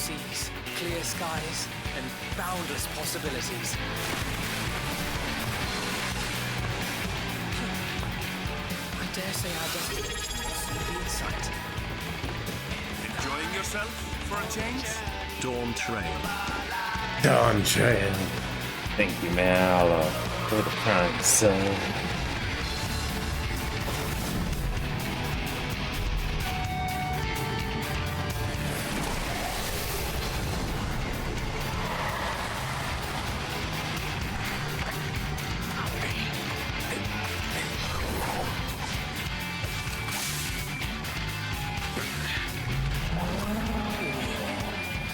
seas, clear skies, and boundless possibilities. I dare say our destiny will be in sight. Enjoying yourself for a change? Dawntrail. Dawntrail. Thank you, Mal, for the prime sub.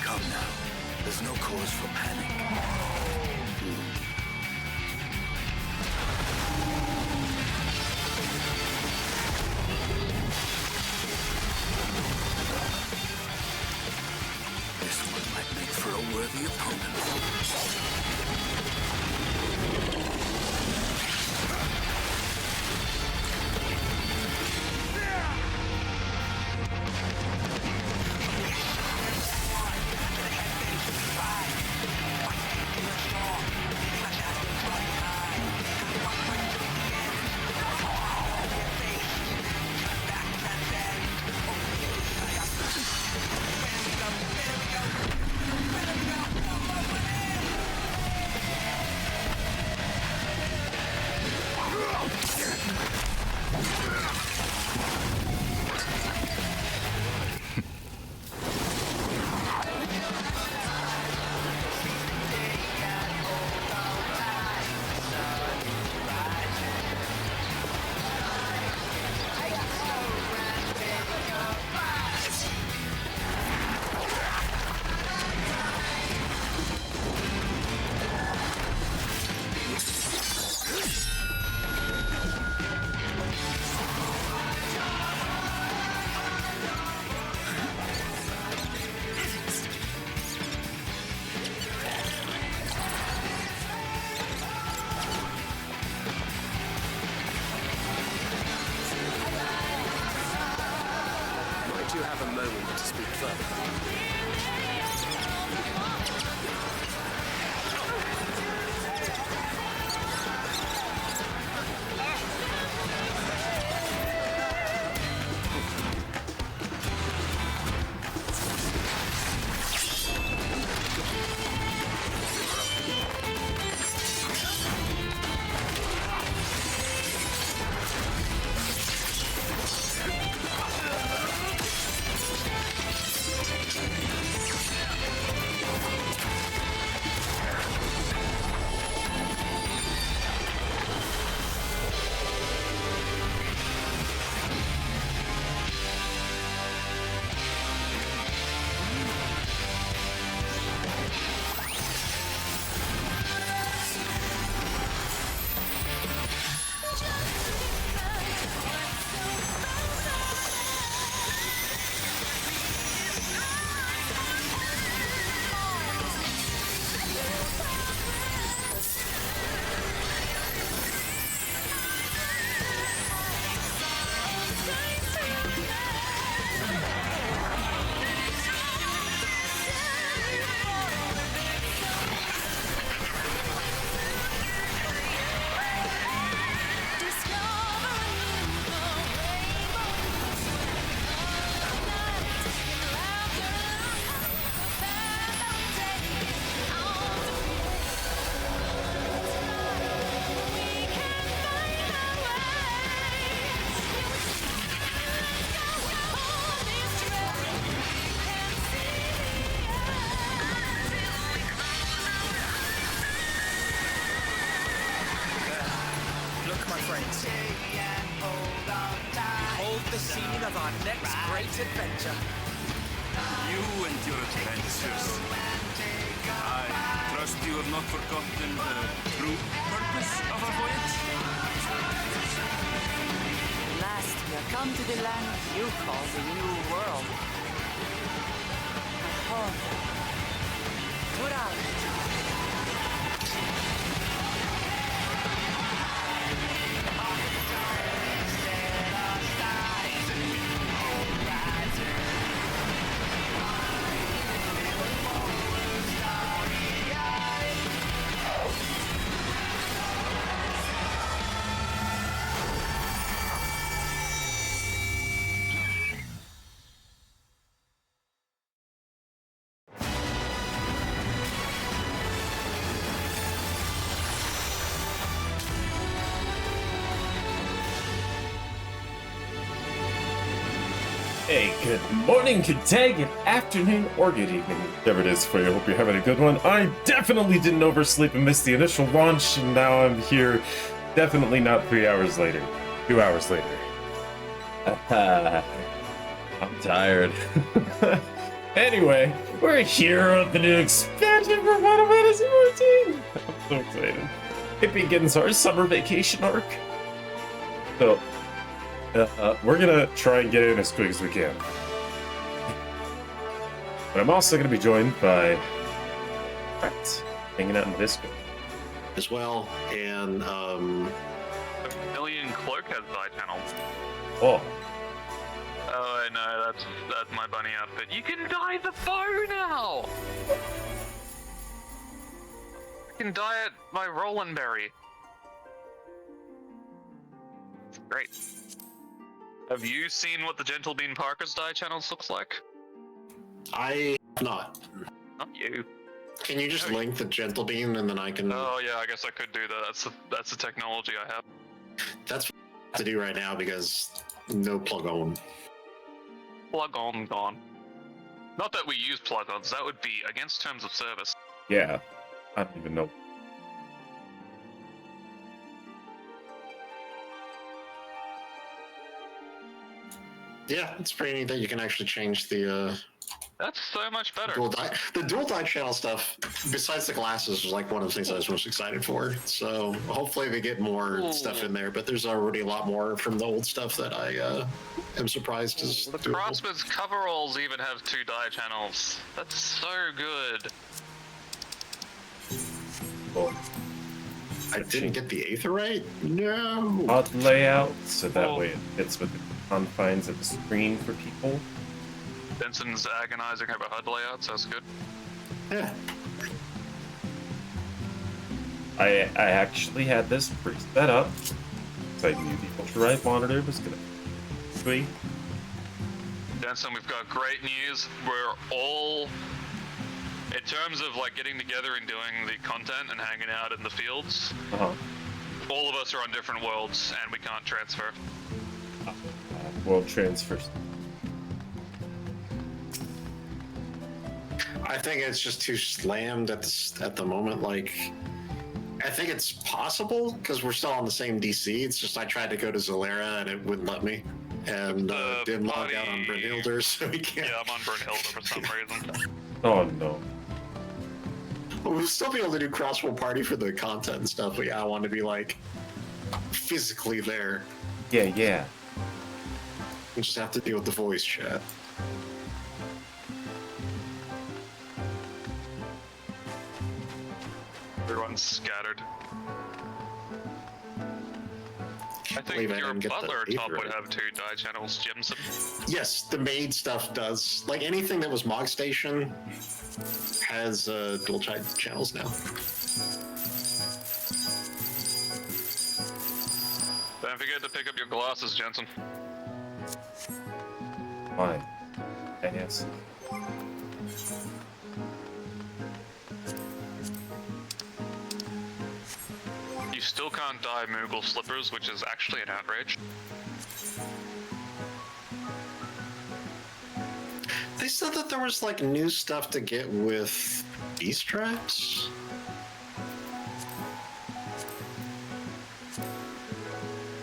Come now. There's no cause for panic. This one might make for a worthy opponent. Might you have a moment to speak further? My friends, behold the scene of our next great adventure. You and your adventures. I trust you have not forgotten the true purpose of our voyage? At last, we have come to the land you call the New World. Home. Tura. Hey, good morning, good day, good afternoon, or good evening, whatever it is for you. Hope you're having a good one. I definitely didn't oversleep and miss the initial launch, and now I'm here. Definitely not 3 hours later. 2 hours later. I'm tired. Anyway, we're here with the new expansion for Final Fantasy XIV. I'm so excited. It begins our summer vacation arc. So, we're gonna try and get in as quick as we can. But I'm also gonna be joined by friends hanging out in the Discord as well, and Million Cloak has side channels. Oh, Oh, I know, that's my bunny outfit. You can dye the bow now! You can dye it by Roland Berry. Great. Have you seen what the Gentle Bean Parker's dye channels looks like? I have not. Not you. Can you just link the Gentle Bean and then I can? Oh yeah, I guess I could do that. That's the technology I have. That's what I have to do right now because no plug-on. Plug-on gone. Not that we use plug-ons, that would be against terms of service. yeah. I don't even know. Yeah, it's pretty neat that you can actually change the That's so much better. dual dye channel stuff. Besides the glasses, was like one of the things I was most excited for. So hopefully they get more stuff in there. But there's already a lot more from the old stuff that I am surprised is The doable. Craftsman's coveralls even have 2 dye channels. That's so good. Oh, I didn't get the Aetherite? No. odd layout, so that way it fits with the confines of the screen for people. Benson's agonizing over HUD layouts, that's good. Yeah. I actually had this pre-set up, so I knew the ultra-right monitor was gonna be. Benson, we've got great news. We're all, in terms of like getting together and doing the content and hanging out in the fields, all of us are on different worlds and we can't transfer. World transfers. I think it's just too slammed at the moment. Like, I think it's possible because we're still on the same DC. It's just I tried to go to Zalera and it wouldn't let me, and didn't log out on Brynhilder, so we can't. Yeah, I'm on Brynhilder for some reason. Oh no. We'll still be able to do crossbow party for the content and stuff, but yeah, I want to be like physically there. Yeah. We just have to deal with the voice chat. Everyone's scattered. I believe think I your didn't get the butler top would Aetherite. have 2 dye channels, Jimson. Yes, the maid stuff does. Like anything that was Mog Station has dual channels now. Don't forget to pick up your glasses, Jensen. Fine. Yes. You still can't dye Moogle slippers, which is actually an outrage. They said that there was like new stuff to get with beast traps.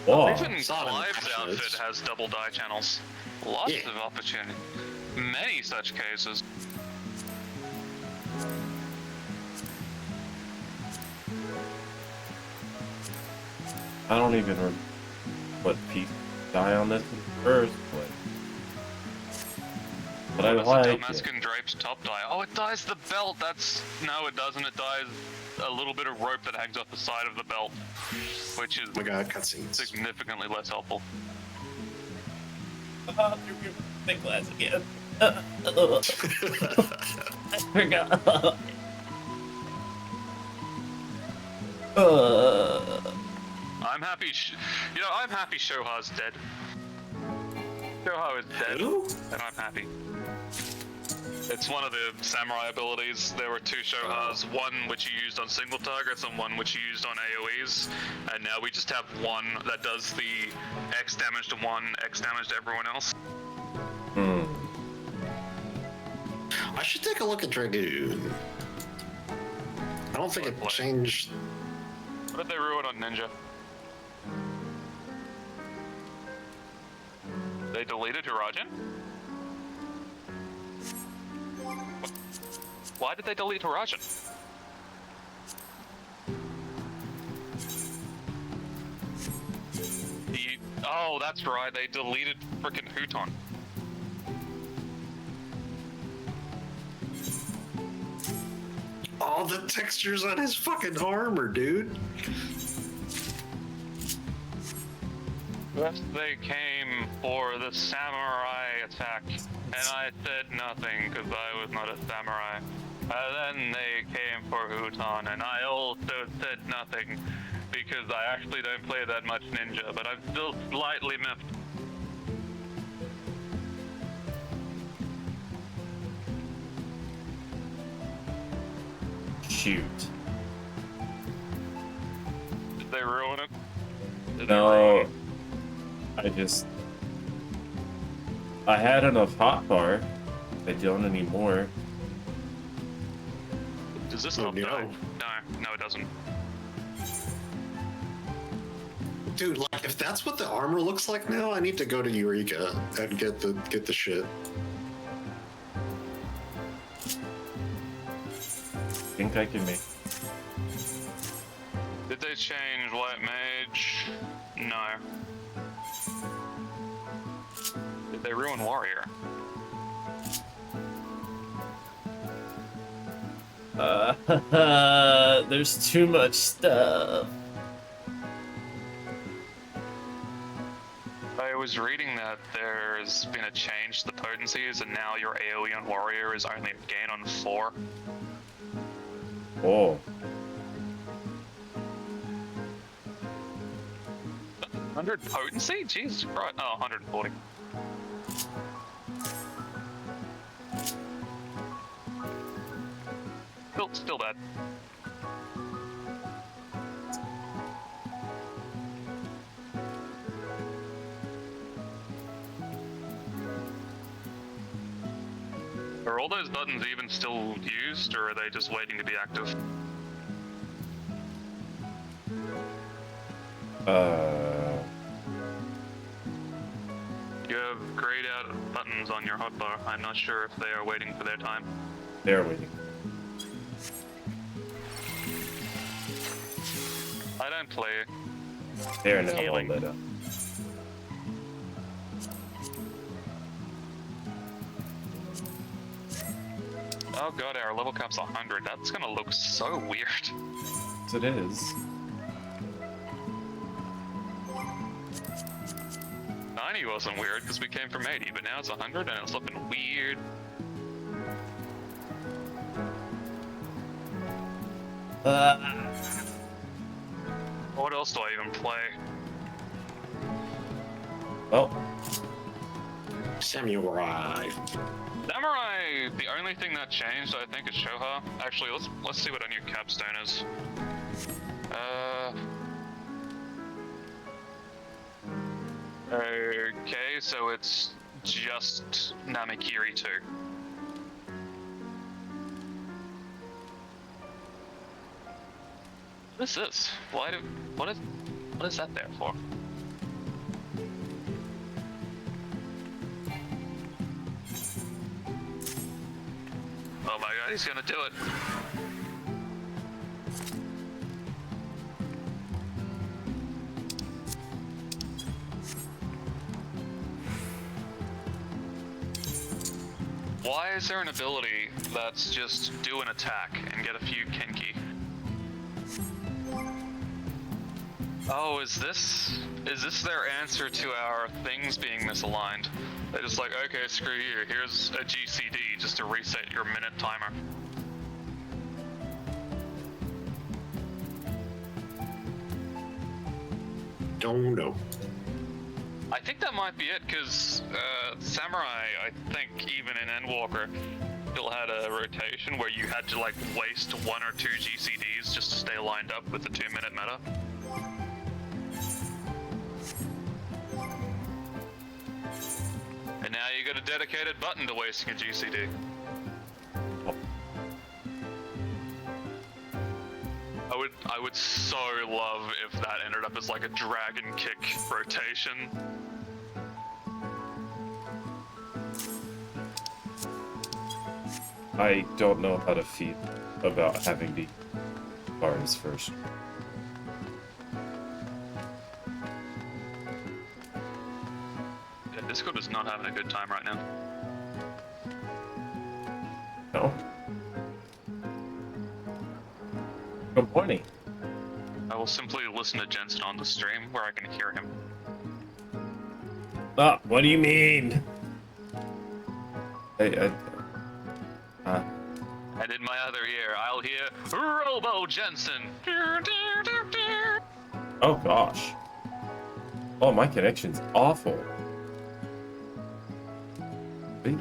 Whoa. Even saw it in the Clive's patch outfit notes. has double dye channels. Lots Yeah. of opportunity. Many such cases. I don't even remember what piece die on this in the first place. But I What is like it? it. Damascus draped top dye. Oh, it dyes the belt. No, it doesn't. It dyes a little bit of rope that hangs off the side of the belt, which is Oh my god, cutscenes. significantly less helpful. Big glass again. I forgot. I'm happy. I'm happy Shoha's dead. Shoha is dead, Who? and I'm happy. It's one of the samurai abilities. There were 2 Shohas, one which you used on single targets and one which you used on AoEs. And now we just have one that does the X damage to one, X damage to everyone else. Hmm. I should take a look at Dragoon. I don't think it changed. What did they ruin on Ninja? They deleted Hirajan? Why did they delete Hirajan? Oh, that's right, they deleted frickin' Huton. All the textures on his fucking armor, dude. First they came for the samurai attack, and I said nothing because I was not a samurai. Then they came for Huton, and I also said nothing because I actually don't play that much ninja, but I'm still slightly miffed. Shoot. Did they ruin it? Did No. I had enough hotbar. I don't anymore. Does this Oh, not no. die? No, it doesn't. Dude, like if that's what the armor looks like now, I need to go to Eureka and get the shit. I think I can make. Did they change White Mage? No. Did they ruin Warrior? There's too much stuff. I was reading that there's been a change to the potencies, and now your AoE on Warrior is only a gain on 4. Oh. 100 potency? Jesus Christ. Oh, 140. Still bad. Are all those buttons even still used, or are they just waiting to be active? You have grayed out buttons on your hotbar. I'm not sure if they are waiting for their time. They're waiting. I don't play. They're now all Healing. lit up. Oh god, our level cap's 100. That's gonna look so weird. Yes, it is. 90 wasn't weird because we came from 80, but now it's 100 and it's looking weird. What else do I even play? Oh, Samurai. Samurai, the only thing that changed, I think, is Shoha. Actually, let's see what our new capstone is. Okay, so it's just Namikiri 2. What is this? What is that there for? Oh my god, he's gonna do it. Why is there an ability that's just do an attack and get a few Kenki? Oh, is this their answer to our things being misaligned? They're just like, okay, screw you, here's a GCD just to reset your minute timer. Don't know. I think that might be it, because Samurai, I think even in Endwalker, still had a rotation where you had to like waste 1 or 2 GCDs just to stay lined up with the 2-minute meta. And And now you got a dedicated button to wasting a GCD. I would so love if that ended up as like a dragon kick rotation. I don't know how to feel about having the bars first. Yeah, Discord is not having a good time right now. No? Good morning. I will simply listen to Jensen on the stream where I can hear him. What do you mean? And in my other ear, I'll hear Robo Jensen. Oh gosh. Oh, my connection's awful. Wait.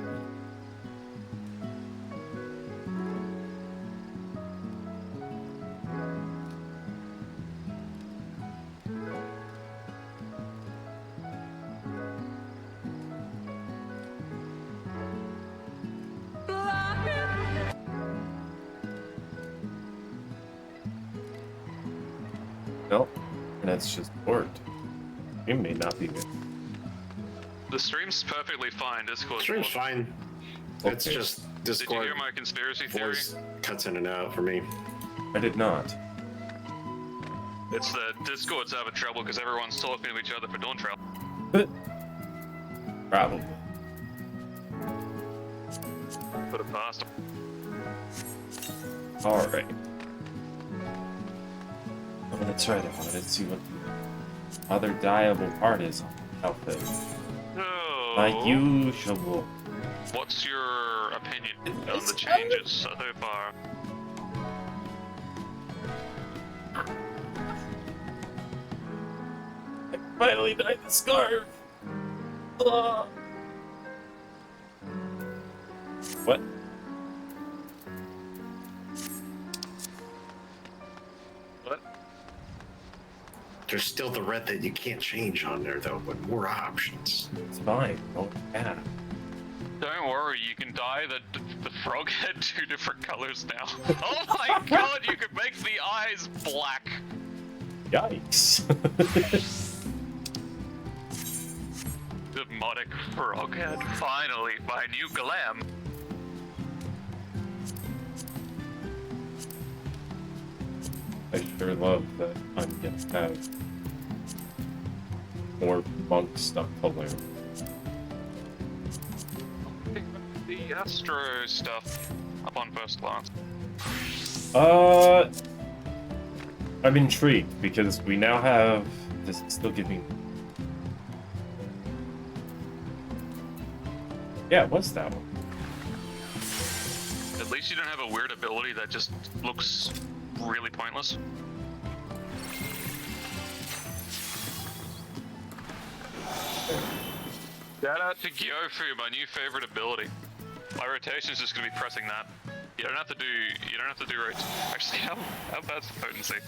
Nope, and that's just worked. It may not be good. The stream's perfectly fine. Discord. Stream's fine. It's Okay. just Did you Discord hear my conspiracy theory? voice cuts in and out for me. I did not. It's that Discord's having trouble because everyone's talking to each other for Dawntrail. But probably. Put it past them. All right. I'm gonna try that one and see what the other dyeable part is on the outfit. Oh. Like usual. What's your opinion on the changes so far? I finally dyed the scarf. Ugh. What? What? There's still the red that you can't change on there though, but more options. It's fine. Oh yeah. Don't worry, you can dye the frog head 2 different colors now. Oh my god, you can make the eyes black. Yikes. Demonic frog head. Finally, my new glam. I sure love that I'm gonna have more monk stuff to learn. The Astro stuff up on first glance. I'm intrigued because we now have. Does it still give me? Yeah, what's that one? At least you don't have a weird ability that just looks really pointless. Shout out to Gyofu, my new favorite ability. My rotation is just gonna be pressing that. You don't have to do actually how bad's the potency?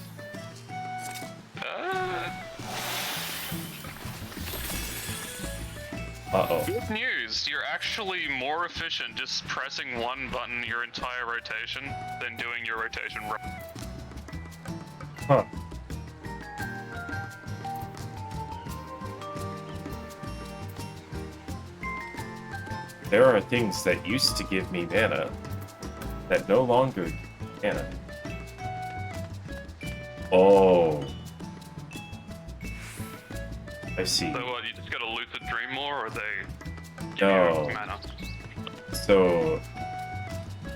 Uh-oh. Good news, you're actually more efficient just pressing one button your entire rotation than doing your rotation right. Huh. There are things that used to give me mana that no longer give mana. Oh. I see. So what, you just gotta lucid dream more, or they give No. you mana? So,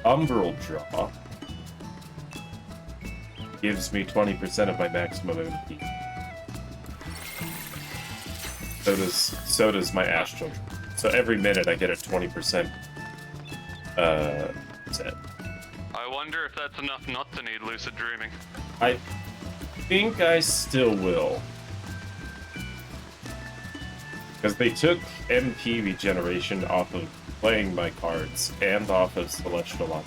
Umbral Draw gives me 20% of my maximum MP. So does my Astral Draw. So every minute I get a 20% set. I wonder if that's enough not to need lucid dreaming. I think I still will. Because they took MP regeneration off of playing my cards and off of Celestial Lock,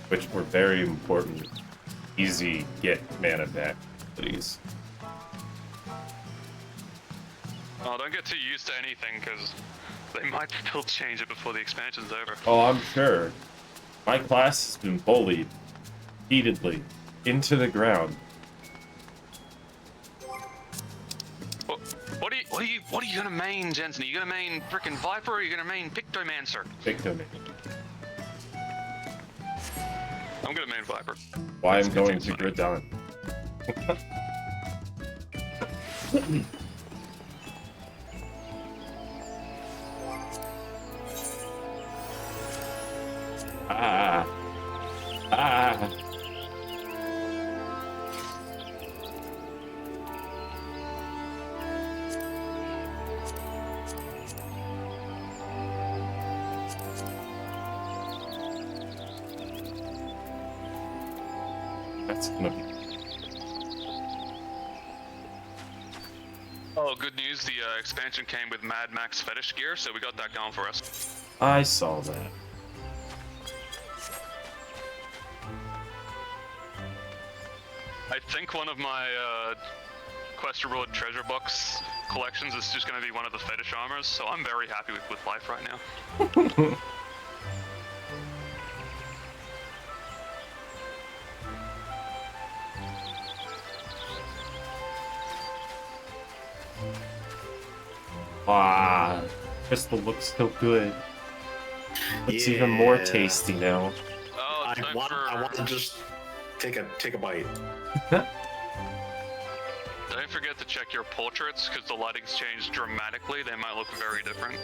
which were very important, easy get mana back abilities. Oh, don't get too used to anything, because they might still change it before the expansion's over. Oh, I'm sure. My class has been bullied repeatedly into the ground. What are you gonna main, Jensen? Are you gonna main frickin' Viper or are you gonna main Pictomancer? Victim. I'm gonna main Viper. Why I'm going to Gridon. Ah. Ah. That's gonna be... Oh, good news. The expansion came with Mad Max fetish gear, so we got that going for us. I saw that. I think one of my Quest Reward treasure box collections is just going to be one of the fetish armors, so I'm very happy with life right now. Ah, crystal looks so good. It's even more tasty now. Oh, I want to just take a bite. Don't forget to check your portraits, because the lighting's changed dramatically. They might look very different.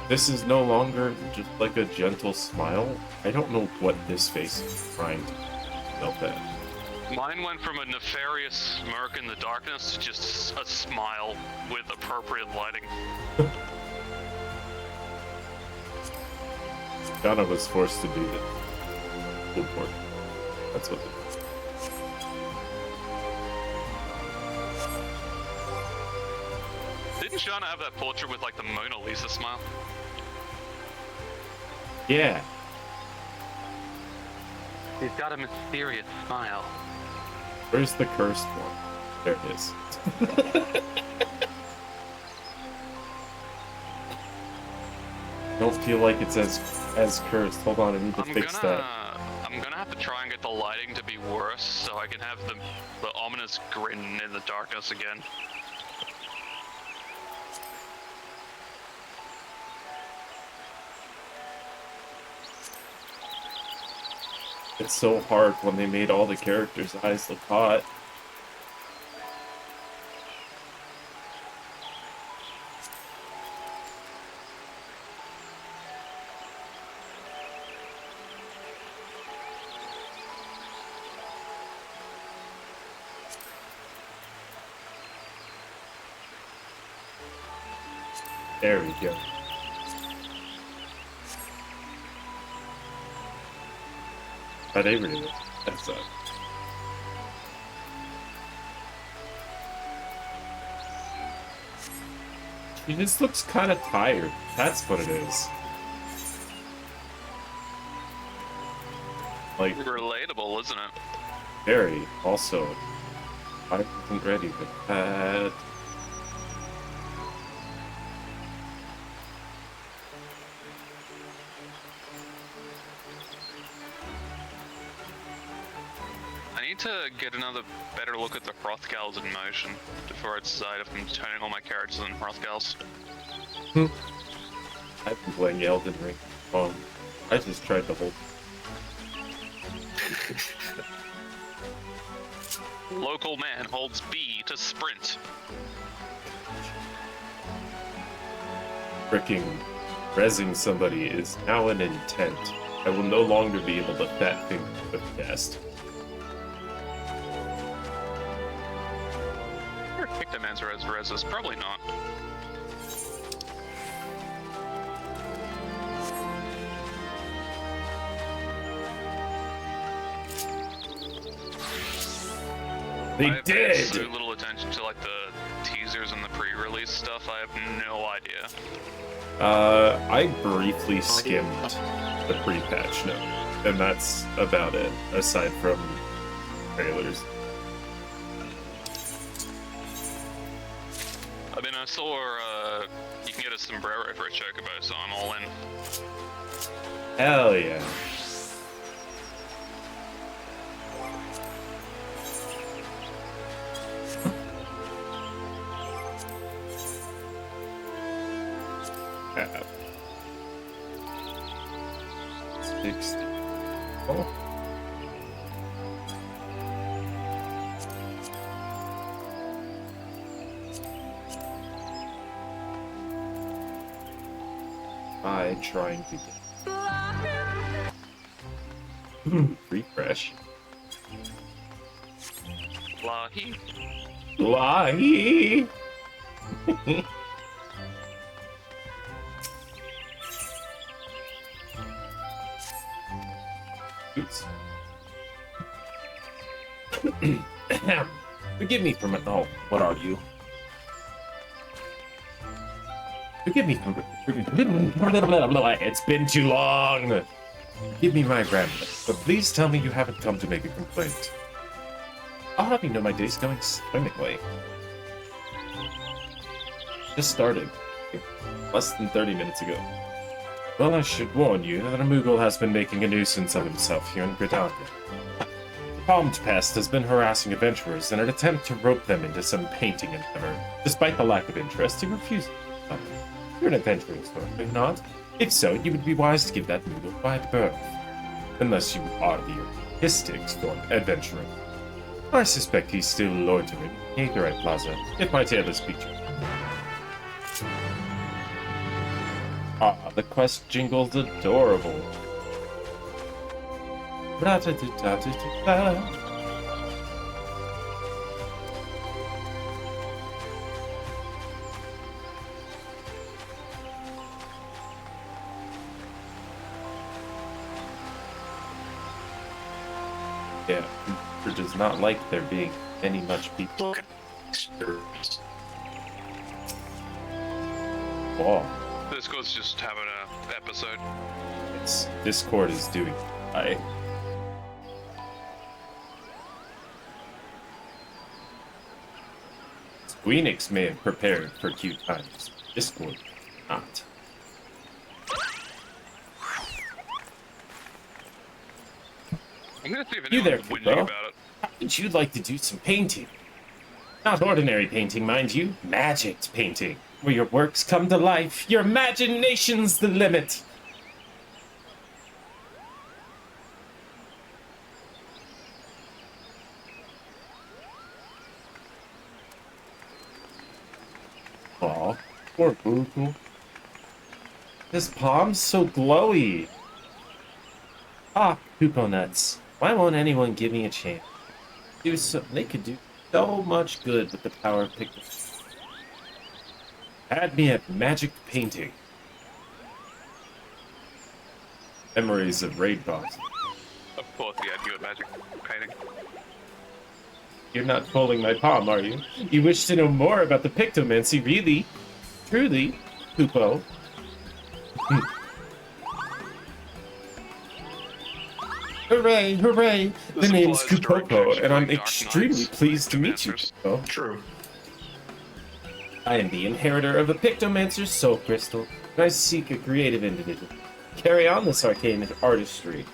This is no longer just like a gentle smile. I don't know what this face is trying to melt at. Mine went from a nefarious smirk in the darkness to just a smile with appropriate lighting. Shauna was forced to do the full port. That's what it is. Didn't Shauna have that portrait with like the Mona Lisa smile? Yeah. She's got a mysterious smile. Where's the cursed one? There it is. Don't feel like it's as cursed. Hold on, I need to fix that. I'm gonna have to try and get the lighting to be worse so I can have the ominous grin in the darkness again. It's so hard when they made all the characters' eyes look hot. There we go. But they really that's She just looks kind of tired. That's what it is. Like Relatable, isn't it? very. Also, I wasn't ready for that. I need to get another better look at the Hrothgals in motion before I decide if I'm turning all my characters in Hrothgals. I've been playing Elden Ring. I just tried to hold. Local man holds B to sprint. Freaking rezzing somebody is now an intent. I will no longer be able to fat finger the cast. Pictomancer has reses, probably not. They I've did! paid so little attention to like the teasers and the pre-release stuff, I have no idea. I briefly skimmed the pre-patch note, and that's about it, aside from trailers. I mean, I saw you can get a sombrero for a chocobo, so I'm all in. Hell yeah. Uh, 60. Oh. I trying to get refresh. Lahi. Lahi. Oops. Forgive me for my. Oh, what are you? Forgive me for. It's been too long. Give me my grandmother, but please tell me you haven't come to make a complaint. I'll have you know my day's going swimmingly. Just started. Less than 30 minutes ago. Well, I should warn you that a Moogle has been making a nuisance of himself here in Gridania. The Palmed Pest has been harassing adventurers in an attempt to rope them into some painting endeavor. Despite the lack of interest, he refuses. You're an adventurer, so are you not? If so, you would be wise to give that Moogle wide berth. Unless you are the artistic storm adventurer. I suspect he's still loitering in Gatorite Plaza, if my tale is featured. Ah, the quest jingle's adorable. Ra-ta-ta-ta-ta-ta. Yeah, it does not like there being any much people. Wow. Discord's just having an episode. It's Discord is doing. Squeenix may have prepared for Q times. Discord not. I'm gonna see if You there, anyone's whinging Kubo? about it. How would you like to do some painting? Not ordinary painting, mind you. Magic painting. Where your works come to life. Your imagination's the limit. Aw, poor Boo-Boo. His palm's so glowy. Ah, Kupo nuts. Why won't anyone give me a chance? They could do so much good with the power of picture. Had me at magic painting. Memories of raid boss. Of course, yeah, you at magic painting. You're not pulling my palm, are you? You wish to know more about the Pictomancy, really? Truly, Kupo. Hooray, hooray! The name's Kupopo, and I'm extremely pleased to meet you, Kupo. True. I am the inheritor of the Pictomancer's soul crystal, and I seek a creative individual. Carry on this arcane artistry.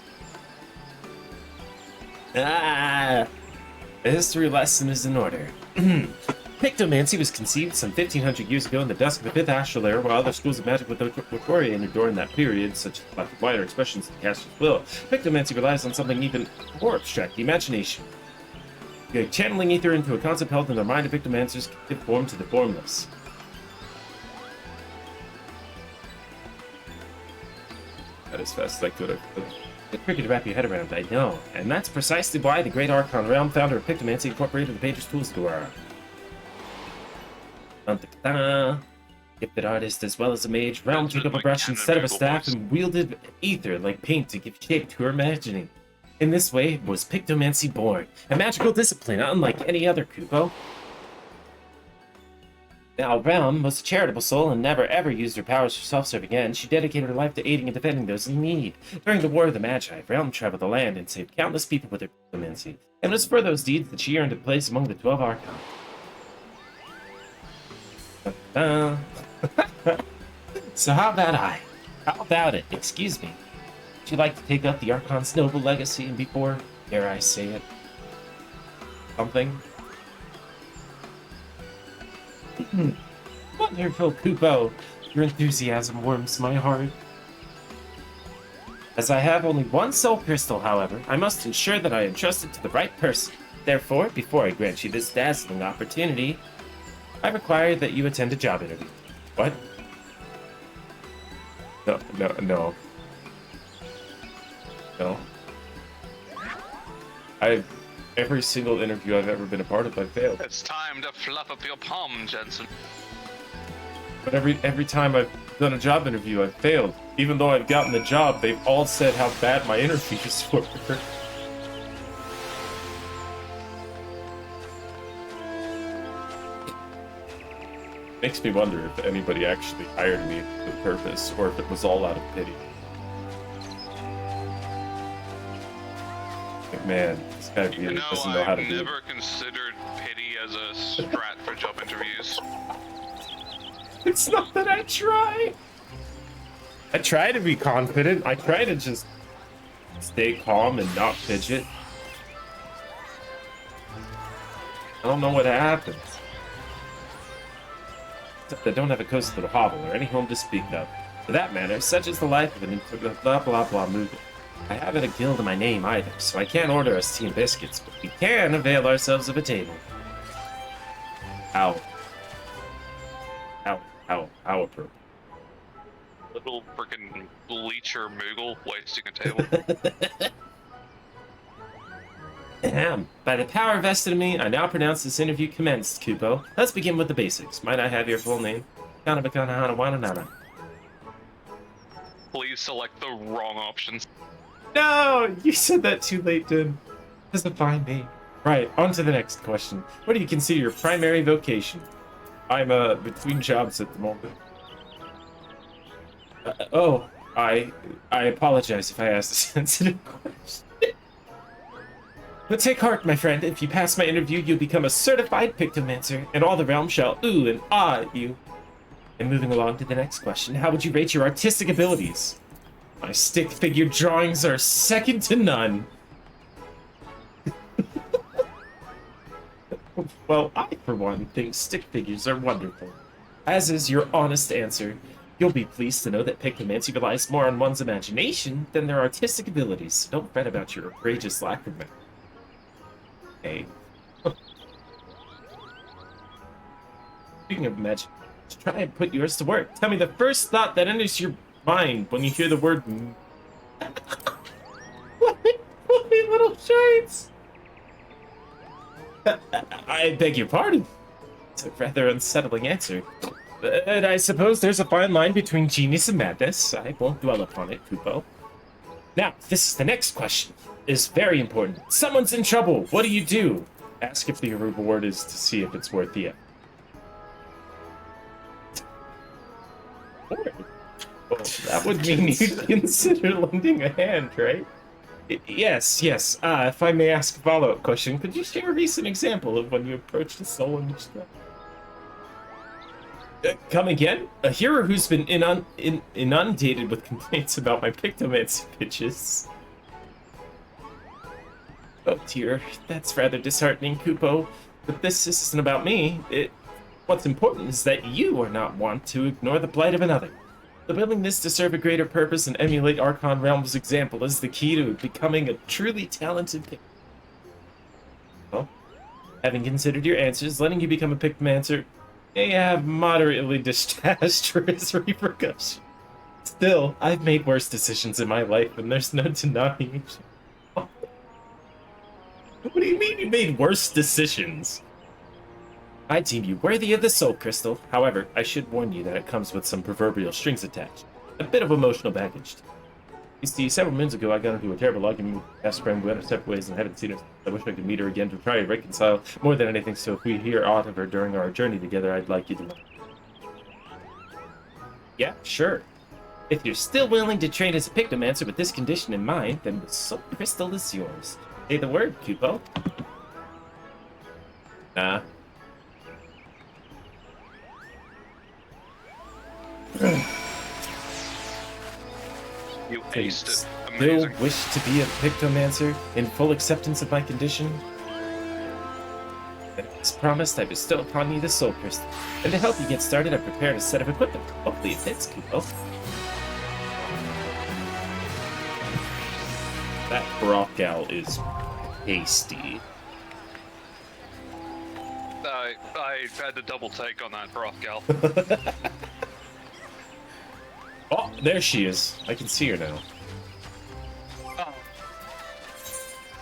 Ah! A history lesson is in order. Pictomancy was conceived some 1500 years ago in the dusk of the 5th astral era, while other schools of magic were oriented during that period, such as black and white expressions of the caster's will. Pictomancy relies on something even more abstract, the imagination. Channeling ether into a concept held in the mind of Pictomancers can give form to the formless. That is fast as I could have. It's tricky to wrap your head around, I know. And that's precisely why the great Archon Realm founder of Pictomancy incorporated the painter's tools to our gifted artist as well as a mage, Realm took up a brush instead of a staff and wielded ether like paint to give shape to her imagining. In this way was Pictomancy born, a magical discipline unlike any other, Kupo. Now, Realm was a charitable soul and never ever used her powers for self-serving ends. She dedicated her life to aiding and defending those in need. During the War of the Magi, Realm traveled the land and saved countless people with her clemency. And it was for those deeds that she earned a place among the 12 Archons. So how about I? How about it? Excuse me. Would you like to take up the Archon's noble legacy and before, dare I say it, something? Wonderful, Kupo. Your enthusiasm warms my heart. As I have only one soul crystal, however, I must ensure that I entrust it to the right person. Therefore, before I grant you this dazzling opportunity, I require that you attend a job interview. What? No. Every single interview I've ever been a part of, I failed. It's time to fluff up your palm, Jensen. But every time I've done a job interview, I've failed. Even though I've gotten the job, they've all said how bad my interviews were. Makes me wonder if anybody actually hired me with purpose, or if it was all out of pity. But man, this guy really doesn't know how to do it. I've never considered pity as a strat for job interviews. It's not that I try. I try to be confident. I try to just stay calm and not fidget. I don't know what happens. Except I don't have a cozy little hovel or any home to speak of. For that matter, such is the life of an blah blah blah movement. I haven't a guild in my name either, so I can't order us tea and biscuits, but we can avail ourselves of a table. How appropriate. Little frickin' bleacher Moogle wasting a table. Ahem. By the power vested in me, I now pronounce this interview commenced, Kupo. Let's begin with the basics. Might I have your full name? Kanabakanahanawanawana. Please select the wrong options. No, you said that too late, Din. That's a fine name. Right, on to the next question. What do you consider your primary vocation? I'm between jobs at the moment. I apologize if I asked a sensitive question. But take heart, my friend. If you pass my interview, you'll become a certified pictomancer, and all the realm shall ooh and ah at you. And moving along to the next question, how would you rate your artistic abilities? My stick figure drawings are second to none. Well, I, for one, think stick figures are wonderful. As is your honest answer. You'll be pleased to know that pictomancy relies more on one's imagination than their artistic abilities, so don't fret about your outrageous lack of them. Hey. Speaking of magic, try and put yours to work. Tell me the first thought that enters your mind when you hear the word fluffy little shirts. I beg your pardon. It's a rather unsettling answer. But I suppose there's a fine line between genius and madness. I won't dwell upon it, Kupo. Now, this is the next question. It's very important. Someone's in trouble. What do you do? Ask if the reward is to see if it's worth the effort. Well, that would mean you'd consider lending a hand, right? Yes. If I may ask a follow-up question, could you share a recent example of when you approached a soul in distress? Come again? A hero who's been inundated with complaints about my pictomancy pitches. Oh dear, that's rather disheartening, Kupo. But this isn't about me. What's important is that you are not one to ignore the plight of another. The willingness to serve a greater purpose and emulate Archon Realm's example is the key to becoming a truly talented pick. Well, having considered your answers, letting you become a pictomancer may have moderately disastrous repercussions. Still, I've made worse decisions in my life, and there's no denying it. What do you mean you made worse decisions? I deem you worthy of the Soul Crystal. However, I should warn you that it comes with some proverbial strings attached. A bit of emotional baggage. You see, several moons ago, I got into a terrible argument with my best friend. We went our separate ways and haven't seen her. I wish I could meet her again to try to reconcile more than anything. So if we hear aught of her during our journey together, I'd like you to know. Yeah, sure. If you're still willing to train as a Pictomancer with this condition in mind, then the Soul Crystal is yours. Say the word, Kupo. Nah. You Do you aced it. still Amazing. wish to be a Pictomancer in full acceptance of my condition? Then, as promised, I bestow upon you the Soul Crystal. And to help you get started, I've prepared a set of equipment. Hopefully it fits, Kupo. That Brockgal is tasty. I had to double take on that Brothgal. Oh, there she is. I can see her now. Oh.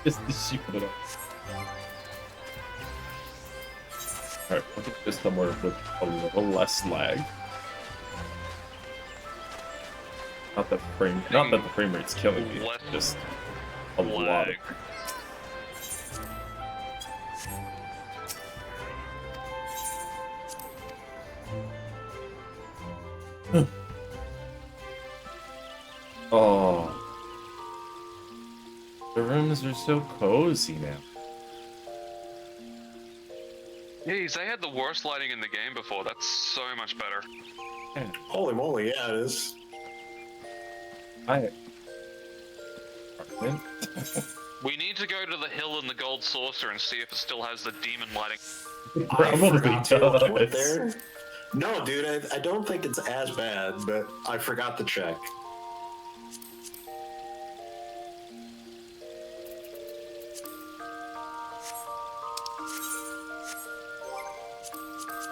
Just she put it up. Alright, look at this somewhere with a little less lag. Not that the frame rate's killing me. Less Just a lot of. Oh. The rooms are so cozy now. Jeez, they had the worst lighting in the game before. That's so much better. Yeah. Holy moly, yeah, it is. We need to go to the hill in the Gold Saucer and see if it still has the demon lighting. Probably forgot to look does. there. No, dude, I don't think it's as bad, but I forgot to check.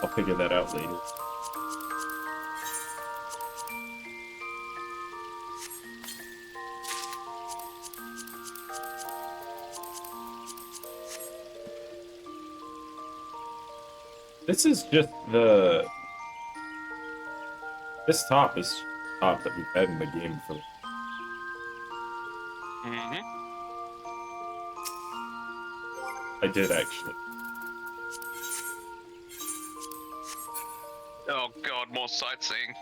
I'll figure that out later. This is just the... This top is top that we've had in the game for... Mm-hmm. I did, actually. Oh god, more sightseeing.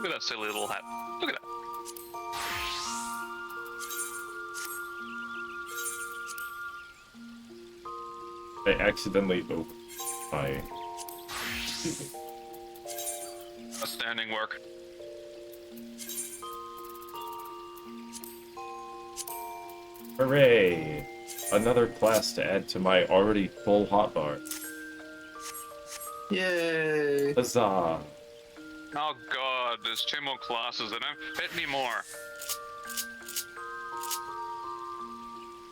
Look at that silly little hat. Look at that. I accidentally opened my... Outstanding work. Hooray! Another class to add to my already full hotbar. Yay! Huzzah! Oh god, there's 2 more classes that don't fit anymore.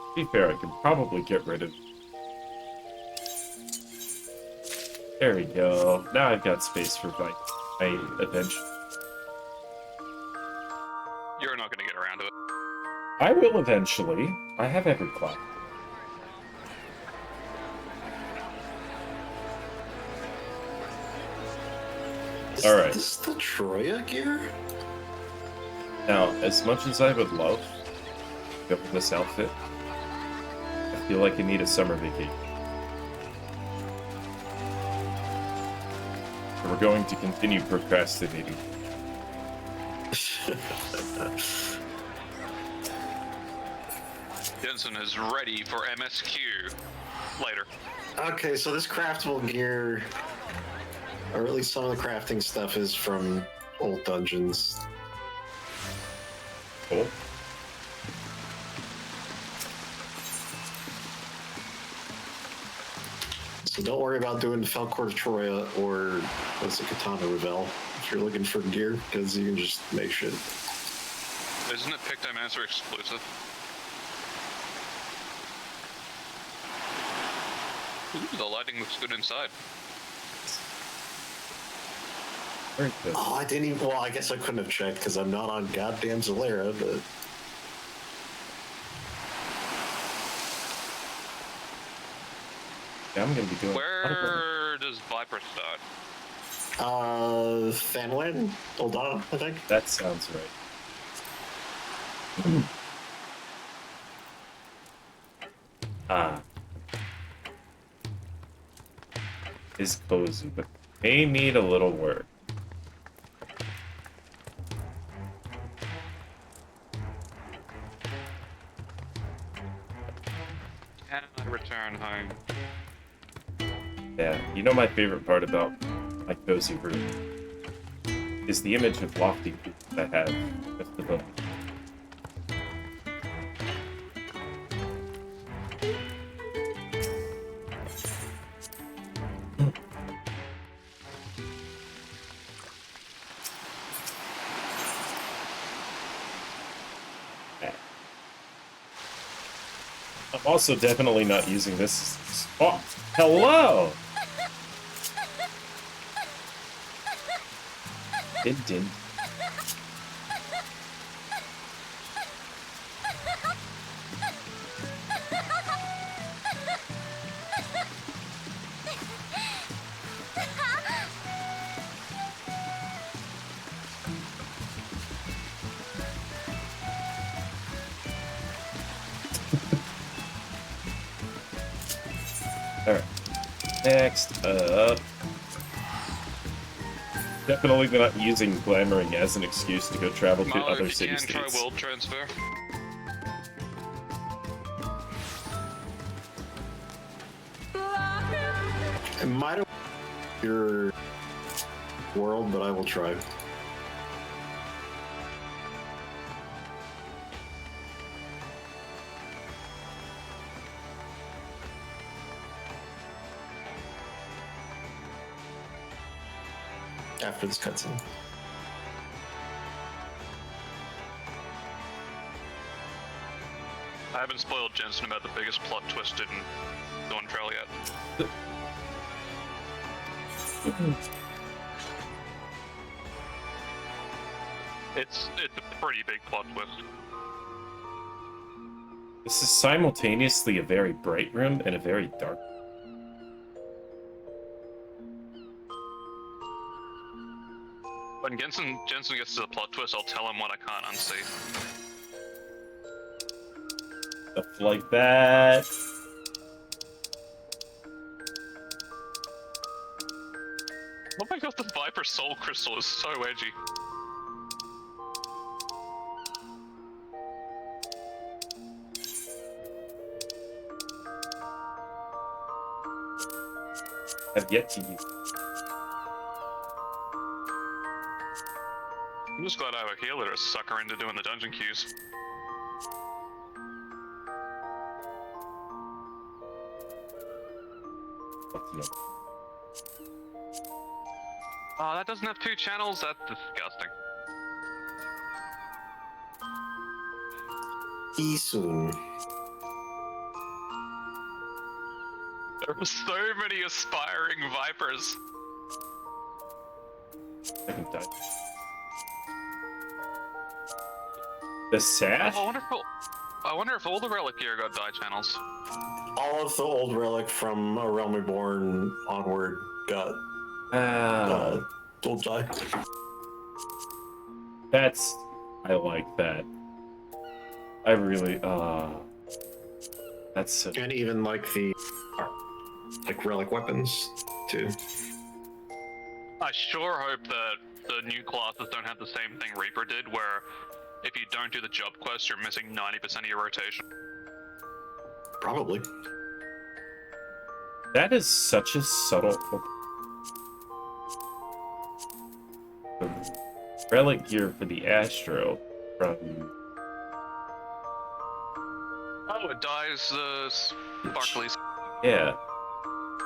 To be fair, I could probably get rid of... There we go. Now I've got space for my adventure. You're not gonna get around to it. I will eventually. I have every class. Alright. Is this the Troya gear? Now, as much as I would love to go with this outfit, I feel like I need a summer vacation. So we're going to continue procrastinating. Jensen is ready for MSQ later. Okay, so this craftable gear, or at least some of the crafting stuff, is from old dungeons. Cool. So don't worry about doing Felcourt of Troya or what's it, Katana Revel if you're looking for gear, because you can just make shit. Isn't it Pictomancer exclusive? Ooh, the lighting looks good inside. Very good. Oh, I didn't even. Well, I guess I couldn't have checked because I'm not on goddamn Zalera, but. Yeah, I'm gonna be doing. Where does Viper start? Fanlin, Uldana, I think. That sounds right. Ah. Is cozy, but may need a little work. And I return home. Yeah, you know my favorite part about my cozy room is the image of lofty peaks I have with the book. I'm also definitely not using this. Oh, hello! It did. Alright. Next up. Definitely not using glamoring as an excuse to go travel to Marlo, other if you can, try city-states. world transfer. It might have your world, but I will try. After this cutscene. I haven't spoiled Jensen about the biggest plot twist in Dawntrail yet. It's a pretty big plot twist. This is simultaneously a very bright room and a very dark. When Jensen gets to the plot twist, I'll tell him what I can't unsee. Stuff like that. Oh my god, the Viper Soul Crystal is so edgy. Have yet to use. I'm just glad I have a healer to sucker into doing the dungeon queues. Oh, that doesn't have 2 channels? That's disgusting. Soon. There are so many aspiring Vipers. I can die. The sash? I wonder if all the relic gear got die channels. All of the old relic from A Realm Reborn onward got old die. That's... I like that. I really, that's so... And even like the relic weapons too. I sure hope that the new classes don't have the same thing Reaper did, where if you don't do the job quest, you're missing 90% of your rotation. Probably. That is such a subtle... relic gear for the Astro from... Oh, it dies the sparklies. Yeah.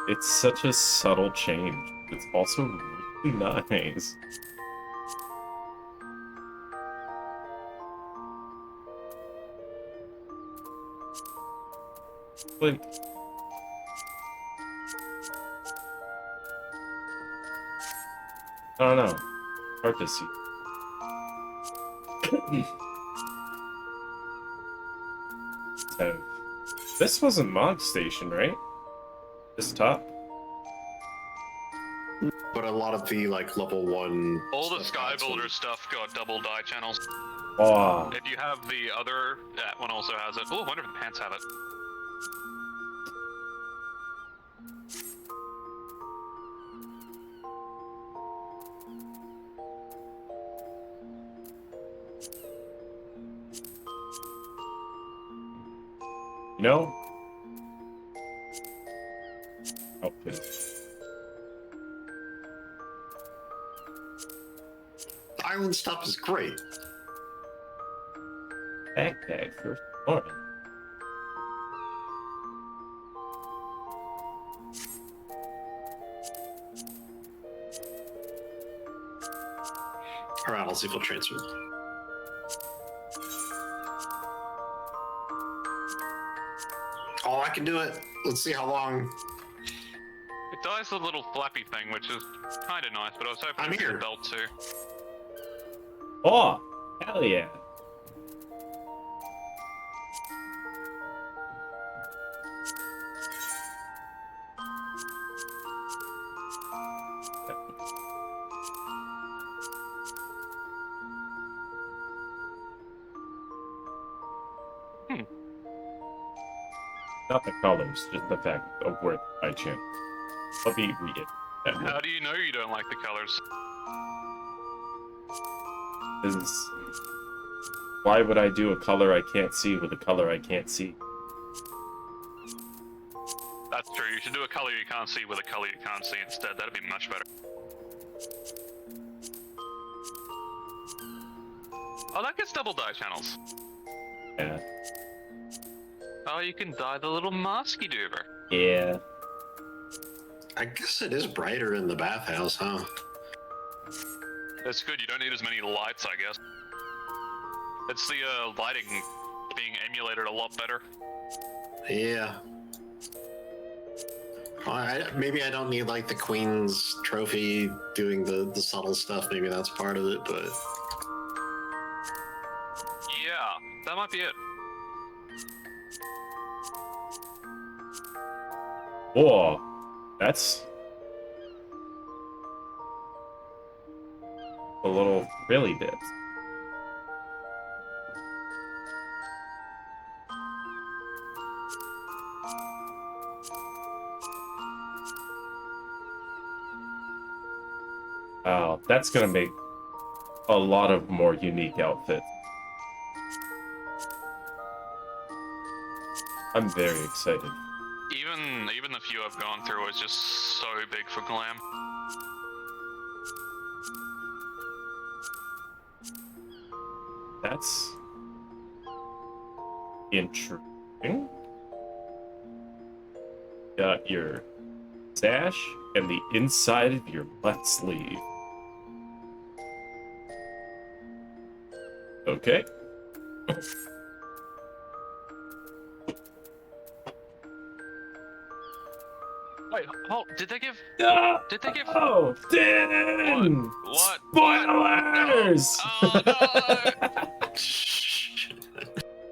It's such a subtle change. It's also really nice. Like... I don't know. Hard to see. So, this wasn't Mod Station, right? This top? But a lot of the like level 1 All the stuff got Skybuilder stuff got double die channels. Oh, If you have the other, that one also has it. Oh, I wonder if the pants have it. you know? Outfit. The island stuff is great. Backpack first one. Alright, I'll see if I'll transfer. Oh, I can do it. Let's see how long. It dies the little flappy thing, which is kind of nice, but I was hoping I'm to get here. a belt too. Oh, hell yeah. Not the colors, just the fact of where I channel. Let me read it. That How do you know you don't like the colors? is. Why would I do a color I can't see with a color I can't see? That's true. You should do a color you can't see with a color you can't see instead. That'd be much better. Oh, that gets double dye channels. Yeah. Oh, you can dye the little masky doober. Yeah. I guess it is brighter in the bathhouse, huh? That's good. You don't need as many lights, I guess. It's the lighting being emulated a lot better. Yeah. Well, maybe I don't need like the Queen's trophy doing the subtle stuff. Maybe that's part of it, but Yeah, that might be it. Whoa. That's a little frilly bit. Oh, that's gonna make a lot of more unique outfits. I'm very excited. Even the few I've gone through is just so big for glam. That's interesting. Got your sash and the inside of your left sleeve. Okay. Wait, hold. Did they give? Did they give? Oh, Dan! What? Spoilers! Oh no!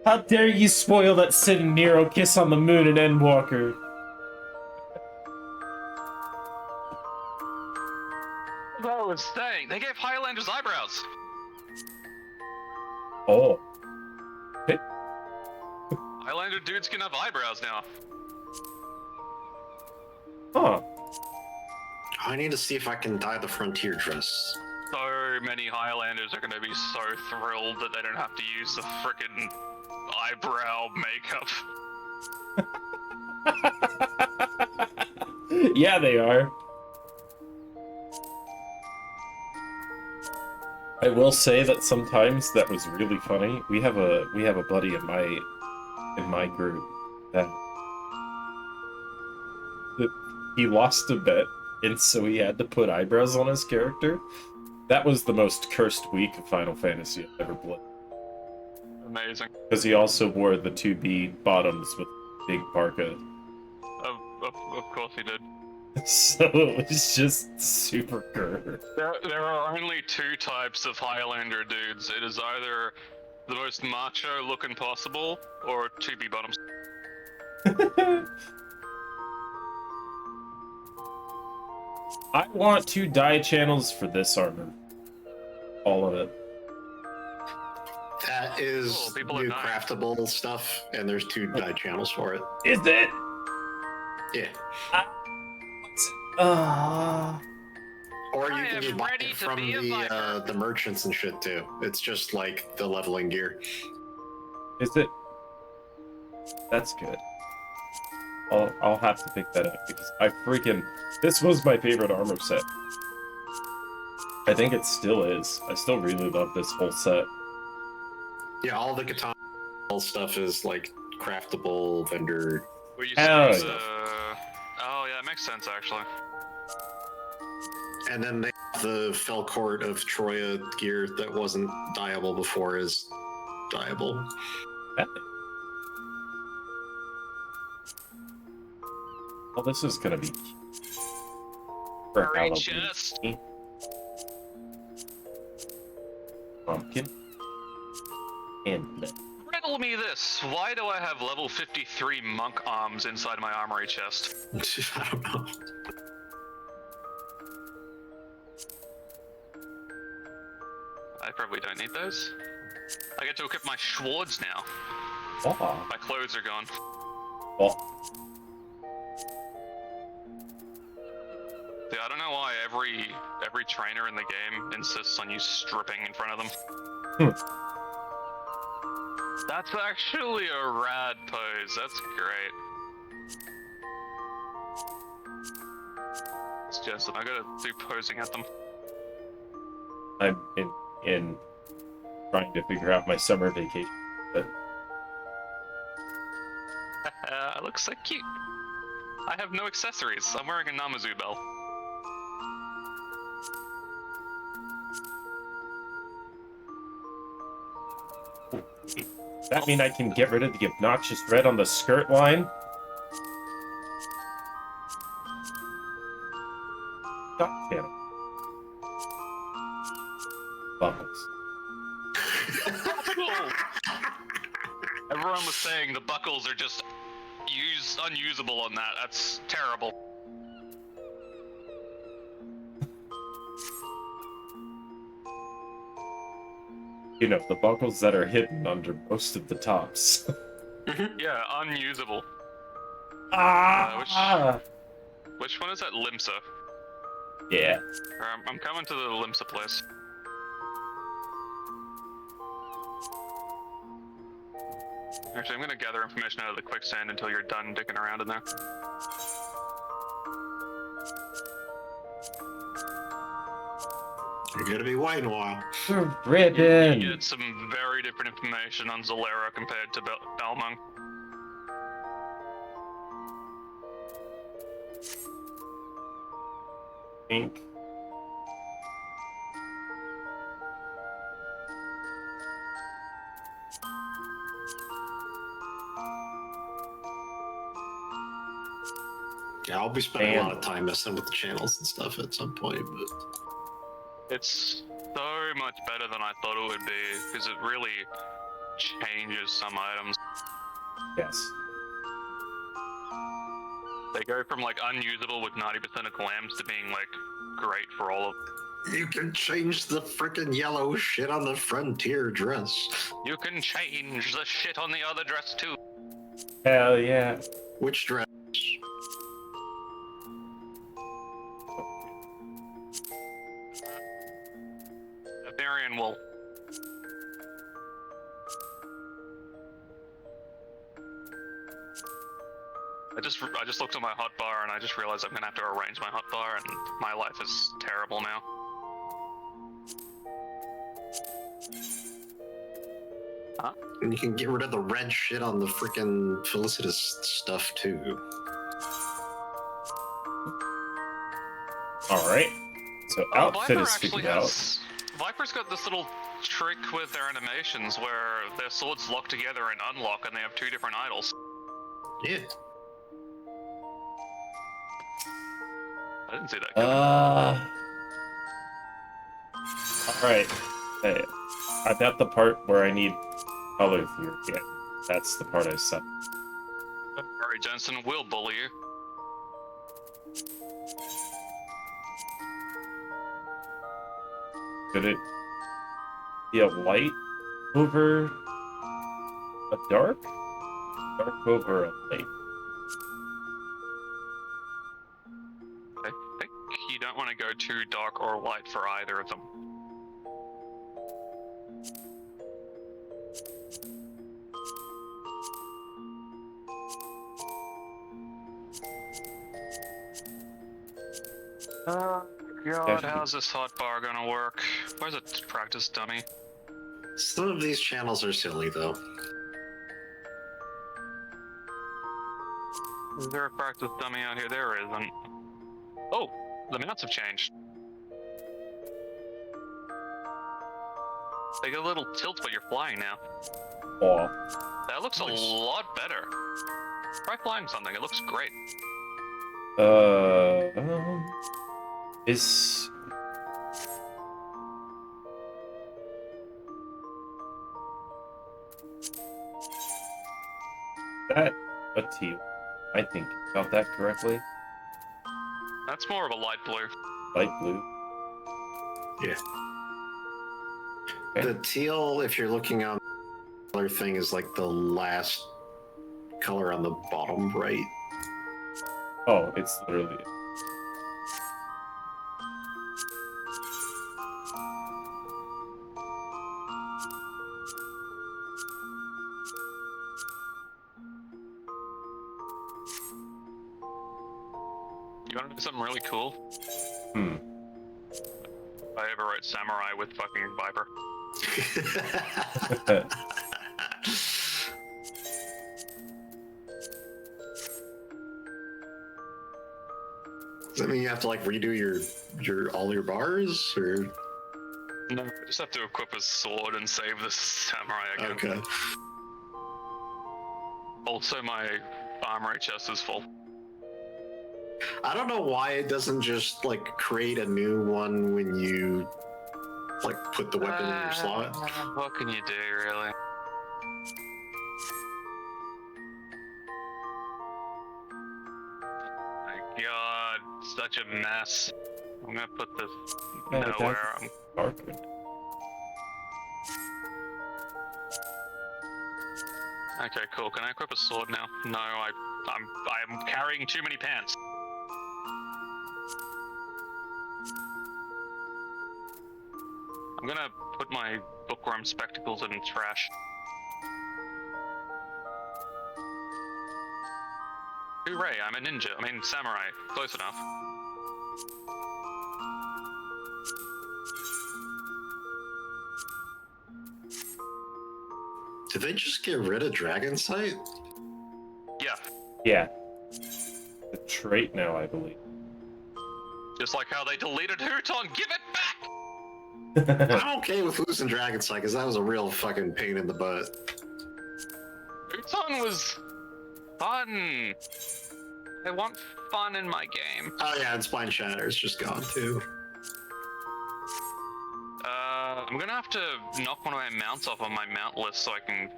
How dare you spoil that Sid and Nero kiss on the moon in Endwalker? What I was saying, they gave Highlander's eyebrows. Oh. Okay. Highlander dudes can have eyebrows now. Huh. I need to see if I can dye the frontier dress. So many Highlanders are gonna be so thrilled that they don't have to use the frickin' eyebrow makeup. Yeah, they are. I will say that sometimes that was really funny. We have a buddy in my group that he lost a bet, and so he had to put eyebrows on his character. That was the most cursed week of Final Fantasy I've ever played. Amazing. Because he also wore the 2B bottoms with big parka. Of course he did. So it was just super cursed. There are only two types of Highlander dudes. It is either the most macho looking possible, or 2B bottoms. I want 2 dye channels for this armor. All of it. That is Cool, people are new dying. craftable stuff, and there's 2 dye channels for it. Is it? Yeah. Or you I can am just buy ready it to from be a Viper. the merchants and shit too. It's just like the leveling gear. Is it? That's good. I'll have to pick that up because I freaking... This was my favorite armor set. I think it still is. I still really love this whole set. Yeah, all the katana stuff is like craftable vendor. Were you Hell saying yeah. Oh yeah, that makes sense actually. And then they have the Felcourt of Troya gear that wasn't dyeable before is dyeable. Well, this is gonna be... for Alright, Halloween. chest. Pumpkin. And blood. Riddle me this. Why do I have level 53 monk arms inside my armory chest? I don't know. I probably don't need those. I get to equip my swords now. Oh. My clothes are gone. Oh. See, I don't know why every trainer in the game insists on you stripping in front of them. That's actually a rad pose. That's great. It's just I gotta do posing at them. I'm in trying to figure out my summer vacation, but I look so cute. I have no accessories. I'm wearing a Namazu bell. does that mean I can get rid of the obnoxious red on the skirt line? God damn it. Buckles. Everyone was saying the buckles are just unusable on that. That's terrible. You know, the buckles that are hidden under most of the tops. Yeah, unusable. Which one is that? Limsa. Yeah. I'm coming to the Limsa place. Actually, I'm gonna gather information out of the quicksand until you're done dicking around in there. You're gonna be waiting a while. Ribbon. You get some very different information on Zolera compared to Balmung. Ink. Yeah, I'll be spending a lot of time messing with the channels and stuff at some point, but It's so much better than I thought it would be, because it really changes some items. Yes. They go from like unusable with 90% of clams to being like great for all of. you can change the frickin' yellow shit on the frontier dress. You can change the shit on the other dress too. Hell yeah. Which dress? Barbarian wool. I just looked at my hotbar and I just realized I'm gonna have to arrange my hotbar, and my life is terrible now. And you can get rid of the red shit on the frickin' Felicitas stuff too. Alright. So outfit Viper is actually figured out. has. Viper's got this little trick with their animations where their swords lock together and unlock, and they have two different idols. Yeah. I didn't see that coming. Alright. Hey, I'm at the part where I need color theory. Yeah, that's the part I suck. Alright, Jensen, we'll bully you. Could it be a light over a dark? Dark over a light. I think you don't want to go too dark or light for either of them. God, how's this hotbar gonna work? Where's a practice dummy? Some of these channels are silly, though. Is there a practice dummy out here? There isn't. Oh, the mounts have changed. They get a little tilt, but you're flying now. Aw. That looks a lot better. Try flying something. It looks great. Is that a teal? I think about that correctly. That's more of a light blue. Light blue. Yeah. Okay. The teal, if you're looking on the color thing, is like the last color on the bottom right. Oh, it's literally. You want to do something really cool? Hmm. I overwrote samurai with fucking viper. Does that mean you have to like redo your all your bars, or? No, I just have to equip a sword and save the samurai again. Okay. Also, my armory chest is full. I don't know why it doesn't just like create a new one when you like put the weapon in your slot. What can you do, really? My God, such a mess. I'm gonna put this nowhere. Darker. Okay, cool. Can I equip a sword now? No, I'm carrying too many pants. I'm gonna put my bookworm spectacles in the trash. Hooray, I'm a ninja. I mean, samurai. Close enough. Did they just get rid of Dragon Sight? Yeah, Yeah. The trait now, I believe. just like how they deleted Hooton. Give it back! I'm okay with losing Dragon Sight because that was a real fucking pain in the butt. Hooton was fun. I want fun in my game. Oh yeah, and Spine Shatter is just gone too. I'm gonna have to knock one of my mounts off on my mount list so I can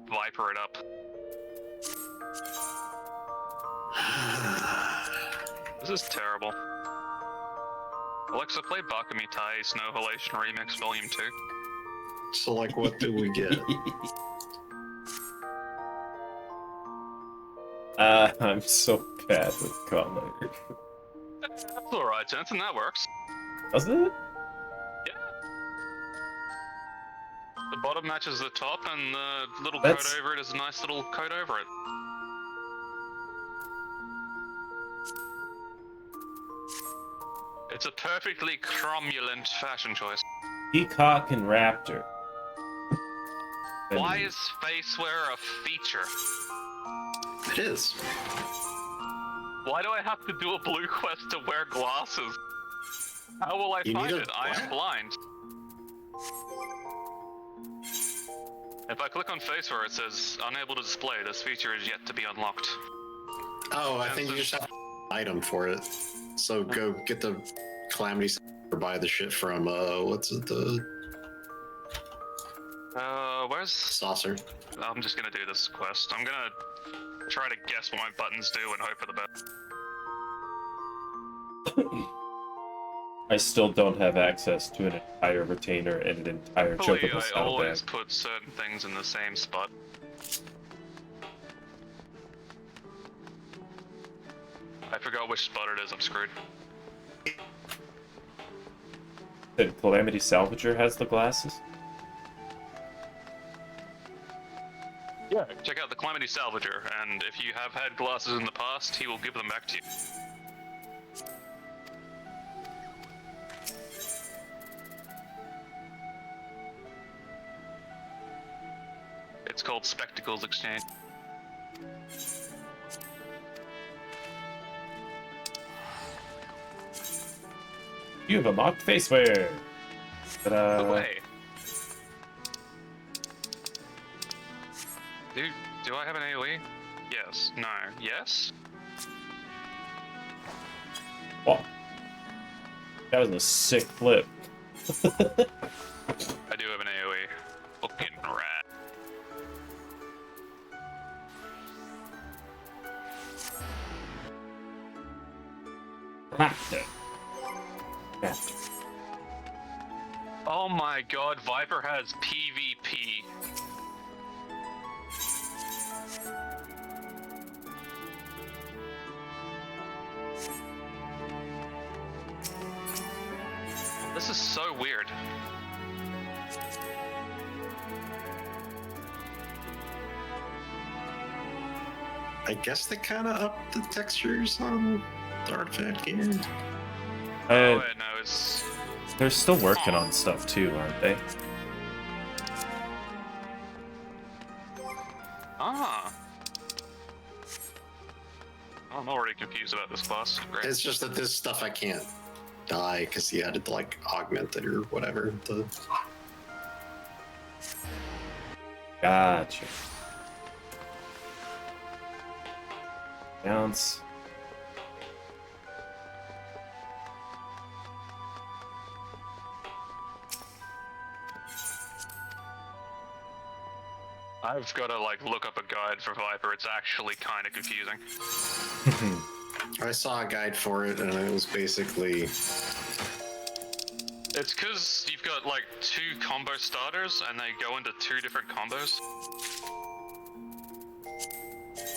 viper it up. This is terrible. Alexa, play Bakami Tai Snow Halation Remix Volume 2. So like, what do we get? I'm so bad with color. That's alright, Jensen, that works. Does it? Yeah. The bottom matches the top, and the little That's- coat over it is a nice little coat over it. It's a perfectly cromulent fashion choice. Peacock and Raptor. Why is face wear a feature? It is. Why do I have to do a blue quest to wear glasses? How will I You find need a it? I am what? blind. If I click on face wear, it says unable to display. This feature is yet to be unlocked. Oh, I think you just have an item for it. So go get the Calamity or buy the shit from what's it, the Where's... saucer. I'm just gonna do this quest. I'm gonna try to guess what my buttons do and hope for the best. I still don't have access to an entire retainer and an entire Hopefully, chocobo I saddlebag. always put certain things in the same spot. I forgot which spot it is, I'm screwed. Then Calamity Salvager has the glasses? Yeah. Check out the Calamity Salvager, and if you have had glasses in the past, he will give them back to you. It's called Spectacles Exchange. You have unlocked faceware! Ta-da! Away. Do I have an AoE? Yes. No. Yes? Oh. That was a sick flip. I do have an AoE. Fucking rat. Raptor. Raptor. Oh my god, Viper has PvP. This is so weird. I guess they kind of upped the textures on the artifact gear. Oh, wait, no, it's... They're still working on stuff too, aren't they? Ah. I'm already confused about this class. Great. It's just that this stuff I can't die because he added like augment it or whatever. Gotcha. Bounce. I've got to like look up a guide for Viper. It's actually kind of confusing. I saw a guide for it, and it was basically It's because you've got like 2 combo starters, and they go into 2 different combos.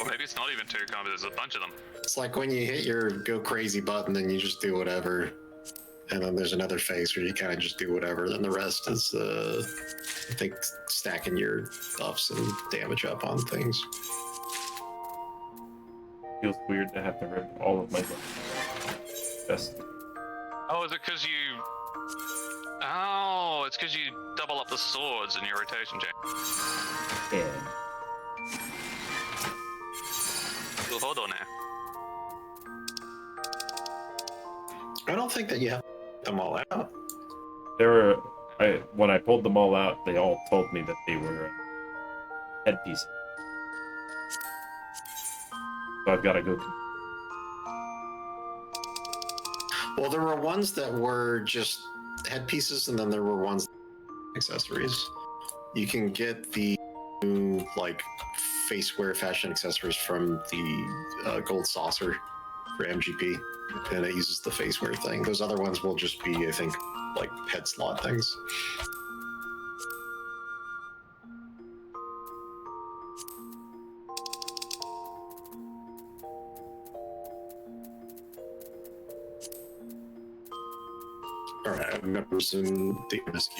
Or maybe it's not even 2 combos. There's a bunch of them. it's like when you hit your go crazy button, then you just do whatever, and then there's another phase where you kind of just do whatever. Then the rest is, I think, stacking your buffs and damage up on things. Feels weird to have to rip all of my best. Oh, is it because you... Oh, it's because you double up the swords in your rotation chain. Yeah. Well, hold on now. I don't think that you have to put them all out. There were, when I pulled them all out, they all told me that they were headpieces. So I've got to go. Well, there were ones that were just headpieces, and then there were ones accessories. You can get the new, like, faceware fashion accessories from the gold saucer for MGP, and it uses the faceware thing. Those other ones will just be, I think, like head slot things. All right, members in the MSQ.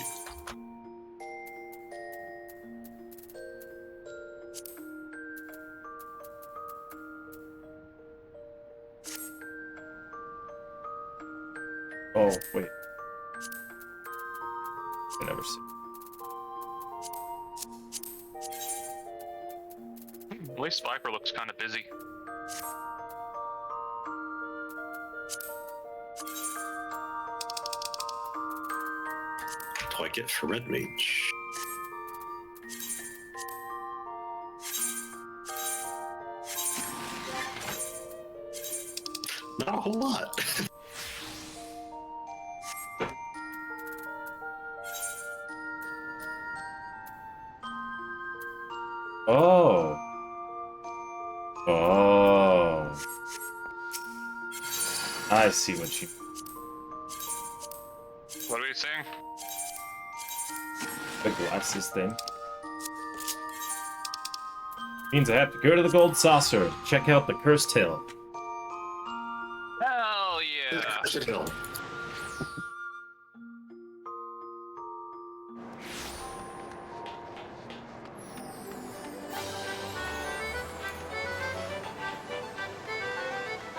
Oh, wait. I never see. At least Viper looks kind of busy. What do I get for Red Mage? Not a whole lot. Oh. Oh. I see what you... seeing? The glasses thing. Means I have to go to the Gold Saucer, check out the Cursed Hill. Hell yeah! Cursed Hill.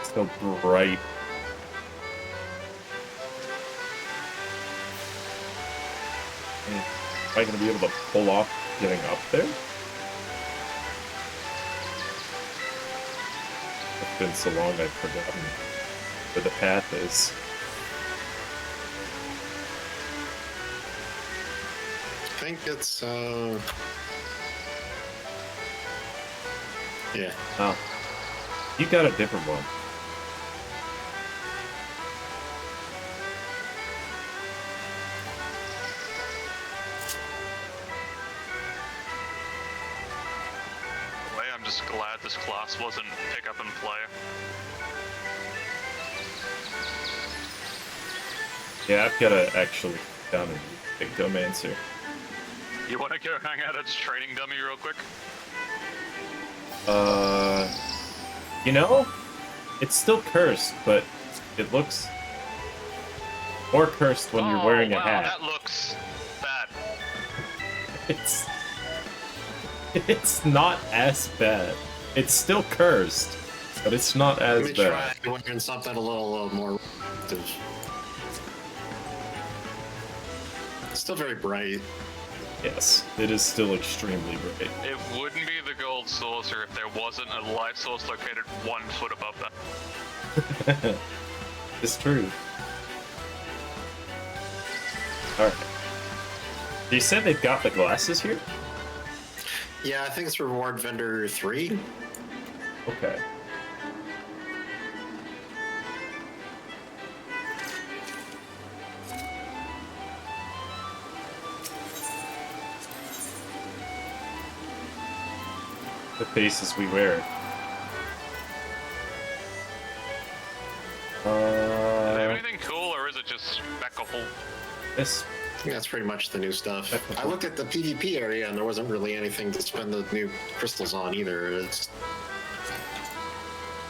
So bright. Am I going to be able to pull off getting up there? It's been so long I've forgotten where the path is. I think it's, yeah. Oh. You got a different one. I'm just glad this class wasn't pick up and play. Yeah, I've got to actually down and big dumb answer. You want to go hang out at training dummy real quick? You know, it's still cursed, but it looks more cursed when you're wearing a hat. That looks bad. It's not as bad. It's still cursed, but it's not as Let me bad. try wearing something a little more active. It's still very bright. Yes, it is still extremely bright. It wouldn't be the gold saucer if there wasn't a life source located 1 foot above that. It's true. Alright. You said they've got the glasses here? Yeah, I think it's reward vendor 3. Okay. The faces we wear. Do they have anything cool, or is it just speckable? This. I think that's pretty much the new stuff. I looked at the PvP area and there wasn't really anything to spend the new crystals on either. It's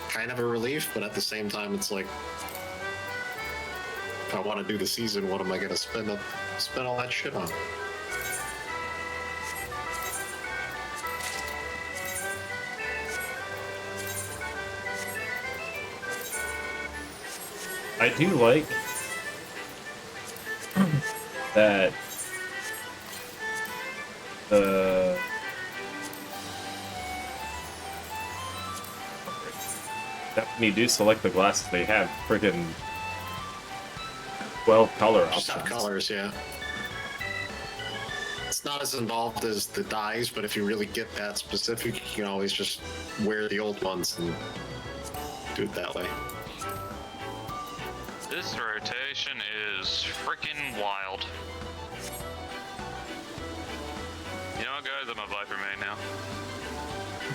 kind of a relief, but at the same time, it's like, if I want to do the season, what am I going to spend all that shit on? I do like that that when you do select the glasses, they have friggin' 12 color Just have options. colors, yeah. It's not as involved as the dyes, but if you really get that specific, you can always just wear the old ones and do it that way. This rotation is freaking wild. You know what, guys? I'm a Viper main now.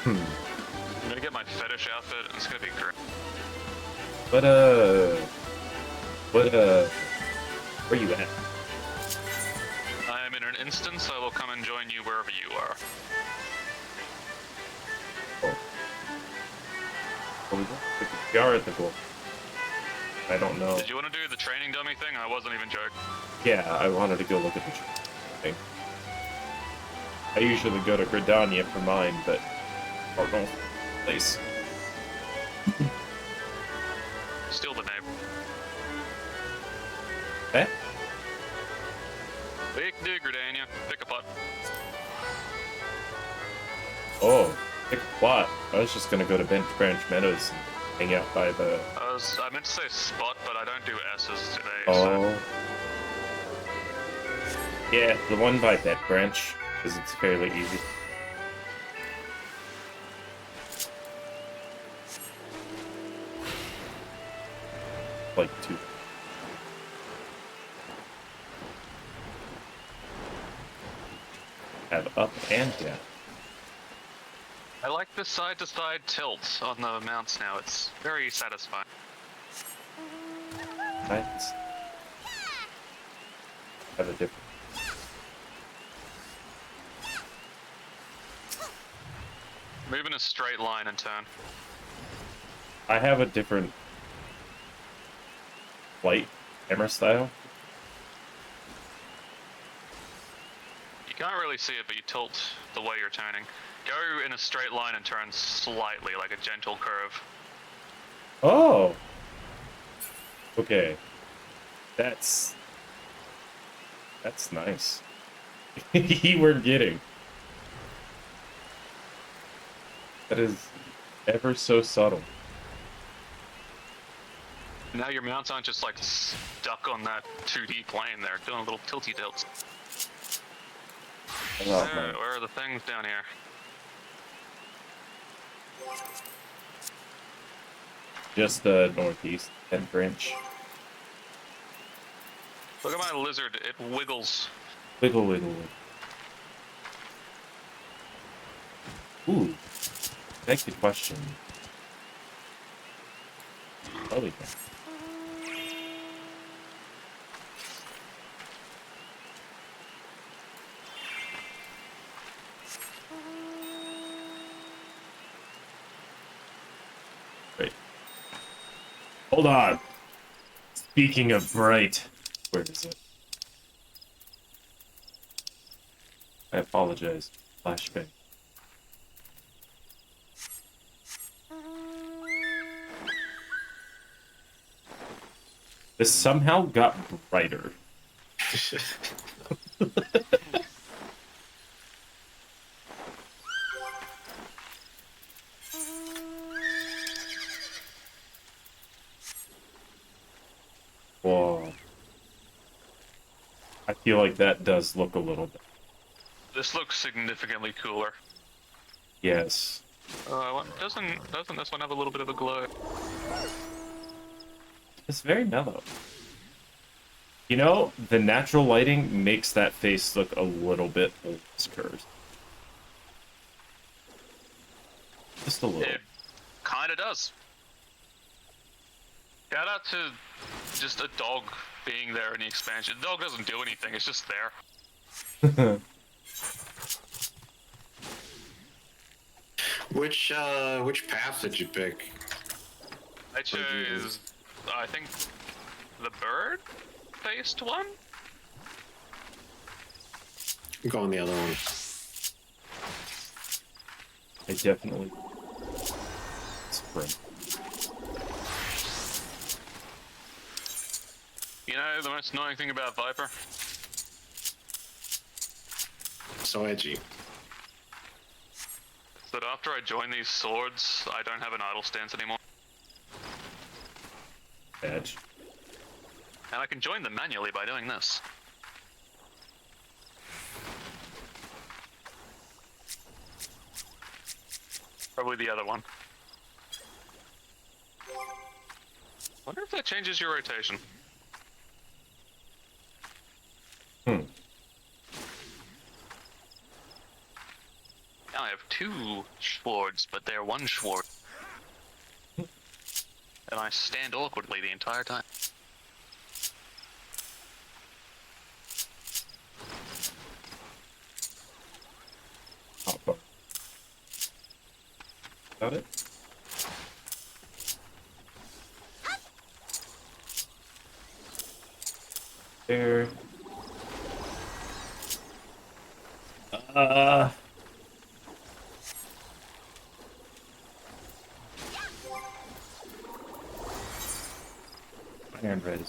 I'm gonna get my fetish outfit, and it's gonna be great. Where you at? I am in an instance. I will come and join you wherever you are. We are at the goal. I don't know. Did you want to do the training dummy thing? I wasn't even joking. Yeah, I wanted to go look at the thing. I usually go to Gridania for mine, but Cardinal place. Steal the name. Eh? We can do Gridania. Pick a pot. Oh, pick a plot. I was just gonna go to Bench Branch Meadows and hang out by the. I meant to say spot, but I don't do S's today. Oh. Yeah, the one by Bench Branch, because it's fairly easy. Like 2. Have up and down. I like the side-to-side tilt on the mounts now. It's very satisfying. Nice. have a different. Move in a straight line and turn. I have a different flight camera style. You can't really see it, but you tilt the way you're turning. Go in a straight line and turn slightly, like a gentle curve. Oh. Okay. That's nice. You were getting. That is ever so subtle. Now your mounts aren't just like stuck on that 2D plane, they're doing little tilty tilts. Where are the things down here? Just the northeast 10th branch. Look at my lizard, it wiggles. Wiggle, wiggle, wiggle. Ooh. That's a good question. Oh, we can. Wait. Hold on. Speaking of bright, where is it? I apologize. Flashbang. This somehow got brighter. Whoa. I feel like that does look a little bit. This looks significantly cooler. Yes. Doesn't this one have a little bit of a glow? It's very mellow. You know, the natural lighting makes that face look a little bit less cursed. Just a little. It kinda does. Shout out to just a dog being there in the expansion. The dog doesn't do anything, it's just there. Which path did you pick? I chose, I think, the bird-faced one? I'm going the other one. I definitely sprint. You know, the most annoying thing about Viper? So edgy. Is that after I join these swords, I don't have an idle stance anymore. Edge. And I can join them manually by doing this. Probably the other one. Wonder if that changes your rotation. Hmm. Now I have two swords, but they're one sword. And I stand awkwardly the entire time. Oh, fuck. Got it? There. Iron Red.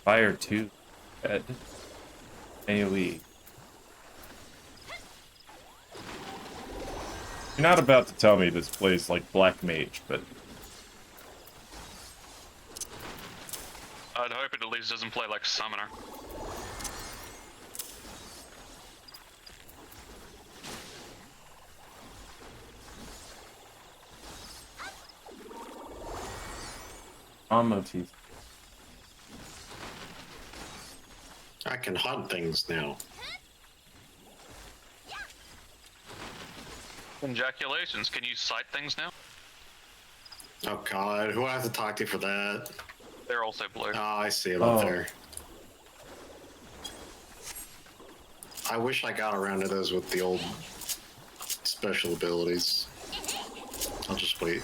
Fire 2. Ed. AoE. You're not about to tell me this plays like Black Mage, but I'd hope it at least doesn't play like Summoner. on motif. I can hunt things now. Ejaculations, can you sight things now? Oh god, who do I have to talk to for that? They're also blue. Oh, I see it up Oh. there. I wish I got around to those with the old special abilities. I'll just wait.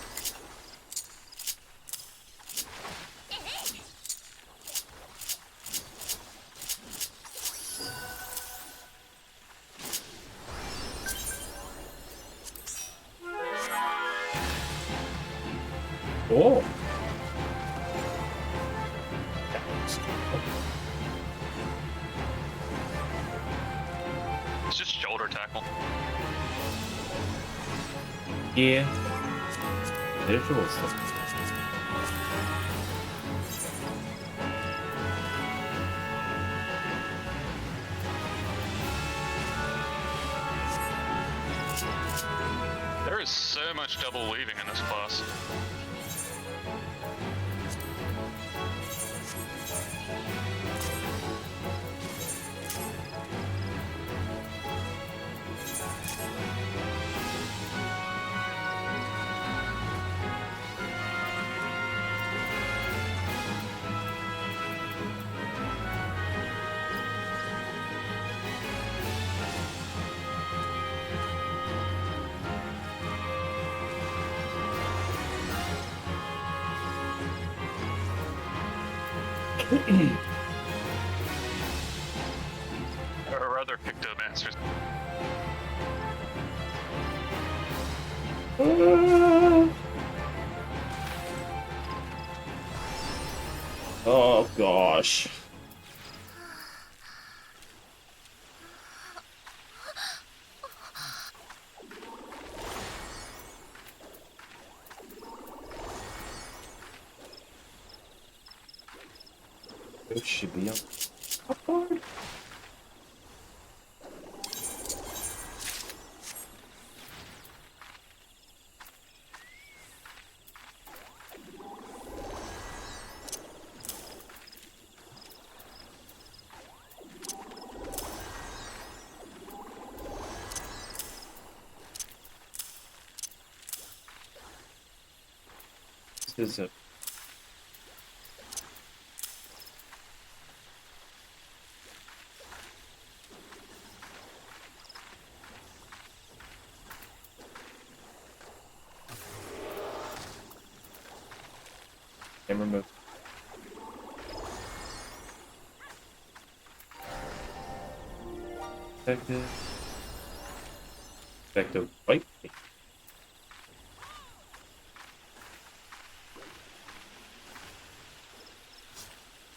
Oh. It's just shoulder tackle. Yeah. Visual stuff. There is so much double weaving in this class. Or rather, Pictomancers. Oh gosh. It should be on top board. This is a camera move. Effective. Effective wipe.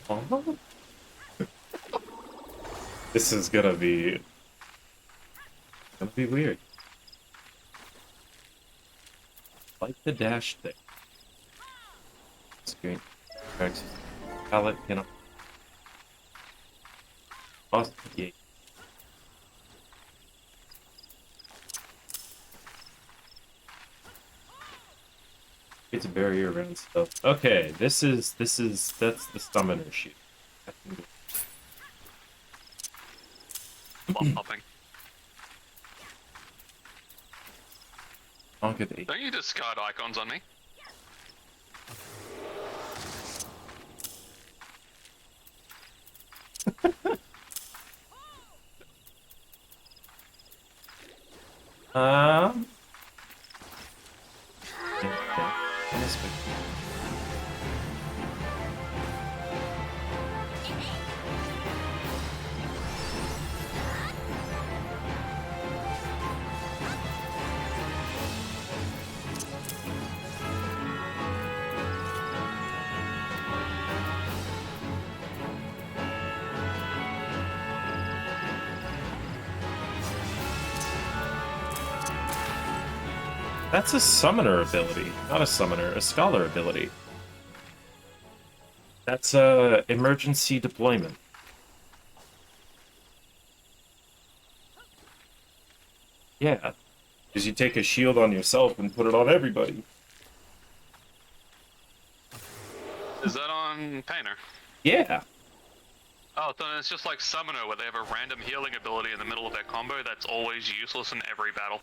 Oh. This is gonna be weird. Like the dash thing. Screen. Correct. Palette cannot. Cross the gate. It's a barrier around stuff. Okay, that's the summoner shoot. Popping. Conquer the Don't you discard icons on me? Um. Okay. That's a summoner ability, not a summoner, a scholar ability. That's a emergency deployment. Yeah, because you take a shield on yourself and put it on everybody. Is that on Painter? Yeah. Oh, then it's just like Summoner, where they have a random healing ability in the middle of their combo that's always useless in every battle.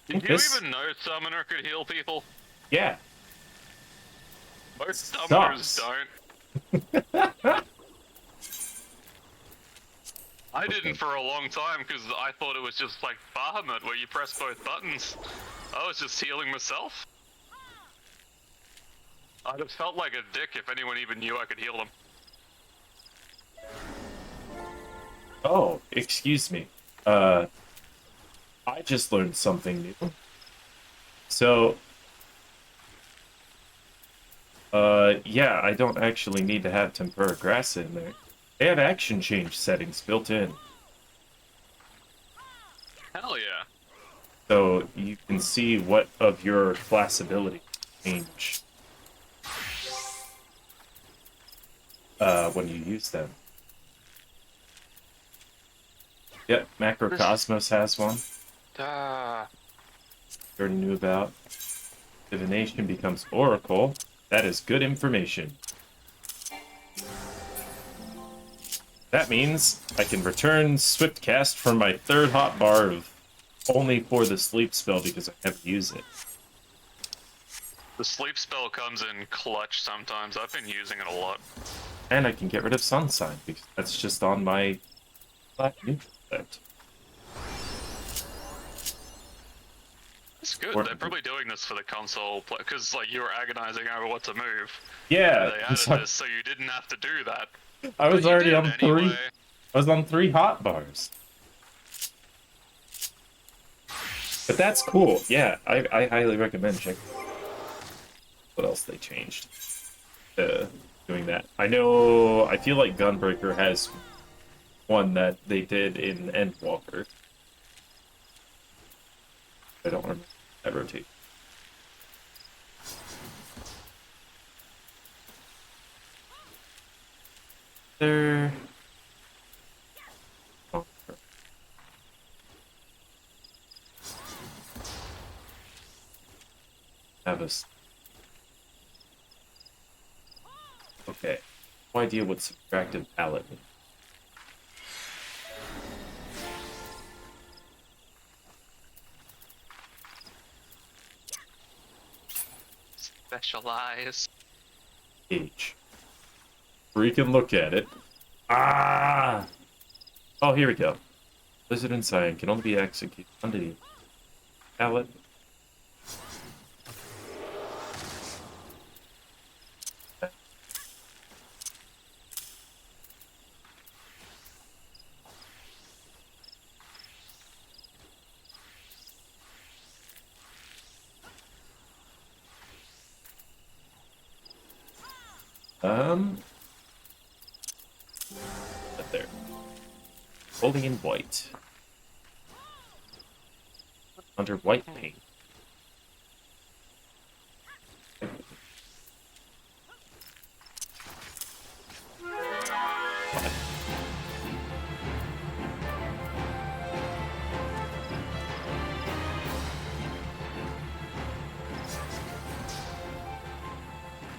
Did you This- even know Summoner could heal people? Yeah. Most Sucks. summoners don't. I didn't for a long time because I thought it was just like Bahamut where you press both buttons. I was just healing myself. I'd have felt like a dick if anyone even knew I could heal them. Oh, excuse me. I just learned something new. So, yeah, I don't actually need to have tempura grass in there. They have action change settings built in. Hell yeah. So you can see what of your class ability change when you use them. Yep, Macrocosmos has one. You already knew about. Divination becomes Oracle. That is good information. That means I can return Swiftcast from my third hotbar of only for the sleep spell because I never use it. The sleep spell comes in clutch sometimes. I've been using it a lot. And I can get rid of Sun Sign because that's just on my black neutral effect. That's good. They're probably doing this for the console because like you were agonizing over what to move. Yeah, They added this so you didn't have to do that. I was But you already did on anyway. 3. I was on 3 hotbars. But that's cool. Yeah, I highly recommend checking what else they changed. Doing that. I feel like Gunbreaker has one that they did in Endwalker. I don't remember that rotate. There. Oh. Have us. Okay. No idea what subtractive palette means. Specialize. H. Freaking look at it. Ah! Oh, here we go. Lizard and Cyan can only be executed underneath palette. Up there. Holding in white. Under white paint.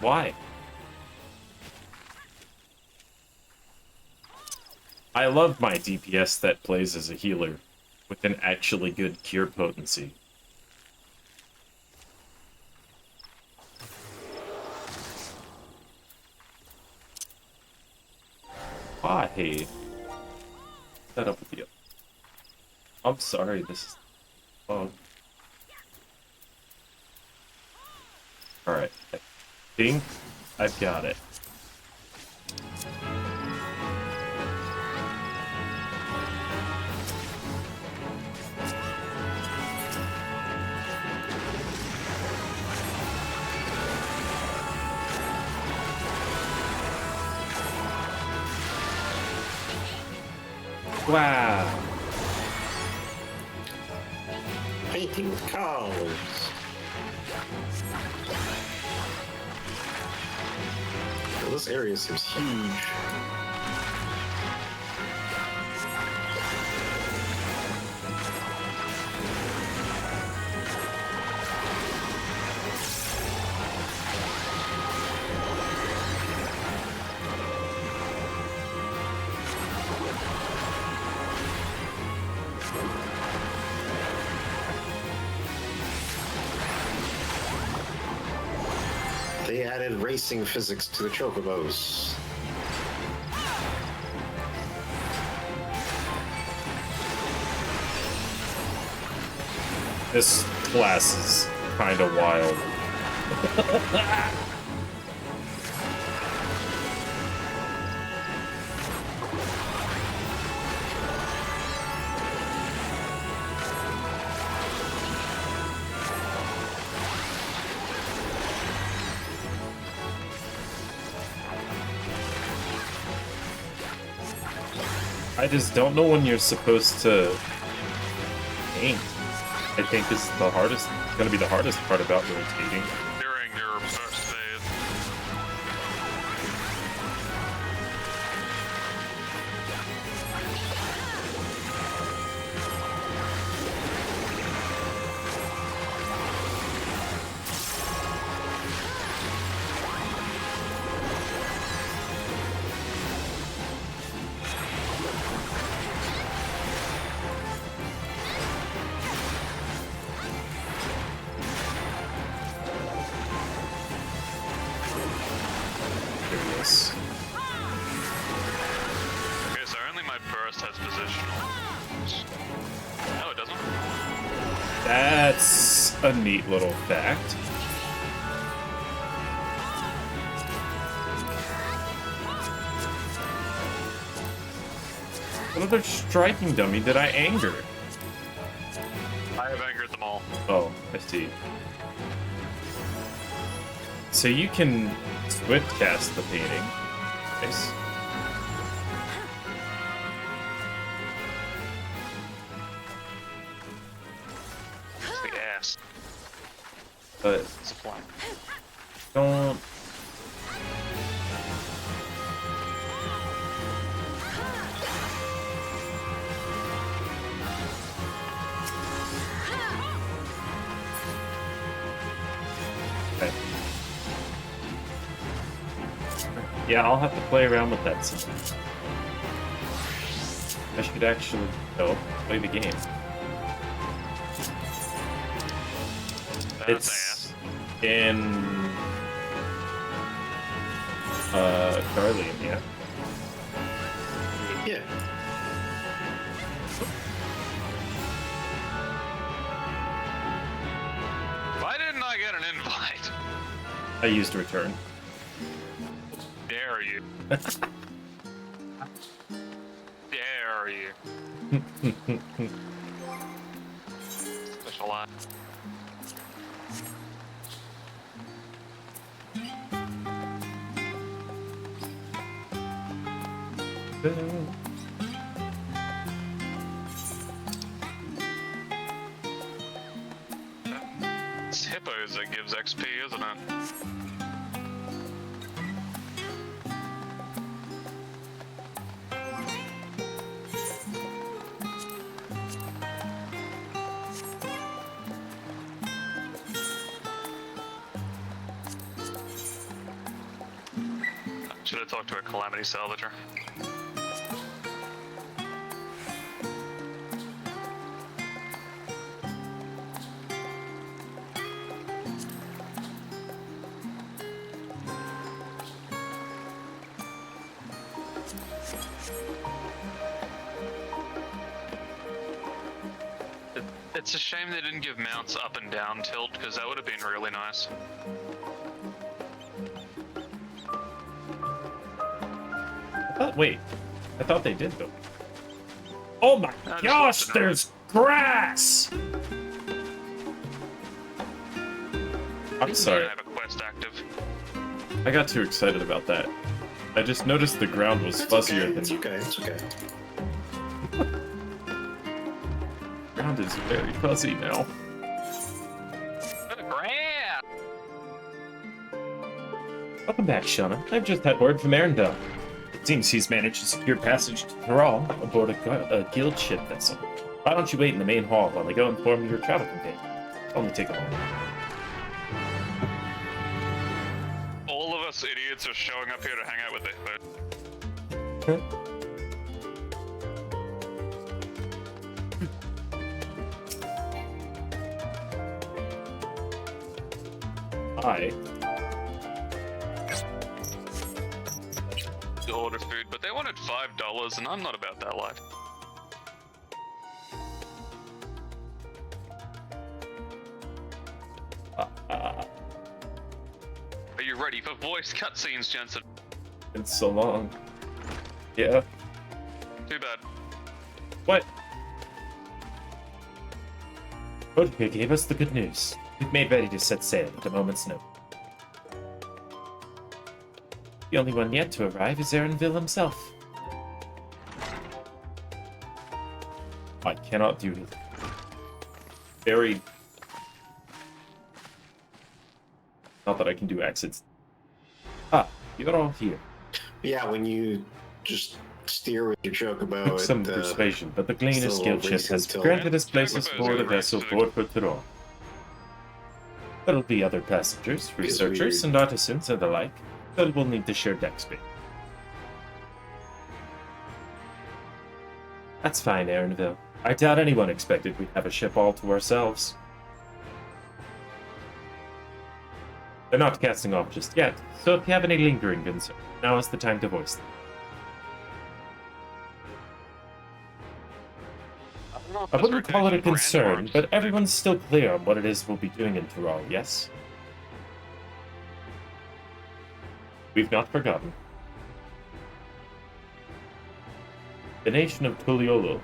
Why? I love my DPS that plays as a healer with an actually good cure potency. Why? Set up with you. I'm sorry, this is... Oh. Alright. I think I've got it. Wow. Painting with cows. Well, this area seems huge. they added racing physics to the chocobos. This class is kind of wild. I just don't know when you're supposed to aim. I think is the hardest, gonna be the hardest part about rotating. During your first phase. Curious. Okay, so only my burst has positional. No, it doesn't. That's a neat little fact. What other striking dummy did I anger? I have angered them all. Oh, I see. So you can swift cast the painting. Nice. The ass. But Supply. don't. Okay. Yeah, I'll have to play around with that some. I should actually play the game. It's in Darlene, yeah. Yeah. Why didn't I get an invite? I used return. Dare you? Dare you? Special line. It's hippos that gives XP, isn't it? Should have talked to a Calamity Salvager. It's a shame they didn't give mounts up and down tilt, because that would have been really nice. Wait, I thought they did though. Oh my I just gosh, looked it up. there's grass! I'm sorry, I have a quest active. I got too excited about that. I just noticed the ground was It's fuzzier okay. than It's okay. It's okay. the ground is very fuzzy now. Crap! Welcome back, Shauna. I've just had word from Arendelle. It seems he's managed to secure passage to Thrall aboard a guild ship vessel. Why don't you wait in the main hall while I go inform your travel companion? It'll only take a moment. All of us idiots are showing up here to hang out with it. Hi. $1,000, and I'm not about that life. Are you ready for voice cutscenes, Jensen? It's so long. Yeah. Too bad. What? Vodka gave us the good news. We've made ready to set sail at a moment's notice. The only one yet to arrive is Aaronville himself. I cannot do this. Very... Not that I can do exits. Ah, you're all here. Yeah, when you just steer with your joke about Some persuasion, but the Gleaner still skill chip racing has till- granted us places Yeah, aboard the yeah, vessel yeah. board for Tyrol. There'll be other passengers, researchers, weird. and artisans and the like, that will need to share deck space. That's fine, Aaronville. I doubt anyone expected we'd have a ship all to ourselves. They're not casting off just yet, so if you have any lingering concerns, now is the time to voice them. I wouldn't call it a concern, but everyone's still clear on what it is we'll be doing in Tyrol, yes? We've not forgotten. The nation of Tuliolo.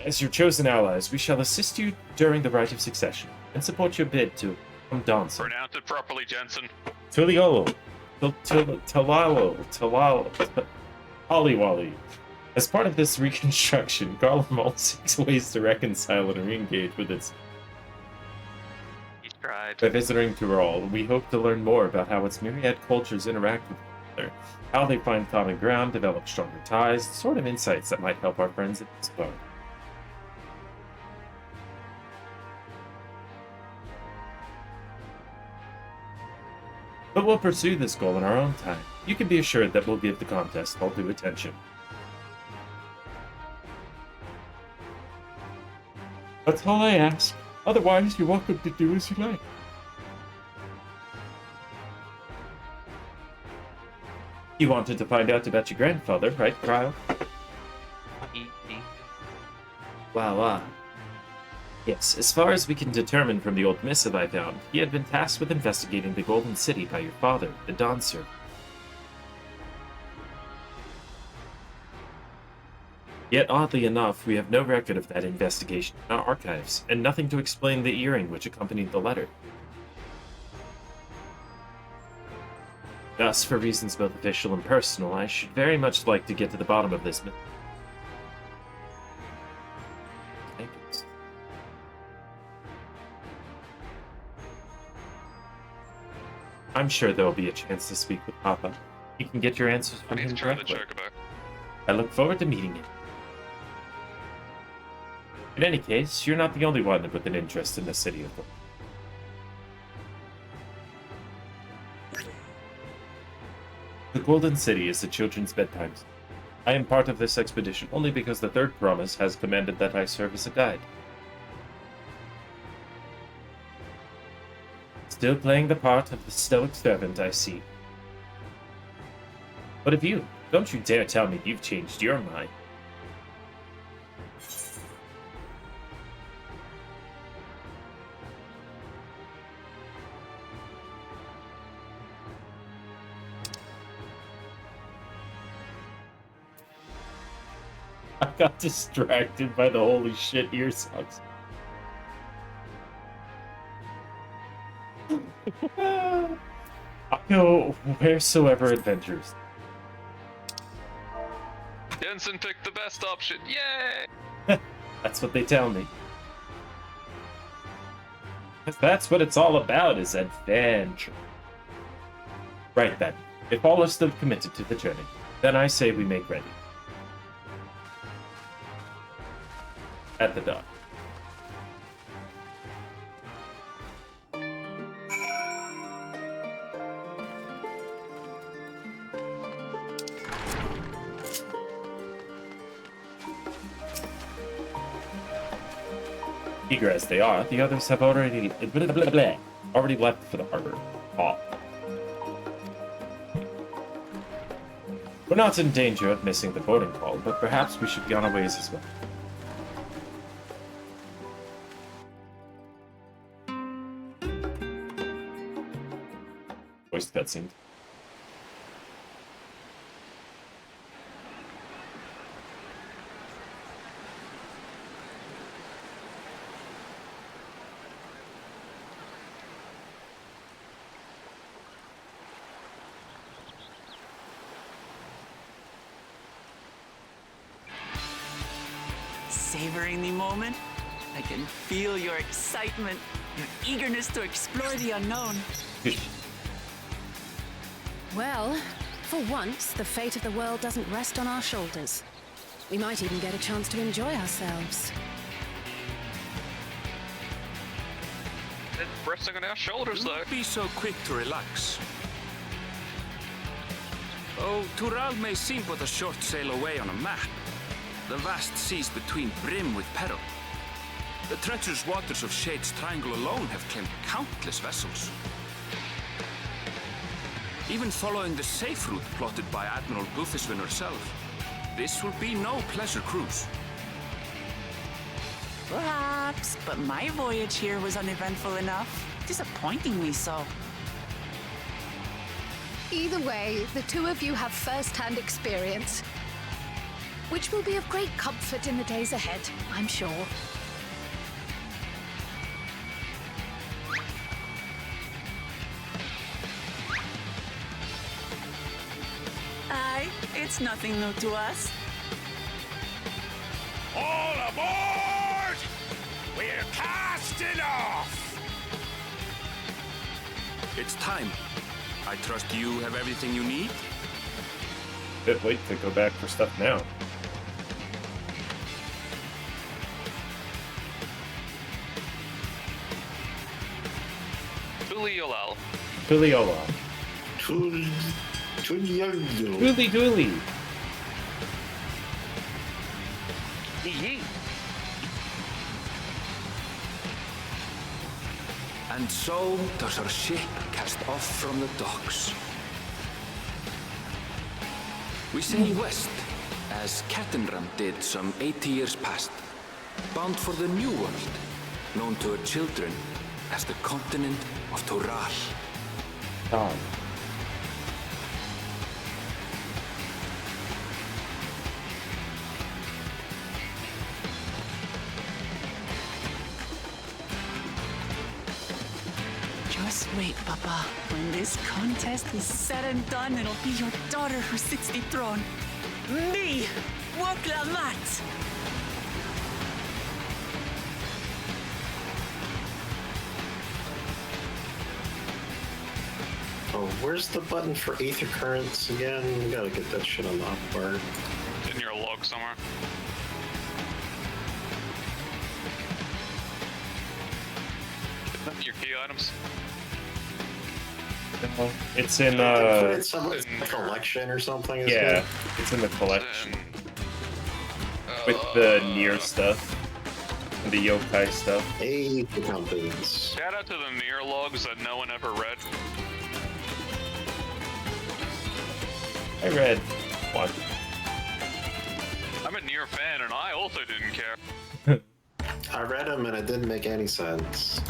As your chosen allies, we shall assist you during the rite of succession, and support your bid to become Dawntrail. Pronounce it properly, Jensen. Tuliolo. Talalo. Hollywally. As part of this reconstruction, Garlemald seeks ways to reconcile and re-engage with its... He tried. By visiting Tyrol, we hope to learn more about how its myriad cultures interact with each other, how they find common ground, develop stronger ties, the sort of insights that might help our friends at this boat. But we'll pursue this goal in our own time. You can be assured that we'll give the contest all due attention. That's all I ask. Otherwise, you're welcome to do as you like. You wanted to find out about your grandfather, right, Cryo? Wow. Yes, as far as we can determine from the old missive I found, he had been tasked with investigating the Golden City by your father, the Dawn Servant. Yet, oddly enough, we have no record of that investigation in our archives, and nothing to explain the earring which accompanied the letter. Thus, for reasons both official and personal, I should very much like to get to the bottom of this mystery. I'm sure there'll be a chance to speak with Papa. You can get your answers I from need to him try the directly. chocobo. I look forward to meeting him. In any case, you're not the only one with an interest in the city of Gold. The Golden City is the children's bedtime. I am part of this expedition only because the Third Promise has commanded that I serve as a guide. Still playing the part of the stoic servant, I see. What of you? Don't you dare tell me you've changed your mind. I got distracted by the holy shit ear sucks. I go wheresoever adventures. Jensen picked the best option. Yay! That's what they tell me. 'Cause that's what it's all about, is adventure. Right then, if all are still committed to the journey, then I say we make ready. At the dock. Eager as they are, the others have already left for the harbor. We're not in danger of missing the boarding call, but perhaps we should be on our ways as well. Voice cutscene. Savoring the moment? I can feel your excitement, your eagerness to explore the unknown. Well, for once, the fate of the world doesn't rest on our shoulders. We might even get a chance to enjoy ourselves. It's resting on our shoulders, though. Don't be so quick to relax. Oh, Tural may seem but a short sail away on a map. The vast seas between brim with peril. The treacherous waters of Shade's Triangle alone have claimed countless vessels. Even following the safe route plotted by Admiral Bufisvin herself, this will be no pleasure cruise. Perhaps, but my voyage here was uneventful enough. Disappointingly so. Either way, the two of you have first-hand experience, which will be of great comfort in the days ahead, I'm sure. Aye, it's nothing new to us. All aboard! We're casting off! It's time. I trust you have everything you need? Bit late to go back for stuff now. Tuliolal. Tuliola. Tuliolo. Dooley Dooley. And so does our ship cast off from the docks. We sail west, as Cattenram did some 80 years past, bound for the New World, known to her children as the continent of Tural. God. Just wait, Papa. When this contest is said and done, it'll be your daughter who sits the throne. Me, Wokla Mat. Oh, where's the button for Aether Currents again? We gotta get that shit on the up bar. In your log somewhere. Isn't that your key items? It's in, Put it somewhere in the collection or something. Isn't yeah, it? it's in the collection. And, With the Nier stuff. And the yokai stuff. Aether Compass. shout out to the Nier logs that no one ever read. I read one. I'm a Nier fan, and I also didn't care. I read them and it didn't make any sense.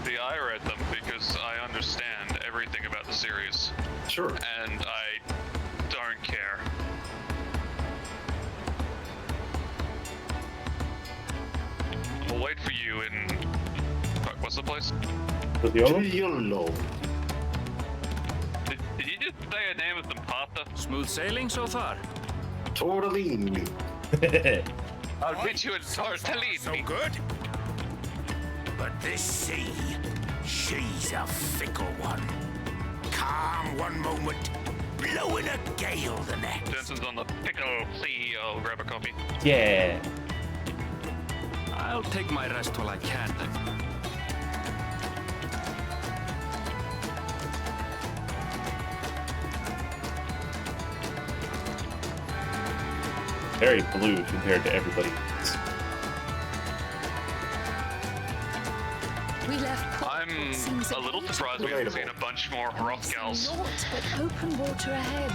See, I read them because I understand everything about the series, Sure. and I don't care. We'll wait for you in... Fuck, what's the place? Tuliola? Tuliolo. Did you just say a name with some pasta? Smooth sailing so far? Tortellini. I'll meet you in Tortellini. So good. But this sea, she's a fickle one. Calm one moment, blowing a gale the next. Jensen's on the pickle CEO. Grab a coffee. Yeah. I'll take my rest while I can then. Very blue compared to everybody else. We left port. I'm It seems a little surprised we haven't seen a bunch more Hrothgals. Naught but open water ahead.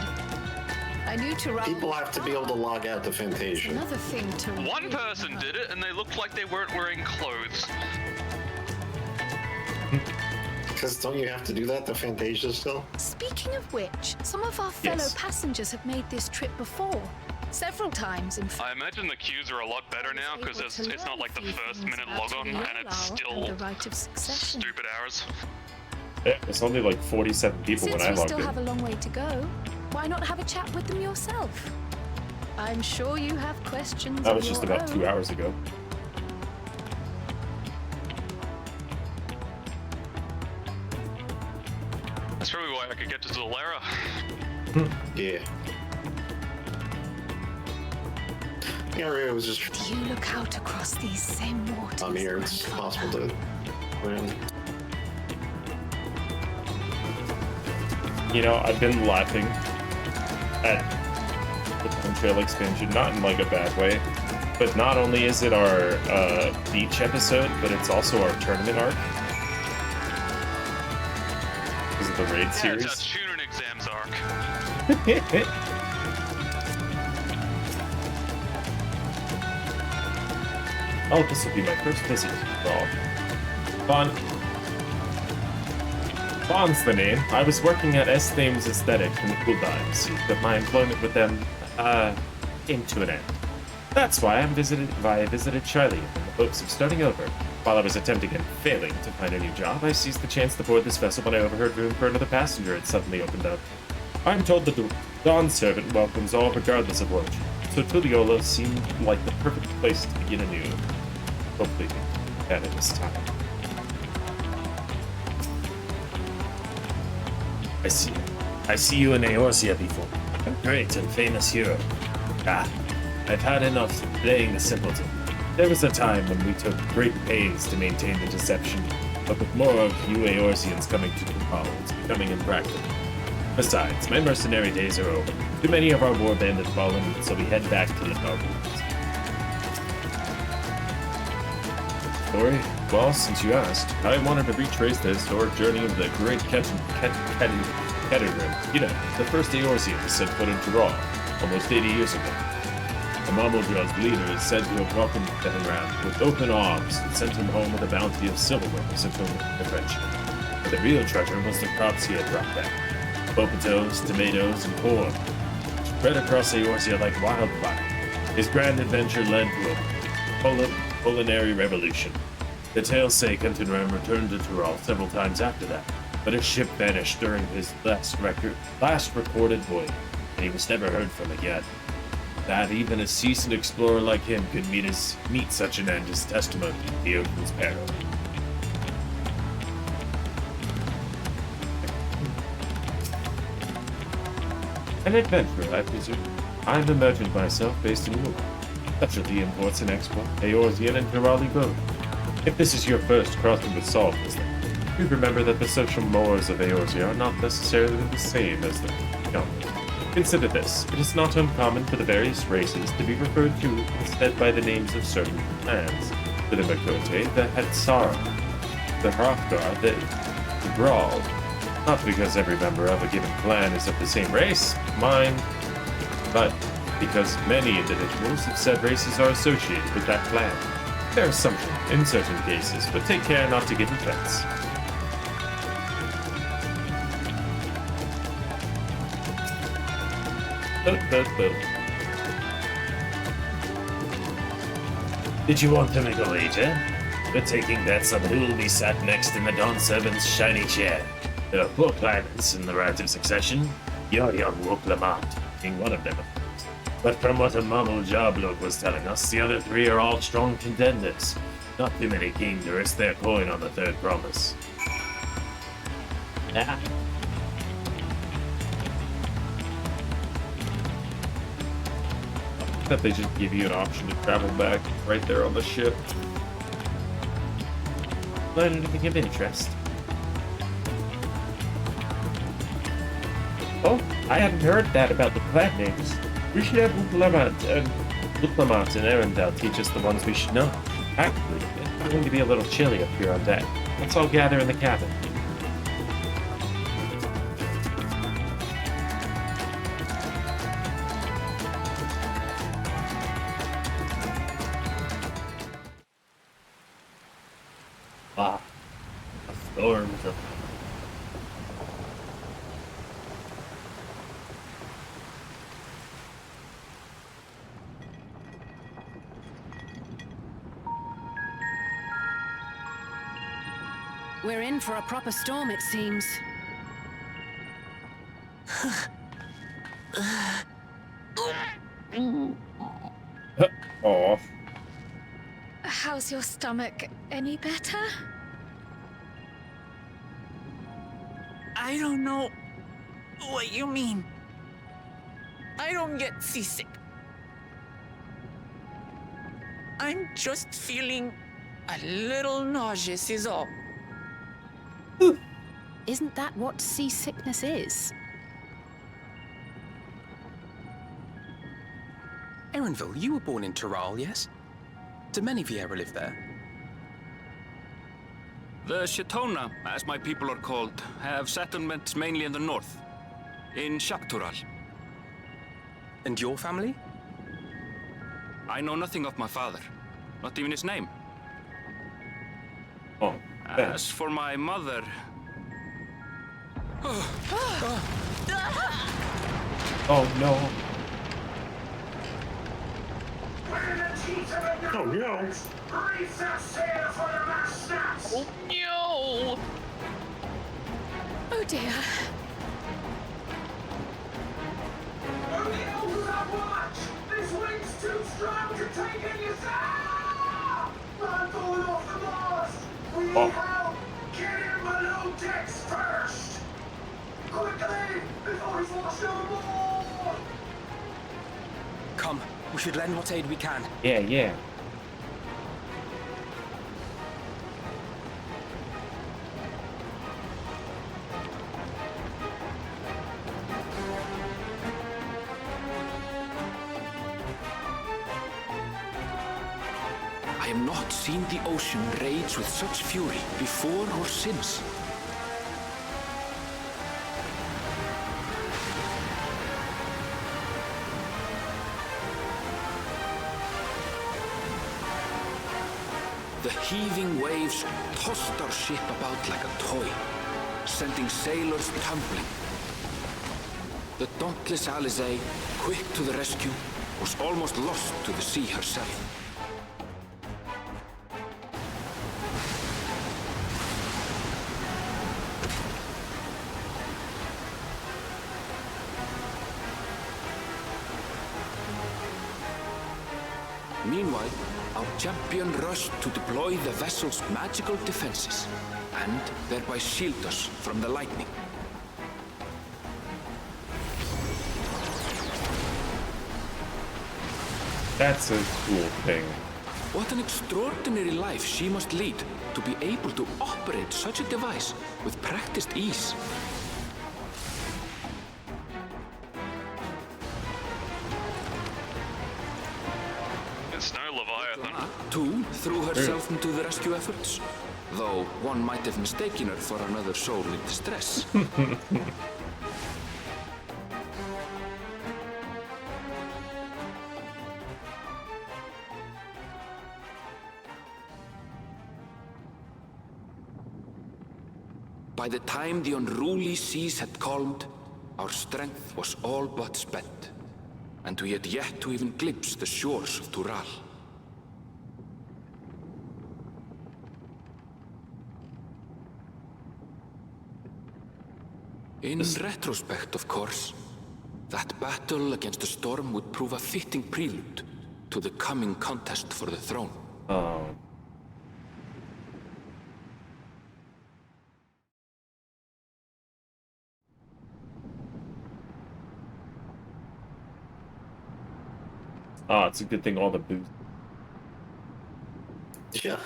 I knew to run. People have to be able to log out to Fantasia. Another thing to One person did it, and they looked like they weren't wearing clothes. Because don't you have to do that to Fantasia still? Speaking of which, some of our fellow passengers have made this trip before. Several times, in fact. I imagine the queues are a lot better now because it's not like the first minute log on and it's still the right of succession. stupid hours. Yeah, it's only like 47 people Since when I we logged still in. have a long way to go, why not have a chat with them yourself? I'm sure you have questions. That of was just your about 2 own. hours ago. That's probably why I could get to Zolera. Yeah. Area was just Do you look out across these same waters? on here. It's possible to win. You know, I've been laughing at the Dawntrail expansion, not in like a bad way, but not only is it our beach episode, but it's also our tournament arc. Because of the raid Yeah, series. it's our tuning exams arc. Oh, this will be my first visit to Brawl. Bond's the name. I was working at S-Thames Aesthetic in the cool times, but my employment with them, came to an end. That's why I visited Charlie in the hopes of starting over. While I was attempting and failing to find a new job, I seized the chance to board this vessel when I overheard room for another passenger had suddenly opened up. I'm told that the Dawn servant welcomes all regardless of origin, so Tuliola seemed like the perfect place to begin anew. Hopefully, at this time. I see you in Eorzea before. A great and famous hero. I've had enough playing the simpleton. There was a time when we took great pains to maintain the deception, but with more of you Eorzeans coming to Kupal, it's becoming impractical. Besides, my mercenary days are over. Too many of our war band have fallen, so we head back to the Darklands. Story? Well, since you asked, I wanted to retrace the historic journey of the great Kettering. You know, the first Eorzean to set foot into Raw, almost 80 years ago. The Mamodra's leader is said to have welcomed Kettering with open arms and sent him home with a bounty of silverware as a token of friendship. But the real treasure was the crops he had brought back. Potatoes, tomatoes, and corn, spread across Eorzea like wildfire. His grand adventure led to a culinary revolution. The tales say Kentenram returned to Tyrol several times after that, but his ship vanished during his last recorded voyage, and he was never heard from again. That even a seasoned explorer like him could meet such an end is testimony to the ocean's peril. An adventurer, I presume. I'm a merchant myself, based in Europe. Specialty imports and export, Eorzean and Tirali both. If this is your first crossing with Solvers, do remember that the social mores of Eorzea are not necessarily the same as the younger. Consider this. It is not uncommon for the various races to be referred to instead by the names of certain clans. The Makote, the Hatsara, the Hrothgar, the Grawl. Not because every member of a given clan is of the same race, mind, but because many individuals of said races are associated with that clan. Fair assumption in certain cases, but take care not to give offense. Did you want to make a wager? We're taking bets on who will be sat next in the Dawn Servant's shiny chair. There are 4 planets in the right of succession. Your young Woklamant being one of them, of course. But from what a mumble Joblog was telling us, the other 3 are all strong contenders. Not too many keen to risk their coin on the 3rd promise. That they just give you an option to travel back right there on the ship. Learn anything of interest? Oh, I hadn't heard that about the clan names. We should have Wuklamant and Arendelle teach us the ones we should know. Actually, it's going to be a little chilly up here on deck. Let's all gather in the cabin. Ah, a storm. We're in for a proper storm, it seems. Aw. How's your stomach? Any better? I don't know what you mean. I don't get seasick. I'm just feeling a little nauseous is all. Isn't that what seasickness is? Erenville, you were born in Tyrol, yes? Do many of you ever live there? The Shatona, as my people are called, have settlements mainly in the north, in Shaptural. And your family? I know nothing of my father, not even his name. Oh, As for my mother, oh no. Oh no. Oh no! Oh dear. This wind's too strong to take in yourself! I'm falling off the mast! We need help! Get in below decks first! Quickly! Before he's washed overboard! Come, we should lend what aid we can. Yeah, yeah. I have not seen the ocean rage with such fury before or since. The heaving waves tossed our ship about like a toy, sending sailors tumbling. The dauntless Alizé, quick to the rescue, was almost lost to the sea herself. Meanwhile, our champion rushed to deploy the vessel's magical defenses, and thereby shield us from the lightning. That's a cool thing. What an extraordinary life she must lead to be able to operate such a device with practiced ease. It's no Leviathan. Too threw herself into the rescue efforts, though one might have mistaken her for another soul in distress. By the time the unruly seas had calmed, our strength was all but spent, and we had yet to even glimpse the shores of Tural. In retrospect, of course, that battle against the storm would prove a fitting prelude to the coming contest for the throne. Oh. Oh, it's a good thing all the booze. Yeah.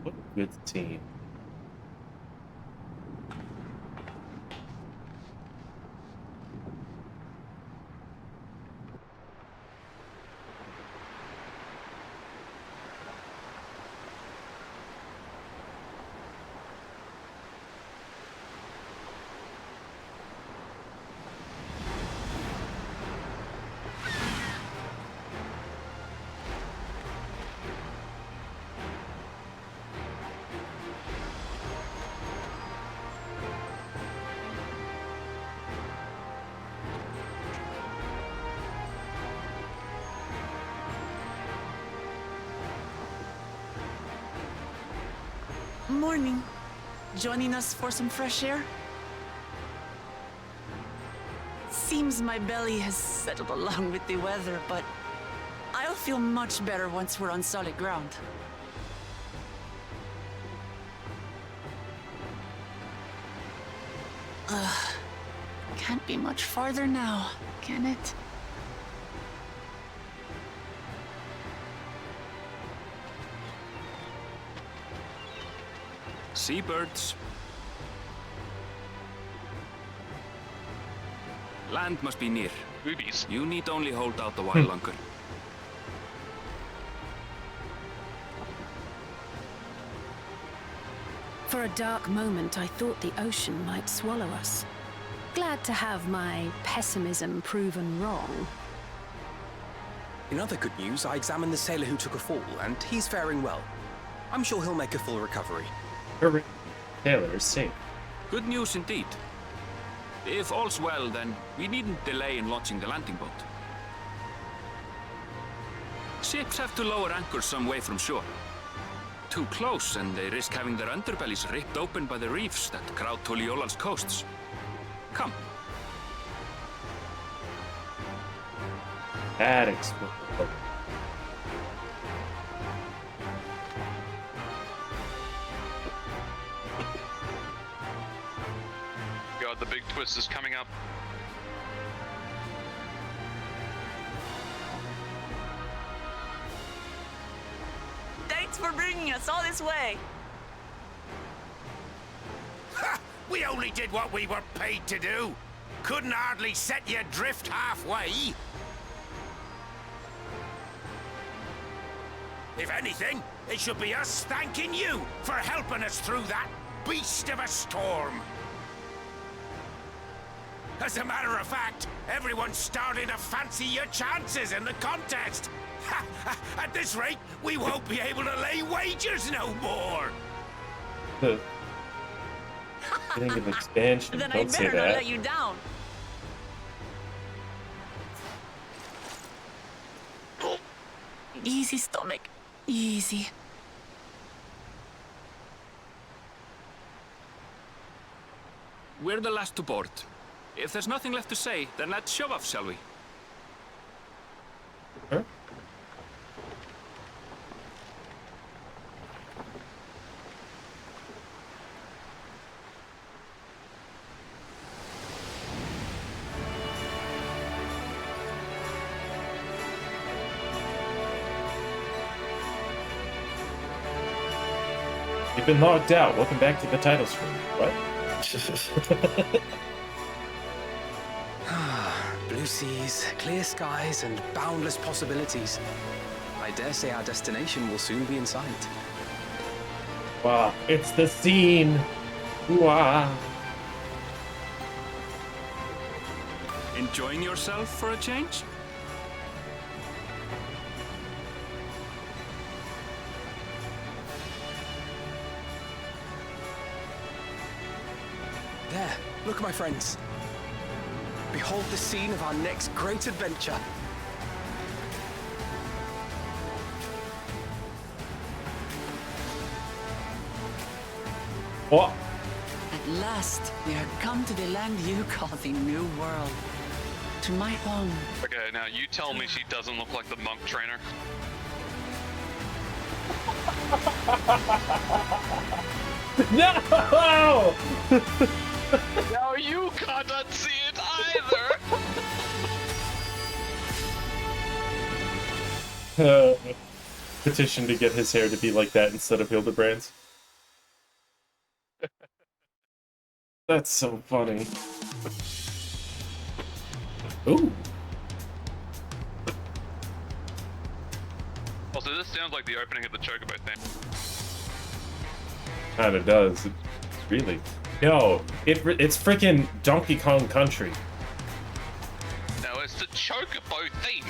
What a good team. Morning. Joining us for some fresh air? Seems my belly has settled along with the weather, but I'll feel much better once we're on solid ground. Ugh. Can't be much farther now, can it? Seabirds. Land must be near. Boobies. You need only hold out a while longer. For a dark moment, I thought the ocean might swallow us. Glad to have my pessimism proven wrong. In other good news, I examined the sailor who took a fall, and he's faring well. I'm sure he'll make a full recovery. Taylor is safe. Good news indeed. If all's well, then we needn't delay in launching the landing boat. Ships have to lower anchors some way from shore. Too close, and they risk having their underbellies ripped open by the reefs that crowd Tuliola's coasts. Come. That exploded. God, the big twist is coming up. Thanks for bringing us all this way. Ha! We only did what we were paid to do. Couldn't hardly set you adrift halfway. If anything, it should be us thanking you for helping us through that beast of a storm. As a matter of fact, everyone's starting to fancy your chances in the contest. At this rate, we won't be able to lay wagers no more. Getting an expansion. Then Don't I'd say better not that. let you down. Easy, stomach. Easy. We're the last to board. If there's nothing left to say, then let's shove off, shall we? Sure. You've been logged out. Welcome back to the title screen. What? Blue seas, clear skies, and boundless possibilities. I dare say our destination will soon be in sight. Wow, it's the scene. Wow. Enjoying yourself for a change? There, look, my friends. Behold the scene of our next great adventure. What? At last, we are come to the land you call the New World. To my home. Okay, now you tell me she doesn't look like the monk trainer. No! Now you cannot see it either! Petition to get his hair to be like that instead of Hildebrand's. That's so funny. Ooh. Also, this sounds like the opening of the Chocobo thing. Kinda does. It's really. No, it's freaking Donkey Kong Country. No, it's the Chocobo theme!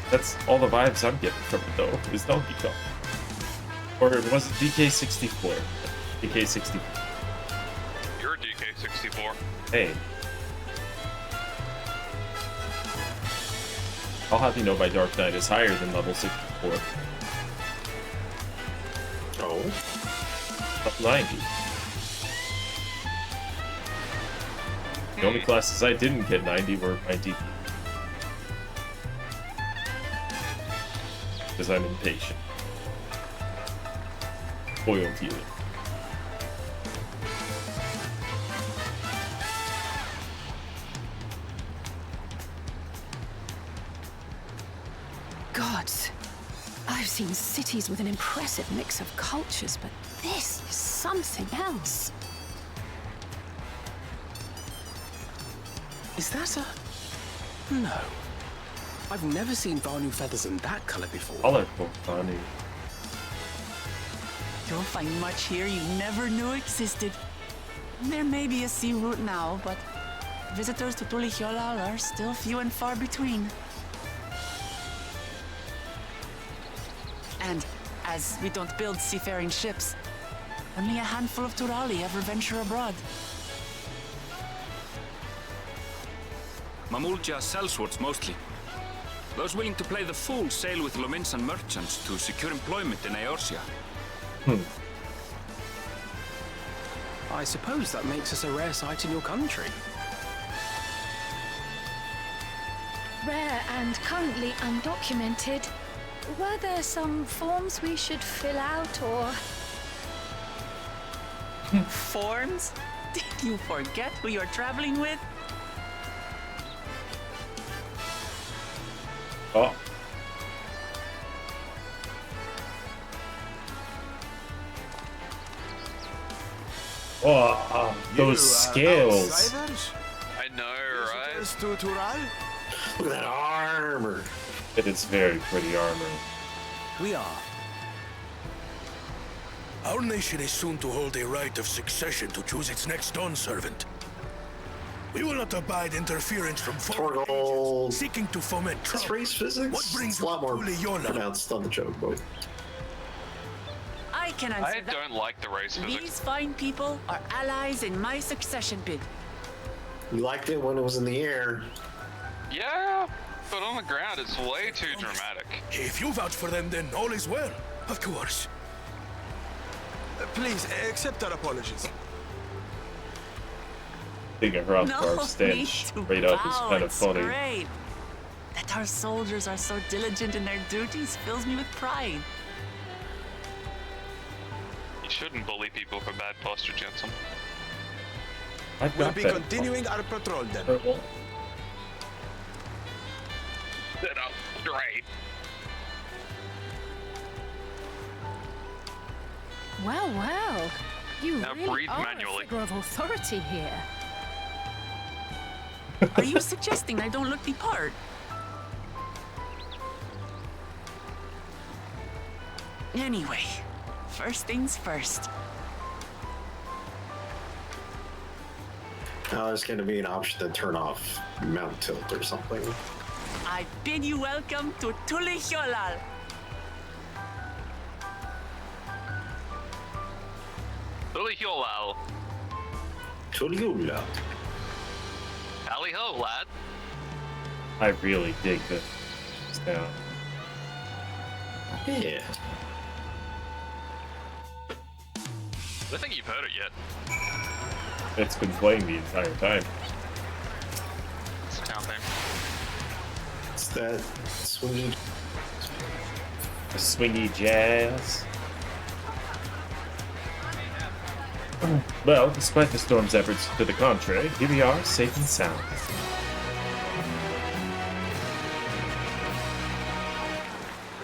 That's all the vibes I'm getting from it, though, is Donkey Kong. Or was it DK64? DK64. You're a DK64. Hey. I'll have you know my Dark Knight is higher than level 64. Up 90. The only classes I didn't get 90 were my DP. Because I'm impatient. Spoiled you. Gods, I've seen cities with an impressive mix of cultures, but this is something else. Is that a... No. I've never seen Vanu feathers in that color before. Colorful, Vanu. You'll find much here you never knew existed. There may be a sea route now, but visitors to Tulihiolal are still few and far between. And as we don't build seafaring ships, only a handful of Turali ever venture abroad. Mamulja sellswords mostly. Those willing to play the fool sail with Lominsan merchants to secure employment in Eorzea. I suppose that makes us a rare sight in your country. Rare and currently undocumented. Were there some forms we should fill out, or...? Forms? Did you forget who you're traveling with? Oh. Oh, those scales. I know, right? Look at that armor. It is very pretty armor. We are. Our nation is soon to hold a right of succession to choose its next dawn servant. We will not abide interference from foreign agents seeking to foment It's trouble. race physics. What brings It's a lot more you to Leola? pronounced on the joke, but I can answer I that. don't like the race These physics. fine people are allies in my succession bid. you liked it when it was in the air. Yeah, but on the ground it's way too dramatic. If you vouch for them, then all is well. Of course. Please, accept our apologies. Thinking her off No our need stench to straight up is bow, kind of it's funny. great. That our soldiers are so diligent in their duties fills me with pride. You shouldn't bully people for bad posture, Jensen. I've We'll got be that. continuing our patrol then. Purple. Sit up straight. Well, well. You Now really breathe are manually. a figure of authority here. Are you suggesting I don't look the part? Anyway, first things first. Now there's going to be an option to turn off mount tilt or something. I bid you welcome to Tulihiolal. Tulihiolal. Tuliula. Tally ho, lad. I really dig this now. Yeah. I don't think you've heard it yet. It's been playing the entire time. It's a town theme. It's that swingy. The swingy jazz. Well, despite the storm's efforts to the contrary, here we are, safe and sound.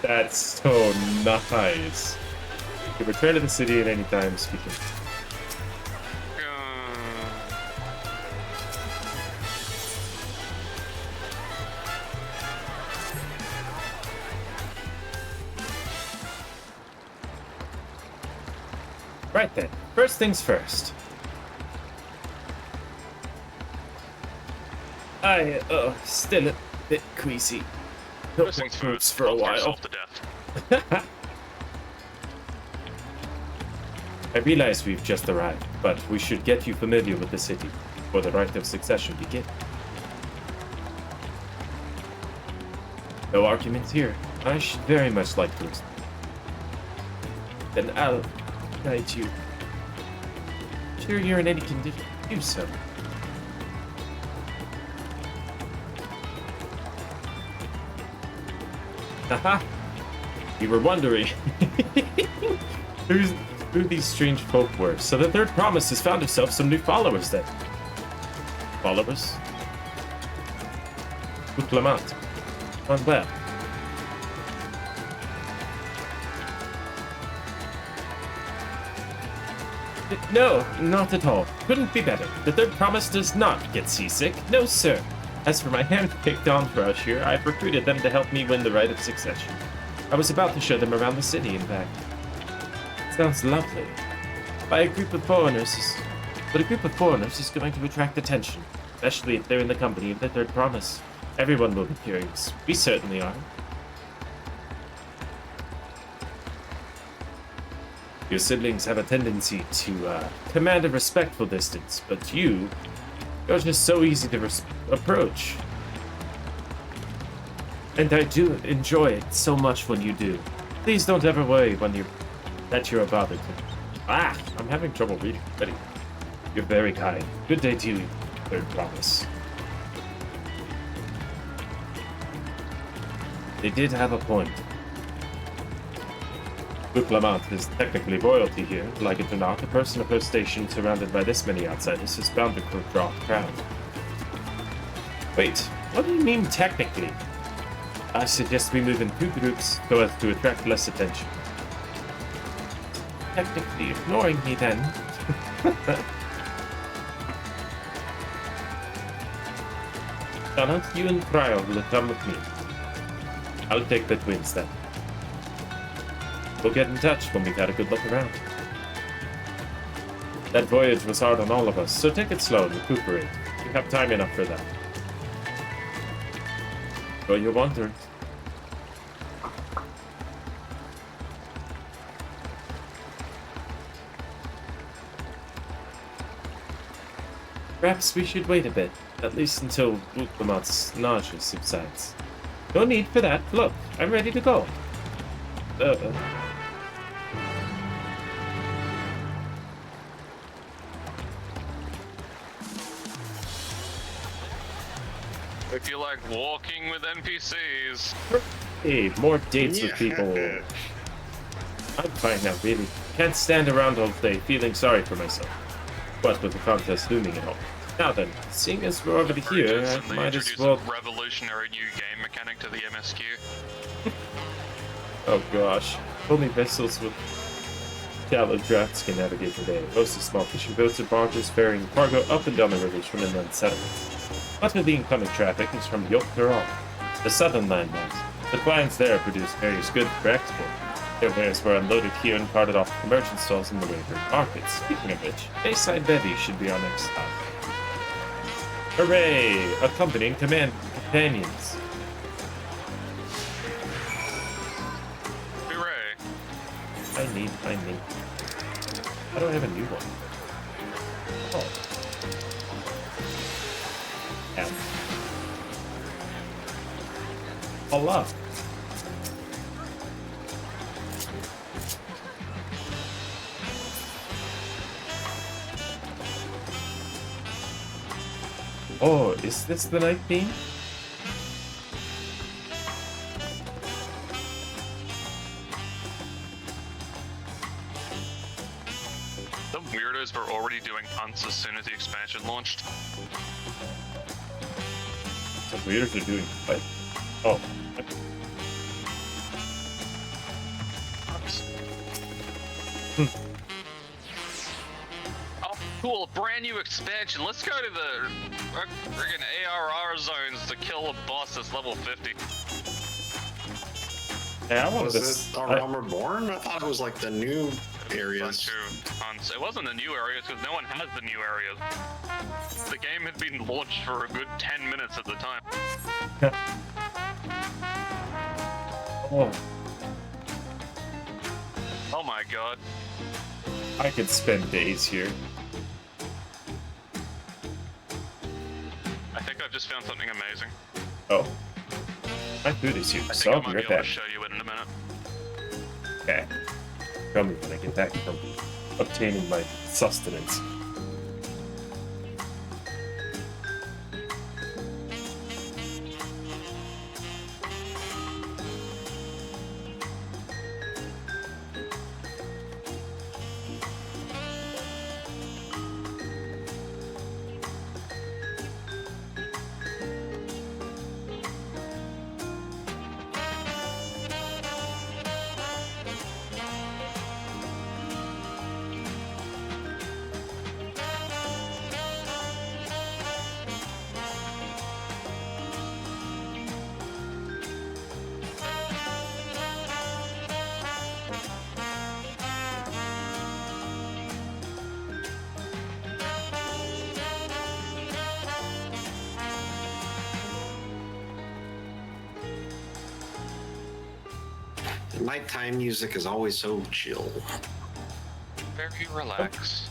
That's so nice. You can return to the city at any time, speaking. Right then, first things first. I, still a bit queasy. Hope First it things groups first, for a help while. yourself to death. I realize we've just arrived, but we should get you familiar with the city before the rite of succession begins. No arguments here. I should very much like to explain. Then I'll guide you. Sure you're in any condition to do so. Haha! You were wondering who these strange folk were. So the third promise has found itself some new followers then. Followers? Clement. On well. No, not at all. Couldn't be better. The third promise does not get seasick. No, sir. As for my hand-picked Dawntrail here, I've recruited them to help me win the right of succession. I was about to show them around the city, in fact. Sounds lovely. But a group of foreigners is going to attract attention, especially if they're in the company of the third promise. Everyone will be curious. We certainly are. Your siblings have a tendency to command a respectful distance, but you're just so easy to approach. And I do enjoy it so much when you do. Please don't ever worry that you're a bother to me. I'm having trouble reading already. You're very kind. Good day to you, third promise. They did have a point. Clement is technically royalty here. Like it or not, a person of her station surrounded by this many outsiders is bound to draw a crowd. Wait, what do you mean technically? I suggest we move in 2 groups so as to attract less attention. Technically ignoring me then. Donald, you and Trial will come with me. I'll take the twins then. We'll get in touch when we've had a good look around. That voyage was hard on all of us, so take it slow and recuperate. You have time enough for that. Enjoy your wanderings. Perhaps we should wait a bit, at least until Clement's nausea subsides. No need for that. Look, I'm ready to go. If you like walking with NPCs. Hey, more dates with people. I'm fine now, really. Can't stand around all day feeling sorry for myself. What with the contest looming and all. Now then, seeing as we're already here, I might as well... A revolutionary new game mechanic to the MSQ. Oh gosh. Only vessels with shallow drafts can navigate today. Mostly small fishing boats and barges ferrying cargo up and down the rivers from inland settlements. Much of the incoming traffic is from Dawntrail, the southern landmass. The clients there produce various goods for export. Their wares were unloaded here and carted off to merchant stalls in the neighboring markets. Speaking of which, Bayside Bevy should be our next stop. Hooray! Accompanying companions. Hooray! I need. How do I have a new one? Oh. Yeah. Allah. Oh, is this the night theme? Some weirdos were already doing hunts as soon as the expansion launched. Some weirdos are doing what? Oh. Oh, cool, a brand new expansion. Let's go to the friggin' ARR zones to kill a boss that's level 50. Yeah, I wanted Was this. it Realm Reborn? I thought it was like the new areas. Hunts. It wasn't the new areas because no one has the new areas. The game had been launched for a good 10 minutes at the time. Oh. Oh my god. I could spend days here. I think I've just found something amazing. Oh. My food is here, I so think I I'll be might be right able back. to show you it in a minute. Okay. Tell me when I get back from you. obtaining my sustenance. Nighttime music is always so chill. Very relaxed.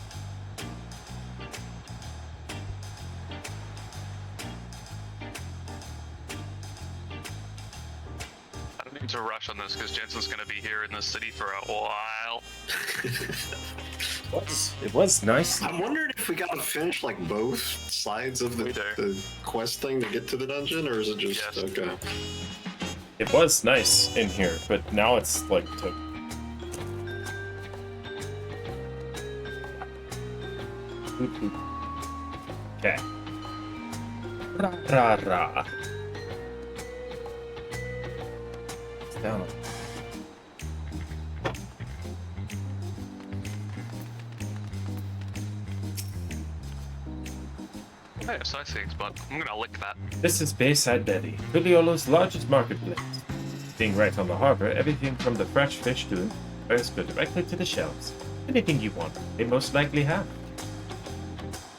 I don't need to rush on this because Jensen's going to be here in the city for a while. It was nice. I'm wondering if we gotta finish like both sides of the quest thing to get to the dungeon, or is it just okay? It was nice in here, but now it's like to... Okay. Ra ra ra. It's down. Hey, a sightseeing spot. I'm gonna lick that. This is Bayside Betty, Tuliolo's largest marketplace. Being right on the harbor, everything from the fresh fish to furs go directly to the shelves. Anything you want, they most likely have.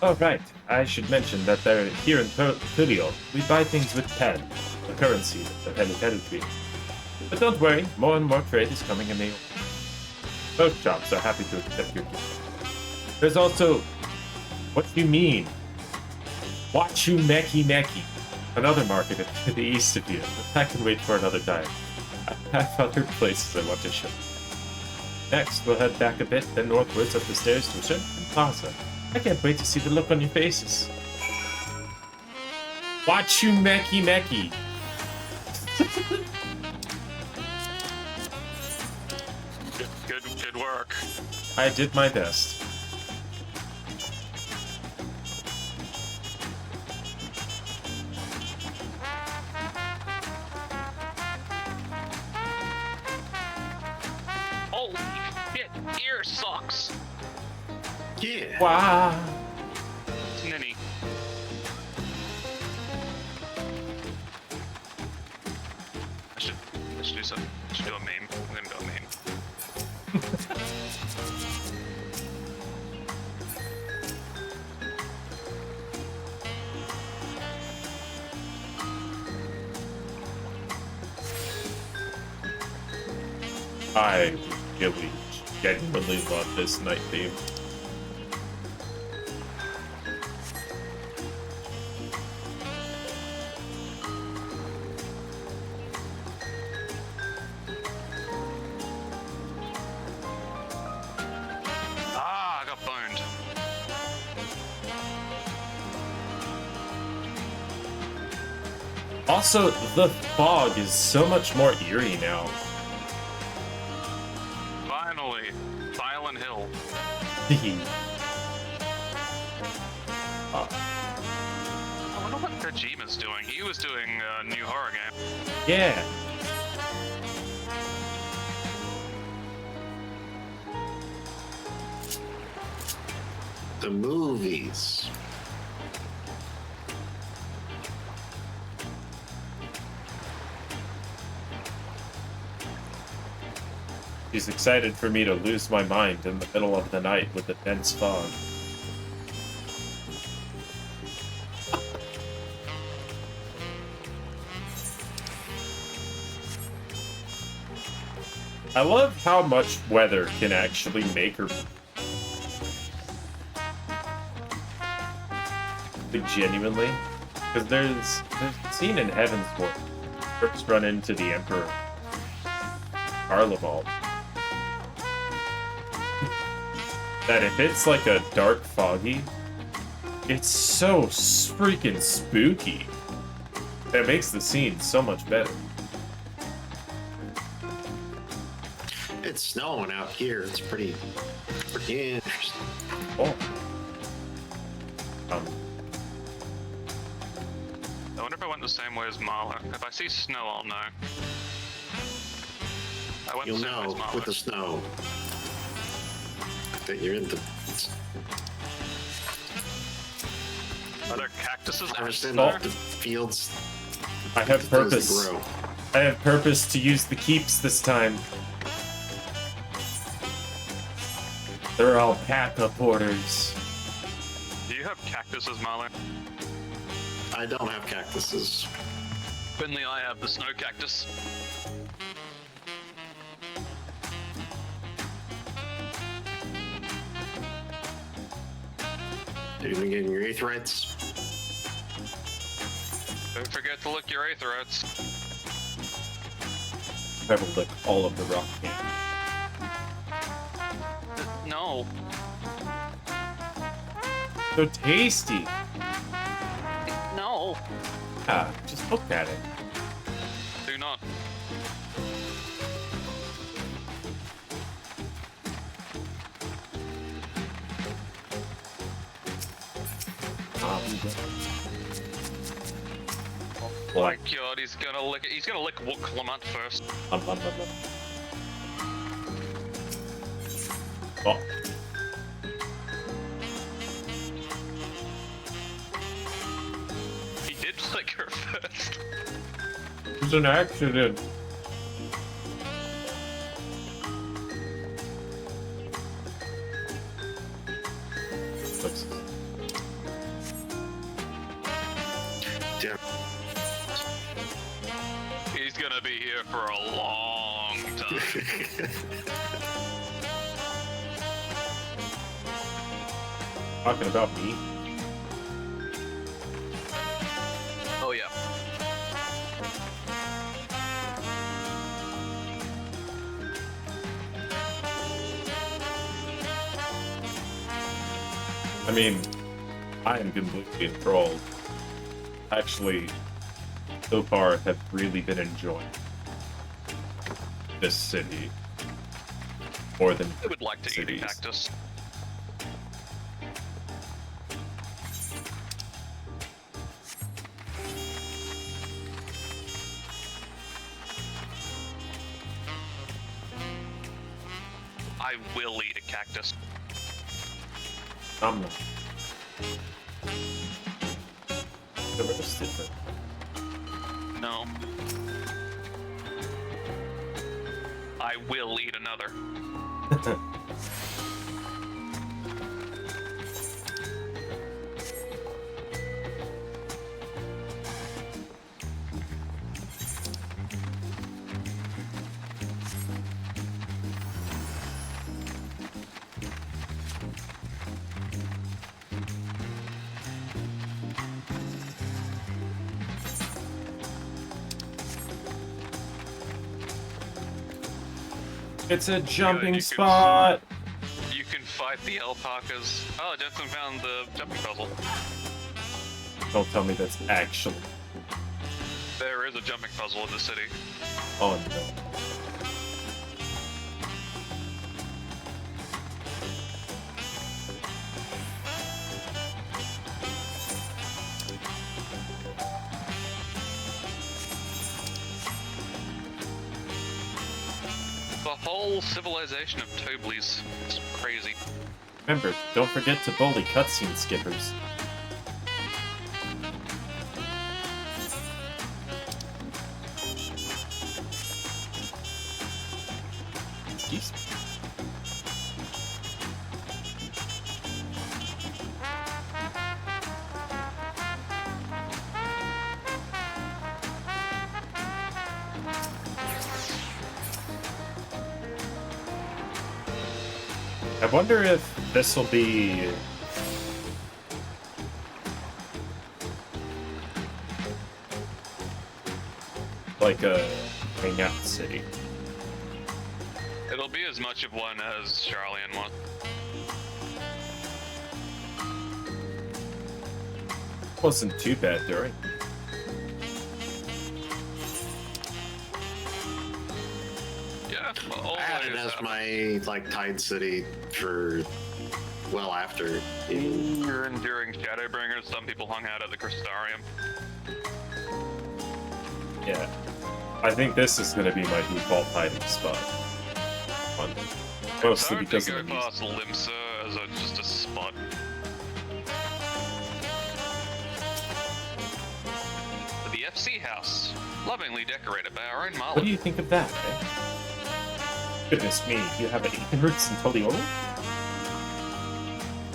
Oh right, I should mention that they're here in Tulio. We buy things with pen, the currency, the penny tree. But don't worry, more and more trade is coming in the both shops are happy to accept your gift. There's also... What do you mean? Wachu Meki Meki, another market to the east of you. I can wait for another time. I have other places I want to show. Next, we'll head back a bit, then northwards up the stairs to a certain plaza. I can't wait to see the look on your faces. Wachu Meki Meki. Good work. I did my best. Holy shit, ear sucks. Yeah. Wow. Ninny. I should do something. I should do a meme. I'm gonna do a meme. I really genuinely love this night theme. Ah, I got boned. Also, the fog is so much more eerie now. Finally, Silent Hill. I wonder what Kojima's doing. He was doing a new horror game. Yeah. The movies. She's excited for me to lose my mind in the middle of the night with the dense fog. I love how much weather can actually make her... Like, genuinely. Because there's a scene in Heaven's War. First run into the Emperor. Carnival. that if it's like a dark foggy, it's so freaking spooky. It makes the scene so much better. It's snowing out here. It's pretty interesting. Oh. I wonder if I went the same way as Marla. If I see snow, I'll know. I went You'll the same way know as Marla. with the snow that you're in the Are there cactuses harvesting there? the fields. I have things that purpose. grow. I have purpose to use the keeps this time. They're alpaca porters. Do you have cactuses, Marla? I don't have cactuses. Finley, I have the snow cactus. Are you even getting your aetherites? Don't forget to lick your aetherites. I will lick all of the rock candy. No. So tasty. No. Ah, just look at it. Do not. Oh my god, he's gonna lick it. He's gonna lick Clement first. Oh. He did lick her first. It was an accident. Looks. Yeah. He's gonna be here for a long time. Talking about me. Oh yeah. I mean, I am completely enthralled. Actually, so far, have really been enjoying this city more than I would like to cities. eat a cactus. I will eat a cactus. I'm not. The rest different. No. I will eat another. It's a jumping you spot. You can fight the alpacas. Oh, Jensen found the jumping puzzle. Don't tell me that's actually. There is a jumping puzzle in the city. Oh no. The whole civilization of Toblis is crazy. Remember, don't forget to bully cutscene skippers. Jeez. I wonder if this will be like a hangout city. It'll be as much of one as Charlian was. Wasn't too bad during. Yeah, well, I had it as my like Tide City for well after. Even. You're enduring Shadowbringers. Some people hung out at the Crystarium. Yeah. I think this is gonna be my default hiding spot. Mostly because to of go the music. past Limsa as just a spot. The FC house, lovingly decorated by our own What Marlin. do you think of that, eh? Goodness me, you have an Aetherhurts in Toliolo?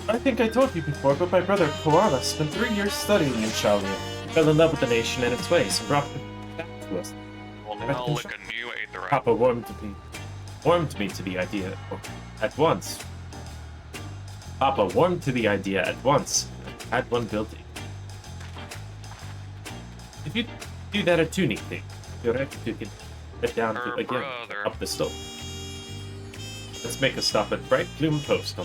I think I told you before, but my brother Koala spent 3 years studying in Shaolin. He fell in love with the nation and its ways and brought it back to us. Well, now like a new Aetherite. Papa warmed me to the idea at once. Papa warmed to the idea at once. Had one built. If you do that a tuning thing, you're ready to get down to again up the slope. Let's make a stop at Bright Plume Post.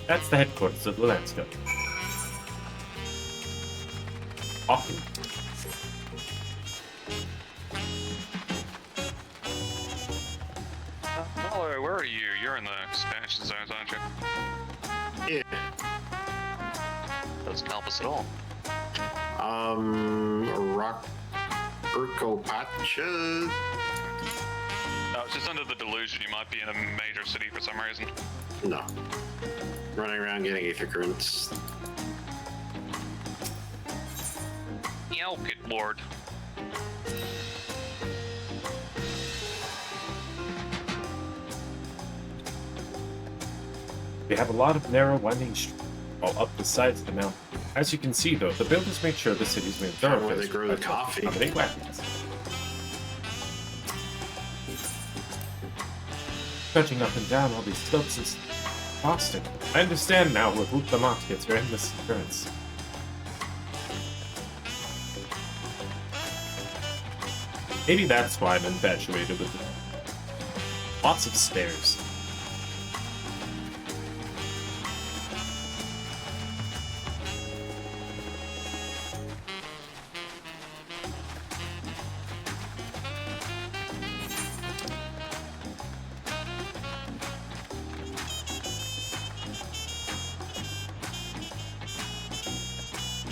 That's the headquarters of the landscape. Often. Hello, where are you? You're in the expansion zones, aren't you? Yeah. Doesn't help us at all. Rock Urkopacha. No, it's just under the delusion you might be in a major city for some reason. No. Running around getting Aether Currents. Good lord. We have a lot of narrow, winding streets all up the sides of the mountain. As you can see, though, the builders make sure the city's main thoroughfares where they grow the coffee. accommodate wagons. Trudging up and down all these slopes is exhausting. I understand now what Route Lamont gets for endless endurance. Maybe that's why I'm infatuated with it. Lots of stairs.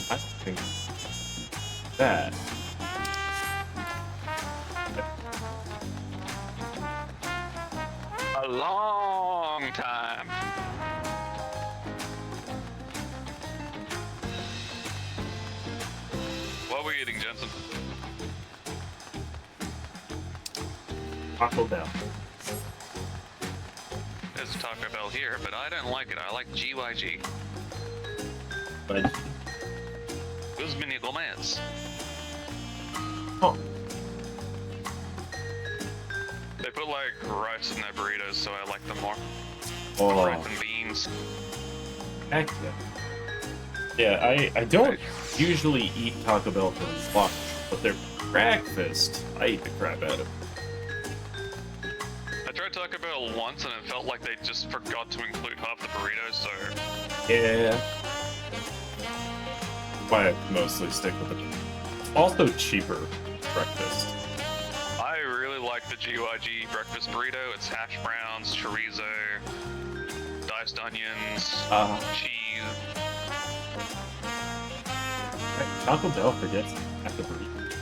I think that. A long time. What were you eating, Jensen? Taco Bell. There's a Taco Bell here, but I don't like it. I like GYG. But Those mini gourmets. oh, They put like rice in their burritos, so I like them more. oh, Rice and beans. heck yeah. Yeah, I don't usually eat Taco Bell for lunch, but their breakfast, I eat the crap out of. I tried Taco Bell once and it felt like they just forgot to include half the burritos, so Yeah. Why I mostly stick with it. Also cheaper breakfast. I really like the GYG breakfast burrito. It's hash browns, chorizo, diced onions, cheese. Taco Bell forgets at the burrito.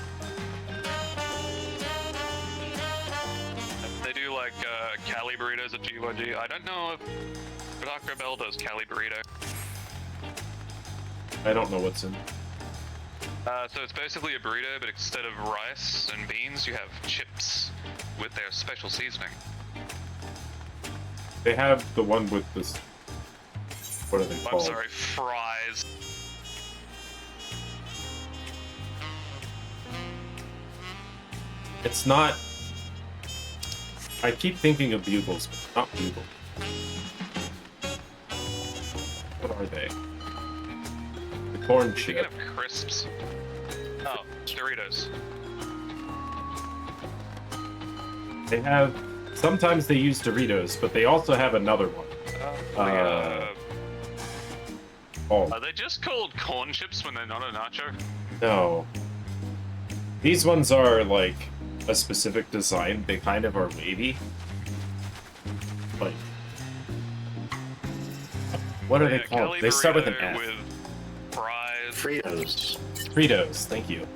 They do like Cali burritos at GYG. I don't know if Taco Bell does Cali burrito. I don't know what's in. So it's basically a burrito, but instead of rice and beans, you have chips with their special seasoning. They have the one with this. What are they I'm called? sorry, fries. It's not. I keep thinking of bugles, but not bugle. What are they? The corn Speaking chip. of crisps. Oh, Doritos. They have. Sometimes they use Doritos, but they also have another one. Oh, Are they just called corn chips when they're not a nacho? no. These ones are, like, a specific design. They kind of are wavy. Like, what are they called? They start with an F. With fries. Fritos. Fritos, thank you.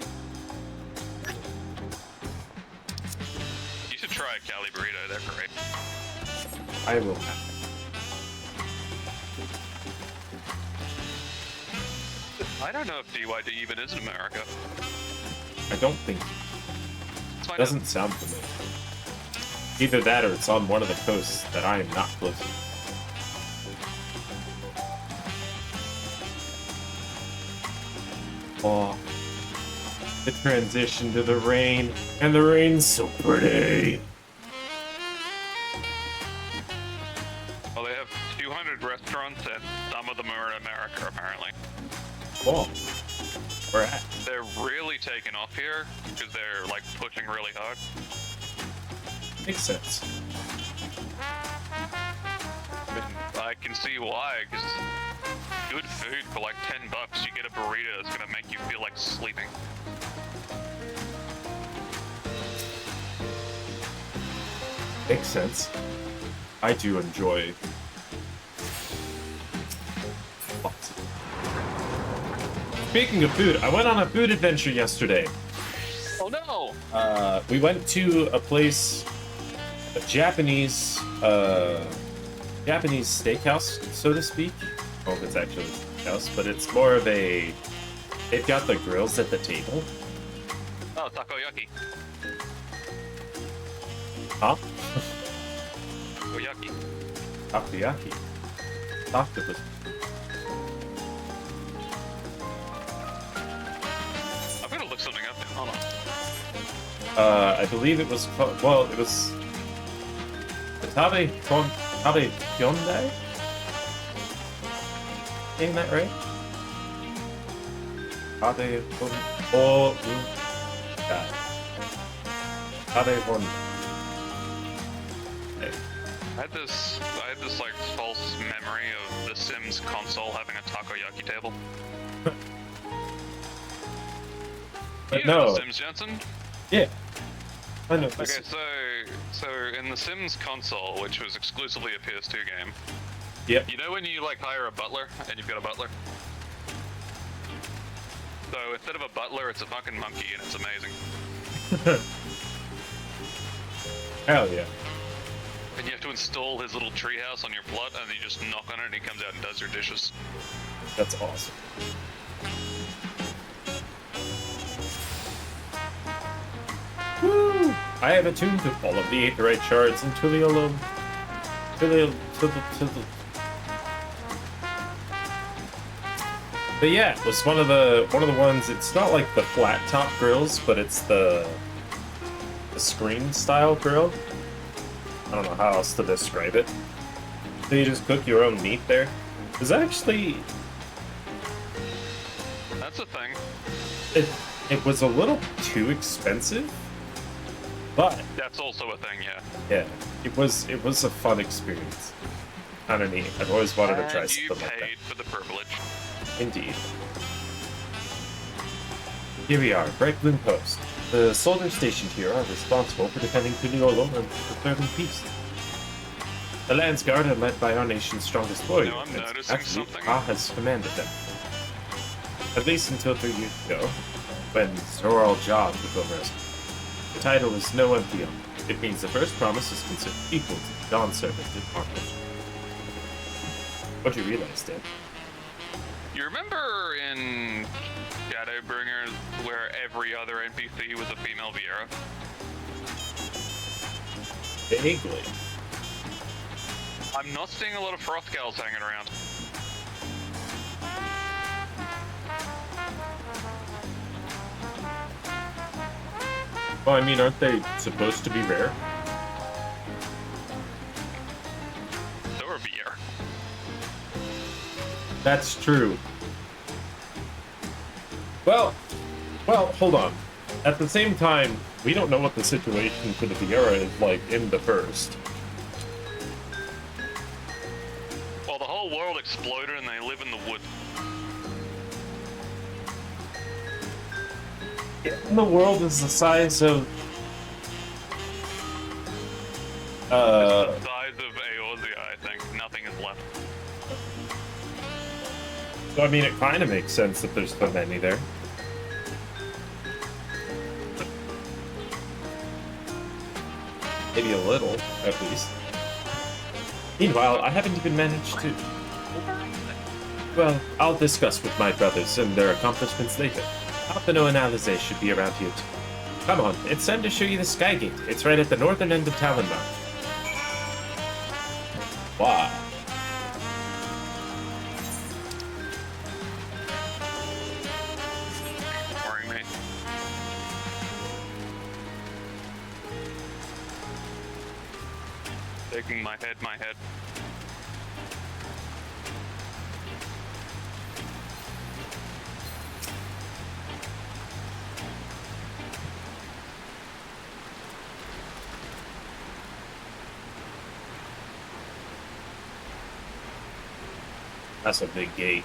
You should try a Cali burrito, they're great. I will have. I don't know if DYD even is in America. I don't think. Let's find Doesn't sound familiar. Either that or it's on one of the coasts that I am not close to. Oh, the transition to the rain, and the rain's so pretty. Well, they have 200 restaurants, and some of them are in America, apparently. Oh, where at? They're really taking off here, because they're, like, pushing really hard. Makes sense. I can see why, because good food for like $10, you get a burrito that's gonna make you feel like sleeping. Makes sense. I do enjoy lots. Speaking of food, I went on a food adventure yesterday. Oh no! We went to a place, a Japanese steakhouse, so to speak. Well, if it's actually a steakhouse, but it's more of a. They've got the grills at the table. Oh, takoyaki. Huh? Takoyaki. Takoyaki. Octopus. I'm gonna look something up now. Hold on. I believe it was called, well, it was Tabe Hyundai? Saying that right? Tabe Hyundai. Tabe Hyundai. I had this like false memory of the Sims console having a takoyaki table. But You know no. The Sims, Jensen? Yeah. I know. Okay, so in the Sims console, which was exclusively a PS2 game, Yep. you know when you like hire a butler and you've got a butler? So instead of a butler, it's a fucking monkey and it's amazing. Hell yeah. And you have to install his little treehouse on your plot, and you just knock on it and he comes out and does your dishes. That's awesome. Woo! I have attuned to all of the aetheryte shards until the alone. But yeah, it was one of the ones. It's not like the flat top grills, but it's the screen style grill. I don't know how else to describe it. So you just cook your own meat there. Is that actually? That's a thing. It was a little too expensive, but That's also a thing, yeah. yeah, it was a fun experience. Kind of neat. I've always wanted to try And you something like that. paid for the privilege. Indeed. Here we are, Bright Bloom Post. The soldiers stationed here are responsible for defending Puniolo and preserving peace. The Lands Guard are led by our nation's strongest warrior. Now I'm and noticing actually, something. Ka has commanded them. At least until 3 years ago, when Zoral Job took over us. The title is no empty honor. It means the first promise is considered equal to the Dawn Servant in Market. What'd you realize, Dan? You remember in Shadowbringer where every other NPC was a female Viera? Vaguely. I'm not seeing a lot of Frothgals hanging around. Well, I mean, aren't they supposed to be rare? So are Viera. That's true. Well, hold on. At the same time, we don't know what the situation for the Viera is like in the first. Well, the whole world exploded and they live in the woods. The world is the size of The size of Eorzea, I think. Nothing is left. so I mean it kind of makes sense that there's so many there. Maybe a little, at least. Meanwhile, I haven't even managed to... Well, I'll discuss with my brothers and their accomplishments later. Alphino and Alize should be around here too. Come on, it's time to show you the Skygate. It's right at the northern end of Talonmount. Wow. Boring me. Taking my head. That's a big gate.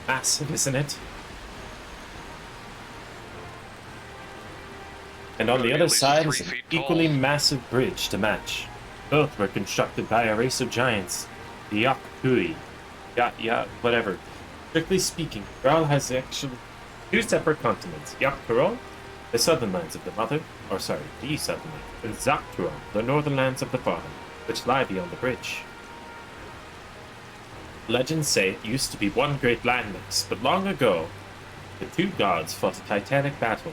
Massive, isn't it? And on the other side is an equally massive bridge to match. Both were constructed by a race of giants, the Yaktui. Whatever. Strictly speaking, Kural has actually two separate continents. Yakkural, the southern lands of the mother, the southern lands, and Zaktural, the northern lands of the father, which lie beyond the bridge. Legends say it used to be one great landmass, but long ago, the two gods fought a titanic battle,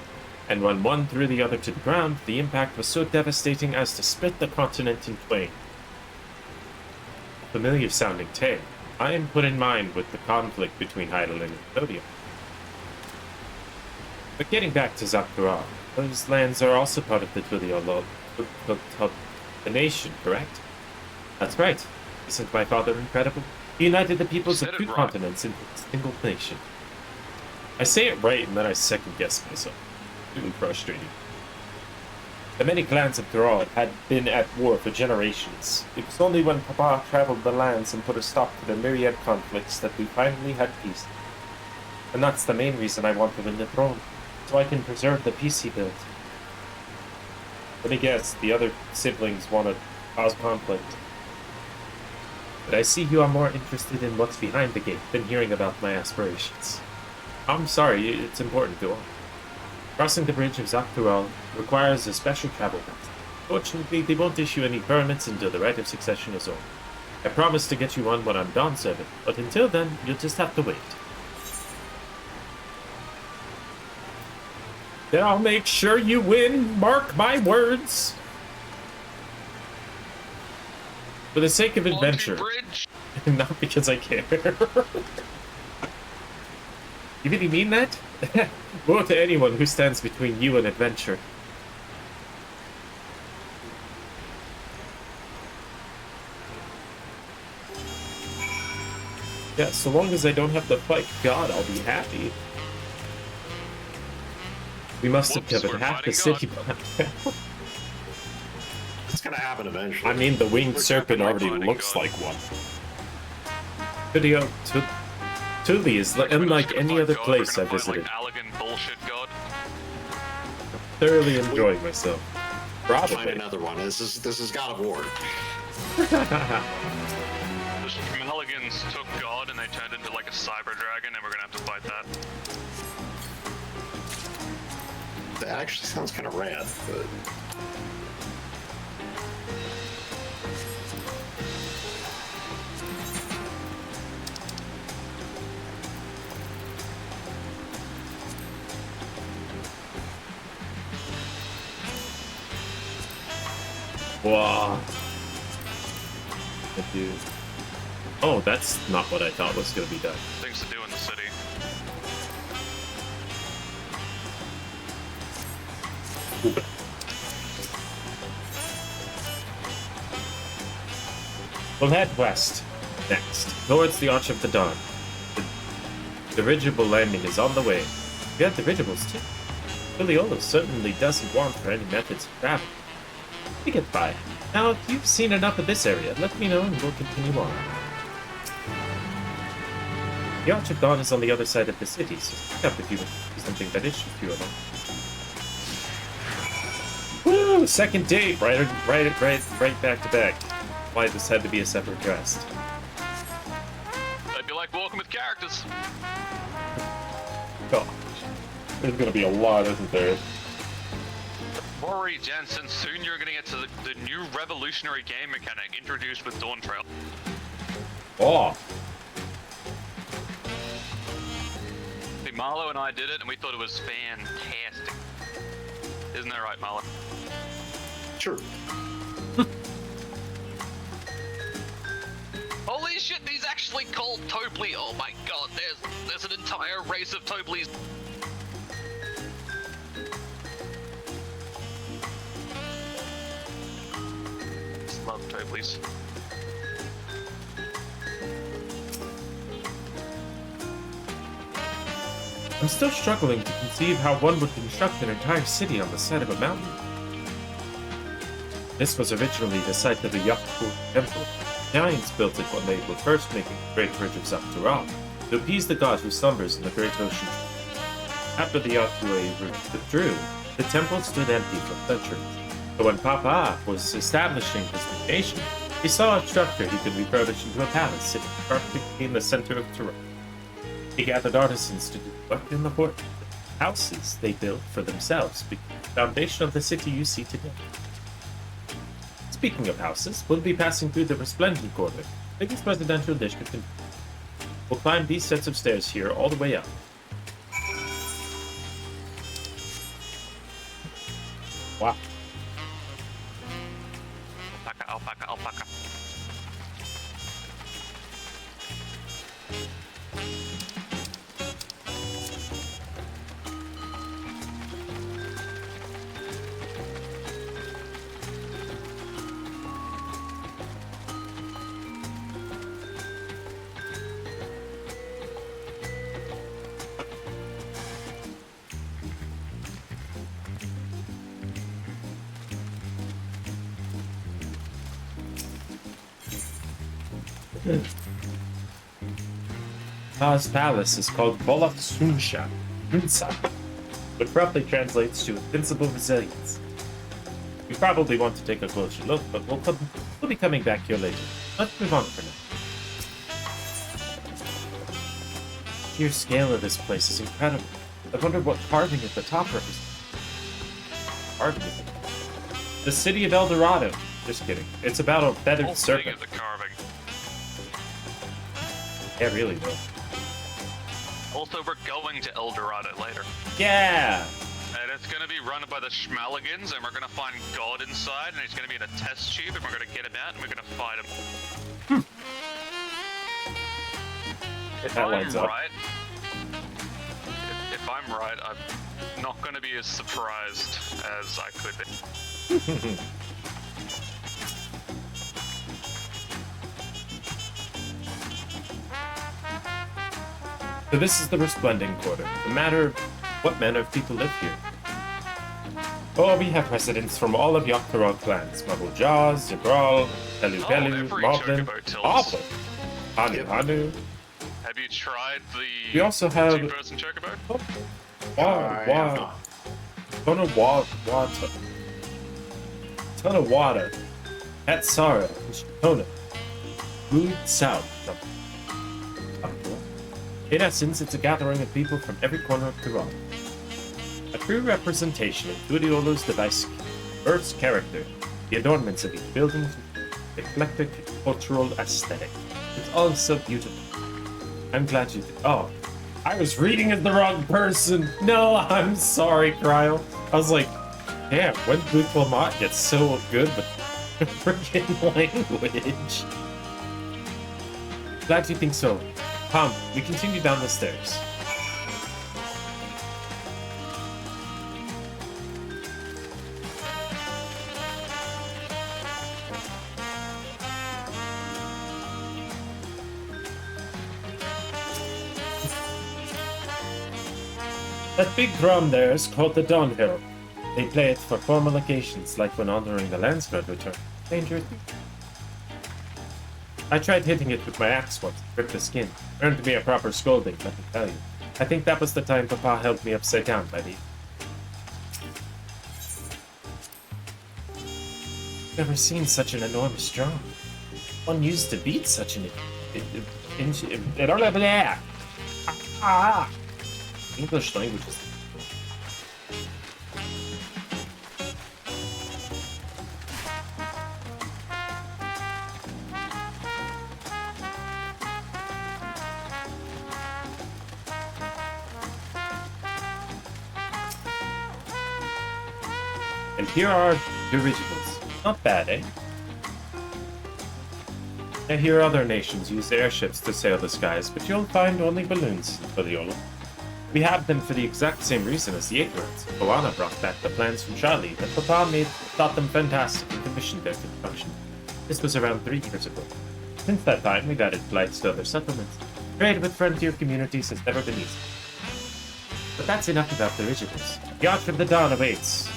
and when one threw the other to the ground, the impact was so devastating as to split the continent in twain. A familiar-sounding tale. I am put in mind with the conflict between Hydaelyn and Custodian. But getting back to Zaktural, those lands are also part of the Twiliolo, the nation, correct? That's right. Isn't my father incredible? He united the peoples of two continents into a single nation. I say it right and then I second-guess myself. Really frustrating. The many clans of Dural had been at war for generations. It was only when Papa traveled the lands and put a stop to the myriad conflicts that we finally had peace. And that's the main reason I want to win the throne, so I can preserve the peace he built. Let me guess, the other siblings want to cause conflict. But I see you are more interested in what's behind the gate than hearing about my aspirations. I'm sorry, it's important to all. Crossing the bridge of Zaktural requires a special travel pass. Fortunately, they won't issue any permits until the right of succession is over. I promise to get you one when I'm done serving, but until then, you'll just have to wait. Then I'll make sure you win, mark my words! For the sake of adventure. Not because I care. You really mean that? Woe to anyone who stands between you and adventure. Yeah, so long as I don't have to fight God, I'll be happy. We must have covered half the city by now. It's gonna happen eventually. I mean, the winged serpent already looks like one. Tuli is unlike any other place I visited. Thoroughly enjoying myself. Probably. Find another one. This is God of War. The Schmeligans took God and they turned into like a cyber dragon, and we're gonna have to fight that. That actually sounds kind of rad, but... Wow. Dude. Oh, that's not what I thought was going to be done. Things to do in the city. We'll head west next, towards the Arch of the Dawn. The dirigible landing is on the way. We have dirigibles too. Twiliolo certainly doesn't want for any methods of travel. We get by. Now, if you've seen enough of this area, let me know and we'll continue on. The Arch of Dawn is on the other side of the city, so pick up if you want to do something that is you alone. Woo! Second date! Right back to back. Why this had to be a separate quest. That'd be like walking with characters. Gosh. There's gonna be a lot, isn't there? Worry, Jensen, soon you're gonna get to the new revolutionary game mechanic introduced with Dawntrail. Oh. See, Marlo and I did it, and we thought it was fantastic. Isn't that right, Marlo? Sure. Holy shit, these actually called Tobly. Oh my god, there's an entire race of Toblys. Just love Toblys. I'm still struggling to conceive how one would construct an entire city on the side of a mountain. This was originally the site of the Yakutu Temple. Giants built it when they were first making the Great Bridge of Zaptural to appease the god who slumbers in the Great Ocean. After the Yakutu withdrew, the temple stood empty for centuries. But when Papa was establishing his new nation, he saw a structure he could refurbish into a palace sitting perfectly in the center of Tyrol. He gathered artisans to do work in the port. Houses they built for themselves became the foundation of the city you see today. Speaking of houses, we'll be passing through the Resplendent Quarter, biggest residential district in. We'll climb these sets of stairs here all the way up. Wow. Alpaca, alpaca, alpaca. Pa's palace is called Bolak Sunsha, which roughly translates to invincible resilience. We probably want to take a closer look, but we'll be coming back here later. Let's move on for now. The sheer scale of this place is incredible. I wonder what carving at the top represents. Carving at the top. The city of El Dorado. Just kidding. It's about a feathered serpent. Of the carving. Yeah, really, though. Also, we're going to El Dorado later. Yeah! And it's gonna be run by the Schmalligans, and we're gonna find God inside, and he's gonna be in a test tube, and we're gonna get him out, and we're gonna fight him. If I'm right, if I'm right, I'm not gonna be as surprised as I could be. So this is the Resplendent Quarter. The matter of what manner of people live here. Oh, we have residents from all of Yoctorol clans. Marble Jaws, Zabral, Pelu Pelu, Moblin, Awful, Hanu Hanu. Have you tried the We also have two-person chocobo? Tonawada, Hatsara, and Shitona. Mood South. In essence, it's a gathering of people from every corner of Tyrol. A true representation of Tudiolo's device, Earth's character, the adornments of each building, the eclectic cultural aesthetic. It's all so beautiful. I'm glad you did. Oh, I was reading as the wrong person. No, I'm sorry, Cryo. I was like, damn, when did Lamont get so good with freaking language? Glad you think so. Come, we continue down the stairs. That big drum there is called the Dawntrail. They play it for formal occasions, like when honoring the Landsguard return. Danger. I tried hitting it with my axe once, ripped the skin. Earned me a proper scolding, let me tell you. I think that was the time Papa held me upside down by the... Never seen such an enormous drum. One used to beat such an... English language is... And here are the originals. Not bad, eh? I hear other nations use airships to sail the skies, but you'll find only balloons in Filiolo. We have them for the exact same reason as the Ignorants. Moana brought back the plans from Charlie, and Papa thought them fantastic and commissioned their construction. This was around 3 years ago. Since that time, we've added flights to other settlements. Trade with frontier communities has never been easy. But that's enough about the originals. Yacht from the Dawn awaits.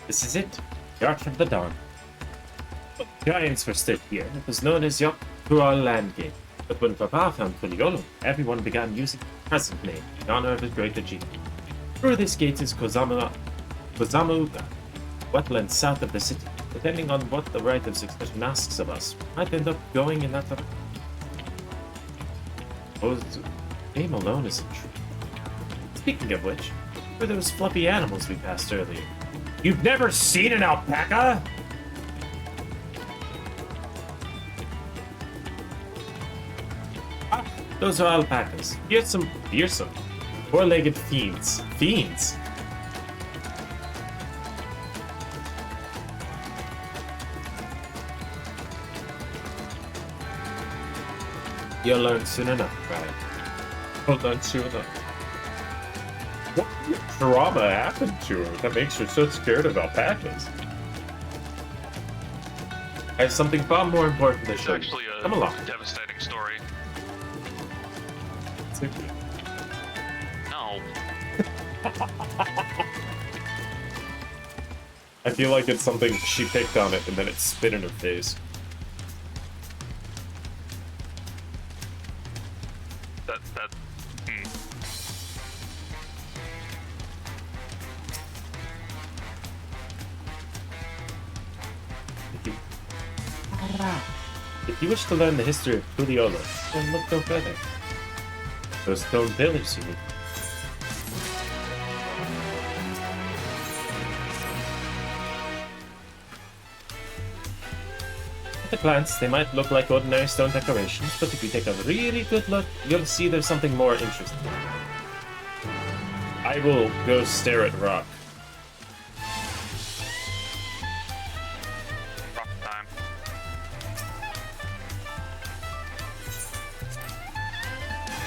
This is it. Yacht from the Dawn. Giants were still here. It was known as Yacht Tural Landgate. But when Papa found Filiolo, everyone began using the present name in honor of his great achievement. Through this gate is Kozamuga, wetlands south of the city. Depending on what the right of succession asks of us, we might end up going in that direction. Oh, the name alone isn't true. Speaking of which, were those fluffy animals we passed earlier? You've never seen an alpaca? Ah, those are alpacas. Fearsome, four-legged fiends. Fiends? You'll learn soon enough, right? You'll learn soon enough. What trauma happened to her that makes her so scared of alpacas? I have something far more important to show you. Actually, Come along. devastating story. No. I feel like it's something she picked on it and then it spit in her face. If you wish to learn the history of Filiolo, then look no further. Those stone pillars you need. At a glance, they might look like ordinary stone decorations, but if you take a really good look, you'll see there's something more interesting. I will go stare at rock.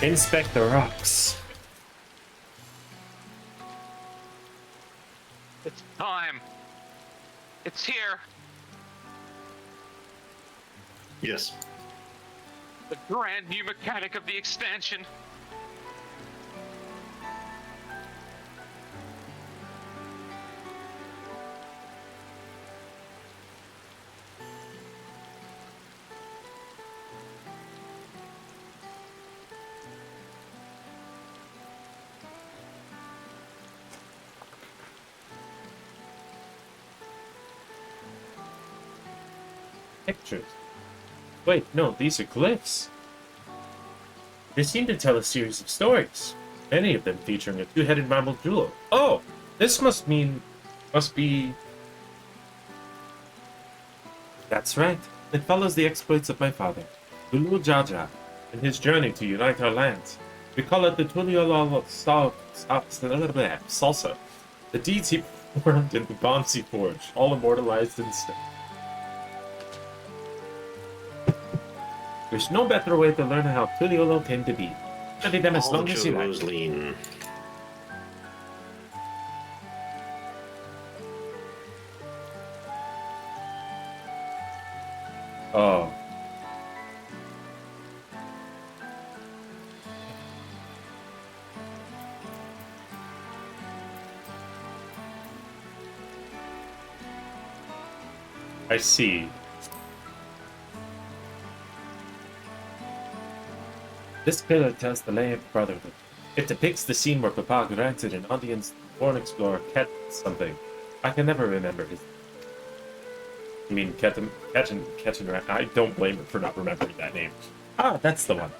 Inspect the rocks. It's time. It's here. Yes. The grand new mechanic of the expansion. Pictures. Wait, no, these are glyphs. They seem to tell a series of stories, many of them featuring a two-headed marble jewel. Oh, this must be... That's right. It follows the exploits of my father, Lulu Jaja. in his journey to unite our lands. We call it the Tuliololo Salsa. The deeds he performed in the bonds he forged, all immortalized in stone. There's no better way to learn how Tuliolo came to be. Study them as long as you like. Lean. Oh. I see. This pillar tells the lay of brotherhood. It depicts the scene where Papa granted an audience to the born explorer Ket something. I can never remember his. I mean, Ketan. I don't blame her for not remembering that name. Ah, that's the one.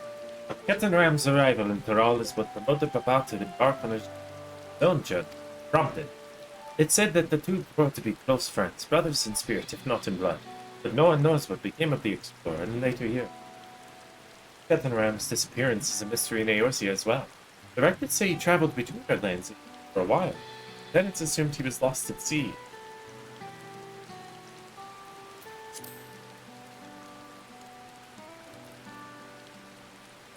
Ketan Ram's arrival in Toral is what promoted Papa to embark on his own journey. Prompted. It said that the two were to be close friends, brothers in spirit, if not in blood. But no one knows what became of the explorer in later years. Ketan Ram's disappearance is a mystery in Eorzea as well. The records say he traveled between our lands for a while. Then it's assumed he was lost at sea.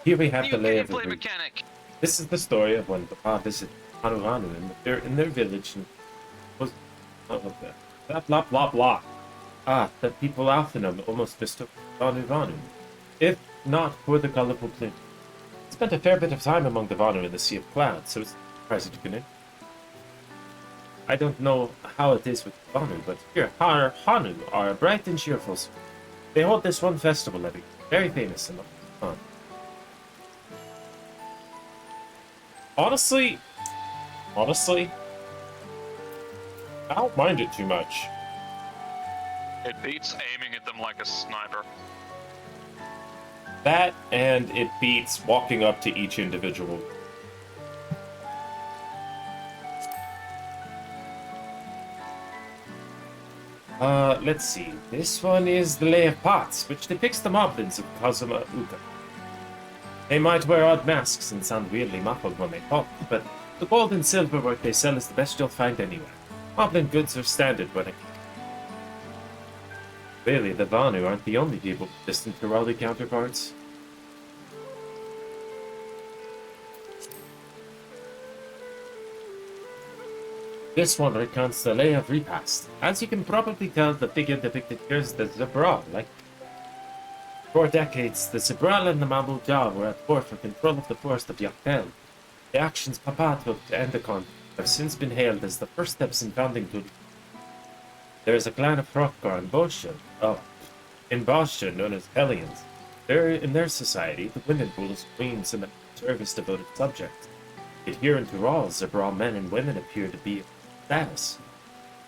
Here we have the lay of the region. This is the story of when Papa visited Hanu in their village and was blah blah blah blah. Ah, that people often almost mistook Hanu if not for the colorful plint. Spent a fair bit of time among the Vanu in the Sea of Clouds, so it's surprising to connect. I don't know how it is with Vanu, but here, Hanu are bright and cheerful. They hold this one festival every year, very famous and fun. Honestly, I don't mind it too much. It beats aiming at them like a sniper. That, and it beats walking up to each individual. Let's see. This one is the Lay of Pots, which depicts the moblins of Kazuma Uka. They might wear odd masks and sound weirdly muffled when they talk, but the gold and silver work they sell is the best you'll find anywhere. Moblin goods are standard when it... Really, the Vanu aren't the only people with distant Hirali counterparts. This one recounts the Lay of Repast. As you can probably tell, the figure depicted here is the Zabral, like... For decades, the Zabral and the Mamul were at war for control of the forest of Yaktel. The actions Papa took to end the conflict have since been hailed as the first steps in founding Tuli. There is a clan of Hrothgar in Boscia known as Hellions. In their society, the women rule as queens and the service devoted subjects. Yet here in Tural, Zabral men and women appear to be of status.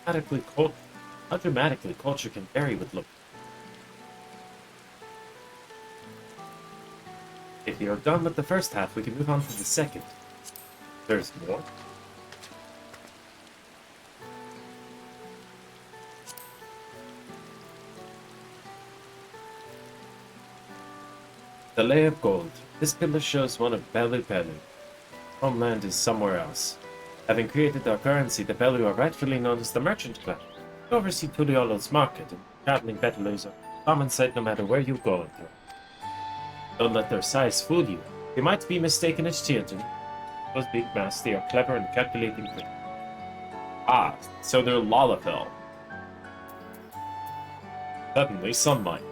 How dramatically culture can vary with look. If you're done with the first half, we can move on to the second. There's more. The Lay of Gold. This pillar shows one of Belu Belu. Homeland is somewhere else. Having created our currency, the Belu are rightfully known as the merchant class. They oversee Tuliolo's market, and traveling Betelus are common sight no matter where you go in Thor. Don't let their size fool you. They might be mistaken as children. Those big masks, they are clever and calculating quick. Ah, so they're Lalafell. Suddenly, sunlight.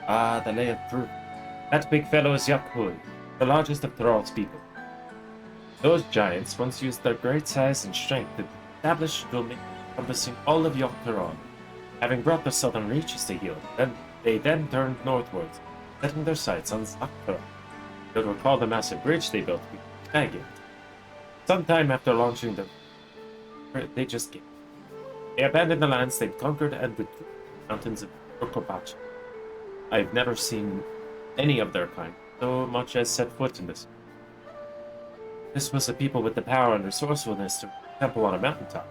Ah, the Lay of Proof. That big fellow is Yakhui, the largest of Thrall's people. Those giants once used their great size and strength to establish a domain encompassing all of Yogg-Thrall. Having brought the southern reaches to heel, they then turned northwards, setting their sights on Zakthra. You'll recall the massive bridge they built with Maggot. Sometime after launching they just gave. They abandoned the lands they'd conquered and withdrew to the mountains of Urkobachi. I've never seen any of their kind so much as set foot in this. This was a people with the power and resourcefulness to build a temple on a mountaintop,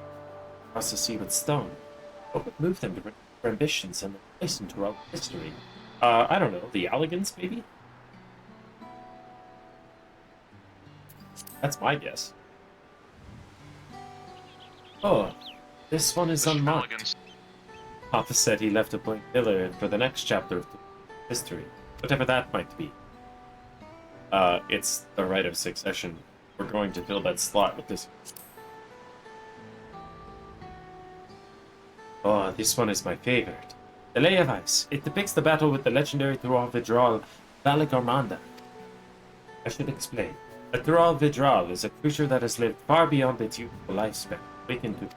across the sea with stone. What would move them to their ambitions and the place into our history? I don't know. The Elegance, maybe? That's my guess. Oh, this one is unmarked. Elegance. Papa said he left a blank pillar for the next chapter of history, whatever that might be. It's the right of succession. We're going to fill that slot with this. Oh, this one is my favorite. The Lay of Ice. It depicts the battle with the legendary Thrall Vidral Valagarmanda. I should explain. A Thrall Vidral is a creature that has lived far beyond its youthful lifespan, awakened to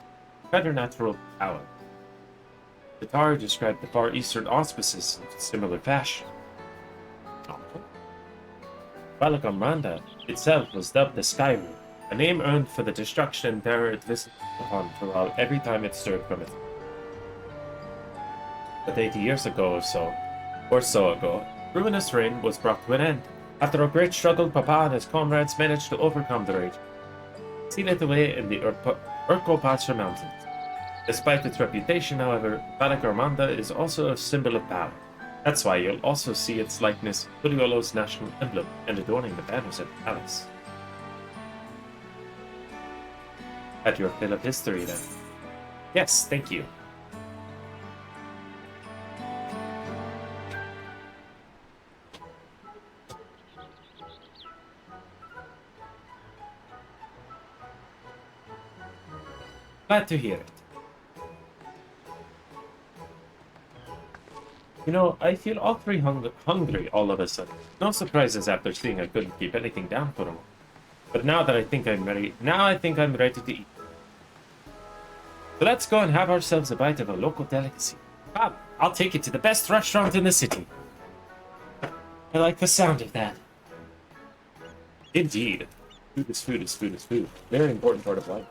preternatural power. The Tar described the Far Eastern auspices in similar fashion. Valagarmanda itself was dubbed the Skyru, a name earned for the destruction and terror it visited upon Thrall every time it stirred from its. But 80 years ago or so ago, Ruinous Reign was brought to an end. After a great struggle, Papa and his comrades managed to overcome the rage, seal it away in the Urkopacha Mountains. Despite its reputation, however, Valagarmanda is also a symbol of power. That's why you'll also see its likeness in Puliolo's national emblem and adorning the banners at the palace. At your fill of history, then. Yes, thank you. Glad to hear it. You know, I feel awfully hungry all of a sudden. No surprises after seeing I couldn't keep anything down for a while. But now I think I'm ready to eat. So let's go and have ourselves a bite of a local delicacy. Bob, I'll take you to the best restaurant in the city. I like the sound of that. Indeed. Food is food is food is food. Very important part of life.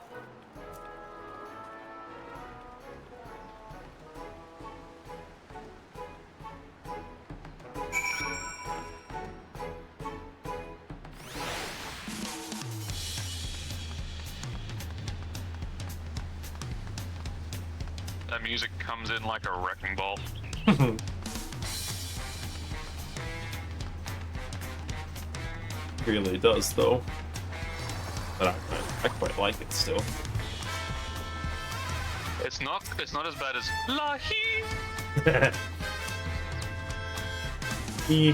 That music comes in like a wrecking ball. Really does, though. But I quite like it still. It's not as bad as Lahi.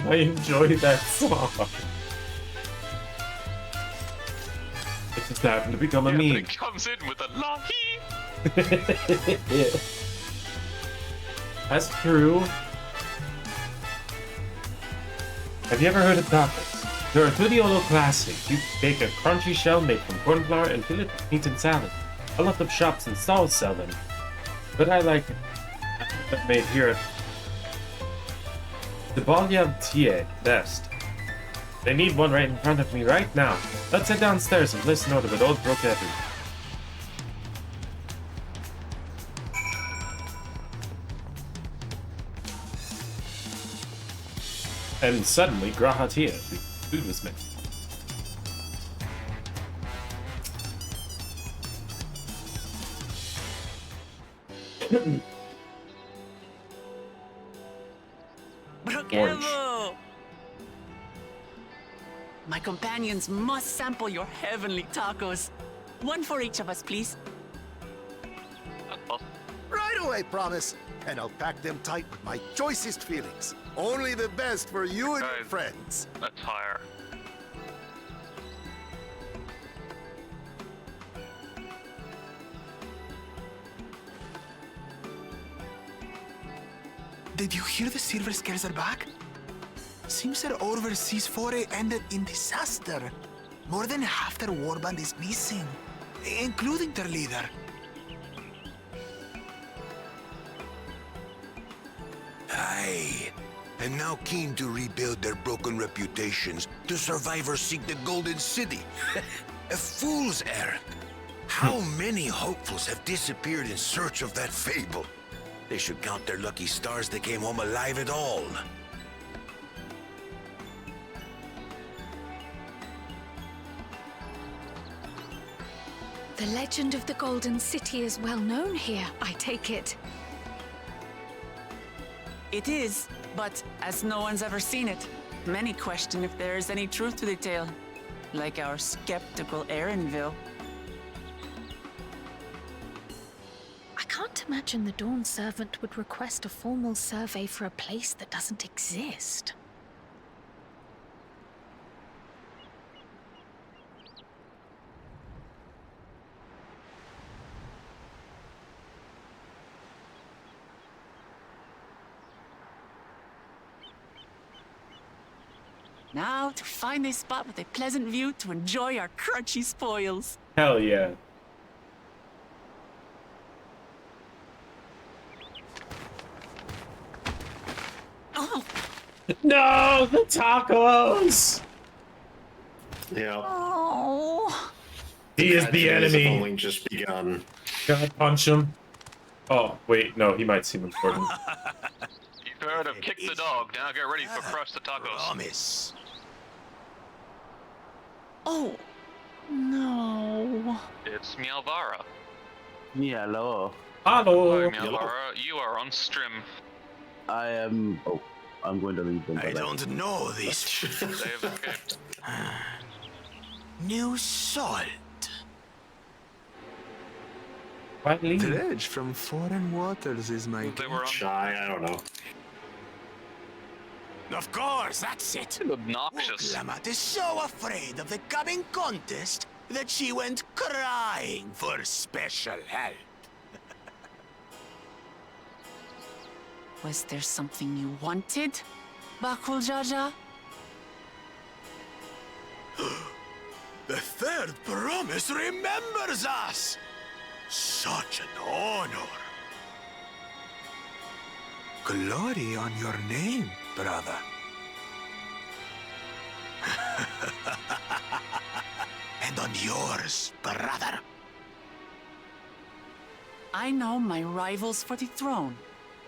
I enjoy that song. It just happened to become a meme. It comes in with a Lahi. That's true. Have you ever heard of tacos? They're a Puliolo classic. You bake a crunchy shell made from corn flour and fill it with meat and salad. A lot of shops and stalls sell them, but I like them made here at the Balyam Tie best. They need one right in front of me right now. Let's head downstairs and place an order with old Broketti. And suddenly, Grahatia, the food was made. Bravo! My companions must sample your heavenly tacos. One for each of us, please. Right away, promise. And I'll pack them tight with my choicest feelings. Only the best for you and your friends. Attire. Did you hear the Silver Scares are back? Seems their overseas foray ended in disaster. More than half their warband is missing, including their leader. Aye. And now keen to rebuild their broken reputations, the survivors seek the Golden City. A fool's errand. How many hopefuls have disappeared in search of that fable? They should count their lucky stars they came home alive at all. The legend of the Golden City is well known here, I take it. It is, but as no one's ever seen it, many question if there is any truth to the tale. Like our skeptical Erinville. I can't imagine the Dawn Servant would request a formal survey for a place that doesn't exist. Now to find a spot with a pleasant view to enjoy our crunchy spoils. Hell yeah. Oh, No, the tacos! Yeah. oh. He is the Tragedies have enemy. only just begun. God, punch him. Oh, wait, no, he might seem important. You've heard of kick the dog. Now get ready for crush the tacos. Promise. Oh, no. It's Mialvara. Hello. Hello. Hi, Mialvara. You are on stream. I am. Oh, I'm going to leave them. I don't know this. They have escaped. New salt. Why leave? Dredge from foreign waters is my. They were on. Shy, I don't know. Of course, that's it. Obnoxious. Lamat is so afraid of the coming contest that she went crying for special help. Was there something you wanted, Bakul Jaja? The third promise remembers us. Such an honor. Glory on your name, brother. And on yours, brother. I know my rivals for the throne.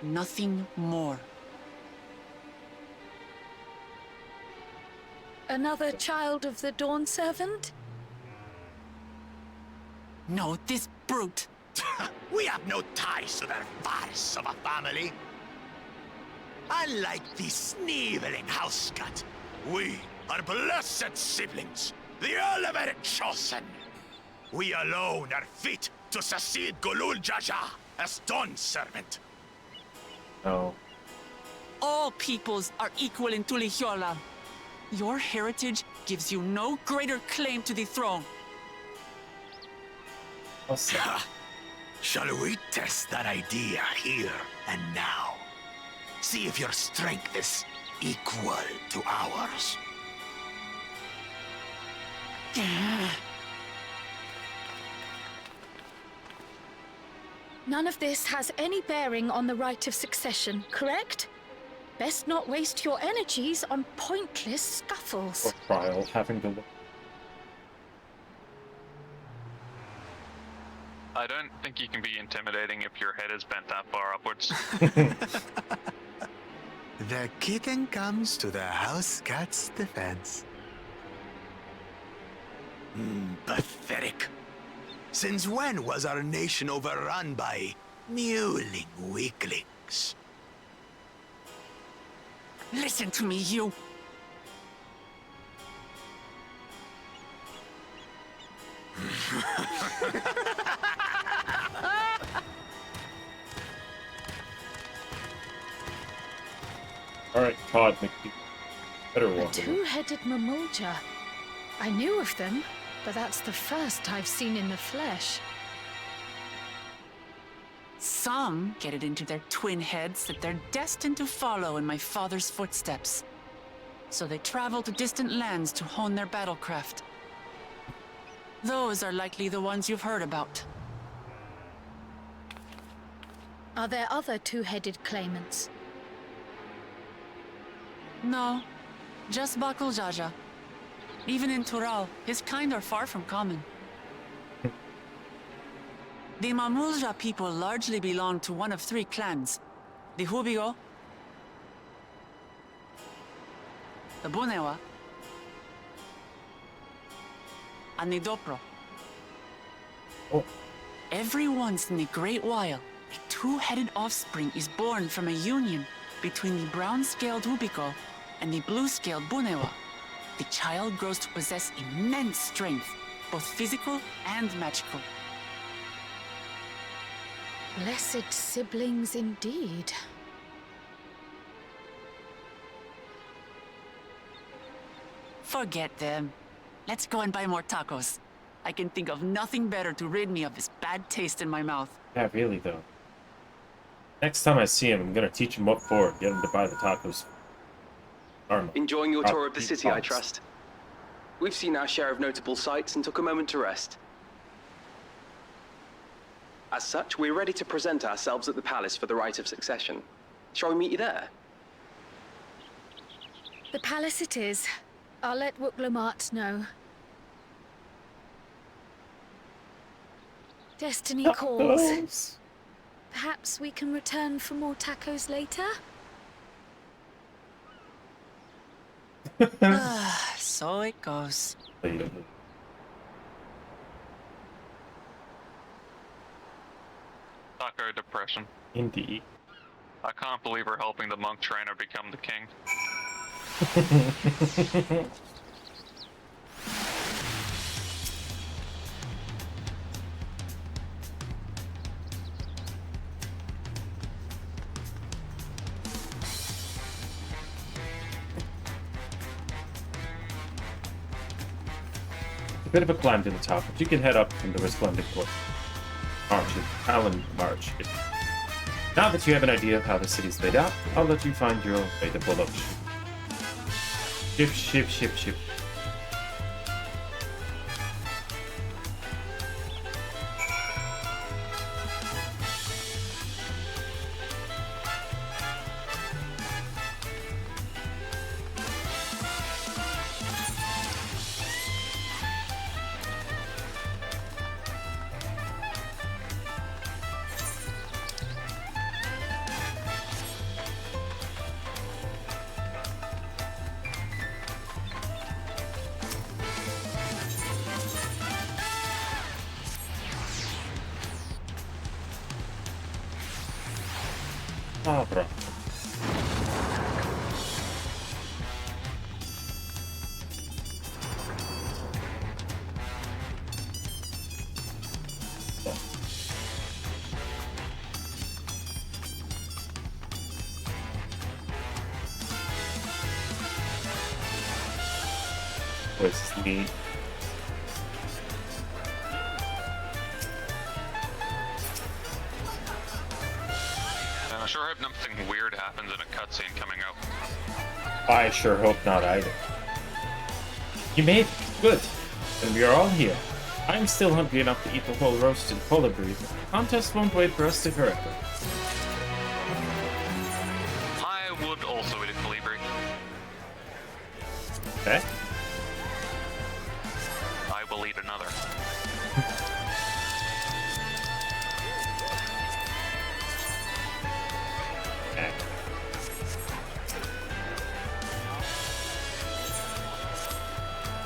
Nothing more. Another child of the Dawn Servant? No, this brute. We have no ties to their farce of a family. Unlike the sneevling house cat, we are blessed siblings, the elevated chosen. We alone are fit to succeed Golul Jaja as Dawn Servant. No. All peoples are equal in Tulihiola. Your heritage gives you no greater claim to the throne. Shall we test that idea here and now? See if your strength is equal to ours. None of this has any bearing on the right of succession, correct? Best not waste your energies on pointless scuffles. Or trial having to look. I don't think you can be intimidating if your head is bent that far upwards. The kitten comes to the house cat's defense. Pathetic. Since when was our nation overrun by mewling weaklings? Listen to me, you. Alright, Todd, McPhee. Better A walk. two-headed mamulja. I knew of them, but that's the first I've seen in the flesh. Some get it into their twin heads that they're destined to follow in my father's footsteps. So they travel to distant lands to hone their battlecraft. Those are likely the ones you've heard about. Are there other two-headed claimants? No, just Bakul Jaja. Even in Tural, his kind are far from common. The Mamulja people largely belong to one of three clans. The Hubigo, the Bunewa, and the Dopro. Oh. Every once in a great while, a two-headed offspring is born from a union between the brown-scaled Wubiko and the blue-scaled Bunewa. The child grows to possess immense strength, both physical and magical. Blessed siblings indeed. Forget them. Let's go and buy more tacos. I can think of nothing better to rid me of this bad taste in my mouth. Yeah, really, though. Next time I see him, I'm gonna teach him what for. Get him to buy the tacos. Enjoying your tour of the city, I trust. We've seen our share of notable sights and took a moment to rest. As such, we're ready to present ourselves at the palace for the rite of succession. Shall we meet you there? The palace it is. I'll let Wooklamart know. Destiny calls. Perhaps we can return for more tacos later? So it goes. Taco depression. Indeed. I can't believe we're helping the monk trainer become the king. A bit of a climb to the top, but you can head up from the resplendent court. Alan March. Now that you have an idea of how the city's laid out, I'll let you find your own way to pull up. Ship. Ah, bro. Where's the I sure hope nothing weird happens in a cutscene coming up. I sure hope not either. You made it. Good. And we are all here. I'm still hungry enough to eat the whole roasted colibri. The contest won't wait for us to forever. I would also eat a colibri. Okay. I will eat another.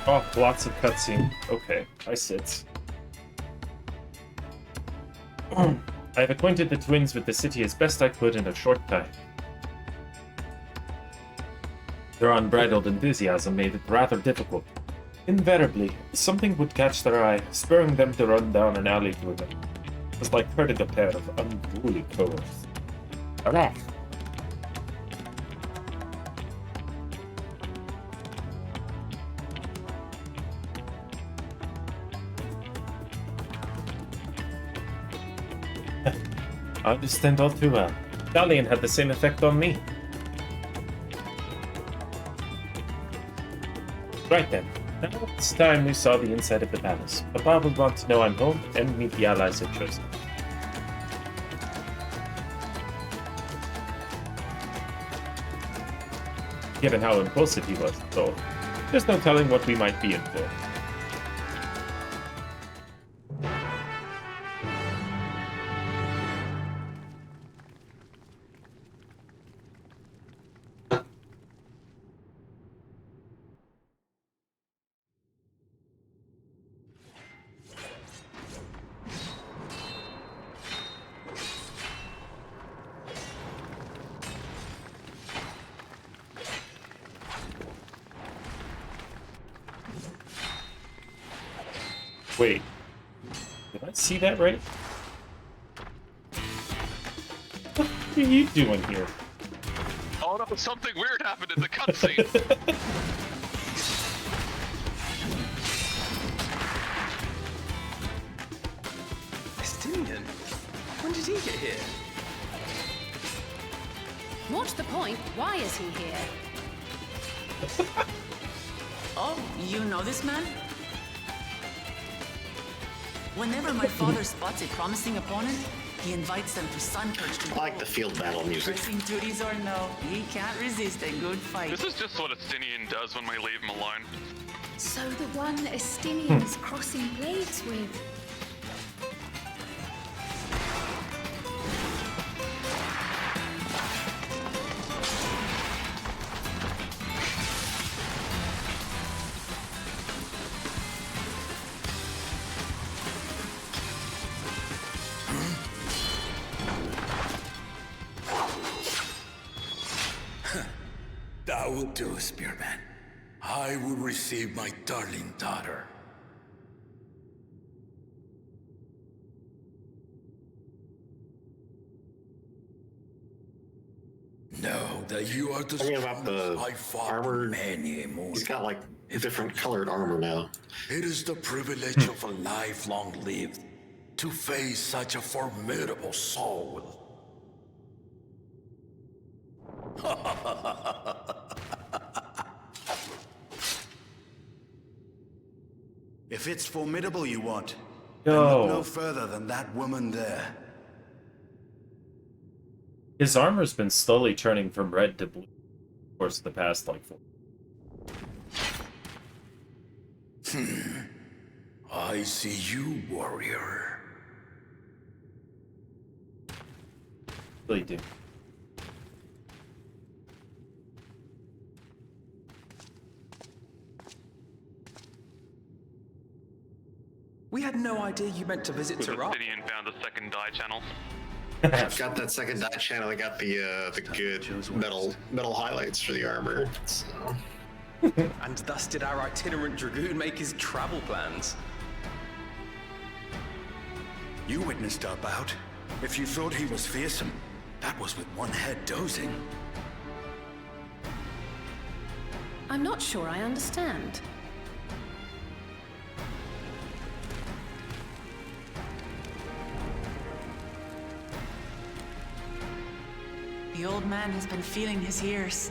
Oh, lots of cutscene. Okay, I sit. I have acquainted the twins with the city as best I could in a short time. Their unbridled enthusiasm made it rather difficult. Invariably, something would catch their eye, spurring them to run down an alley to them. It was like herding a pair of unruly cohorts. Alright. I understand all too well. Dalian had the same effect on me. Right then. Now it's time we saw the inside of the palace. Papa will want to know I'm home and meet the allies I've chosen. Given how impulsive he was, though, there's no telling what we might be in for. Wait. Did I see that right? What are you doing here? Oh no, something weird happened in the cutscene. Estinian? When did he get here? What's the point? Why is he here? Oh, you know this man? Whenever my father spots a promising opponent, he invites them to sun-perched. I like the field battle music. Pressing duties or no, he can't resist a good fight. This is just what Estinian does when we leave him alone. So the one Estinian's crossing blades with. That will do, Spearman. I will receive my darling daughter. Know that you are the Talking about the I fought armor, many more. he's got like different colored armor now. It is the privilege of a life long lived to face such a formidable soul. If it's formidable you want, then Yo. look no further than that woman there. His armor's been slowly turning from red to blue over the course of the past, like, 4. I see you, warrior. Really do. We had no idea you meant to visit Tarak. Estinian found the second die channel. I've got that second dye channel. I got the good metal highlights for the armor. So. And thus did our itinerant dragoon make his travel plans. You witnessed our bout. If you thought he was fearsome, that was with one head dozing. I'm not sure I understand. The old man has been feeling his years.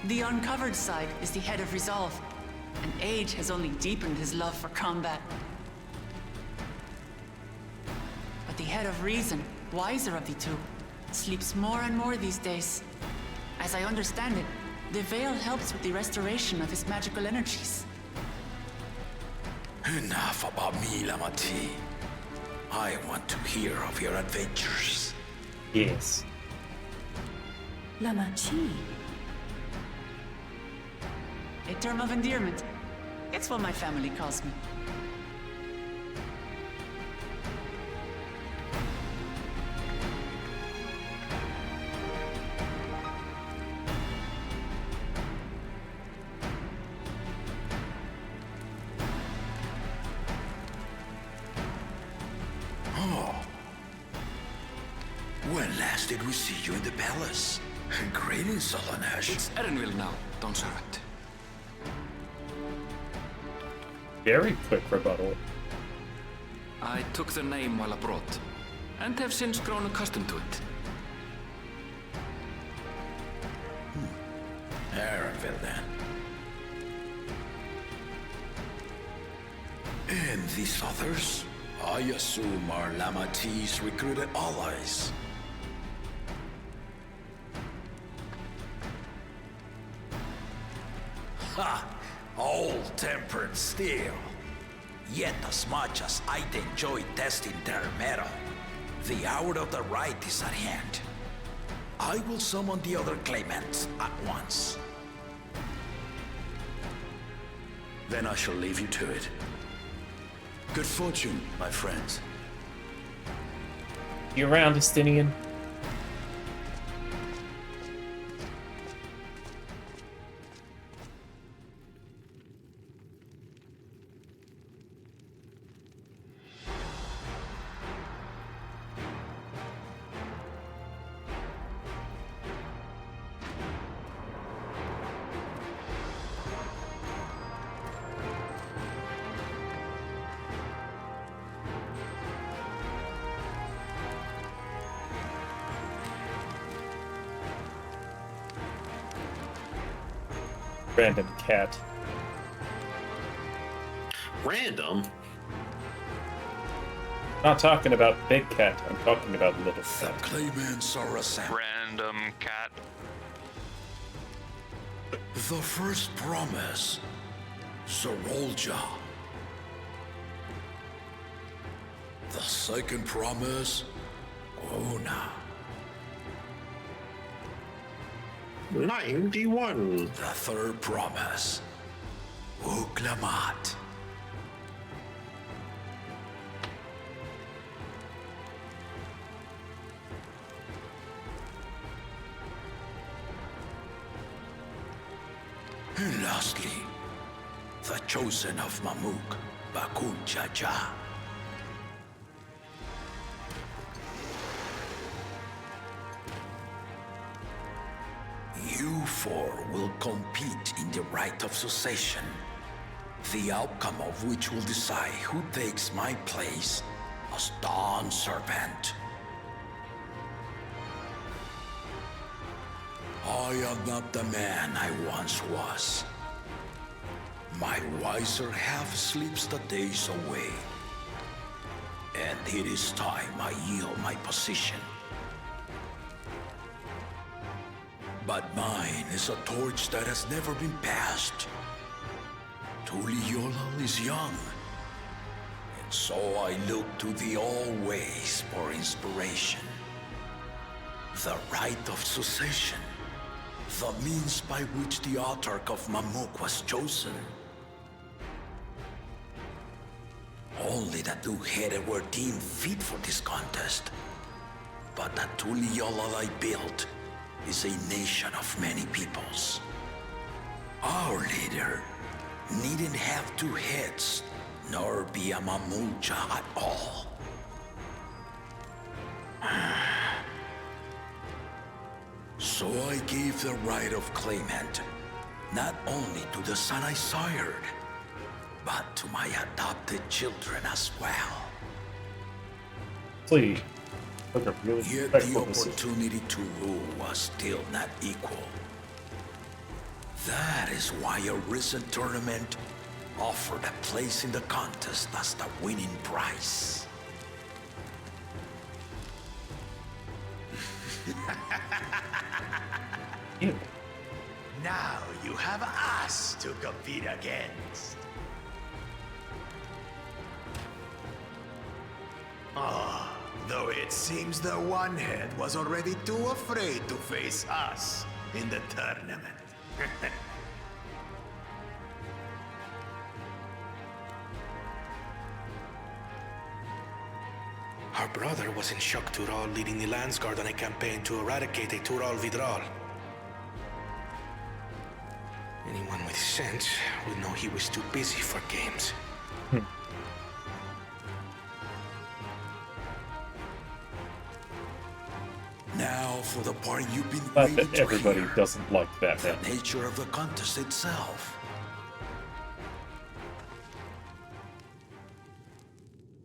The uncovered side is the head of resolve, and age has only deepened his love for combat. But the head of reason, wiser of the two, sleeps more and more these days. As I understand it, the veil helps with the restoration of his magical energies. Enough about me, Lamati. I want to hear of your adventures. Yes. Lamachi. A term of endearment. It's what my family calls me. When last did we see you in the palace? Greetings, Solanesh. It's Erenville now, Don Servant. Very quick rebuttal. I took the name while abroad, and have since grown accustomed to it. Erenville, then. And these others? I assume are Lamati's recruited allies. Ha! Old-tempered steel. Yet as much as I'd enjoy testing their metal, the hour of the right is at hand. I will summon the other claimants at once. Then I shall leave you to it. Good fortune, my friends. You around, Estinian? Random cat. Random? Not talking about big cat, I'm talking about little cat. Claymans are assembled. Random cat. The first promise, Zorolja. The second promise, Ona. 91. The third promise, Uklamat. And lastly, the chosen of Mamuk, Bakun Jaja. You four will compete in the rite of succession, the outcome of which will decide who takes my place as Dawn Serpent. I am not the man I once was. My wiser half sleeps the days away. And it is time I yield my position. But mine is a torch that has never been passed. Tuliola is young. And so I look to the always for inspiration. The rite of succession. The means by which the autarch of Mamuk was chosen. Only the two-headed were deemed fit for this contest. But the Tuliola I built is a nation of many peoples. Our leader needn't have two heads, nor be a Mamucha at all. So I gave the right of claimant, not only to the son I sired, but to my adopted children as well. Please. Really Yet the opportunity to rule was still not equal. That is why a recent tournament offered a place in the contest as the winning prize. Now you have us to compete against. Though it seems the one-head was already too afraid to face us in the tournament. Our brother was in Shok Tural leading the Landsguard on a campaign to eradicate a Tural Vidral. Anyone with sense would know he was too busy for games. Now for the part you've been But waiting to everybody hear. doesn't like that. The nature of the contest itself.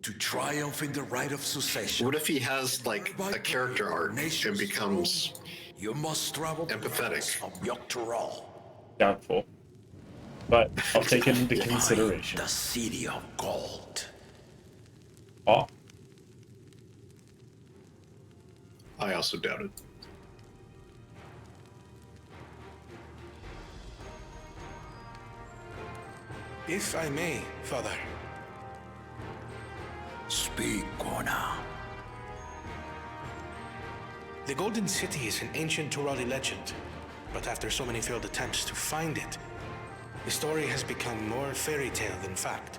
To triumph in the rite of succession. What if he has like a character arc and becomes you must travel empathetic? of Yoktural. Doubtful. But I'll take it into consideration. The city of gold. Oh. I also doubt it. If I may, Father. Speak, Gona. The Golden City is an ancient Turali legend, but after so many failed attempts to find it, the story has become more fairy tale than fact.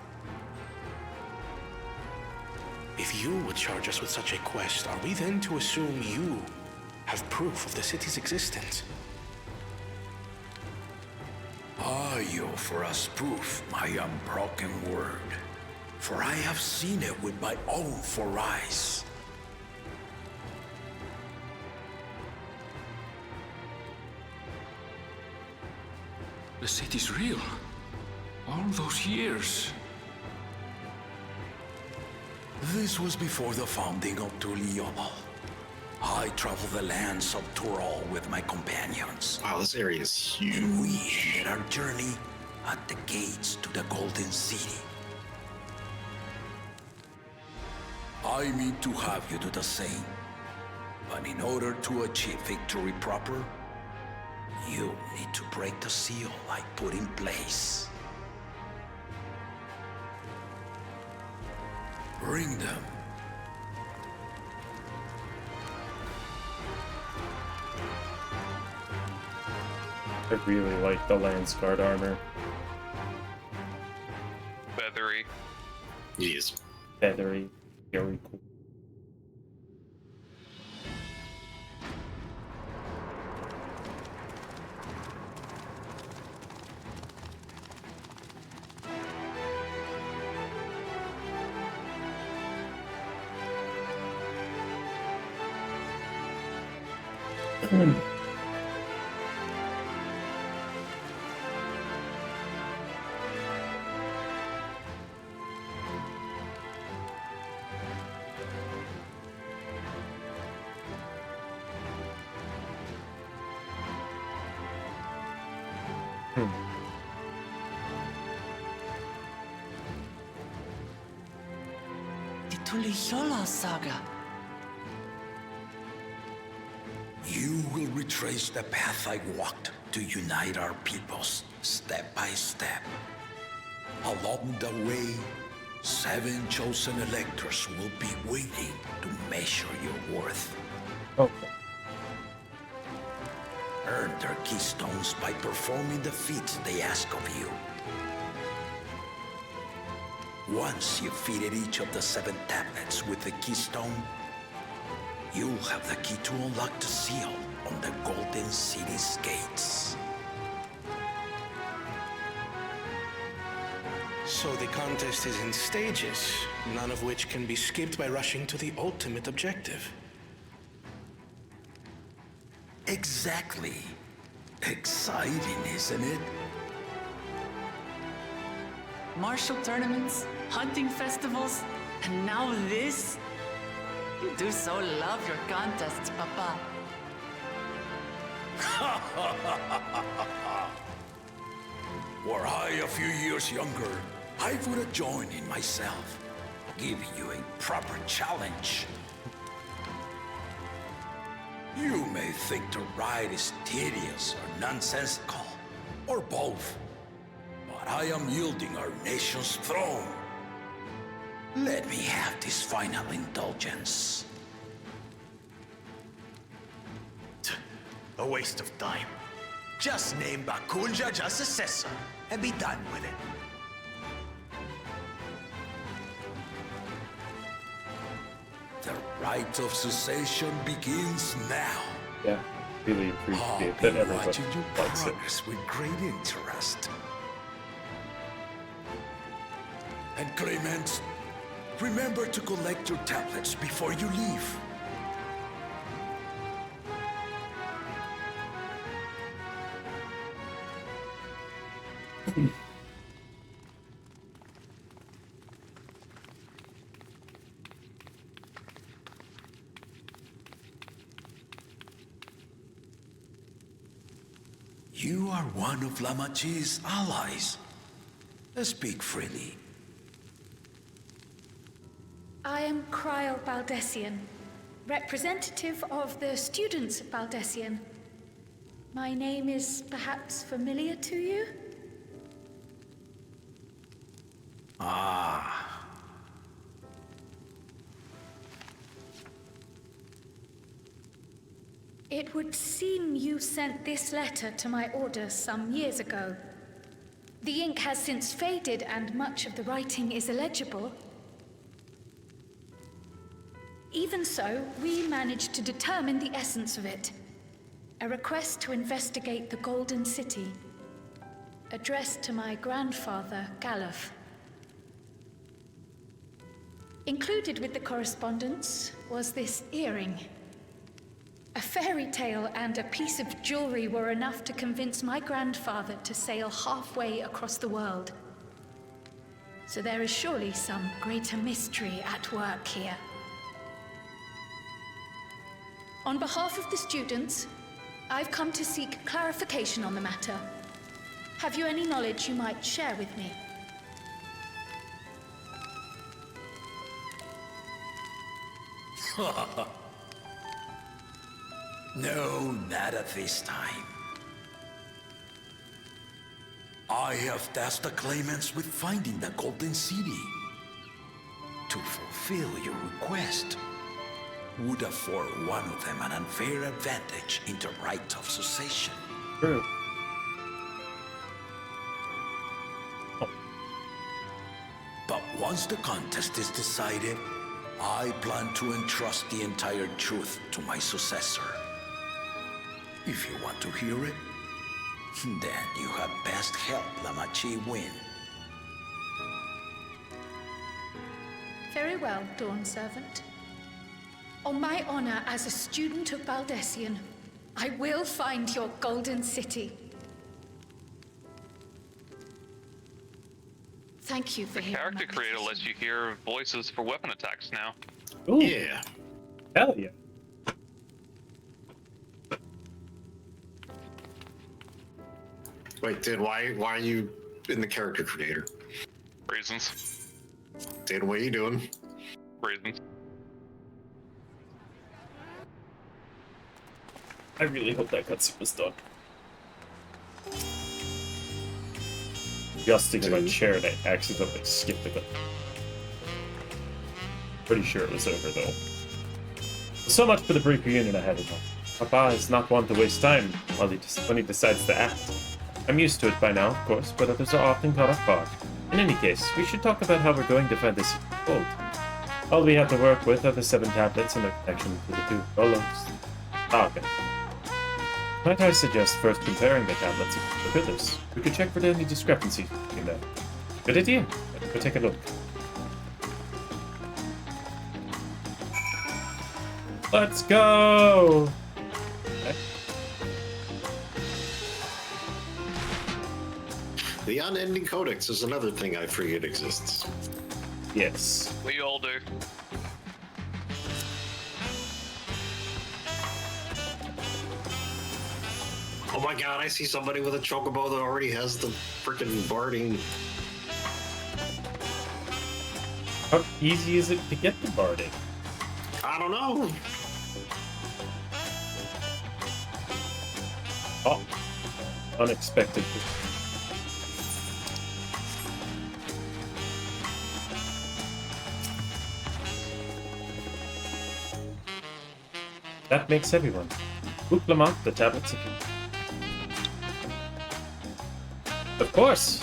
If you would charge us with such a quest, are we then to assume you have proof of the city's existence? Are you for us proof my unbroken word? For I have seen it with my own four eyes. The city's real. All those years. This was before the founding of Tuliola. I travel the lands of Tural with my companions. Wow, this area is huge. And we ended our journey at the gates to the Golden City. I mean to have you do the same. But in order to achieve victory proper, you need to break the seal I put in place. Bring them. I really like the Lance Guard armor. Feathery. Yes. Feathery. Very cool. The Tuliyola saga. You will retrace the path I walked to unite our peoples, step by step. Along the way, 7 chosen electors will be waiting to measure your worth. Okay. Earn their keystones by performing the feats they ask of you. Once you've fitted each of the 7 tablets with the keystone, you'll have the key to unlock the seal on the Golden City's gates. So the contest is in stages, none of which can be skipped by rushing to the ultimate objective. Exactly. Exciting, isn't it? Martial tournaments, hunting festivals, and now this? You do so love your contests, Papa. Were I a few years younger, I would have joined in myself, giving you a proper challenge. You may think the ride is tedious or nonsensical, or both, but I am yielding our nation's throne. Let me have this final indulgence. A waste of time. Just name Bakunja just successor and be done with it. The rite of cessation begins now. Yeah, really appreciate that everybody watching you likes it. progress with great interest. And Clement, remember to collect your tablets before you leave. You are one of Lamachi's allies. Speak freely. I am Kryl Baldessian, representative of the students of Baldessian. My name is perhaps familiar to you? Ah. It would seem you sent this letter to my order some years ago. The ink has since faded and much of the writing is illegible. Even so, we managed to determine the essence of it. A request to investigate the Golden City, addressed to my grandfather, Galuf. Included with the correspondence was this earring. A fairy tale and a piece of jewelry were enough to convince my grandfather to sail halfway across the world. So there is surely some greater mystery at work here. On behalf of the students, I've come to seek clarification on the matter. Have you any knowledge you might share with me? No, not at this time. I have tasked the claimants with finding the Golden City. To fulfill your request would afford one of them an unfair advantage in the right of succession. True. But once the contest is decided, I plan to entrust the entire truth to my successor. If you want to hear it, then you had best help Lamachi win. Very well, Dawn Servant. On my honor as a student of Baldessian, I will find your Golden City. Thank you for hearing Character creator lets you hear voices for weapon attacks now. Ooh. Yeah. Hell yeah. Wait, Did, why are you in the character creator? Reasons. Did, what are you doing? Reasons. I really hope that cutscene was done. Adjusting in my chair and I accidentally skipped the cut. Pretty sure it was over though. So much for the brief reunion I had with him. Papa is not one to waste time when he decides to act. I'm used to it by now, of course, but others are often caught off guard. In any case, we should talk about how we're going to find this gold. All we have to work with are the 7 tablets and their connection to the 2 rollers. Okay. Might I suggest first comparing the tablets against the pillars? We could check for any discrepancies between them. Good idea. Let's go take a look. Let's go! Okay. The unending codex is another thing I forget exists. Yes. We all do. Oh my god, I see somebody with a chocobo that already has the freaking barding. How easy is it to get the barding? I don't know. Oh. Unexpected. That makes everyone. Ouplamont, the tablets if you... Of course!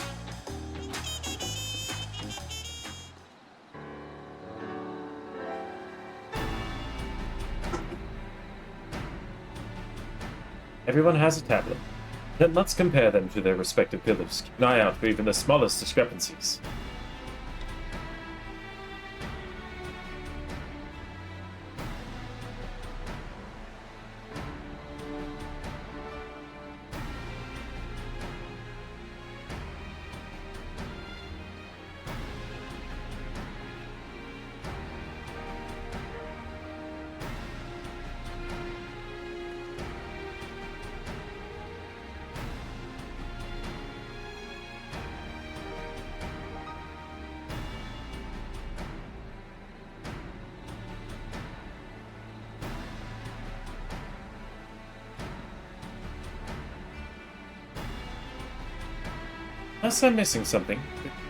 Everyone has a tablet. Then let's compare them to their respective pillars. Keep an eye out for even the smallest discrepancies. Unless I'm missing something,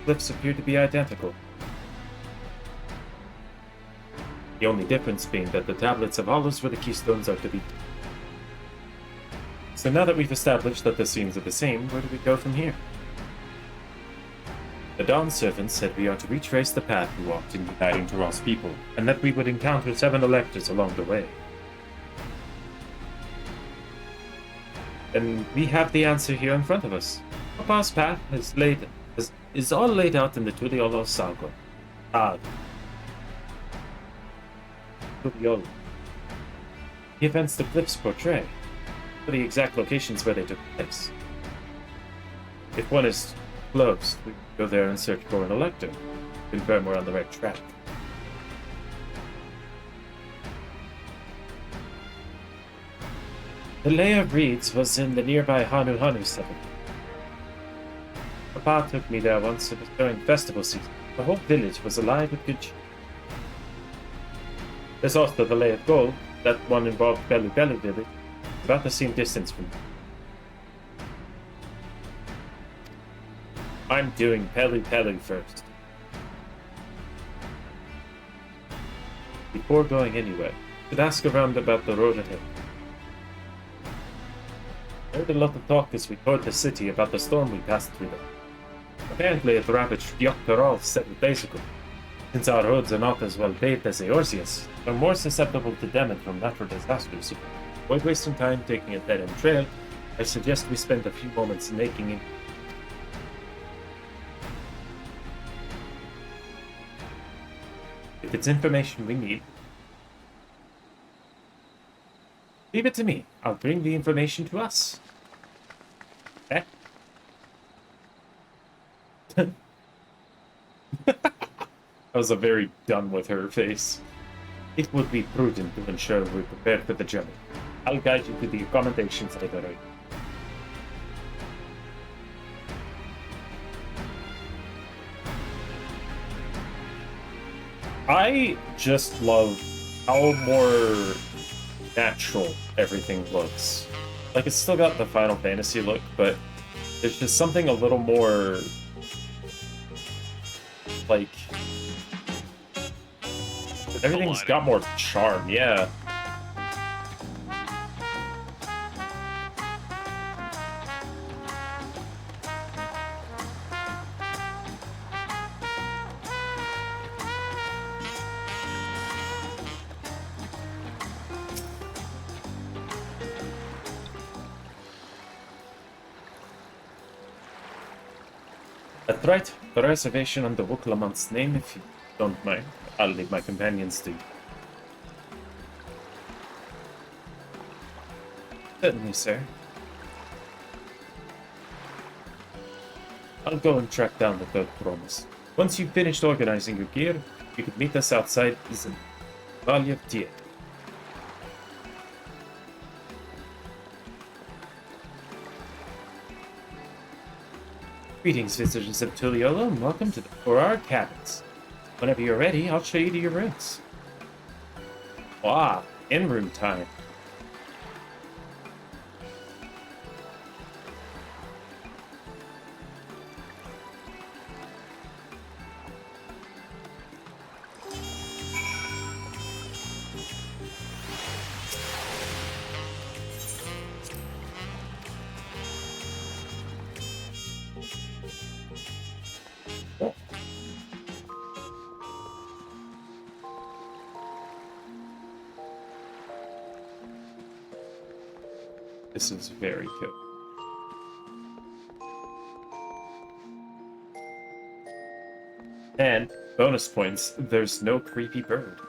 the glyphs appear to be identical. The only difference being that the tablets have hollows where the keystones are to be. So now that we've established that the scenes are the same, where do we go from here? The Dawn Servant said we are to retrace the path we walked in uniting Taural's people, and that we would encounter 7 electors along the way. And we have the answer here in front of us. Papa's path is all laid out in the Tuliolo Saga. Tuliolo. The events the glyphs portray, for the exact locations where they took place. If one is close, we can go there and search for an elector, confirm we're on the right track. The Lay of Reeds was in the nearby Hanu Hanu settlement. Papa took me there once. It was during festival season. The whole village was alive with good cheer. There's also the Lay of Gold. That one involved Belu Belu village. About the same distance from me. I'm doing Pelu Pelu first. Before going anywhere, should ask around about the road ahead. I heard a lot of talk as we toured the city about the storm we passed through there. Apparently it ravaged Dawntrail several days ago. Since our roads are not as well paved as Eorzea's, we're more susceptible to damage from natural disasters, so avoid wasting time taking a dead-end trail. I suggest we spend a few moments making it. If it's information we need, leave it to me. I'll bring the information to us. Okay? That was a very done with her face. It would be prudent to ensure we're prepared for the journey. I'll guide you to the accommodations later. I just love how more natural everything looks. Like, it's still got the Final Fantasy look, but there's just something a little more, like, everything's got more charm, yeah. That's right, the reservation on the Wooklamant's name, if you don't mind. I'll leave my companions to you. Certainly, sir. I'll go and track down the third promise. Once you've finished organizing your gear, you could meet us outside Izan. Value of Tia. Greetings, visitors of Tuliolo, and welcome to our cabins. Whenever you're ready, I'll show you to your rooms. Ah, in-room time. This is very cool. And, bonus points, there's no creepy bird.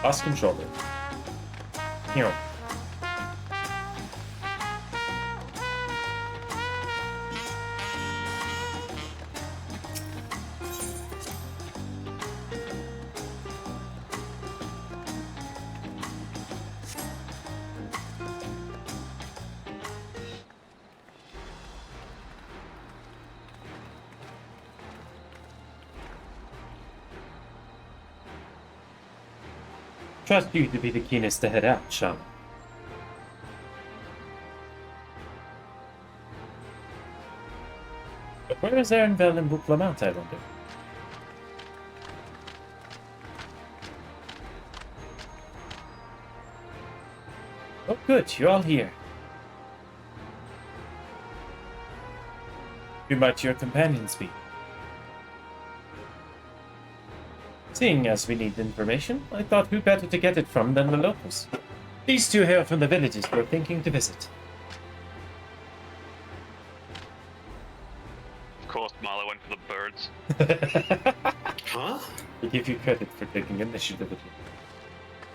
Lost controller. Here. Trust you to be the keenest to head out, Shaman. But where is Aaronvel and Wooklamant, I wonder? Oh good, you're all here. Who might your companions be? Seeing as we need information, I thought who better to get it from than the locals. These two hail from the villages we're thinking to visit. Of course, Marlo went for the birds. Huh? I give you credit for taking initiative with me.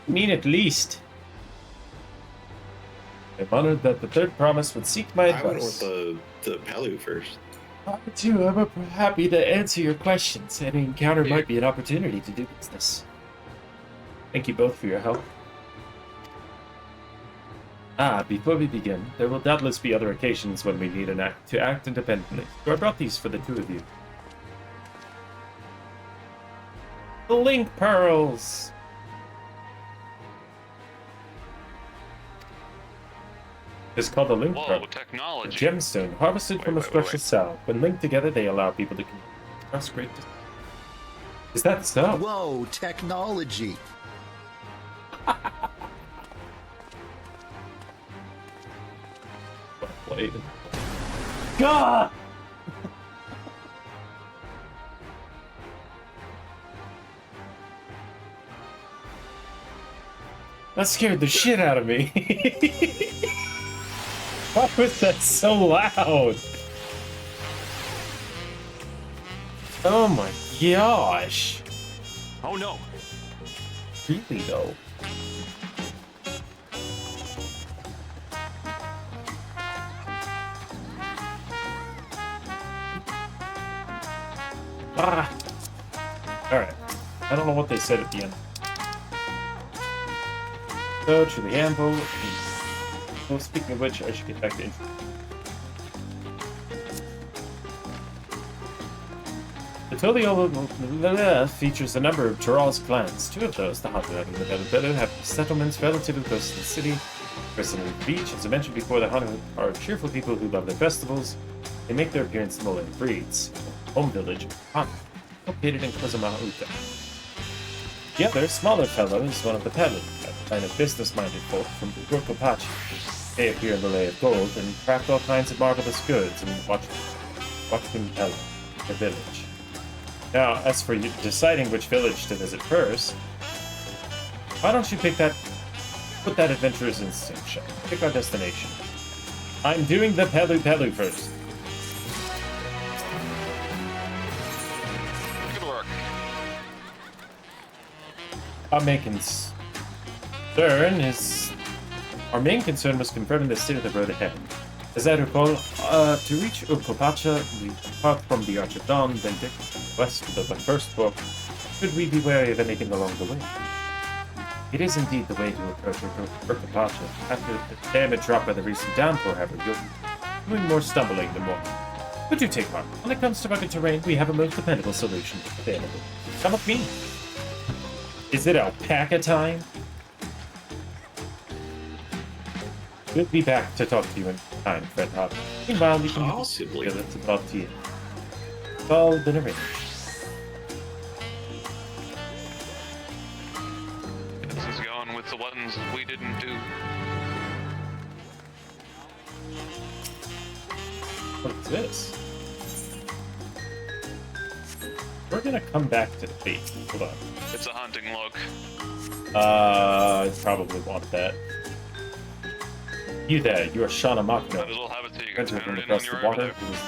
I mean, at least. I'm honored that the third promise would seek my advice. I went with the Pelu first. I too am happy to answer your questions. Any encounter might be an opportunity to do business. Thank you both for your help. Before we begin, there will doubtless be other occasions when we need to act independently. So I brought these for the two of you. The Link Pearls! It's called the Link Pearl. Technology. A gemstone harvested from a special cell. When linked together, they allow people to cross great distance. Is that so? Whoa, technology. God! That scared the shit out of me. Why was that so loud? Oh my gosh. Oh no. Really though. Alright. I don't know what they said at the end. So, to the amble. Well, speaking of which, I should get back to intro. The Toliolo features a number of Tural's clans. Two of those, the Hunter and the Belu, have settlements relatively close to the city. Person in the beach, as I mentioned before, the Hunter are cheerful people who love their festivals. They make their appearance in the Lake Breeds, home village of Hunter, located in Kozamauta. The other, smaller fellow, is one of the Pelu, a kind of business-minded folk from the Gorkopachi. They appear in the Lay of Gold and craft all kinds of marvelous goods and watch them Pelu, the village. Now, as for you deciding which village to visit first, why don't you put that adventurer's instinct shot. Pick our destination. I'm doing the Pelu first. Good work. Our main concern was confirming the state of the road ahead. As I recall, to reach Urkopacha, we depart from the Arch of Dawn, then take west to the first book. Should we be wary of anything along the way? It is indeed the way to approach Urkopacha. After the damage wrought by the recent downpour, however, you'll be doing more stumbling than walking. But do take heart. When it comes to rugged terrain, we have a most dependable solution available. Come with me. Is it alpaca time? We'll be back to talk to you in time, Fred Hop. Meanwhile, we can possibly to talk to you. It's all been arranged. This is going with the ones we didn't do. What's this? We're gonna come back to the base. Hold on. It's a hunting log. I probably want that. You there, you are Shauna Makino. Might as well have it so you can turn it in across when the you're water. over there.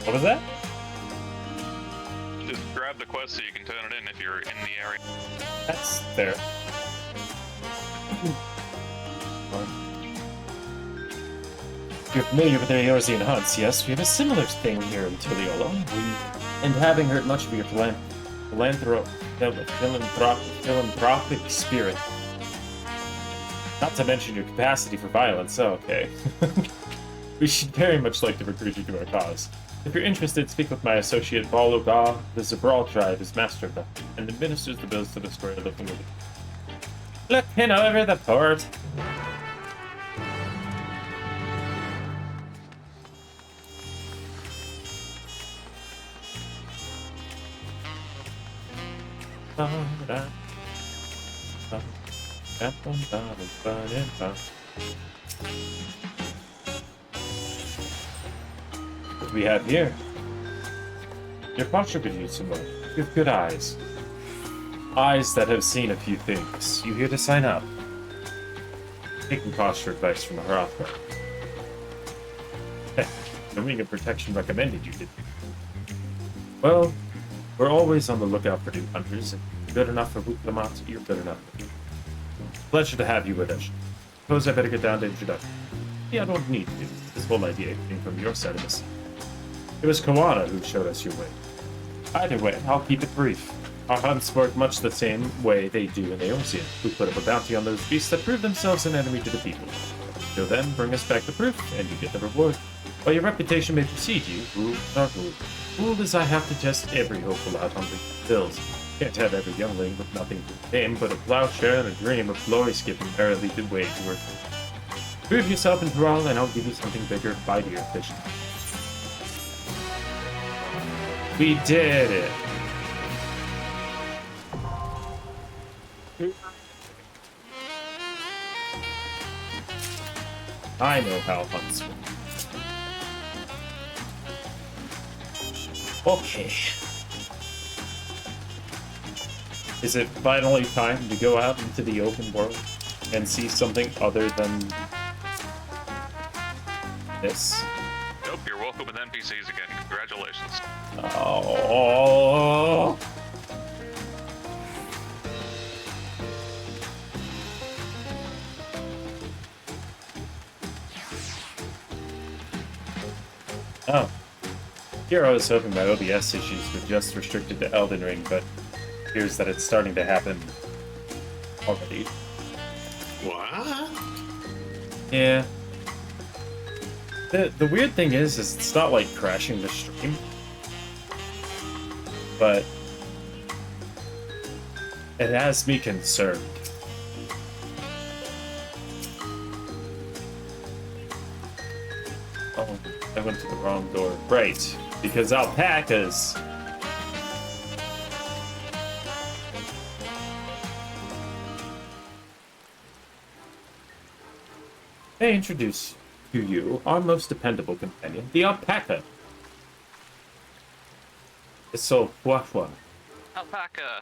What was that? Just grab the quest so you can turn it in if you're in the area. That's there. You're familiar with the Eorzean hunts, yes? We have a similar thing here in Tiliolo. And having heard much of your philanthropic spirit. Not to mention your capacity for violence, okay. We should very much like to recruit you to our cause. If you're interested, speak with my associate Balu Ga. The Zabral tribe is master of them, and administers the bills to the square looking over. Looking over the port. What do we have here? Your posture could use some work. You have good eyes. Eyes that have seen a few things. You here to sign up? Taking posture advice from the Harathra. The Ring of Protection recommended you, did you? Well, we're always on the lookout for new hunters, and if you're good enough for Wuklamat, you're good enough. Pleasure to have you with us. Suppose I better get down to introduction. Yeah, I don't need to. This whole idea came from your side of the sea. It was Kawana who showed us your way. Either way, I'll keep it brief. Our hunts work much the same way they do in Eorzea, who put up a bounty on those beasts that prove themselves an enemy to the people. Till then, bring us back the proof, and you get the reward. While your reputation may precede you, ruled not ruled. Ruled as I have to test every hopeful out on the hills. Can't have every youngling with nothing to name but a plowshare and a dream of glory skipping merrily the way to work. Prove yourself in Thrall, and I'll give you something bigger, mightier fishing. We did it! I know how hunts work. Okay. Is it finally time to go out into the open world and see something other than this? Nope, you're welcome with NPCs again. Congratulations. Oh. Oh. Here I was hoping my OBS issues were just restricted to Elden Ring, but it appears that it's starting to happen already. What? Yeah. The weird thing is it's not like crashing the stream, but it has me concerned. Oh, I went to the wrong door. Right, because alpacas. I introduce to you our most dependable companion, the alpaca. It's so huahua. Alpaca.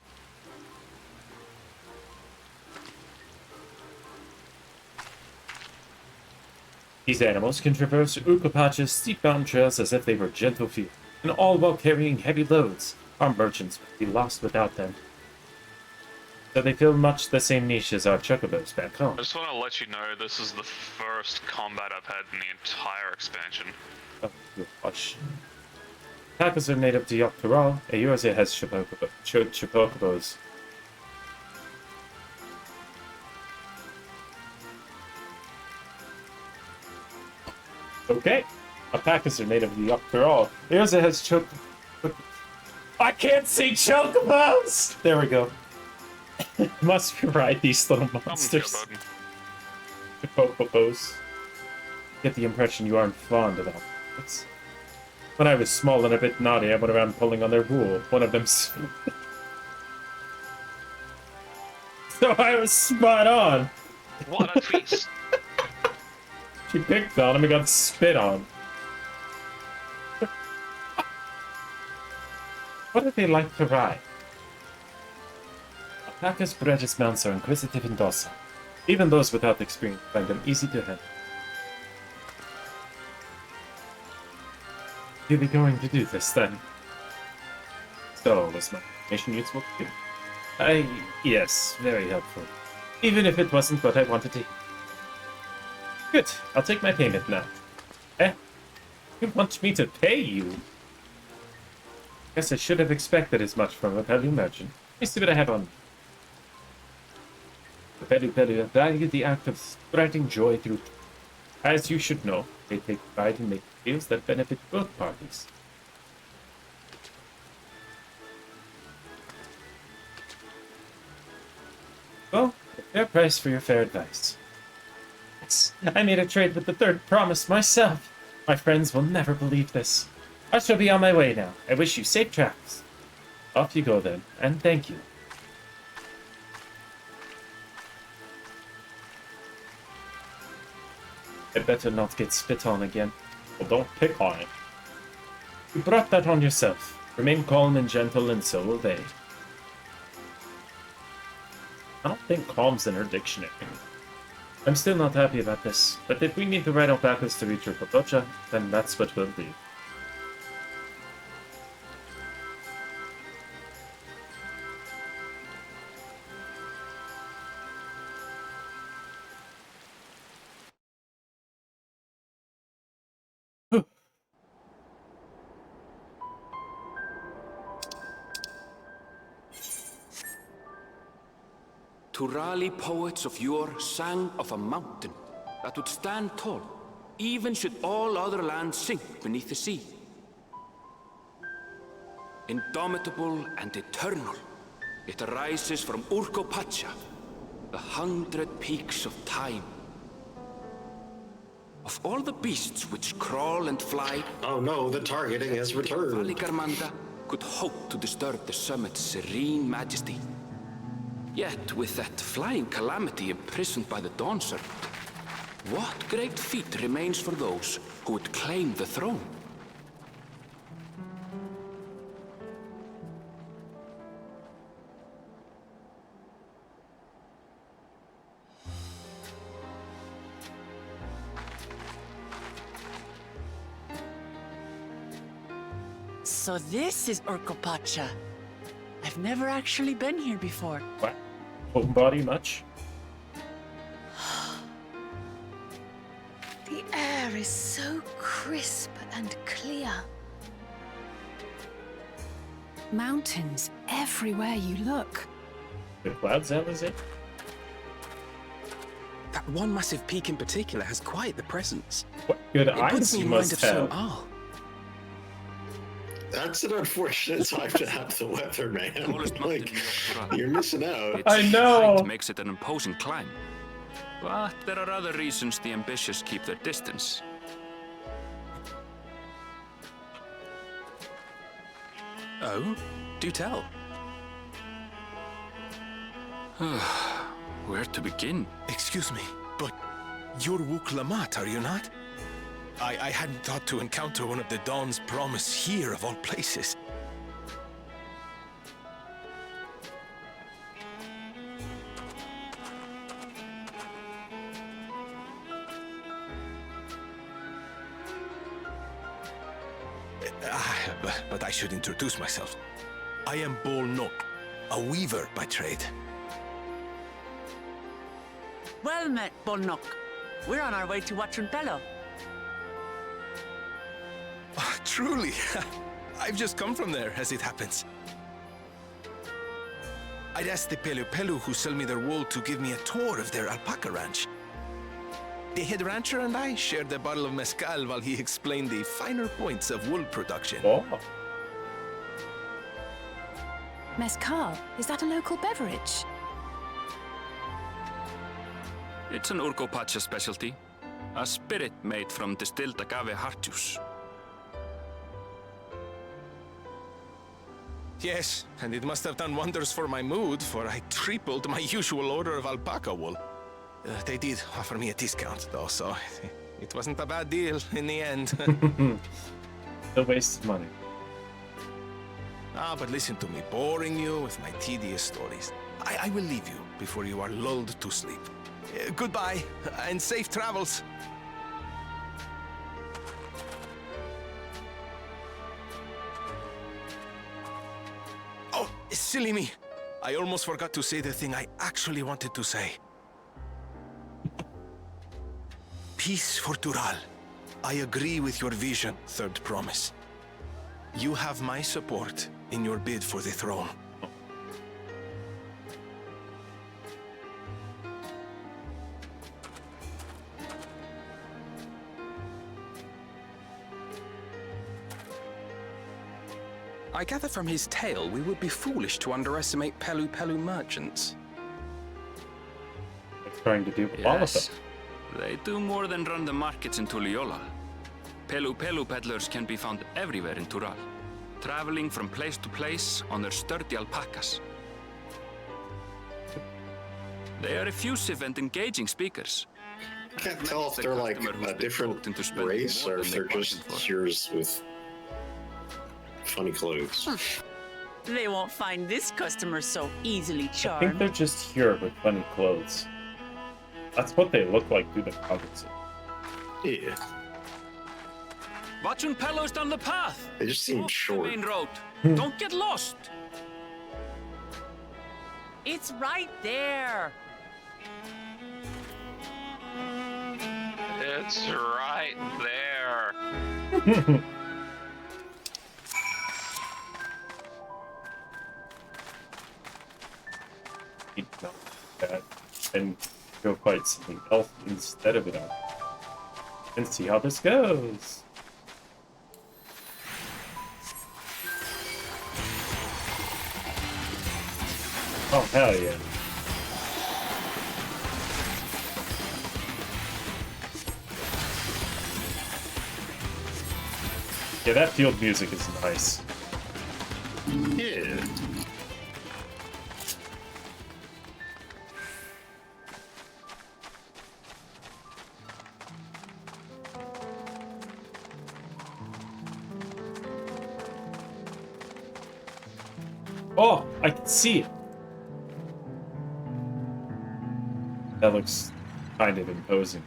These animals can traverse Ukapach's steep mountain trails as if they were gentle feet, and all while carrying heavy loads. Our merchants would be lost without them. So they fill much the same niche as our chocobos back home. I just want to let you know this is the first combat I've had in the entire expansion. Oh, gosh. Alpacas are native to Yogg-Tharal. Eorzea has chocobos. Okay. Alpacas are native to Yogg-Tharal. Eorzea has I can't see chocobos! There we go. Must ride these little monsters. Chocobos. Get the impression you aren't fond of alpacas. When I was small and a bit naughty, I went around pulling on their wool. One of them. So I was spot on. What a feast! She picked on him and got spit on. What do they like to ride? Alpacas bred as mounts are inquisitive and docile. Even those without experience find them easy to handle. You'll be going to do this then? So, was my information useful to you? Yes, very helpful. Even if it wasn't what I wanted to hear. Good, I'll take my payment now. Eh? You want me to pay you? Guess I should have expected as much from a Pelu merchant. Let me see what I have on. The Pelu value the act of spreading joy through. As you should know, they take pride in making deals that benefit both parties. Well, a fair price for your fair advice. Yes, I made a trade with the third promise myself. My friends will never believe this. I shall be on my way now. I wish you safe travels. Off you go then, and thank you. I better not get spit on again. Well, don't pick on it. You brought that on yourself. Remain calm and gentle, and so will they. I don't think calm's in her dictionary. I'm still not happy about this, but if we need to ride alpacas to reach Urkopocha, then that's what we'll do. Turali poets of yore sang of a mountain that would stand tall, even should all other lands sink beneath the sea. Indomitable and eternal, it arises from Urkopacha, the 100 peaks of time. Of all the beasts which crawl and fly... Oh no, the targeting has returned. Valigarmanda could hope to disturb the summit's serene majesty. Yet, with that flying calamity imprisoned by the Dawn Serpent, what great feat remains for those who would claim the throne? So this is Urkopacha. I've never actually been here before. What? Homebody much? The air is so crisp and clear. Mountains everywhere you look. The clouds, that was it? That one massive peak in particular has quite the presence. What good It eyes puts me you in mind must of some have. Arl. That's an unfortunate time to have the weather, man. Like, you're missing out. I know. Height makes it an imposing climb. But there are other reasons the ambitious keep their distance. Oh? Do tell. Where to begin? Excuse me, but you're Wook Lamat, are you not? I hadn't thought to encounter one of the Dawn's promise here, of all places. But I should introduce myself. I am Bol Nok, a weaver by trade. Well met, Bolnok. We're on our way to Watranpello. Truly, I've just come from there, as it happens. I'd asked the Pelu who sell me their wool to give me a tour of their alpaca ranch. The head rancher and I shared a bottle of mezcal while he explained the finer points of wool production. Oh. Mezcal, is that a local beverage? It's an Urkopacha specialty. A spirit made from distilled agave heart juice. Yes, and it must have done wonders for my mood, for I tripled my usual order of alpaca wool. They did offer me a discount, though, so it wasn't a bad deal in the end. No waste of money. But listen to me, boring you with my tedious stories. I will leave you before you are lulled to sleep. Goodbye, and safe travels. Oh, silly me. I almost forgot to say the thing I actually wanted to say. Peace for Tural. I agree with your vision, Third Promise. You have my support in your bid for the throne. I gather from his tale we would be foolish to underestimate Pelu merchants. They're trying to do all of them. They do more than run the markets in Tuliyollal. Pelu peddlers can be found everywhere in Tural, traveling from place to place on their sturdy alpacas. They are effusive and engaging speakers. I can't tell if they're like a different race or if they're just yours with funny clothes. They won't find this customer so easily I think charmed. they're just here with funny clothes. That's what they look like through the comics. Yeah. Watching Pello's down the path. They just seem Off short. the main road. Don't get lost. It's right there. It's right there. That and go fight something else instead of it and see how this goes. Oh hell yeah. Yeah, that field music is nice. Yeah. Oh, I can see it. That looks kind of imposing.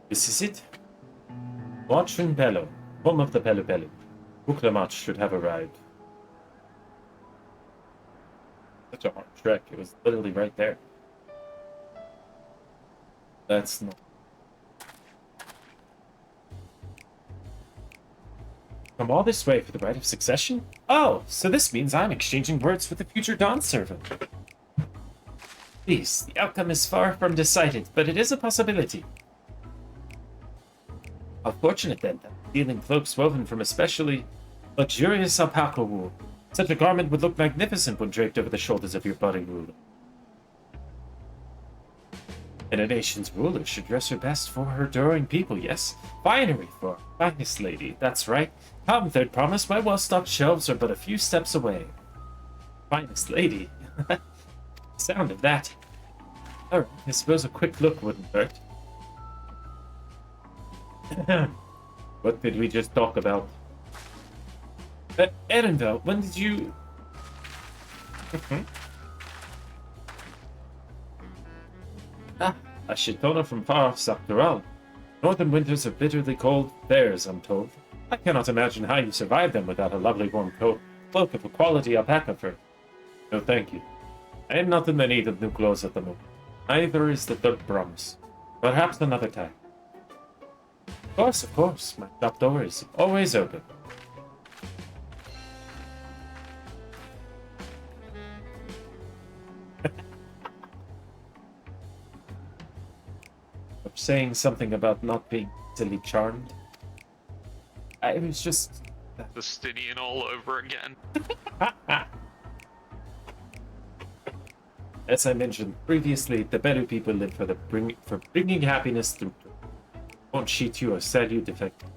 This is it. Watching Bello, home of the Pelu Pelu. Buklamat should have arrived. Such a hard trek. It was literally right there. That's not. Come all this way for the right of succession? Oh, so this means I'm exchanging words with the future Dawn servant. Please, the outcome is far from decided, but it is a possibility. How fortunate then that feeling cloaks woven from especially luxurious alpaca wool. Such a garment would look magnificent when draped over the shoulders of your budding ruler. And a nation's ruler should dress her best for her adoring people, yes? Finery for our finest lady, that's right. Come, third promise, my well-stocked shelves are but a few steps away. Finest lady? Sound of that. Alright, I suppose a quick look wouldn't hurt. What did we just talk about? Erenvel, when did you... Ah, a Shitona from far off Saktaral. Northern winters are bitterly cold bears, I'm told. I cannot imagine how you survive them without a lovely warm coat, cloak of a quality alpaca fur. No thank you. I am not in the need of new clothes at the moment. Neither is the third promise. Perhaps another time. Of course, my shop door is always open. I'm saying something about not being easily charmed. I was just... Justinian all over again. As I mentioned previously, the better people live for bringing happiness through. Won't cheat you or sell you defective.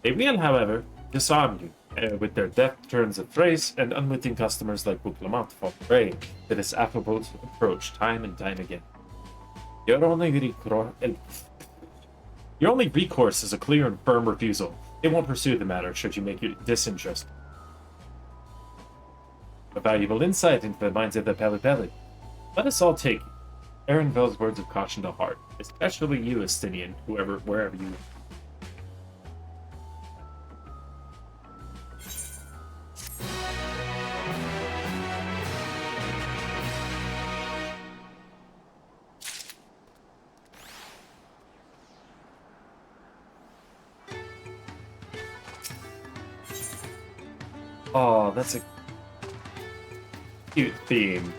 They will, however, disarm you with their deft turns of phrase, and unwitting customers like Buklamat fall prey to this affable approach time and time again. Your only recourse is a clear and firm refusal. They won't pursue the matter should you make it disinterested. A valuable insight into the minds of the Pelu Pelu. Let us all take Erenvel's words of caution to heart, especially you, Estinian, wherever you. Oh, that's a cute theme.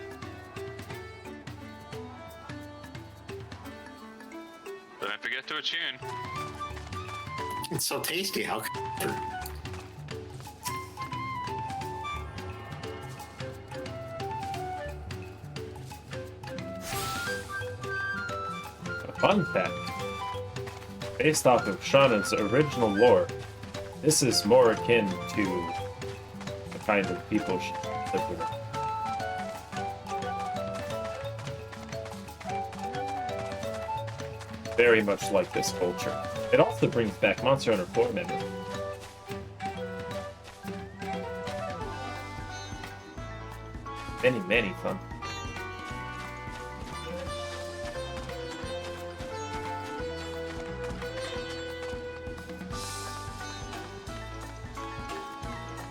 Don't forget to attune. It's so tasty. How could a fun fact. Based off of Shauna's original lore, this is more akin to the kind of people she lived with. Very much like this culture. It also brings back Monster Hunter 4 memories. Many fun.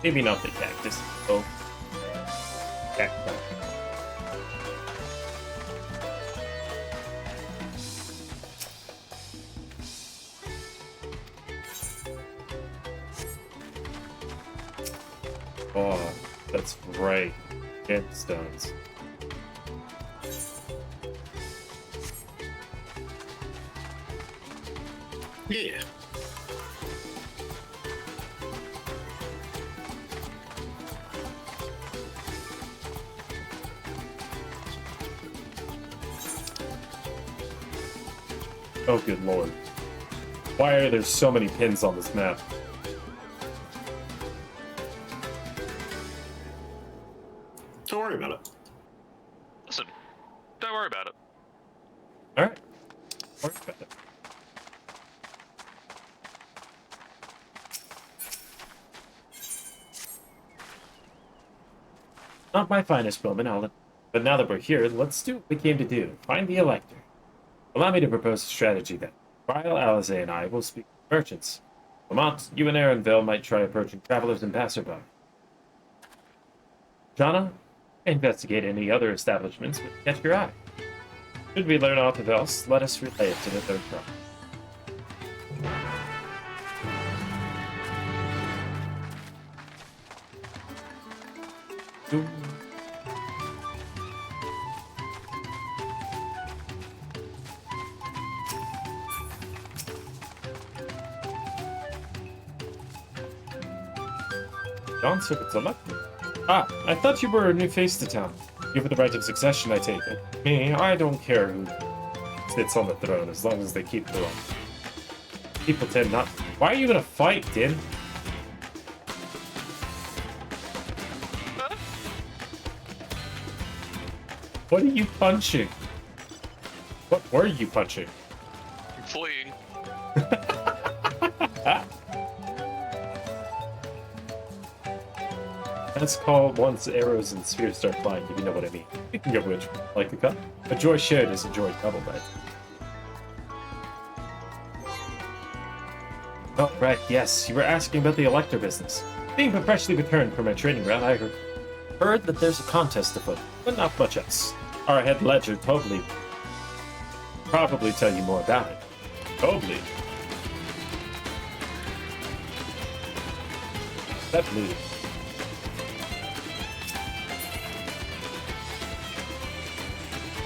Maybe not the cactus, though. Cactus. Oh, that's right. Gemstones. Yeah. Oh, good lord. Why are there so many pins on this map? Don't worry about it. Listen, don't worry about it. Alright. Worry about it. Not my finest moment, but now that we're here, let's do what we came to do. Find the Elector. Allow me to propose a strategy then. While Alize and I will speak to merchants. Lamont, you and Aaronville might try approaching travelers and passerby. Jana, investigate any other establishments that catch your eye. Should we learn aught else, let us relay it to the third front. Ooh. Dawn Circuit's elected. Ah, I thought you were a new face to town. You have the right of succession, I take it. Me, I don't care who sits on the throne, as long as they keep the throne. People tend not... Why are you gonna fight, Din? What are you punching? What were you punching? I'm fleeing. That's called once arrows and spears start flying, if you know what I mean. Speaking of which, like the cup, a joy shared is a joy doubled, right? Oh, right, yes, you were asking about the Elector business. Being but freshly returned from my training ground, I heard that there's a contest afoot, but not much else. Our head ledger probably tell you more about it. Totally. That blue.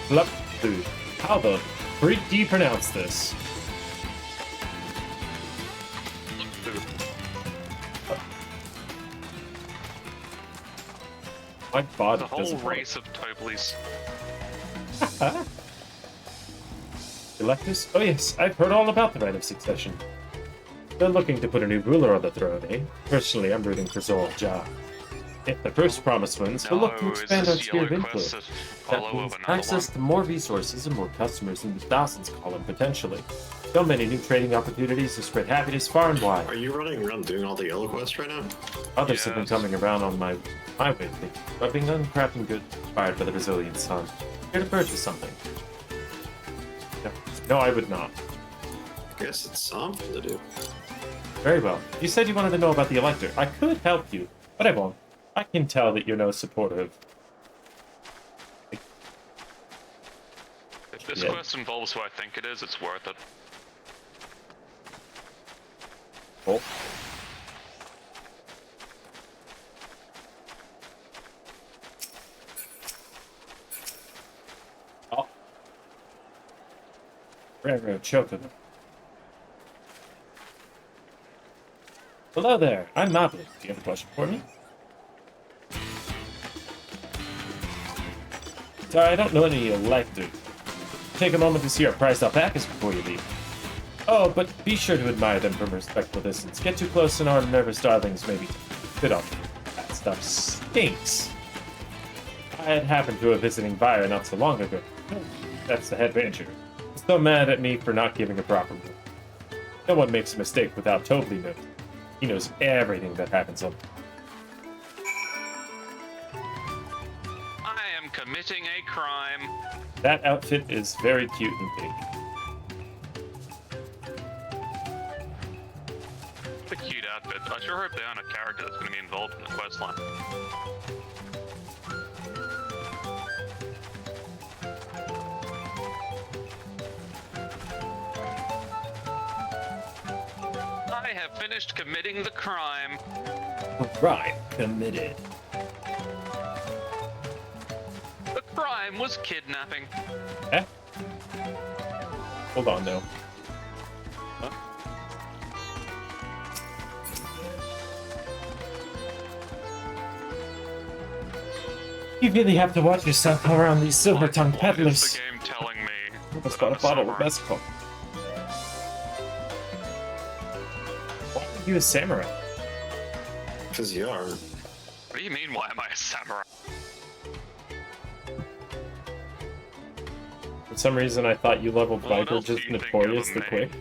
Blup food. How the freak do you pronounce this? My body The whole doesn't work. race of Tobleys. Electus? Oh yes, I've heard all about the right of succession. They're looking to put a new ruler on the throne, eh? Personally, I'm rooting for Zol Ja. If the first promise wins, we'll look to expand our sphere of influence. That means access to more resources and more customers in the Dawson's column, potentially. So many new trading opportunities to spread happiness far and wide. Are you running around doing all the yellow quests right now? Others have been coming around on my way, rubbing on crafting goods inspired by the Brazilian sun. Here to purchase something. No, I would not. I guess it's something to do. Very well. You said you wanted to know about the Elector. I could help you, but I won't. I can tell that you're no supporter of... If this quest involves who I think it is, it's worth it. Oh. Oh. Railroad chocobo. Hello there, I'm Mobley. Do you have a question for me? Sorry, I don't know any Elector. Take a moment to see our priced alpacas before you leave. Oh, but be sure to admire them from a respectful distance. Get too close and our nervous darlings maybe spit on them. That stuff stinks. I had happened to a visiting buyer not so long ago. That's the head rancher. He's so mad at me for not giving a proper rule. No one makes a mistake without totally knowing. He knows everything that happens on. I am committing a crime. That outfit is very cute and pink. It's a cute outfit. I sure hope they aren't a character that's going to be involved in the questline. I have finished committing the crime. Right, committed. The crime was kidnapping. Eh? Hold on, though. Huh? You really have to watch yourself around these silver-tongued What is peddlers. the game telling me? Let's got a bottle of Mescal. Why are you a samurai? Because you are. What do you mean, why am I a samurai? For some reason, I thought you leveled What Viper else do just you think notorious of the me? quick.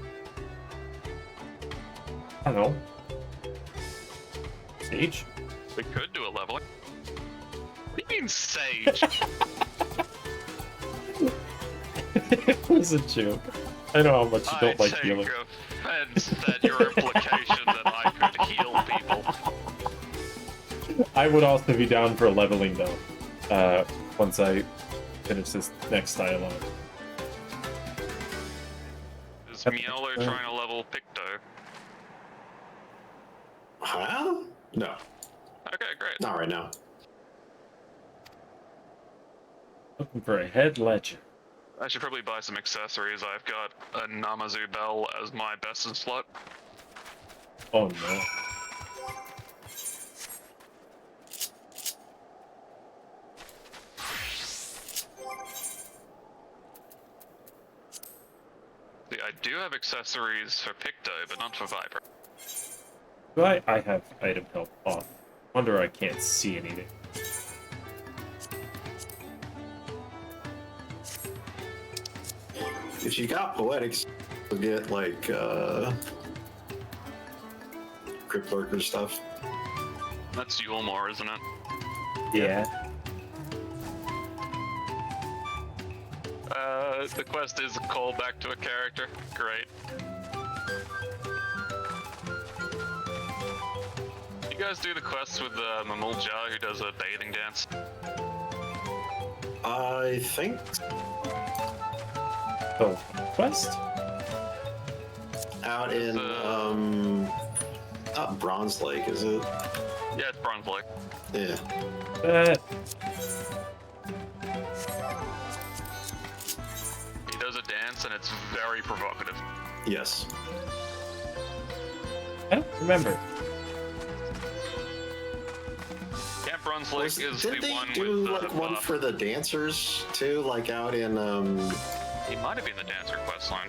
I don't know. Sage? We could do a leveling. What do you mean, Sage? It was a joke. I know how much you don't like take healing. offense at your implication that I could heal people. I would also be down for leveling, though, once I finish this next dialogue. Is Miolo trying to level Picto? Huh? No. Okay, great. Not right now. Looking for a head ledger. I should probably buy some accessories. I've got a Namazu bell as my best in slot. Oh no. See, I do have accessories for Picto, but not for Viper. Do I have item help off. Wonder I can't see anything. If you got poetics, you'll get like crypt lurker stuff. That's Yulmore, isn't it? Yeah. The quest is a callback to a character. Great. You guys do the quest with Mamulja, who does a bathing dance? I think. Oh, quest? Out in not Bronze Lake, is it? Yeah, it's Bronze Lake. Yeah. He does a dance, and it's very provocative. Yes. I don't remember. Camp Bronze Lake is Didn't the they one do with like one for the dancers too? Like out in He might have been the dancer quest line.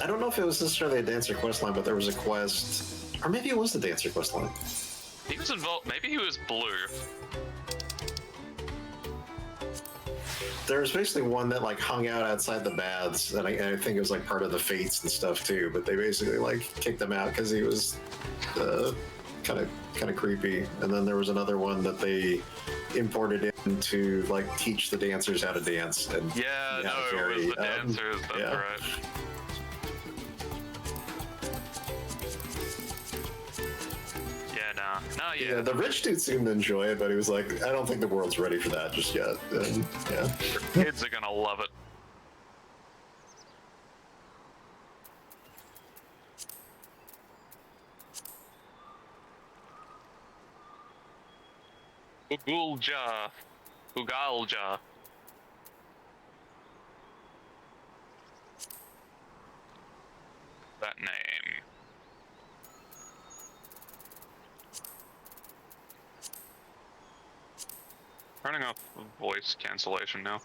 I don't know if it was necessarily a dancer quest line, but there was a quest, or maybe it was the dancer quest line. He was involved. Maybe he was blue. There was basically one that like hung out outside the baths, and I think it was like part of the fates and stuff too. But they basically like kicked him out because he was kind of creepy. And then there was another one that they imported in to like teach the dancers how to dance. And Yeah, no, very, it was the dancers. That's yeah. right. Yeah, the rich dude seemed to enjoy it, but he was like, I don't think the world's ready for that just yet. And yeah. Kids are gonna love it. Ugulja. Ugalja. That name. Turning off voice cancellation now.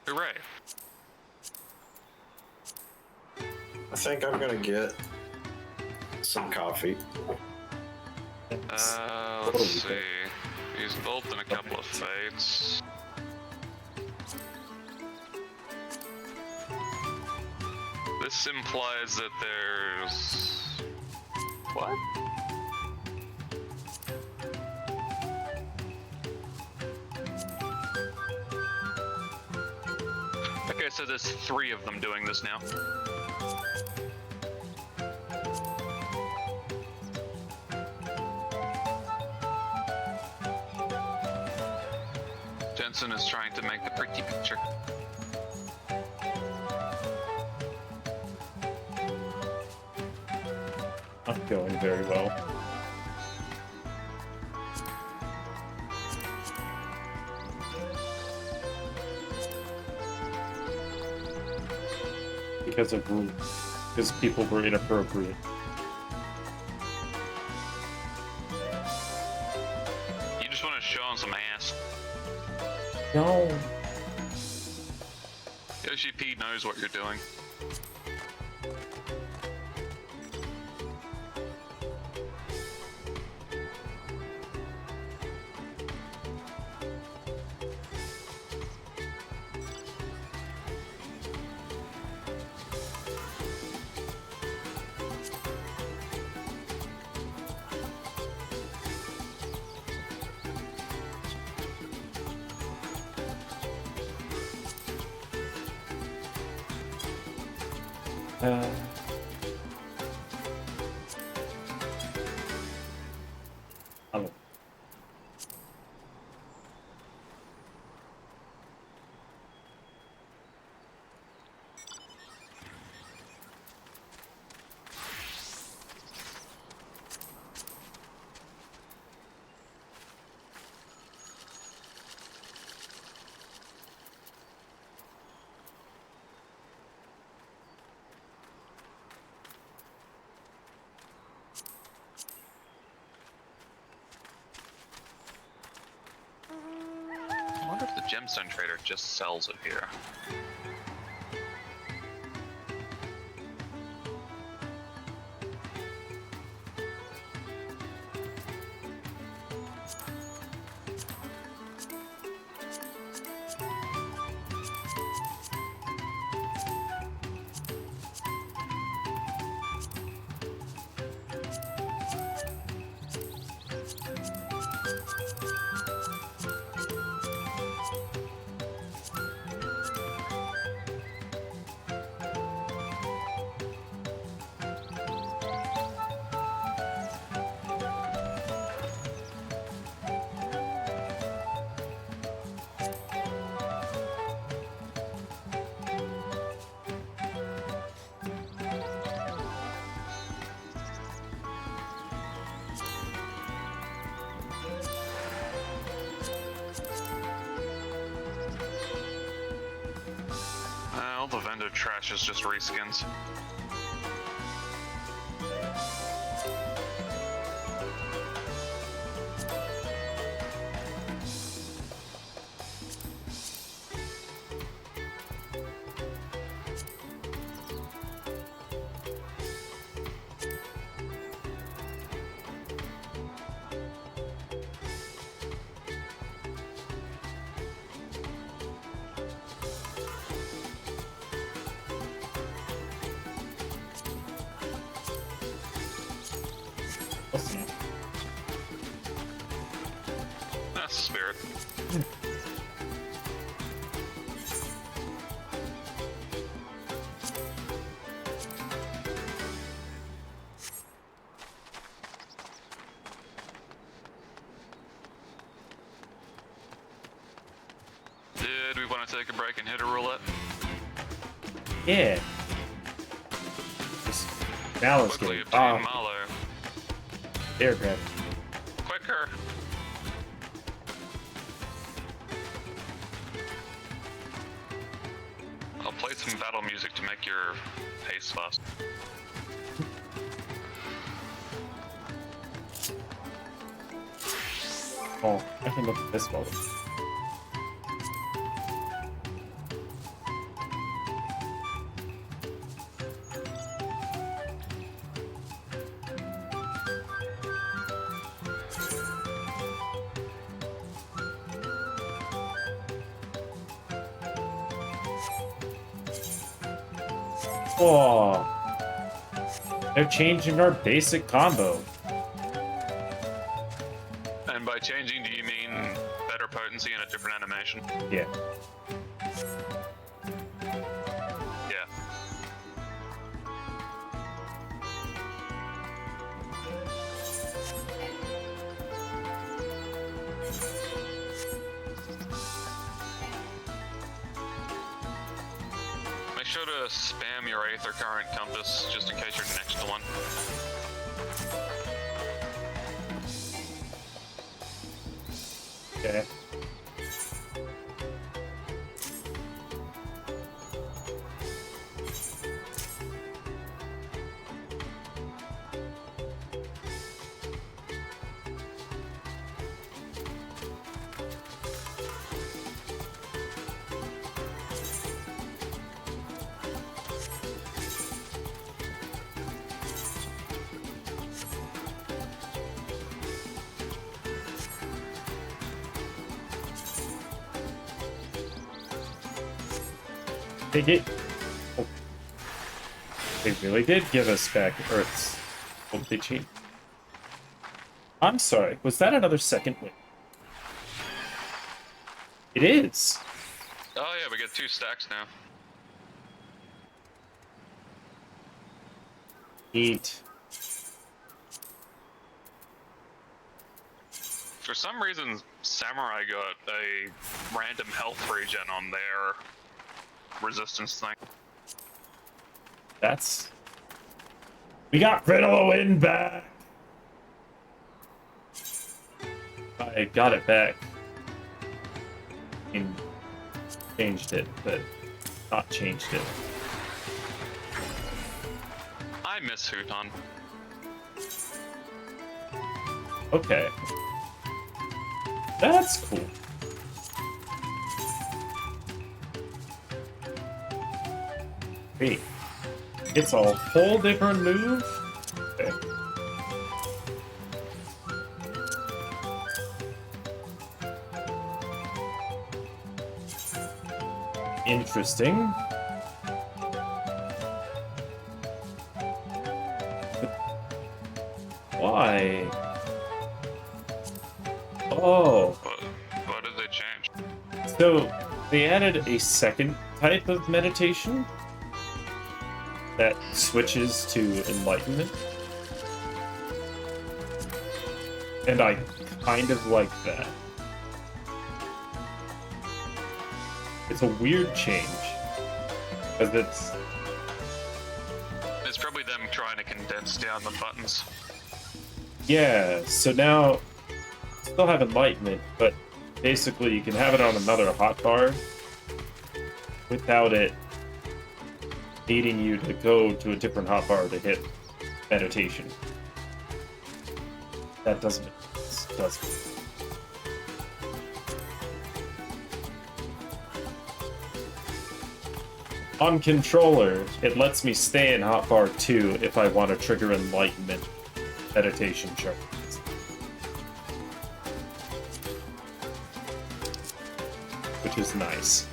Hooray! think I'm gonna get some coffee. Let's see. He's involved in a couple of fates. This implies that there's... What? Okay, so there's 3 of them doing this now. Jensen is trying to make a pretty picture. I'm going very well. Because of rules. Because people were inappropriate. You just want to show him some ass. No. Yoshi P knows what you're doing. Hello. I wonder if the gemstone trader just sells it here. All the vendor trash is just reskins. That's spirit. Did we want to take a break and hit a roulette? Yeah. Just now it's Quickly getting obtain Malo. air grab. Quicker. I'll play some battle music to make your pace fast. Oh, I can look at this one. Oh. They're changing our basic combo. And by changing, do you mean better potency and a different animation? Yeah. Yeah. Make sure to spam your Aether Current compass just in case you're next to one. Okay. Oh. They really did give us back Earth's. What did they change? I'm sorry, was that another second win? It is! Oh yeah, we get 2 stacks now. Neat. For some reason, Samurai got a random health regen on their resistance thing. That's... We got Critical Wind back! I got it back. And changed it, but not changed it. I miss Huton. Okay. That's cool. Wait. It's a whole different move? Okay. Interesting. Why? Oh. What did they change? So, they added a second type of meditation that switches to enlightenment. And I kind of like that. It's a weird change. Because It's probably them trying to condense down the buttons. yeah, so now still have enlightenment, but basically you can have it on another hotbar without it needing you to go to a different hotbar to hit meditation. That doesn't make sense, does it? On controller, it lets me stay in hotbar 2 if I want to trigger enlightenment meditation charges. Which is nice.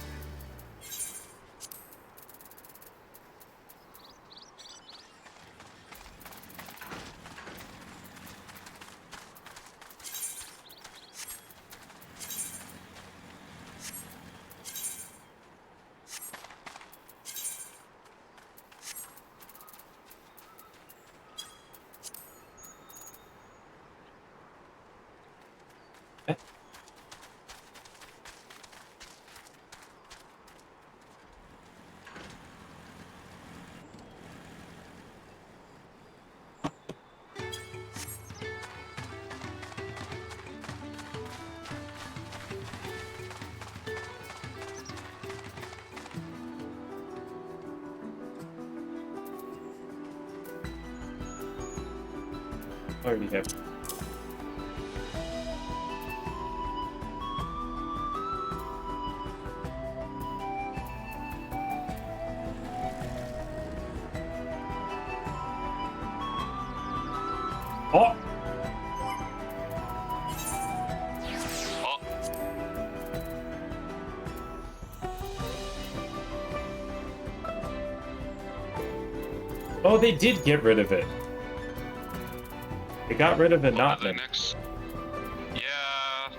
Already have. Oh! Oh, they did get rid of it. They got rid of it, not them. Yeah.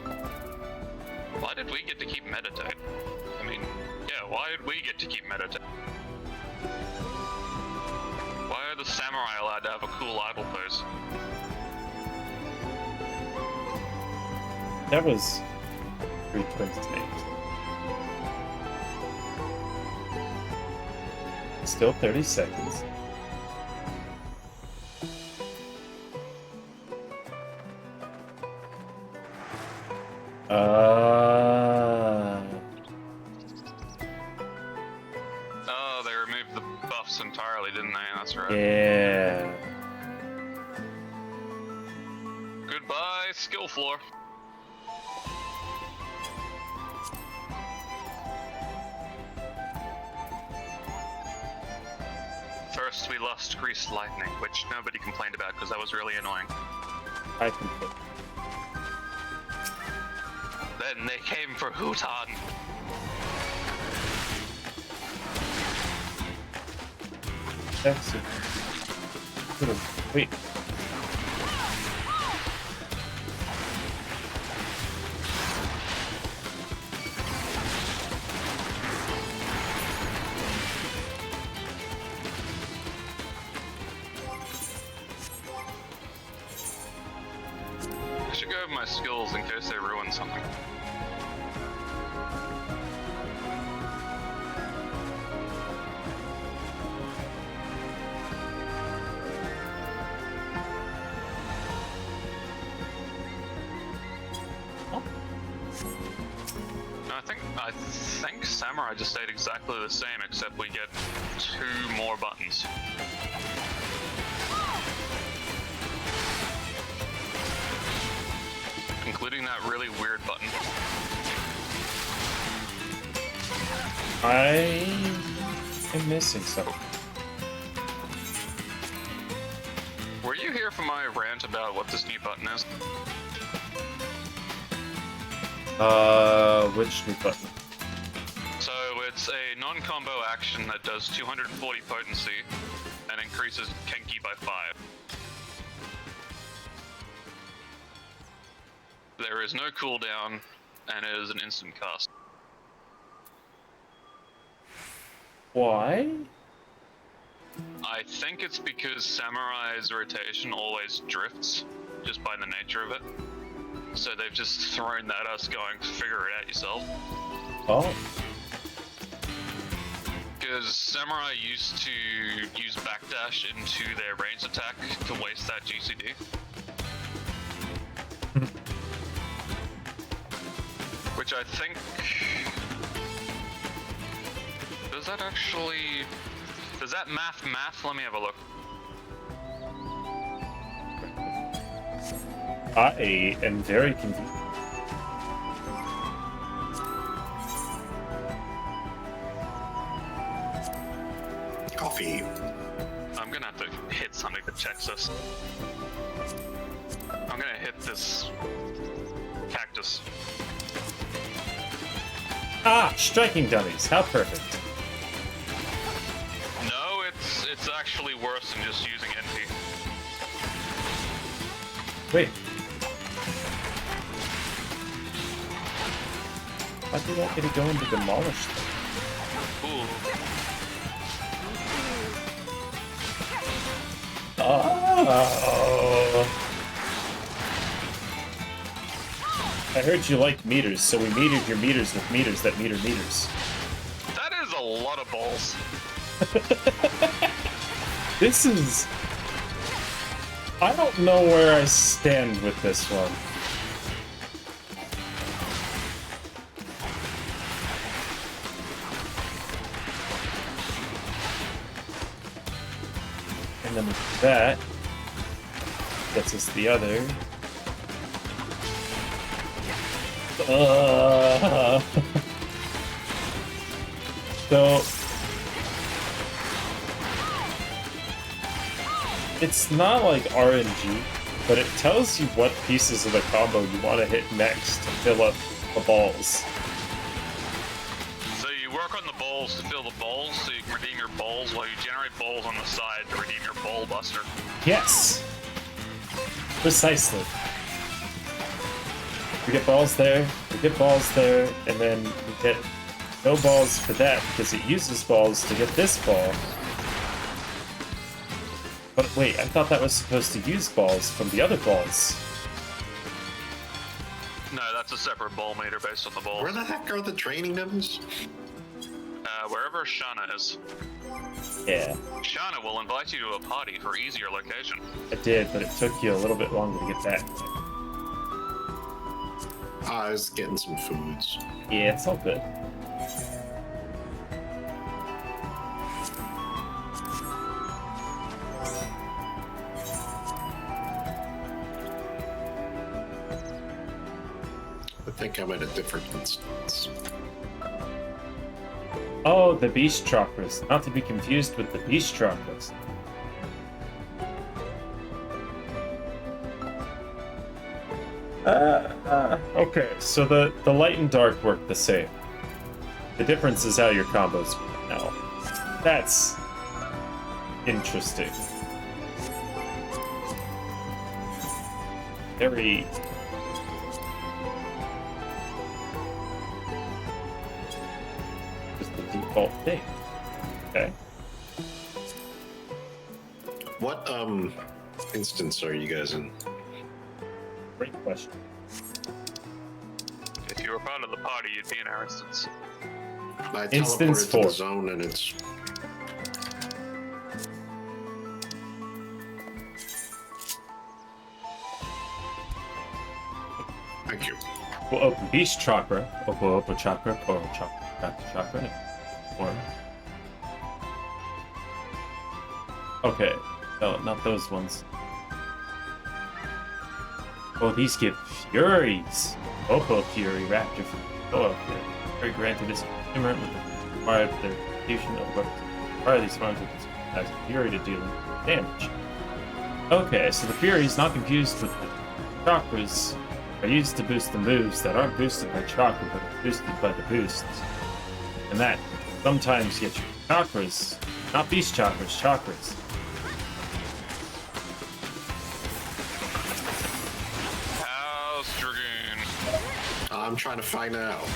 Why did we get to keep meditate? I mean, yeah, why did we get to keep meditate? Why are the samurai allowed to have a cool idle pose? That was 328. Still 30 seconds. Oh, they removed the buffs entirely, didn't they? That's right. Yeah. Goodbye, skill floor. First, we lost Greased Lightning, which nobody complained about because that was really annoying. I complained. Then they came for Hutan. That's it. Wait. I should go over my skills in case they ruin something. I think Samurai just stayed exactly the same, except we get 2 more buttons. Including that really weird button. I am missing something. Were you here for my rant about what this new button is? Which new button? So it's a non-combo action that does 240 potency and increases Kenki by 5. There is no cooldown, and it is an instant cast. Why? I think it's because Samurai's rotation always drifts, just by the nature of it. So they've just thrown that at us going, figure it out yourself. Oh. Because Samurai used to use backdash into their ranged attack to waste that GCD. Which I think... Does that actually... Does that math? Let me have a look. I am very confused. Coffee. I'm gonna have to hit something that checks this. I'm gonna hit this cactus. Ah, striking dummies. How perfect. No, it's actually worse than just using NP. Wait. Why do you want me to go in to demolish them? Ooh. Oh. I heard you like meters, so we metered your meters with meters that meter meters. That is a lot of balls. This is... I don't know where I stand with this one. And then with that, gets us the other. So... It's not like RNG, but it tells you what pieces of the combo you want to hit next to fill up the balls. So you work on the balls balls to fill the bowls, so you can redeem your bowls while you generate bowls on the side to redeem your bowl buster. Yes. Precisely. We get balls there, and then we get no balls for that because it uses balls to get this ball. But wait, I thought that was supposed to use balls from the other balls. No, that's a separate ball meter based on the balls. Where the heck are the training nibbles? Wherever Shana is. Yeah. Shana will invite you to a party for easier location. I did, but it took you a little bit longer to get back. I was getting some foods. Yeah, it's all good. I think I'm at a different instance. Oh, the beast chakras. Not to be confused with the beast chakras. Okay, so the light and dark work the same. The difference is how your combos work now. That's interesting. Very... just the default thing. Okay. What instance are you guys in? Great question. If you were part of the party, you'd be in our instance. I Instance teleported 4. to the zone and it's... Thank you. We'll open Beast Chakra, Opo Chakra, or Chakra, or... Okay, no, not those ones. Oh, these give Furies! Opo Fury, Raptor Fury, Opo Fury. Fury granted this consumer with the required their execution of what require these ones as Fury to deal damage. Okay, so the Fury is not confused with the chakras are used to boost the moves that aren't boosted by chakra but are boosted by the boosts. And that sometimes gets your chakras, not beast chakras, chakras. House Dragoon. I'm trying to find out.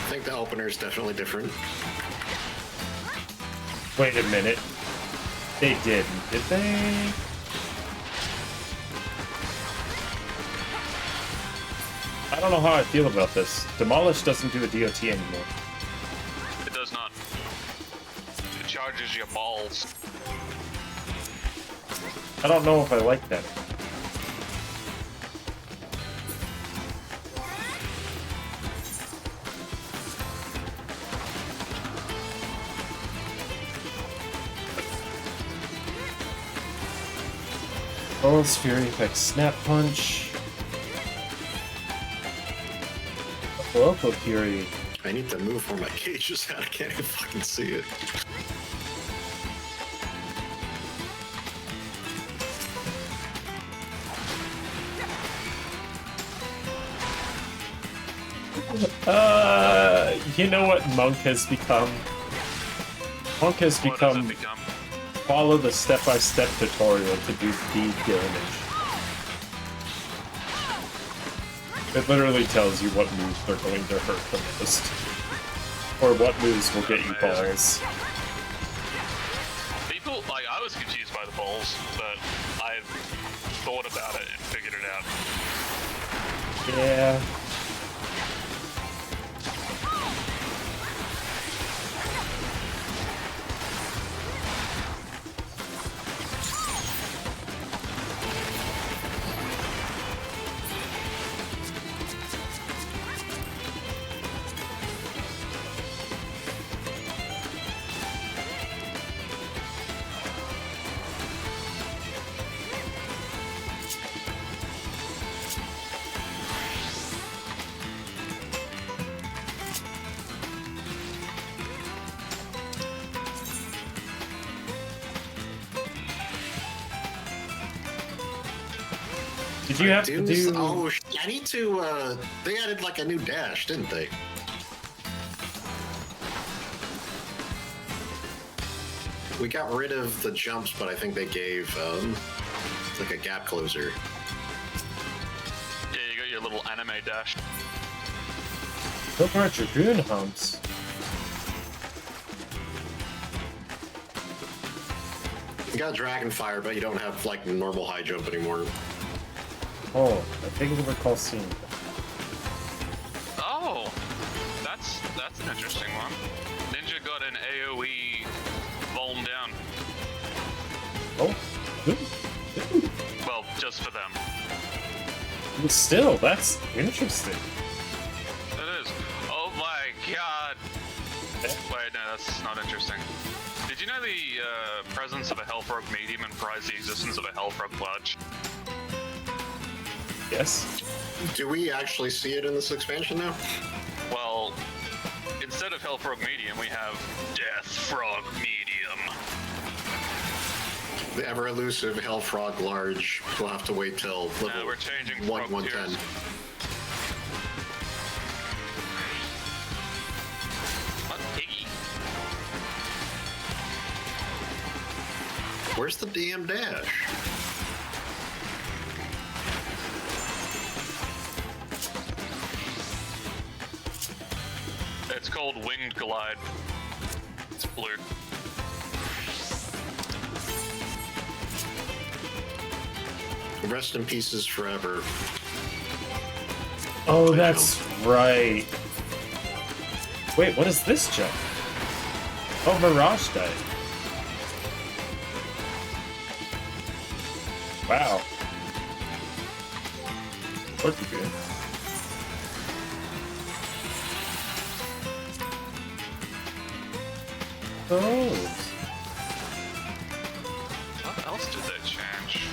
I think the opener is definitely different. Wait a minute. They didn't, did they? I don't know how I feel about this. Demolish doesn't do a DOT anymore. It does not. It charges you balls. I don't know if I like that. Balls, Fury effects, Snap Punch. Opo Fury. I need to move where my cage is at. I can't even fucking see it. You know what Monk has become? Monk has become follow the step-by-step tutorial to do speed damage. It literally tells you what moves are going to hurt the most. Or what moves will get you balls. People, like, I was confused by the balls, but I've thought about it and figured it out. Yeah. Did you have to do? Oh, I need to. They added like a new dash, didn't they? We got rid of the jumps, but I think they gave like a gap closer. Yeah, you got your little anime dash. So far, Dragoon humps. You got Dragon Fire, but you don't have like normal high jump anymore. Oh, I think I recall seeing that. Oh, that's an interesting one. Ninja got an AOE Volm down. Oh, Well, just for them. Still, that's interesting. It is. Oh my god. Wait, no, that's not interesting. Did you know the presence of a Hellfrog medium implies the existence of a Hellfrog large? Yes. Do we actually see it in this expansion now? Well, instead of Hellfrog medium, we have Death Frog medium. The ever elusive Hellfrog large. We'll have to wait till level we're changing 110. What piggy? Where's the damn dash? It's called Winged Glide. It's blue. Rest in pieces forever. Oh, that's right. Wait, what is this jump? Oh, Mirage died. Wow. Looking good. Oh. What else did they change?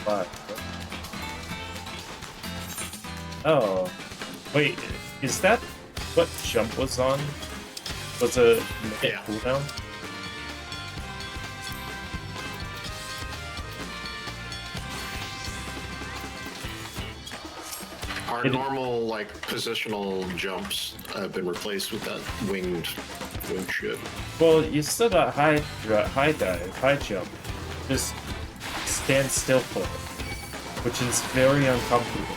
What? Oh. Wait, is that what jump was on? Was a minute cooldown? Our normal, like, positional jumps have been replaced with that winged shit. Well, you still got high dive, high jump. Just stand still for it, which is very uncomfortable.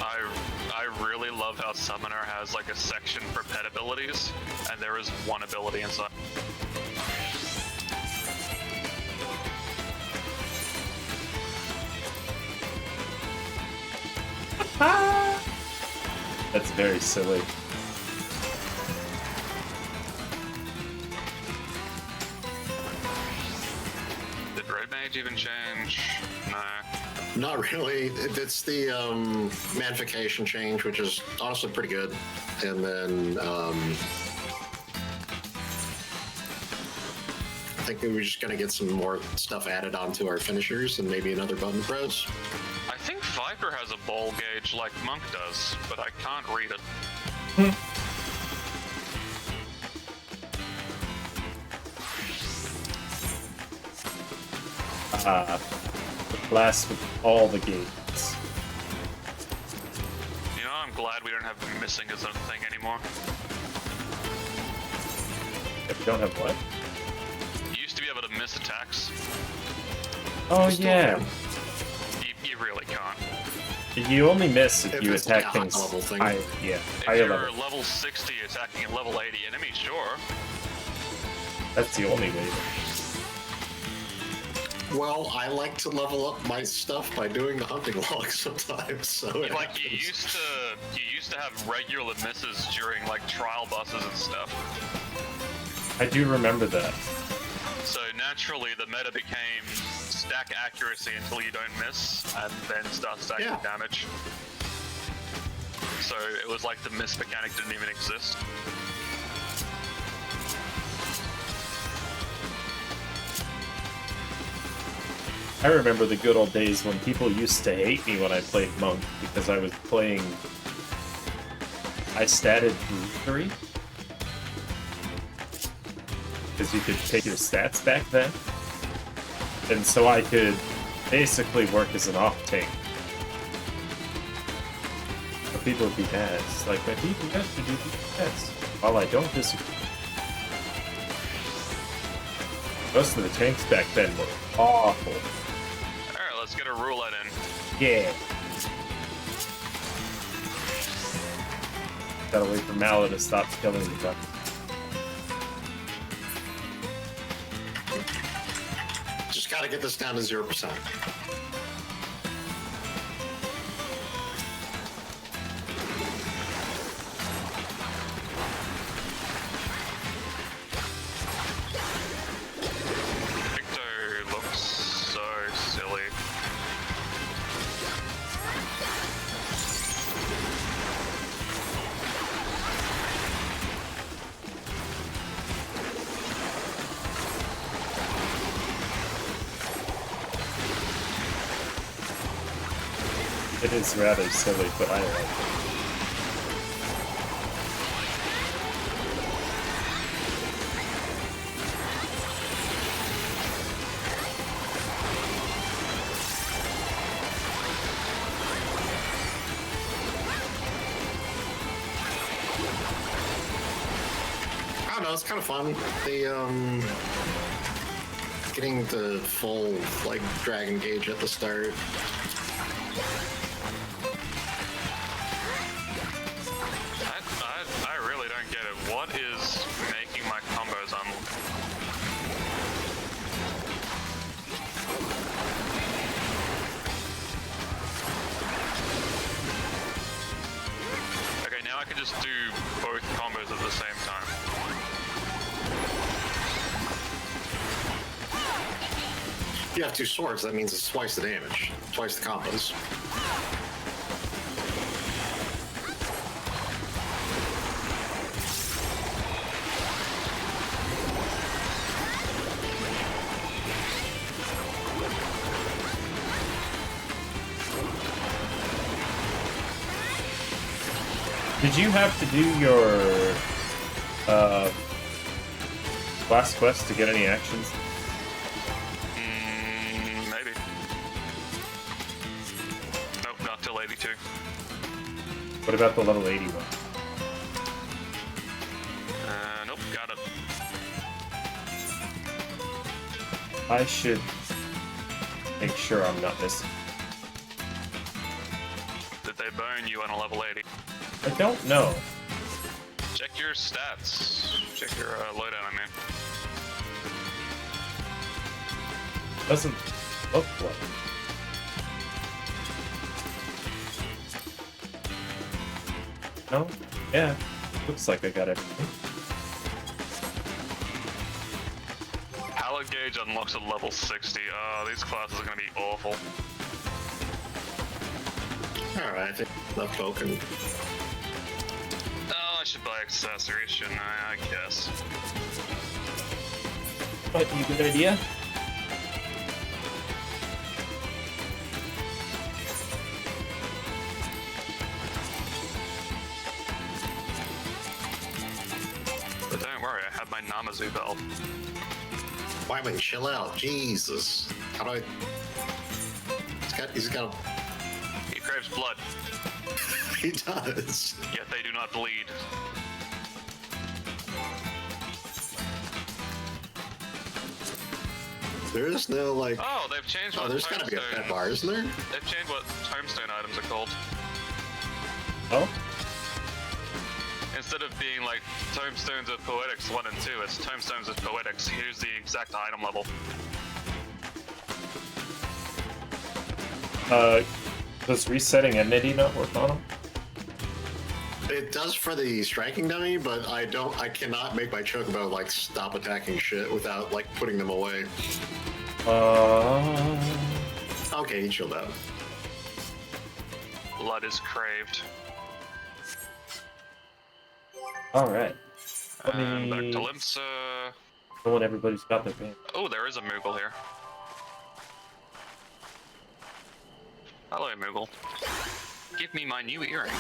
I really love how Summoner has like a section for pet abilities, and there is one ability inside. That's very silly. Did Red Mage even change? No. Not really. It's the magnification change, which is honestly pretty good. And then I think we were just gonna get some more stuff added onto our finishers and maybe another button press. I think Viper has a ball gauge like Monk does, but I can't read it. The class with all the gates. You know, I'm glad we don't have missing as a thing anymore. If you don't have what? You used to be able to miss attacks. Oh yeah. You really can't. You only miss if you it's attack like a high things. level thing. If Higher you're level. level 60 attacking a level 80 enemy, sure. That's the only way. Well, I like to level up my stuff by doing the hunting log sometimes. So You used to have regular misses during like trial bosses and stuff. I do remember that. So naturally, the meta became stack accuracy until you don't miss, and then start stacking damage. So it was like the miss mechanic didn't even exist. I remember the good old days when people used to hate me when I played Monk because I was playing. I statted Brutary. Because you could take your stats back then. And so I could basically work as an off-tank. But people would be mad. It's like, my DPS should do DPS. While I don't disagree. Most of the tanks back then were awful. Alright, let's get a roulette in. Yeah. Gotta wait for Mallow to stop killing the duck. Just gotta get this down to 0%. Victor looks so silly. It is rather silly, but I like it. I don't know, it's kind of fun. The, getting the full, like, dragon gauge at the start. I really don't get it. What is making my combos Okay, now I can just do both combos at the same time. You have two swords, that means it's twice the damage, twice the combos. Did you have to do your last quest to get any actions? Maybe. Nope, not till 82. What about the level 80 one? Nope, got it. I should make sure I'm not missing. Did they burn you on a level 80? I don't know. Check your stats. Check your loadout, I mean. Doesn't look like. No? Yeah. Looks like I got everything. Pallet gauge unlocks at level 60. Oh, these classes are gonna be awful. Alright, I think enough token. Oh, I should buy accessories, shouldn't I? I guess. Might be a good idea. But don't worry, I have my Namazu belt. Wyman, chill out. Jesus. How do I... He's got He craves blood. He does. Yet they do not bleed. There is no, like... Oh, they've changed what there's gotta be a pet bar, isn't there? They've changed what tombstone items are called. Oh? Instead of being like Tombstones of Poetics 1 and 2, it's Tombstones of Poetics. Here's the exact item level. Does resetting enmity not work on them? It does for the striking dummy, but I cannot make my chocobo, like, stop attacking shit without, like, putting them away. Okay, he chilled out. Blood is craved. Alright. Back to Limsa. When everybody's got their band. Oh, there is a Moogle here. Hello, Moogle. Give me my new earring.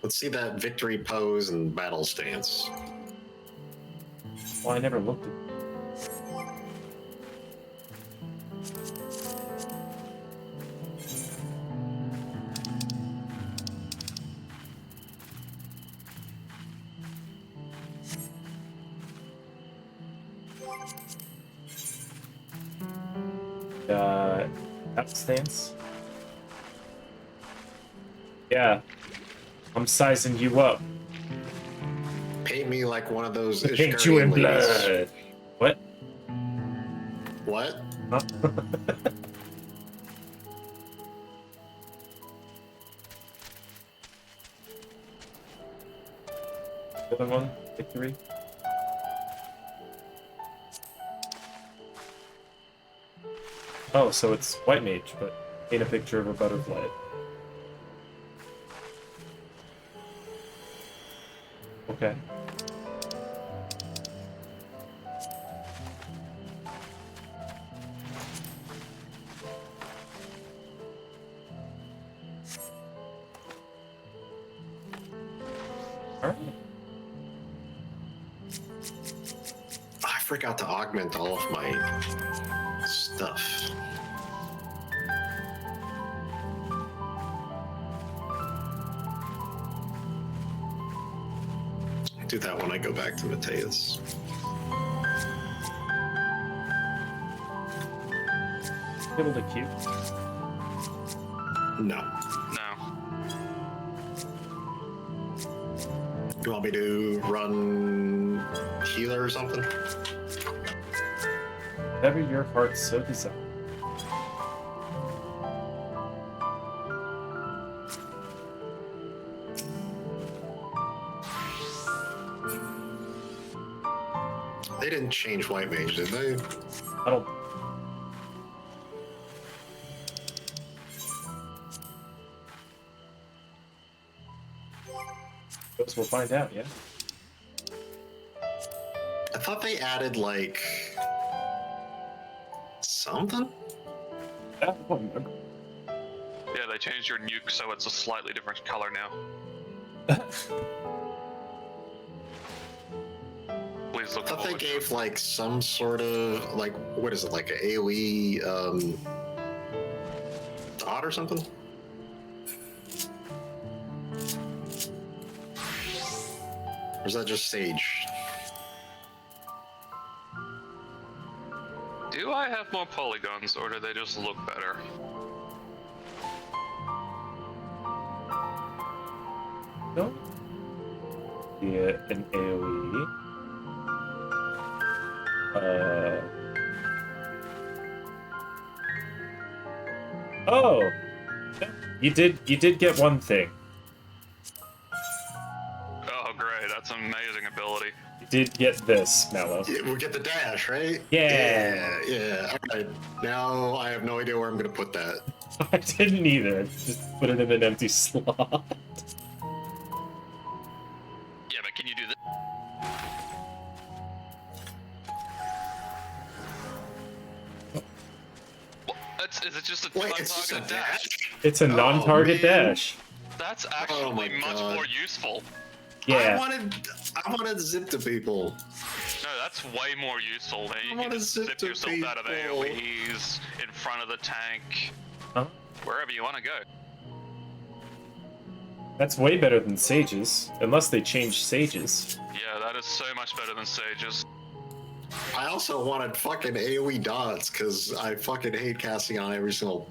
Let's see that victory pose and battle stance. Well, I never looked at that stance. Yeah. I'm sizing you up. Paint me like one of those Paint you in Ishgarian ladies. blood. What? What? Huh? The other one? Victory? Oh, so it's White Mage, but paint a picture of a butterfly. Okay. Alright. I forgot to augment all of my stuff. I'll do that when I go back to Mateus. Able to queue? No. No. You want me to run healer or something? Whatever your heart so desires. They didn't change White Mage, did they? I don't. Guess we'll find out, yeah? I thought they added, like, something? I don't remember. Yeah, they changed your nuke so it's a slightly different color now. Please look I thought they forward to gave, like, some sort of, like, what is it, like an AoE, dot or something? Or is that just Sage? Do I have more polygons, or do they just look better? No. Yeah, an AoE. Oh, you did get one thing. Oh, great! That's an amazing ability. You did get this, Mallow. Yeah, we get the dash, right? Yeah. Yeah. All right. Now I have no idea where I'm gonna put that. I didn't either. Just put it in an empty slot. Yeah, but can you do this? Is it just a non-target dash? It's a non-target dash. That's actually much more useful. Yeah. I wanted to zip to people. No, that's way more useful. You I can wanna just zip zip to yourself out of people. AoEs, in front of the tank, Huh? wherever you want to go. That's way better than Sages, unless they change Sages. Yeah, that is so much better than Sages. I also wanted fucking AoE dots, because I fucking hate casting on every single...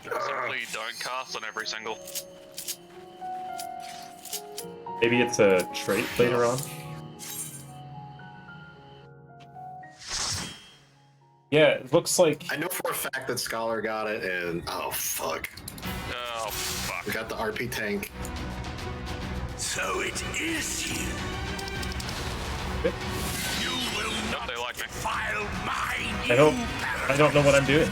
Simply don't cast on every single. Maybe it's a trait later on. Yeah, it looks like... I know for a fact that Scholar got it, and... Oh, fuck. Oh, fuck. We got the RP tank. So it is you. You will not defile my I don't know what I'm doing.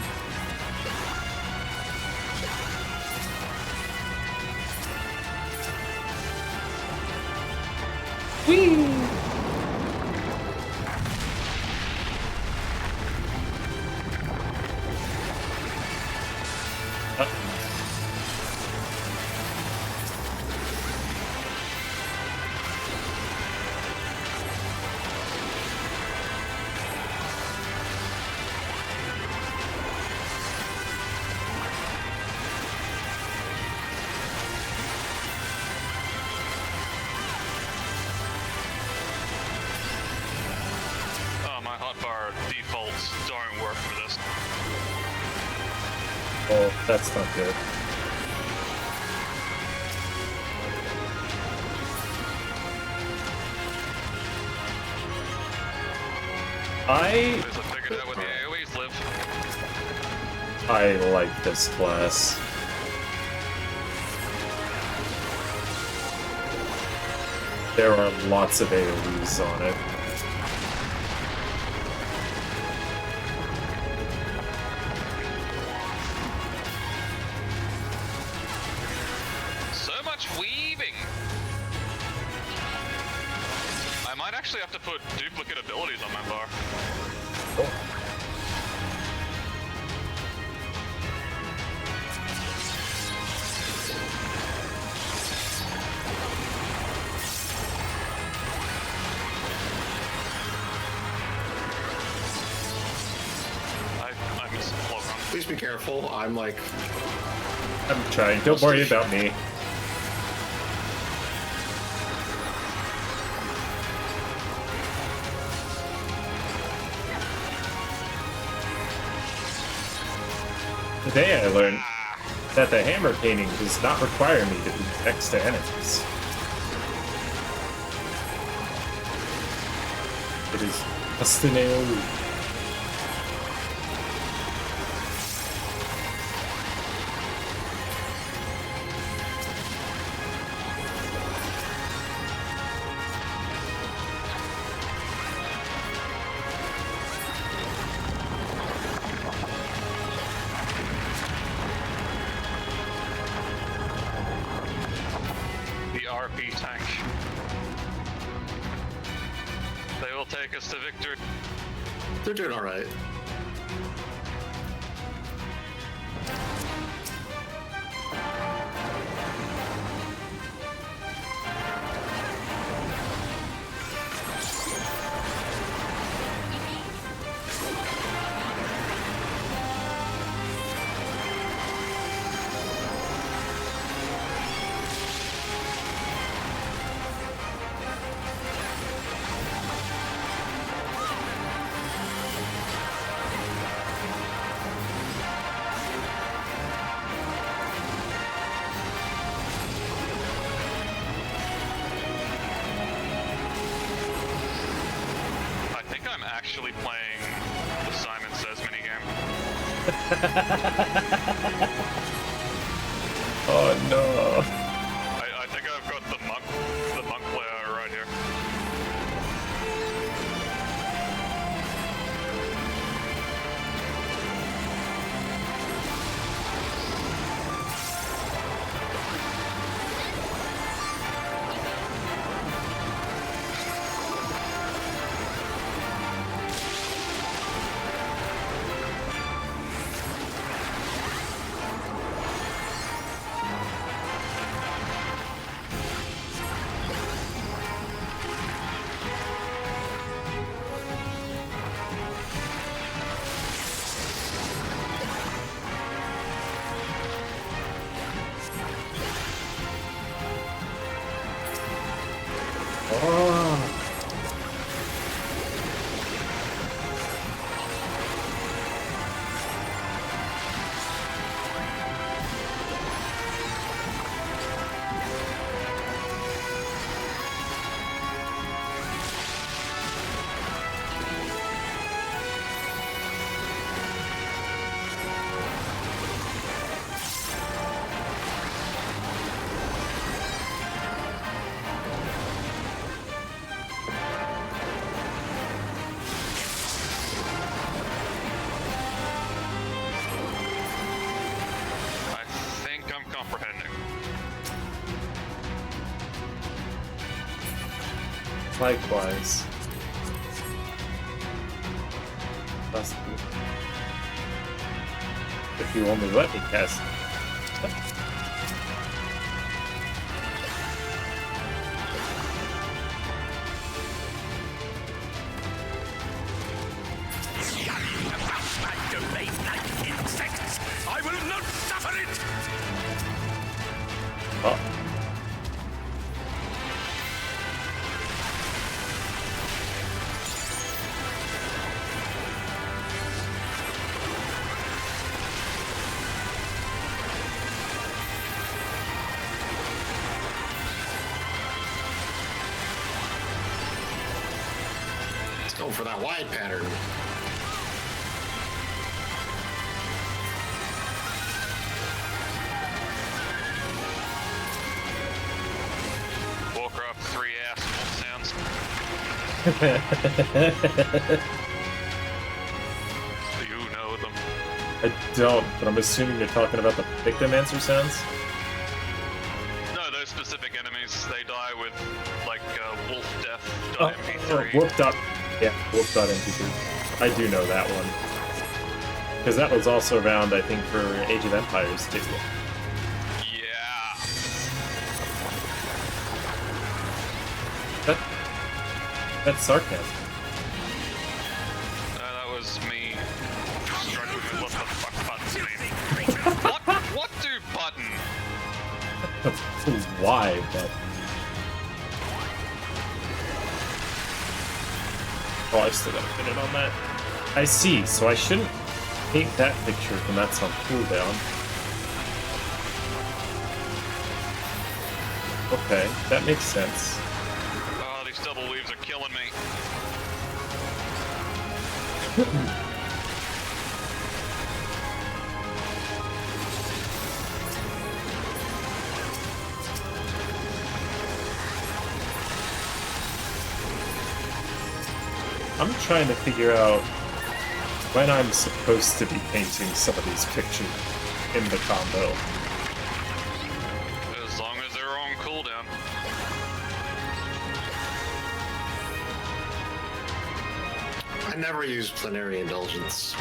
Whee! don't work for this. Oh, that's not good. There's a figured out where the AoEs live. I like this class. There are lots of AoEs on it. So much weaving! I might actually have to put duplicate abilities on my bar. I missed the flow run. Please be careful. I'm like. I'm trying. Don't worry about me. Today I learned that the hammer painting does not require me to be next to enemies. It is just an AoE. RP tank. They will take us to victory. They're doing all right. Actually playing the Simon Says minigame. Oh no. I think I've got the monk player right here. Likewise. Possibly. If you only let me cast. I will not suffer it! Oh. going for that wide pattern. Warcraft 3 asshole sounds. Do you know them? I don't, but I'm assuming you're talking about the victim answer sounds? No, those specific enemies, they die with, like, wolf-death.mp3. Wolf. Yeah, wolf.mp3. I do know that one. Because that was also around, I think, for Age of Empires, too. Yeah. That's sarcasm. That was me struggling with what the fuck buttons mean. What do button? Why, but... Oh, I still gotta fit it on that. I see, so I shouldn't take that picture when that's on cooldown. Okay, that makes sense. Oh, these double weaves are killing me. I'm trying to figure out when I'm supposed to be painting some of these pictures in the combo. As long as they're on cooldown. I never use Plenary Indulgence.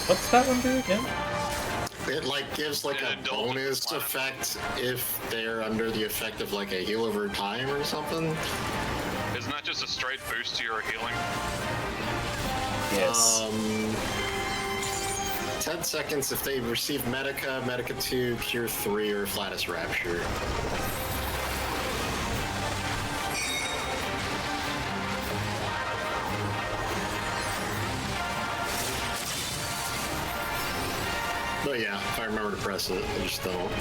What's that one do again? It like gives like a bonus effect if they're under the effect of like a heal over time or something. Isn't that just a straight boost to your healing? Yes. 10 seconds if they receive Medica, Medica 2, Cure 3, or Flatus Rapture. But yeah, if I remember to press it, I just don't.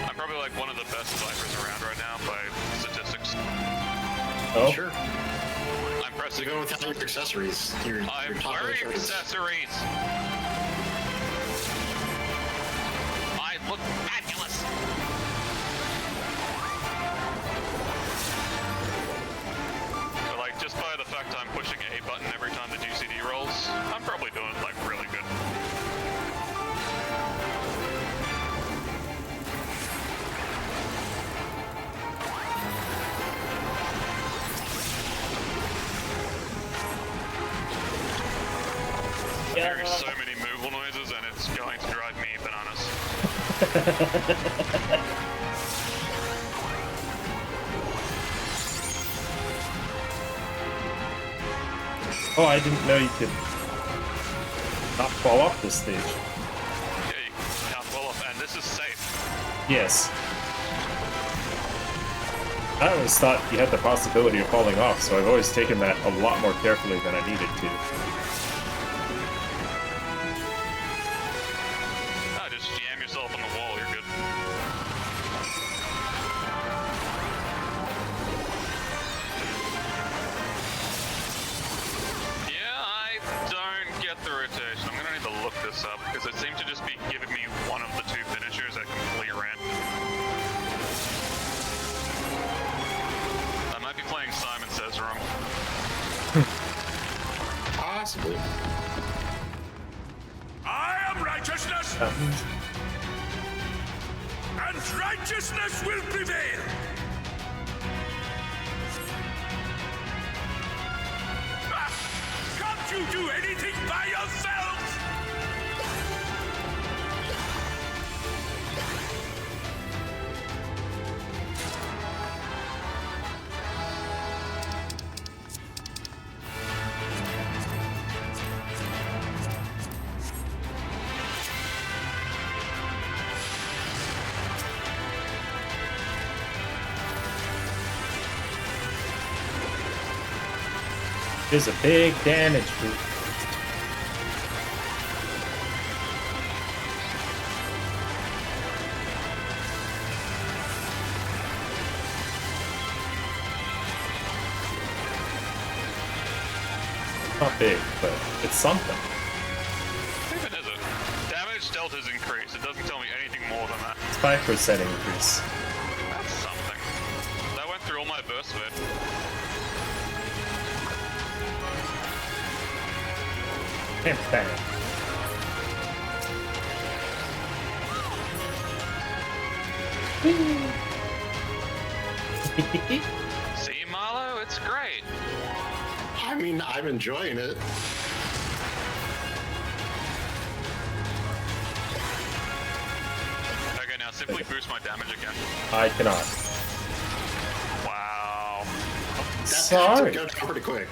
I'm probably like one of the best Vipers around right now by statistics. Oh? Sure. I'm pressing. Even without your accessories. I'm wearing accessories. I look fabulous. So like just by the fact I'm pushing A button every time the GCD rolls, I'm probably doing like really good. There's so many movable noises and it's going to drive me bananas. Oh, I didn't know you could not fall off this stage. Yeah, you can't fall off, and this is safe. Yes. I always thought you had the possibility of falling off, so I've always taken that a lot more carefully than I needed to. Just jam yourself on the wall, you're good. Yeah, I don't get the rotation. I'm gonna need to look this up, because it seemed to just be giving me one of the two finishers at complete random. I might be playing Simon Says wrong. Possibly. I am righteousness, and righteousness will prevail. Ah, can't you do anything by yourselves? There's a big damage boost. Not big, but it's something. Even is it? Damage dealt is increased. It doesn't tell me anything more than that. It's 5% increase. That's something. That went through all my burst of it. Bam. See, Marlo? It's great. I mean, I'm enjoying it. Okay, now simply boost my damage again. I cannot. Wow. Sorry. Go down pretty quick.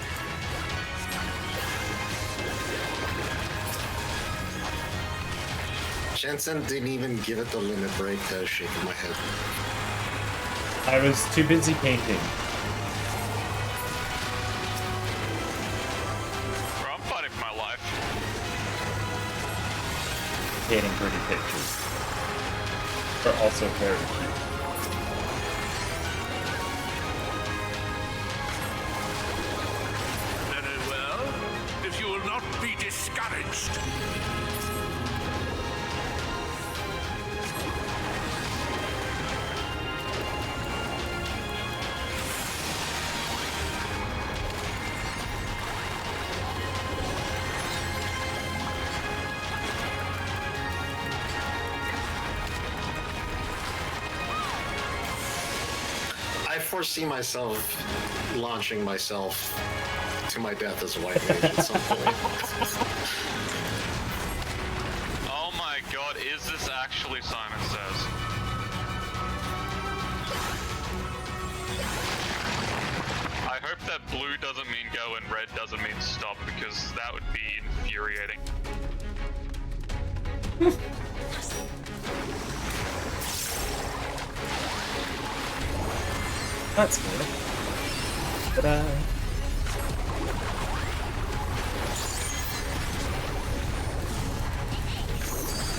Jensen didn't even give it the limit break. I was shaking my head. I was too busy painting. Bro, I'm fighting for my life. Painting pretty pictures. Are also very cute. Very well. If you will not be discouraged. I foresee myself launching myself to my death as a white mage at some point. Oh my god, is this actually Simon Says? I hope that blue doesn't mean go and red doesn't mean stop, because that would be infuriating. That's good. Ta-da.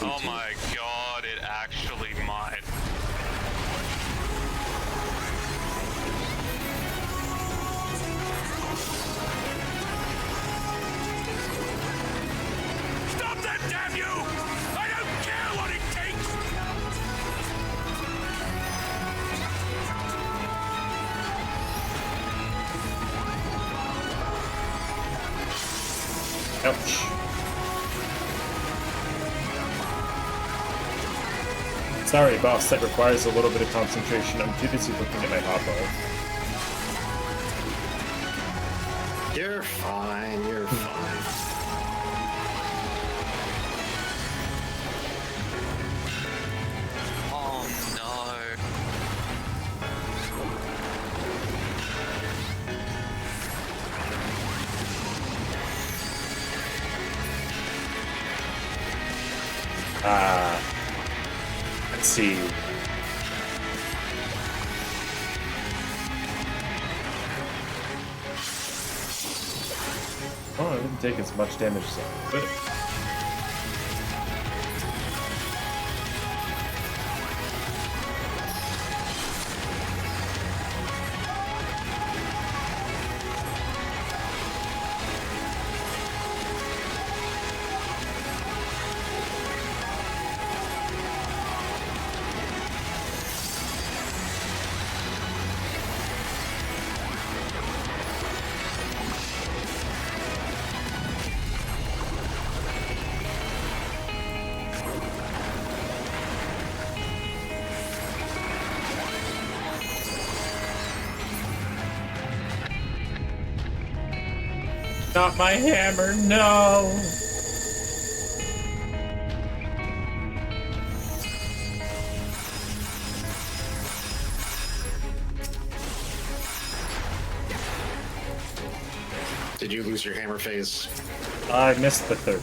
Oh my god, it actually might. Stop that, damn you! I don't care what it takes! Ouch. Sorry, boss, that requires a little bit of concentration. I'm too busy looking at my hotbar. You're fine, you're fine. Oh no. Let's see. Oh, I didn't take as much damage as I could have. Not my hammer, no! Did you lose your hammer phase? I missed the third.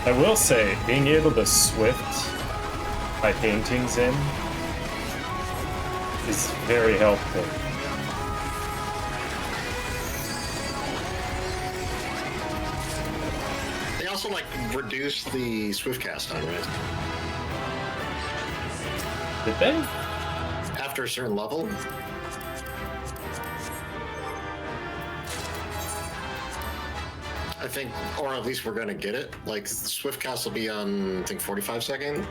I will say, being able to swift my paintings in is very helpful. They also like reduce the swift cast time, right? Did they? After a certain level. I think, or at least we're gonna get it. Like swift cast will be on, I think, 45 second.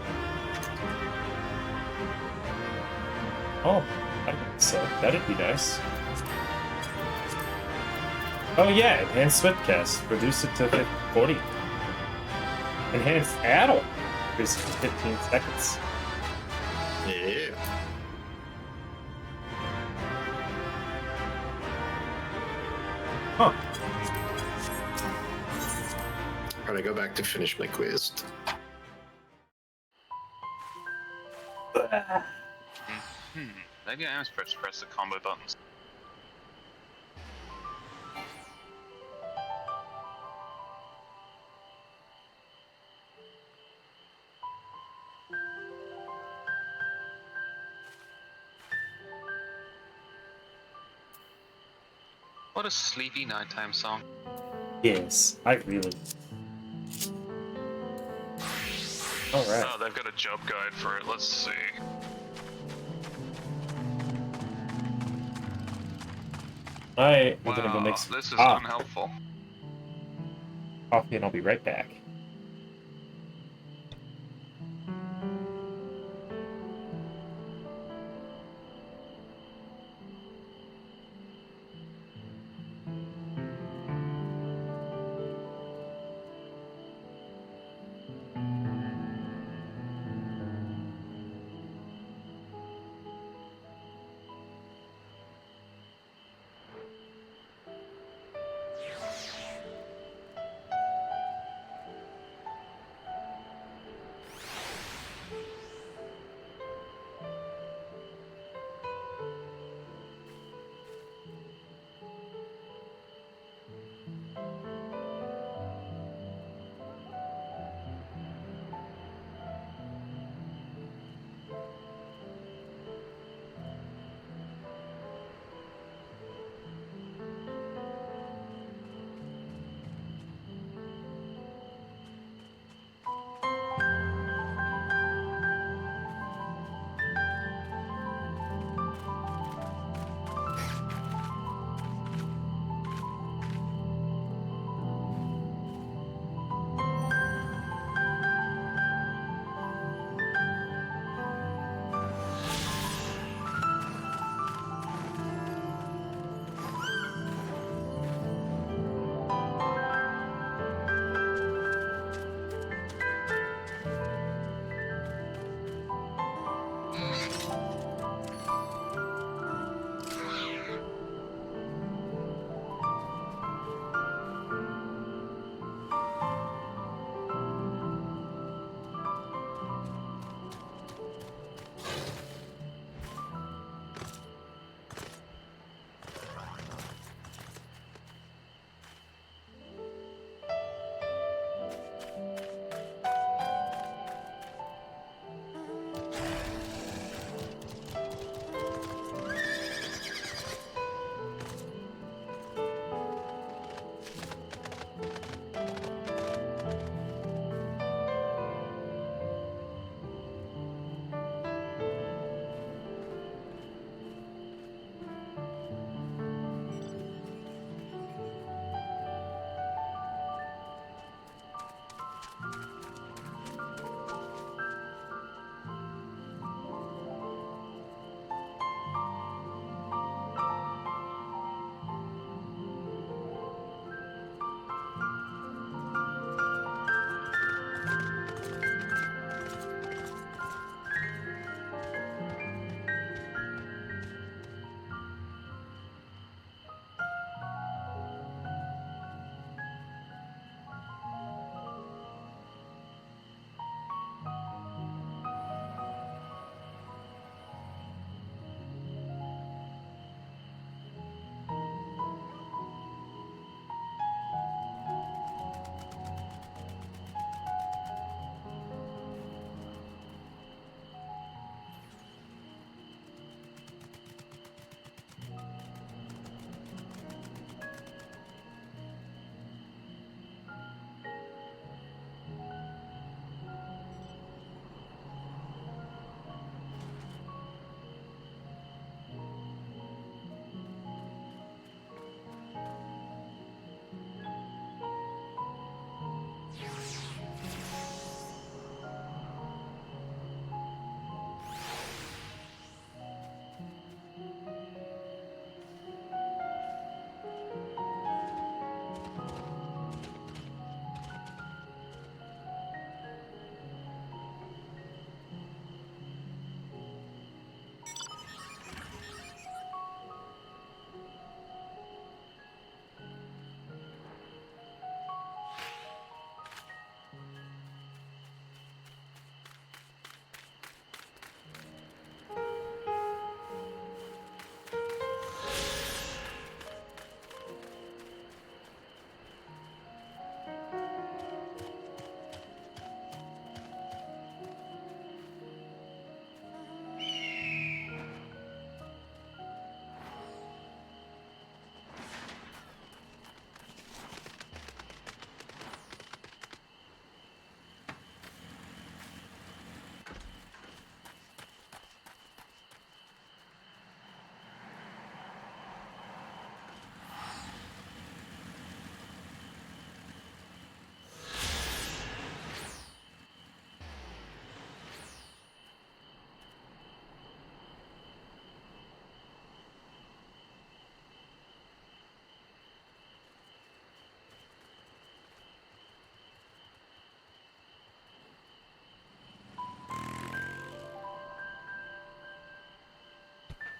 Oh, I think so. That'd be nice. Oh yeah, enhanced swiftcast. Reduce it to 40. Enhanced addle. Reduce it to 15 seconds. Yeah. Huh. Alright, I go back to finish my quiz. Maybe I am supposed to press the combo buttons. What a sleepy nighttime song. Yes, I really. Alright. Oh, they've got a job guide for it. Let's see. I'm gonna go make some This is coffee. unhelpful. Coffee, and I'll be right back.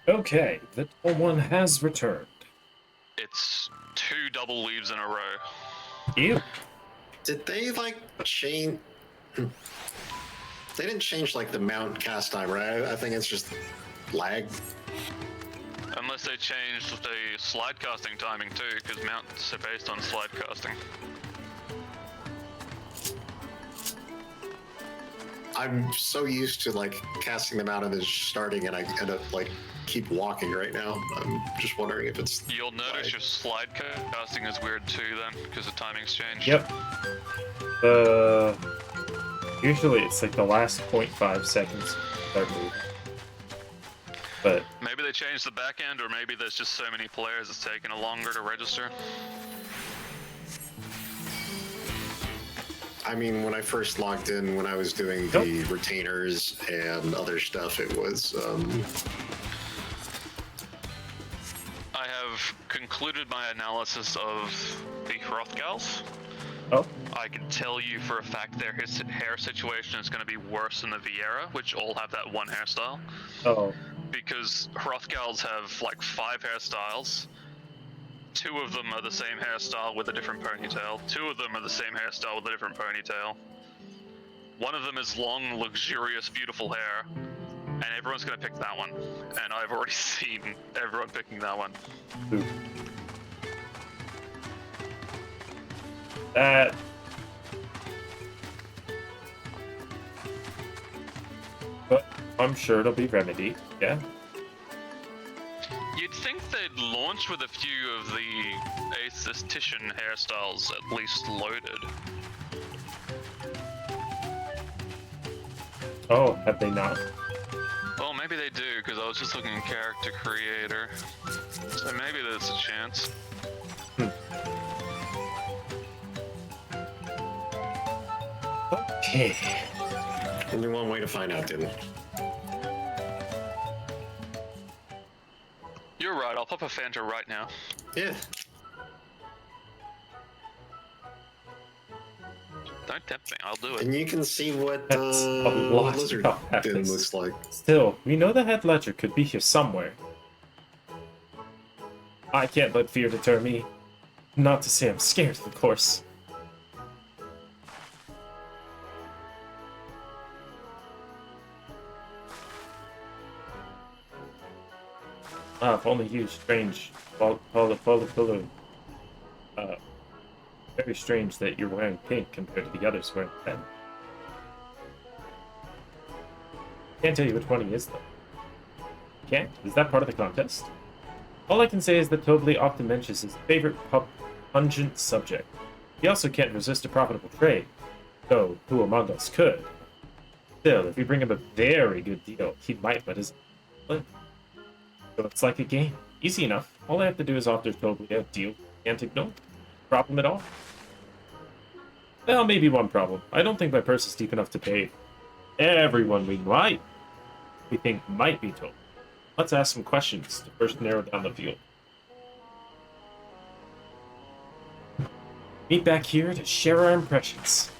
Okay, the tall one has returned. It's 2 double leaves in a row. Ew. Did they like change? They didn't change like the mount cast time, right? I think it's just lag. Unless they changed the slide casting timing too, because mounts are based on slide casting. I'm so used to like casting them out and then starting, and I end up like keep walking right now. I'm just wondering if it's. You'll notice your slide casting is weird too then, because the timing's changed. Yep. Usually it's like the last 0.5 seconds start moving. But maybe they changed the back end, or maybe there's just so many players it's taking longer to register. I mean, when I first logged in, when I was doing the retainers and other stuff, it was. I have concluded my analysis of the Hrothgals. Oh. I can tell you for a fact their hair situation is going to be worse than the Vieira, which all have that one hairstyle. Oh. Because Hrothgals have like 5 hairstyles. 2 of them are the same hairstyle with a different ponytail. 2 of them are the same hairstyle with a different ponytail. 1 of them is long, luxurious, beautiful hair. And everyone's going to pick that one. And I've already seen everyone picking that one. Ooh. That... But I'm sure it'll be remedied, yeah? You'd think they'd launch with a few of the aesthetician hairstyles at least loaded. Oh, have they not? Well, maybe they do, because I was just looking at character creator. So maybe there's a chance. Okay. Only one way to find out, didn't You're right, I'll pop a Fanta right now. Yeah. Don't tempt me, I'll do it. And you can see what That's a lot lizard of bin happens. looks like. Still, we know the head ledger could be here somewhere. I can't let fear deter me. Not to say I'm scared, of course. Ah, if only you, strange. Very strange that you're wearing pink compared to the others wearing red. Can't tell you which one he is, though. Can't? Is that part of the contest? All I can say is that Tobley often mentions his favorite pungent subject. He also can't resist a profitable trade, though who among us could? Still, if we bring him a very good deal, he might let us live. So it's like a game. Easy enough. All I have to do is offer Tobley a deal he can't ignore. Problem at all? Well, maybe one problem. I don't think my purse is deep enough to pay everyone we think might be told. Let's ask some questions to first narrow down the field. Meet back here to share our impressions.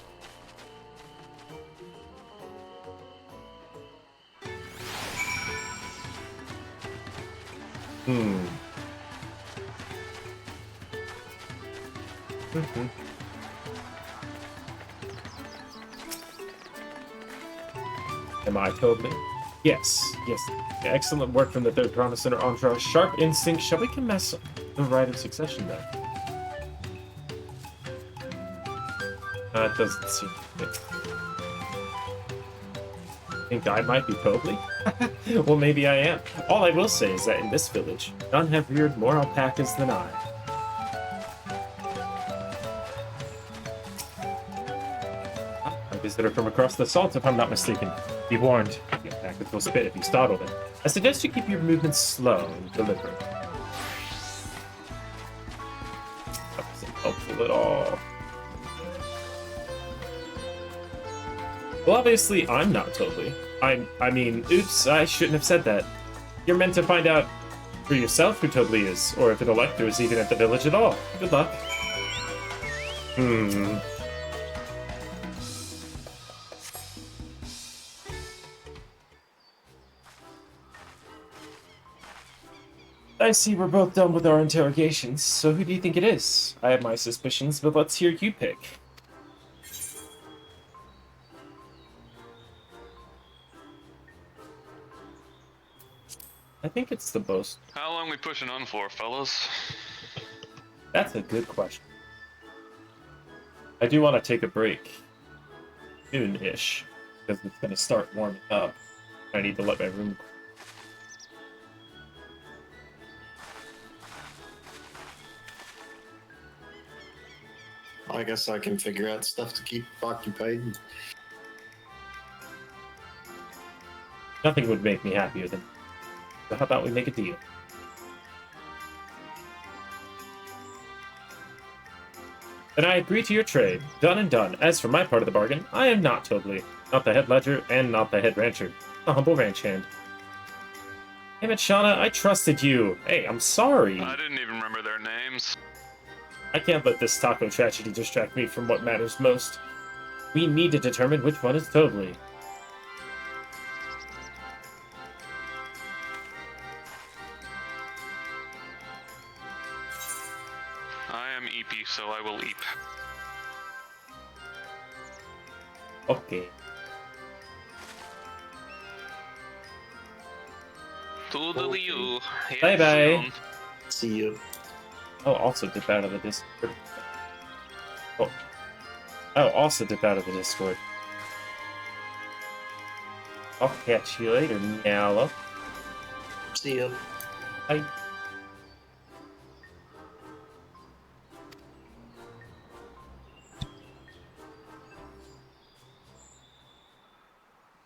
Am I Tobley? Yes. Excellent work from the third Piranha Center entourage. Sharp instinct. Shall we commence the rite of succession then? It doesn't seem fit. Think I might be Tobley? Well, maybe I am. All I will say is that in this village, none have reared more alpacas than I. A visitor from across the salt, if I'm not mistaken. Be warned, the alpacas will spit if you startle them. I suggest you keep your movements slow and deliberate. That wasn't helpful at all. Well, obviously, I'm not Tobley. I mean, oops, I shouldn't have said that. You're meant to find out for yourself who Tobley is, or if an elector is even at the village at all. Good luck. I see we're both done with our interrogations, so who do you think it is? I have my suspicions, but let's hear you pick. I think it's the most. How long we pushing on for, fellas? That's a good question. I do want to take a break. Soon-ish. Because it's going to start warming up. I need to let my room... I guess I can figure out stuff to keep occupied. Nothing would make me happier than... So how about we make a deal? Then I agree to your trade. Done and done. As for my part of the bargain, I am not Tobley. Not the head ledger, and not the head rancher. A humble ranch hand. Damn it, Shauna, I trusted you. Hey, I'm sorry. I didn't even remember their names. I can't let this taco tragedy distract me from what matters most. We need to determine which one is Tobley. I am EP, so I will eep. Okay. Toodaloo. Bye-bye. See you. Oh, also dip out of the Discord. Oh, also dip out of the Discord. I'll catch you later, Meow. See you. Bye.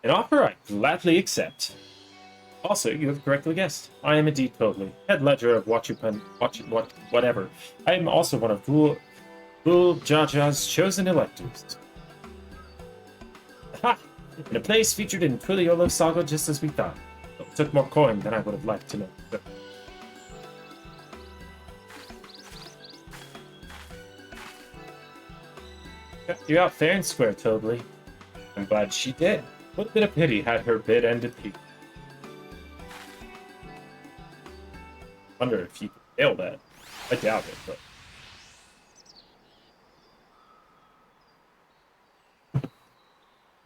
An offer I gladly accept. Also, you have correctly guessed. I am indeed Tobley, head ledger of whatever. I am also one of Ghoul Jaja's chosen electors. Ha! In a place featured in Twiliolo's saga just as we thought. It took more coin than I would have liked to know. Got you out fair and square, Tobley. I'm glad she did. What a bit of pity had her bid ended peak. Wonder if you could fail that. I doubt it, but...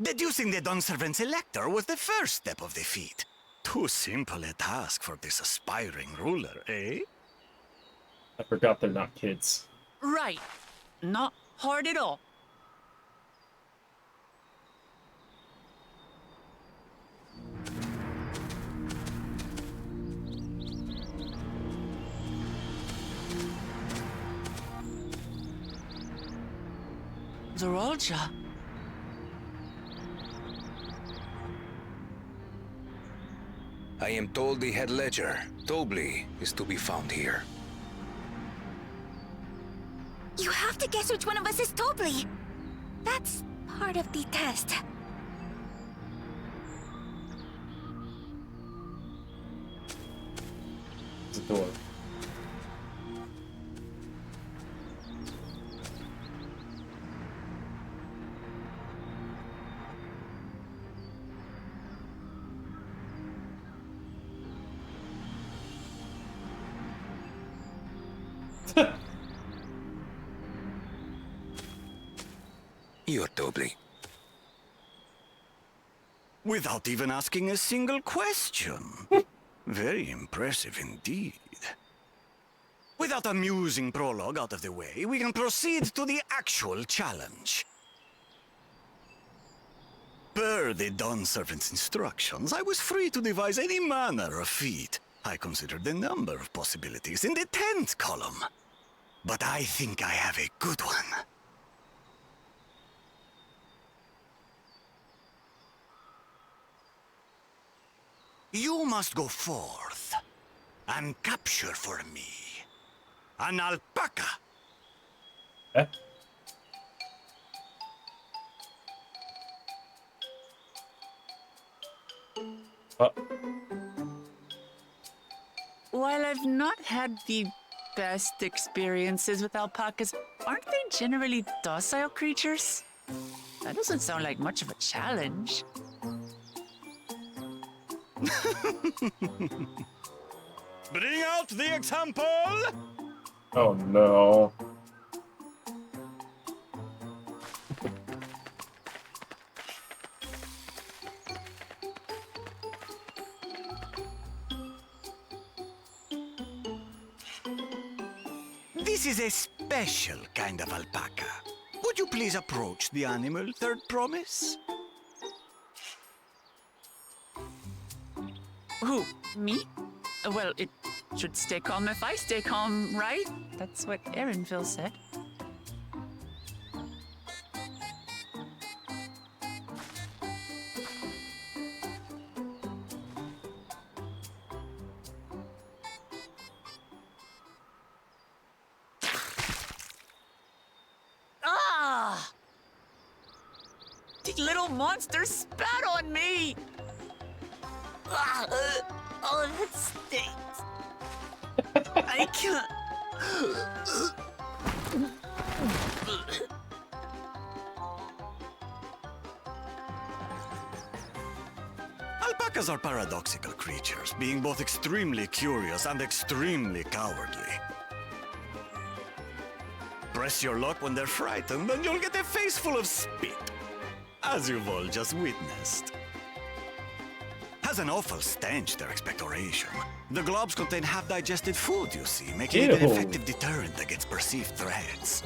Deducing the Dawnservant's elector was the first step of the feat. Too simple a task for this aspiring ruler, eh? I forgot they're not kids. Right. Not hard at all. Zorolja. I am told the head ledger, Tobley, is to be found here. You have to guess which one of us is Tobley. That's part of the test. It's a door. You're Tobley. Without even asking a single question. Very impressive indeed. With that amusing prologue out of the way, we can proceed to the actual challenge. Per the Dawnservant's instructions, I was free to devise any manner of feat. I considered a number of possibilities in the 10th column. But I think I have a good one. You must go forth and capture for me an alpaca. Eh? While I've not had the best experiences with alpacas, aren't they generally docile creatures? That doesn't sound like much of a challenge. Bring out the example! Oh no. This is a special kind of alpaca. Would you please approach the animal, Third Promise? Who? Me? Well, it should stay calm if I stay calm, right? That's what Erinville said. Ah! The little monster spat on me! Oh, that stinks. I can't. Alpacas are paradoxical creatures, being both extremely curious and extremely cowardly. Press your luck when they're frightened, and you'll get a face full of spit, as you've all just witnessed. Has an awful stench, their expectoration. The globs contain half-digested food, you see, making it an effective deterrent against perceived threats.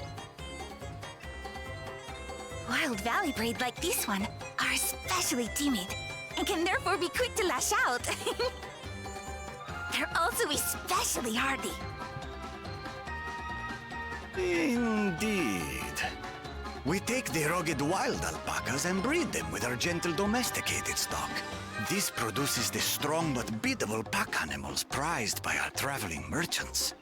Wild valley breed like this one are especially timid and can therefore be quick to lash out. They're also especially hardy. Indeed. We take the rugged wild alpacas and breed them with our gentle domesticated stock. This produces the strong but biddable pack animals prized by our traveling merchants.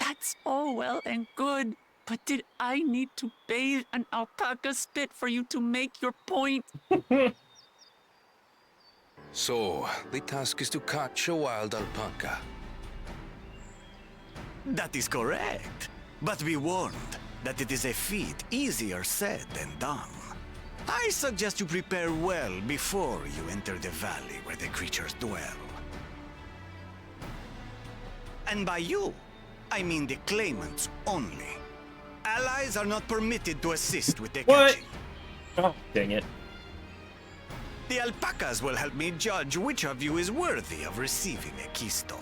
That's all well and good, but did I need to bathe an alpaca spit for you to make your point? So, the task is to catch a wild alpaca. That is correct. But be warned that it is a feat easier said than done. I suggest you prepare well before you enter the valley where the creatures dwell. And by you, I mean the claimants only. Allies are not permitted to assist with the catching. Oh, dang it. The alpacas will help me judge which of you is worthy of receiving a keystone.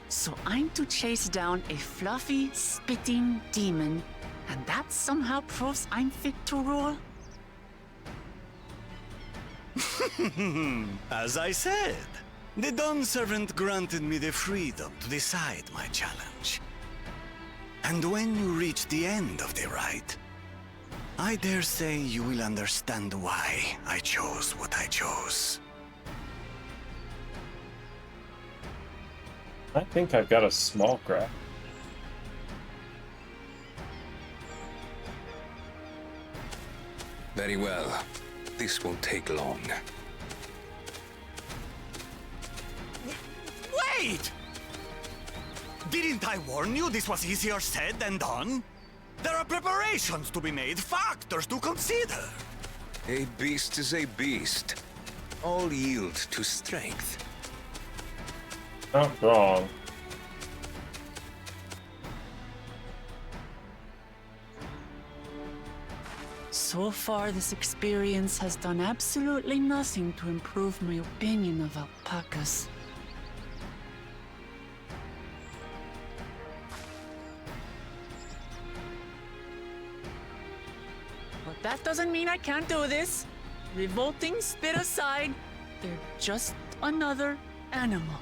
So I'm to chase down a fluffy, spitting demon, and that somehow proves I'm fit to rule? As I said, the Dawn Servant granted me the freedom to decide my challenge. And when you reach the end of the ride, I dare say you will understand why I chose what I chose. I think I've got a small craft. Very well. This won't take long. Wait! Didn't I warn you this was easier said than done? There are preparations to be made, factors to consider. A beast is a beast. All yield to strength. Not wrong. So far, this experience has done absolutely nothing to improve my opinion of alpacas. But that doesn't mean I can't do this. Revolting spit aside, they're just another animal.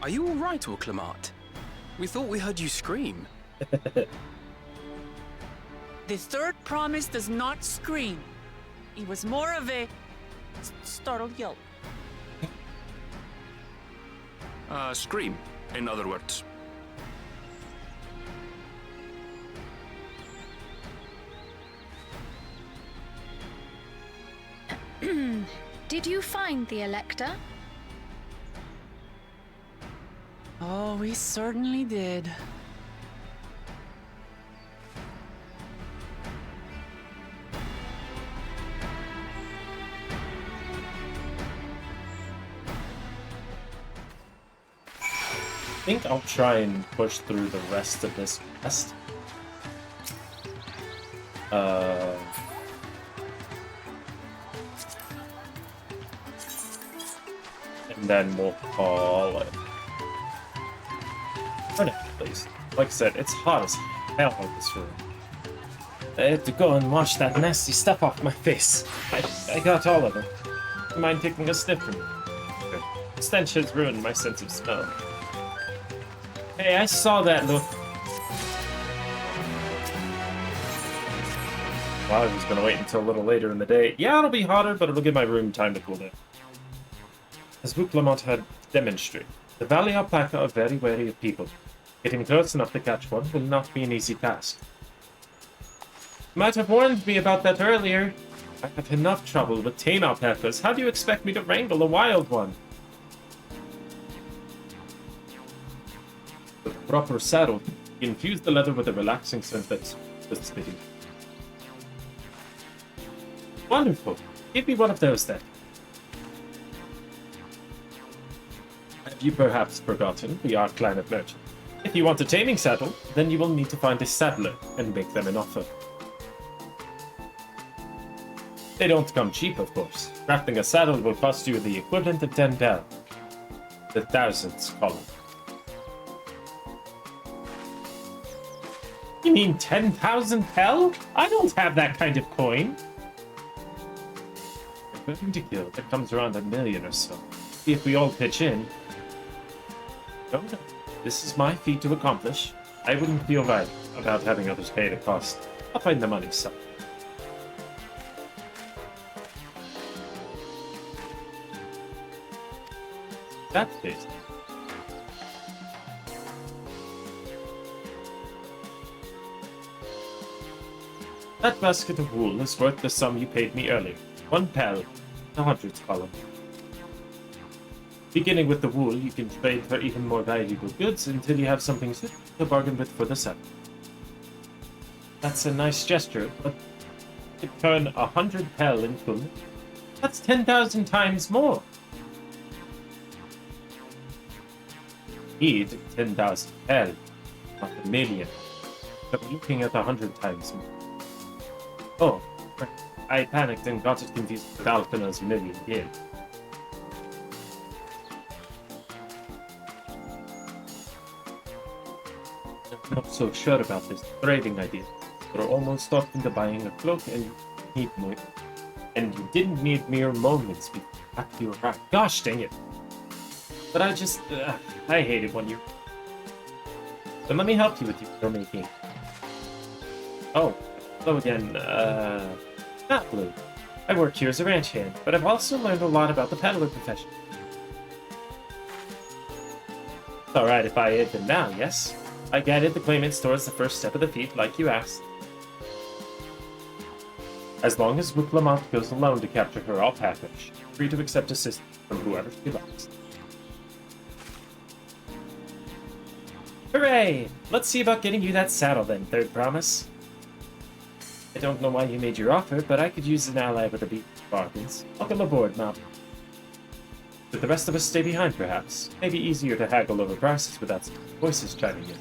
Are you all right, Orclamat? We thought we heard you scream. The third promise does not scream. It was more of a startled yelp. Scream, in other words. Did you find the Elector? Oh, we certainly did. I think I'll try and push through the rest of this quest. And then we'll call it for now, please. Like I said, it's hot as hell in this room. I had to go and wash that nasty stuff off my face. I got all of it. Mind taking a sniff from me? The stench has ruined my sense of smell. Hey, I saw that look. Well, I was gonna wait until a little later in the day. Yeah, it'll be hotter, but it'll give my room time to cool down. As Wooklamont had demonstrated, the Valley Alpaca are very wary of people. Getting close enough to catch one will not be an easy task. You might have warned me about that earlier. I have enough trouble with tame alpacas. How do you expect me to wrangle a wild one? With a proper saddle, you infuse the leather with a relaxing scent that's just fitting. Wonderful. Give me one of those then. Have you perhaps forgotten we are clan of merchants? If you want a taming saddle, then you will need to find a saddler and make them an offer. They don't come cheap, of course. Crafting a saddle will cost you the equivalent of 10 pel. The thousands call it. You mean 10,000 pel? I don't have that kind of coin. According to guild, it comes around 1 million or so. See if we all pitch in. No, this is my feat to accomplish. I wouldn't feel right about having others pay the cost. I'll find the money somewhere. That's it. That basket of wool is worth the sum you paid me earlier. 1 pel, the hundredth column. Beginning with the wool, you can trade for even more valuable goods until you have something to bargain with for the saddle. That's a nice gesture, but to turn 100 pel into a... That's 10,000 times more! Need 10,000 pel, not a million. But looking at 100 times more. Oh, I panicked and got it confused with Alpina's million guild. I'm not so sure about this trading idea. We're almost talked into buying a cloak and you didn't need mere moments before you arrived. Gosh dang it! But I just, I hate it when you... Then let me help you with your making. Oh, hello again, not Blue. I work here as a ranch hand, but I've also learned a lot about the peddler profession. It's alright if I aid them now, yes? I guided the claimants towards the first step of the feat, like you asked. As long as Wooklamont goes alone to capture her alpaca, she's free to accept assistance from whoever she likes. Hooray! Let's see about getting you that saddle then, Third Promise. I don't know why you made your offer, but I could use an ally with a beat bargains. Welcome aboard, Mom. Should the rest of us stay behind, perhaps? Maybe easier to haggle over prices without some voices chiming in.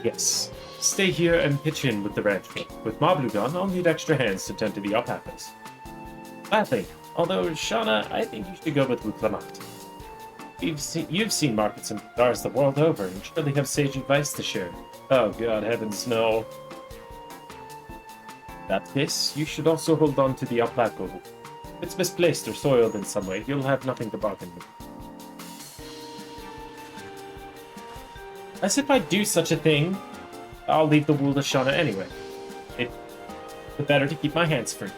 Yes. Stay here and pitch in with the ranch folk. With Mablu gone, I'll need extra hands to tend to the alpacas. Gladly. Although, Shauna, I think you should go with Wooklamont. You've seen markets and bazaars the world over, and surely have sage advice to share. Oh god, heavens no. In that case, you should also hold on to the alpaca. If it's misplaced or soiled in some way, you'll have nothing to bargain with. As if I'd do such a thing, I'll leave the wool to Shauna anyway. It's better to keep my hands free.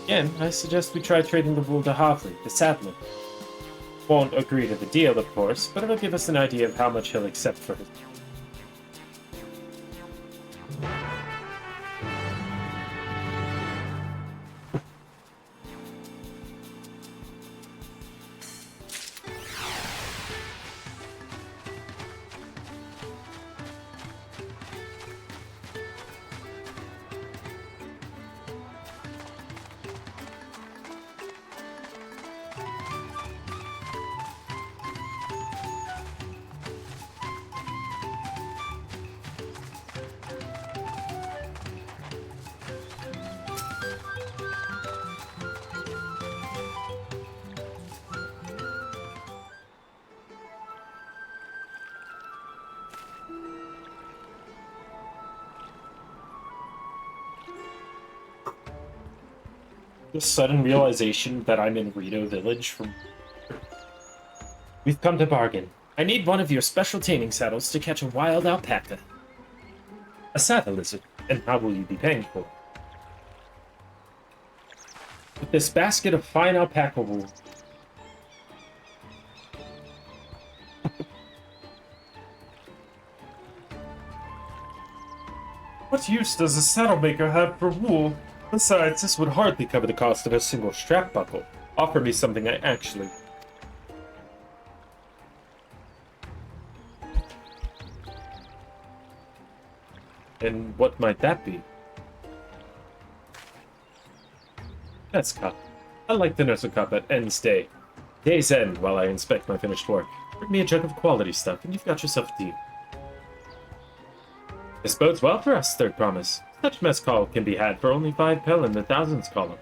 Again, I suggest we try trading the wool to Havli, the saddler. Won't agree to the deal, of course, but it'll give us an idea of how much he'll accept for his... The sudden realization that I'm in Rito Village from... We've come to bargain. I need one of your special taming saddles to catch a wild alpaca. A saddle, is it? And how will you be paying for it? With this basket of fine alpaca wool. What use does a saddle maker have for wool? Besides, this would hardly cover the cost of a single strap buckle. Offer me something I actually... And what might that be? That's cup. I like the nurse a cup at end's day. Day's end while I inspect my finished work. Bring me a jug of quality stuff and you've got yourself a deal. This bodes well for us, Third Promise. Such mess call can be had for only 5 pel in the thousands column.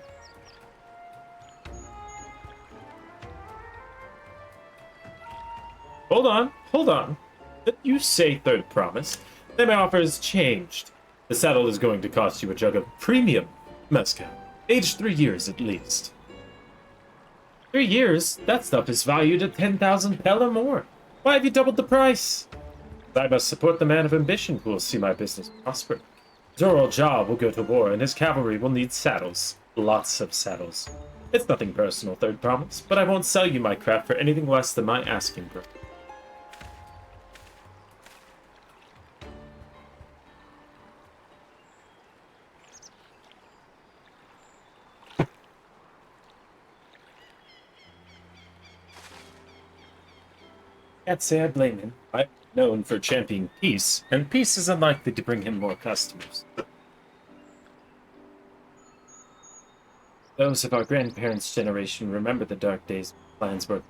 Hold on. Did you say Third Promise? Then my offer has changed. The saddle is going to cost you a jug of premium mezcal, aged 3 years at least. 3 years? That stuff is valued at 10,000 pel or more. Why have you doubled the price? I must support the man of ambition who will see my business prosper. Zoral Jah will go to war, and his cavalry will need saddles. Lots of saddles. It's nothing personal, Third Promise, but I won't sell you my craft for anything less than my asking price. Can't say I blame him. I'm known for championing peace, and peace is unlikely to bring him more customers. Those of our grandparents' generation remember the dark days when plans were.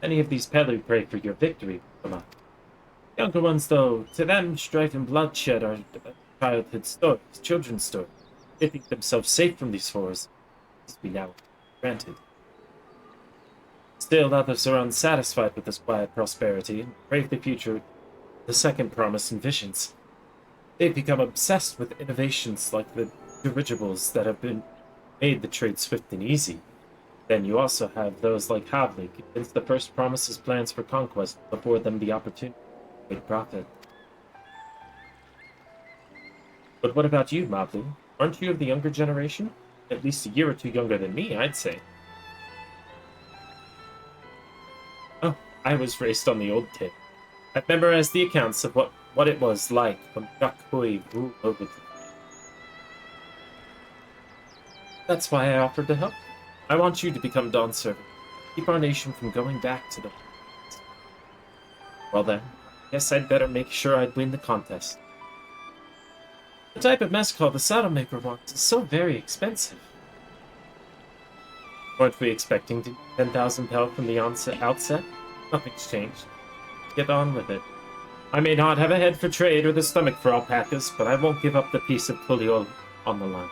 Many of these Pelu pray for your victory, come on. Younger ones, though, to them, strife and bloodshed are childhood stories, children's stories. They think themselves safe from these horrors, as we now granted. Still, others are unsatisfied with this quiet prosperity and crave the future, the second promise and visions. They've become obsessed with innovations like the dirigibles that have been made the trade swift and easy. Then you also have those like Havli, convinced the first promise's plans for conquest before them the opportunity to make profit. But what about you, Mablu? Aren't you of the younger generation? At least a year or two younger than me, I'd say. Oh, I was raised on the old tale. I've memorized the accounts of what it was like when Jacques Hui ruled over the... That's why I offered to help. I want you to become Dawn's servant. Keep our nation from going back to the... Well then, guess I'd better make sure I'd win the contest. The type of mess call the saddle maker wants is so very expensive. Weren't we expecting to 10,000 pel from the outset? Nothing's changed. Get on with it. I may not have a head for trade or the stomach for alpacas, but I won't give up the piece of Puliol on the line.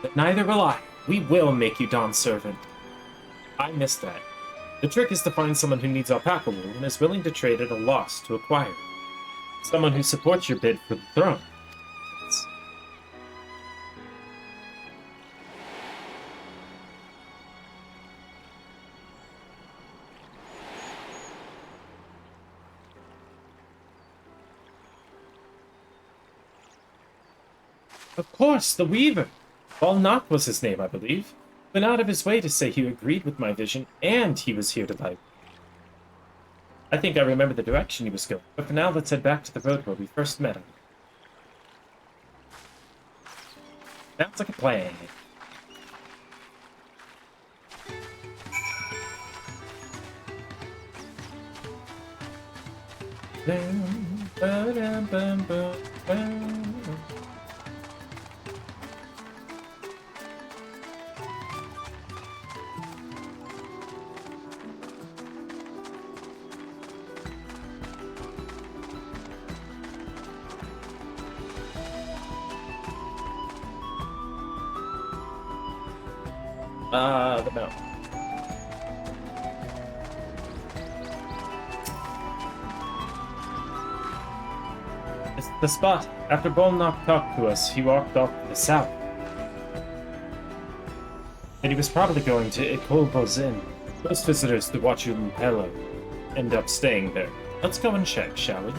But neither will I. We will make you Dawn's servant. I missed that. The trick is to find someone who needs alpaca wool and is willing to trade at a loss to acquire it. Someone who supports your bid for the throne. Of course, the Weaver. Balnock was his name, I believe. Went out of his way to say he agreed with my vision, and he was here to buy. I think I remember the direction he was going, but for now let's head back to the road where we first met him. Sounds like a plan. The mountain. It's the spot. After Bolnock talked to us, he walked off to the south. And he was probably going to Ikolbo's Inn. Most visitors to Huachumpelo end up staying there. Let's go and check, shall we?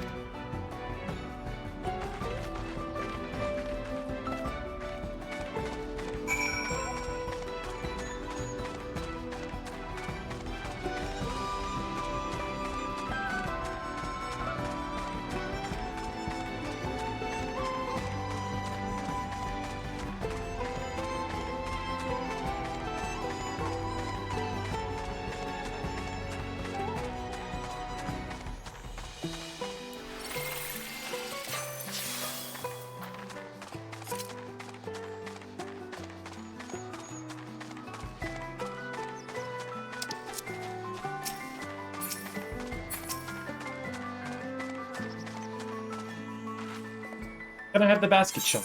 Can I have the basket shop?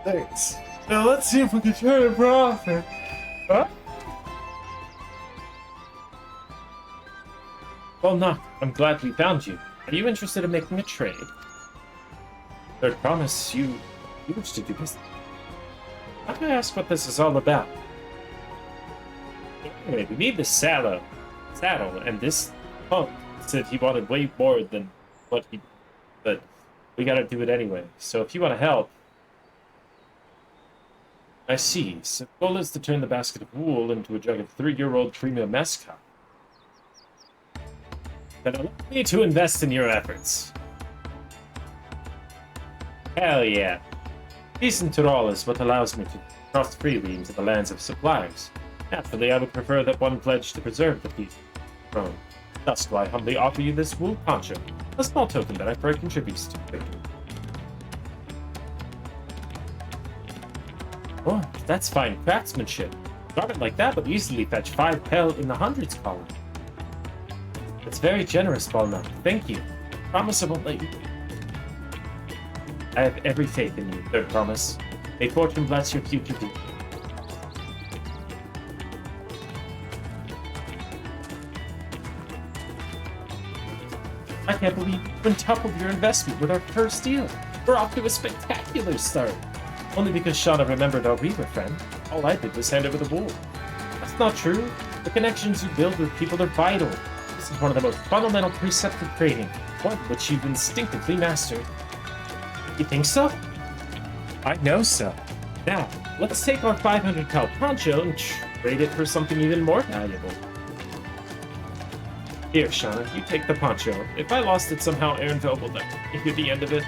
Thanks. Now let's see if we can turn a profit. Huh? Well, no. I'm glad we found you. Are you interested in making a trade? Third promise, you wish to do business. How can I ask what this is all about? Anyway, we need the saddle, and this punk said he wanted way more than what he, but we gotta do it anyway. So if you want to help, I see. So the goal is to turn the basket of wool into a jug of 3-year-old premium mescal. Then allow me to invest in your efforts. Hell yeah. Peace and Tyrol is what allows me to cross freely into the lands of suppliers. Naturally, I would prefer that one pledge to preserve the peace of the throne. Thus do I humbly offer you this wool poncho, a small token that I pray contributes to it. Oh, that's fine craftsmanship. A garment like that would easily fetch 5 pel in the hundreds column. It's very generous, Balnock. Thank you. Promise I won't let you go. I have every faith in you, third promise. May fortune bless your future deeds. I can't believe you quintupled your investment with our first deal. We're off to a spectacular start. Only because Shauna remembered our Reaver friend. All I did was hand over the wool. That's not true. The connections you build with people are vital. This is one of the most fundamental precepts of trading, one which you've instinctively mastered. You think so? I know so. Now, let's take our 500 pel poncho and trade it for something even more valuable. Here, Shauna, you take the poncho. If I lost it somehow, Ehrenfeld will let me hear the end of it.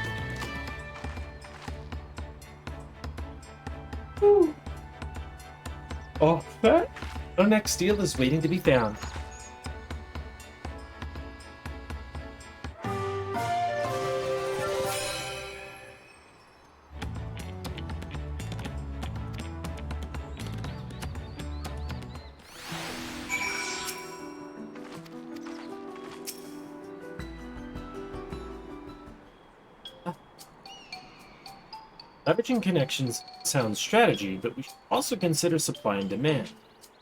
Whew. Oh, that? Our next deal is waiting to be found. Leveraging connections sounds strategy, but we should also consider supply and demand.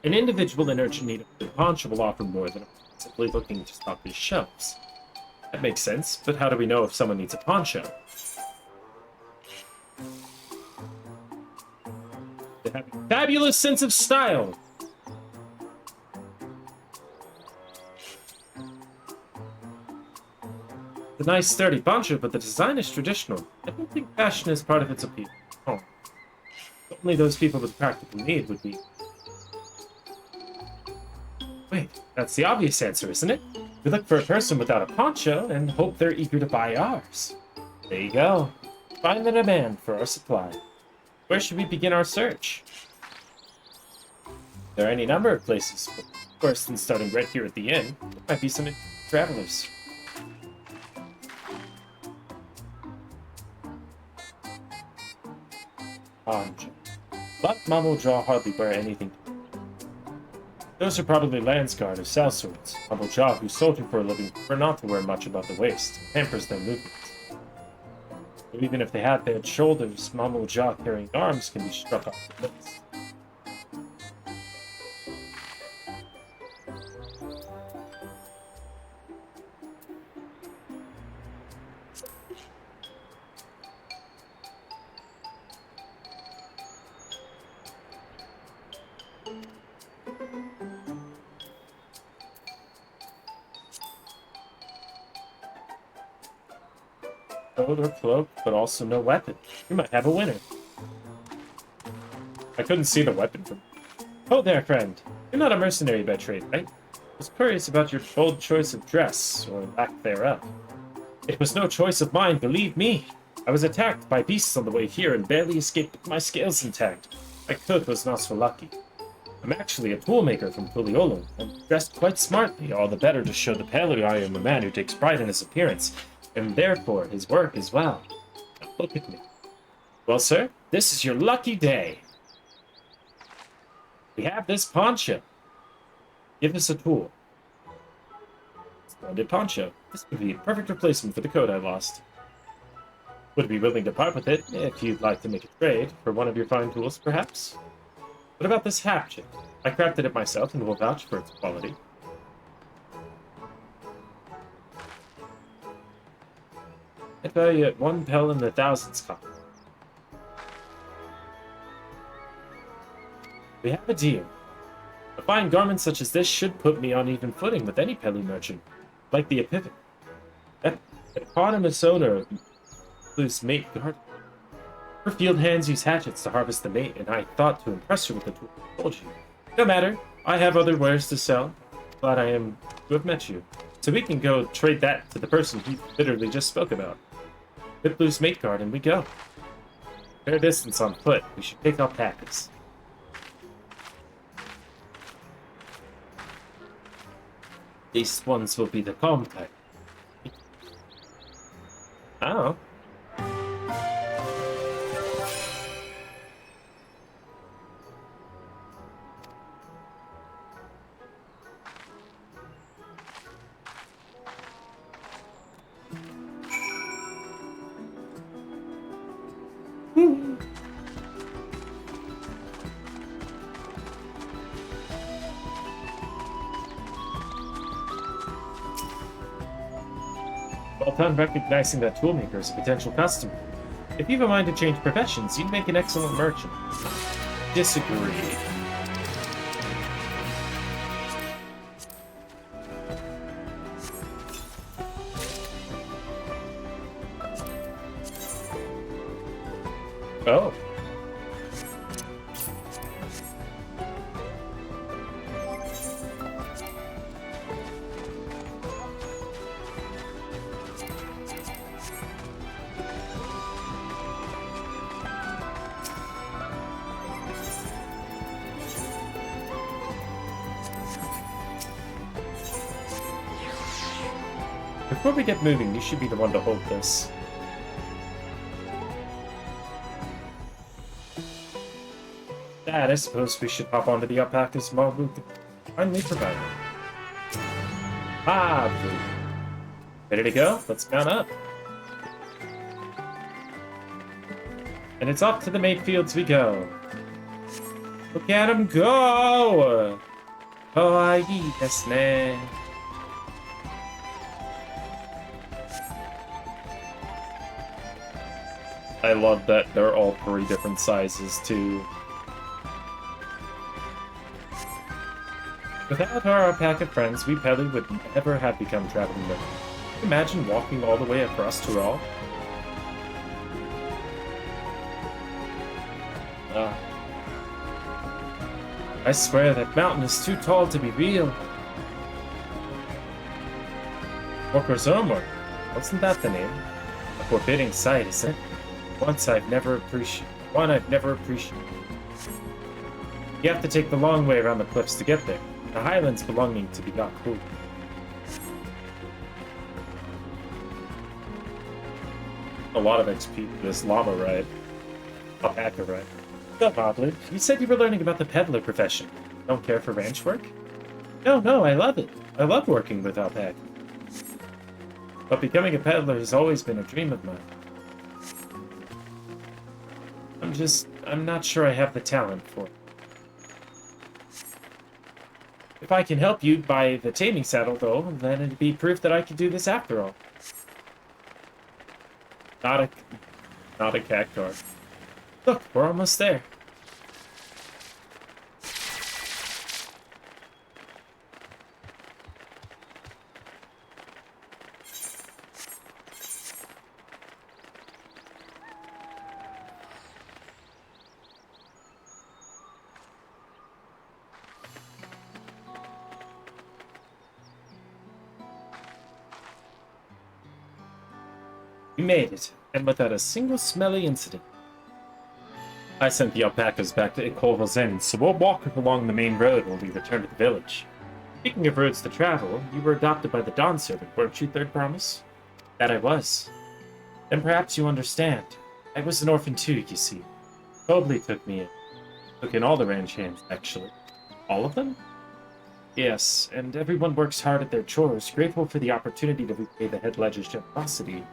An individual in urgent need of a poncho will offer more than simply looking to stock his shelves. That makes sense, but how do we know if someone needs a poncho? They have a fabulous sense of style! The nice sturdy poncho, but the design is traditional. I don't think fashion is part of its appeal. Oh. Only those people with practical need would be... Wait, that's the obvious answer, isn't it? We look for a person without a poncho and hope they're eager to buy ours. There you go. Find the demand for our supply. Where should we begin our search? There are any number of places, but worse than starting right here at the inn. There might be some travelers. Poncho. But Mom will draw hardly wear anything. Those are probably Landsguard or sellswords. Humble job who soldier for a living prefer not to wear much above the waist. It hampers their movements. But even if they have bared shoulders, Mamo jaw carrying arms can be struck off the list. Coat or cloak, but also no weapon. We might have a winner. I couldn't see the weapon from... Oh there, friend. You're not a mercenary by trade, right? I was curious about your bold choice of dress, or lack thereof. It was no choice of mine, believe me. I was attacked by beasts on the way here and barely escaped with my scales intact. My coat was not so lucky. I'm actually a toolmaker from Puliolo, and dressed quite smartly, all the better to show the Paler I am a man who takes pride in his appearance, and therefore his work as well. Now look at me. Well, sir, this is your lucky day. We have this poncho. Give us a tool. Splendid poncho. This would be a perfect replacement for the coat I lost. Would be willing to part with it, if you'd like to make a trade, for one of your fine tools, perhaps? What about this hatchet? I crafted it myself and will vouch for its quality. I value it 1 pel in the thousands copper. We have a deal. A fine garment such as this should put me on even footing with any Peli merchant, like the Epiphany. Eponymous owner of Blue's mate garden. Her field hands use hatchets to harvest the mate, and I thought to impress her with the tool I told you. No matter, I have other wares to sell. Glad I am to have met you. So we can go trade that to the person he literally just spoke about. With Blue's mate guard, and we go. Fair distance on foot, we should take our packets. These ones will be the calm type. Oh. Well done recognizing that toolmaker as a potential customer. If you've a mind to change professions, you'd make an excellent merchant. Disagree. Oh. Before we get moving, you should be the one to hold this. Dad, I suppose we should hop onto the alpaca's small booth finally provided. Ah, Blue. Ready to go? Let's mount up. And it's off to the mate fields we go. Look at him go! Kawaii desu ne. I love that they're all 3 different sizes, too. Without our alpaca friends, we Peli would never have become traveling merchants. Imagine walking all the way across Tural. I swear that mountain is too tall to be real. Orkozomor, wasn't that the name? A forbidding sight, isn't it? One I've never appreciated. You have to take the long way around the cliffs to get there. The highlands belonging to the Yaku. A lot of XP for this llama ride. Alpaca ride. What's up, Moblin? You said you were learning about the peddler profession. Don't care for ranch work? No, I love it. I love working with alpaca. But becoming a peddler has always been a dream of mine. I'm not sure I have the talent for it. If I can help you buy the taming saddle, though, then it'd be proof that I can do this after all. Not a cat car. Look, we're almost there. We made it, and without a single smelly incident. I sent the alpacas back to Ikolvozen, so we'll walk along the main road when we return to the village. Speaking of roads to travel, you were adopted by the Dawn Servant, weren't you, Third Promise? That I was. Then perhaps you understand. I was an orphan too, you see. Mobley took me in. Took in all the ranch hands, actually. All of them? Yes, and everyone works hard at their chores, grateful for the opportunity to repay the head ledger's generosity.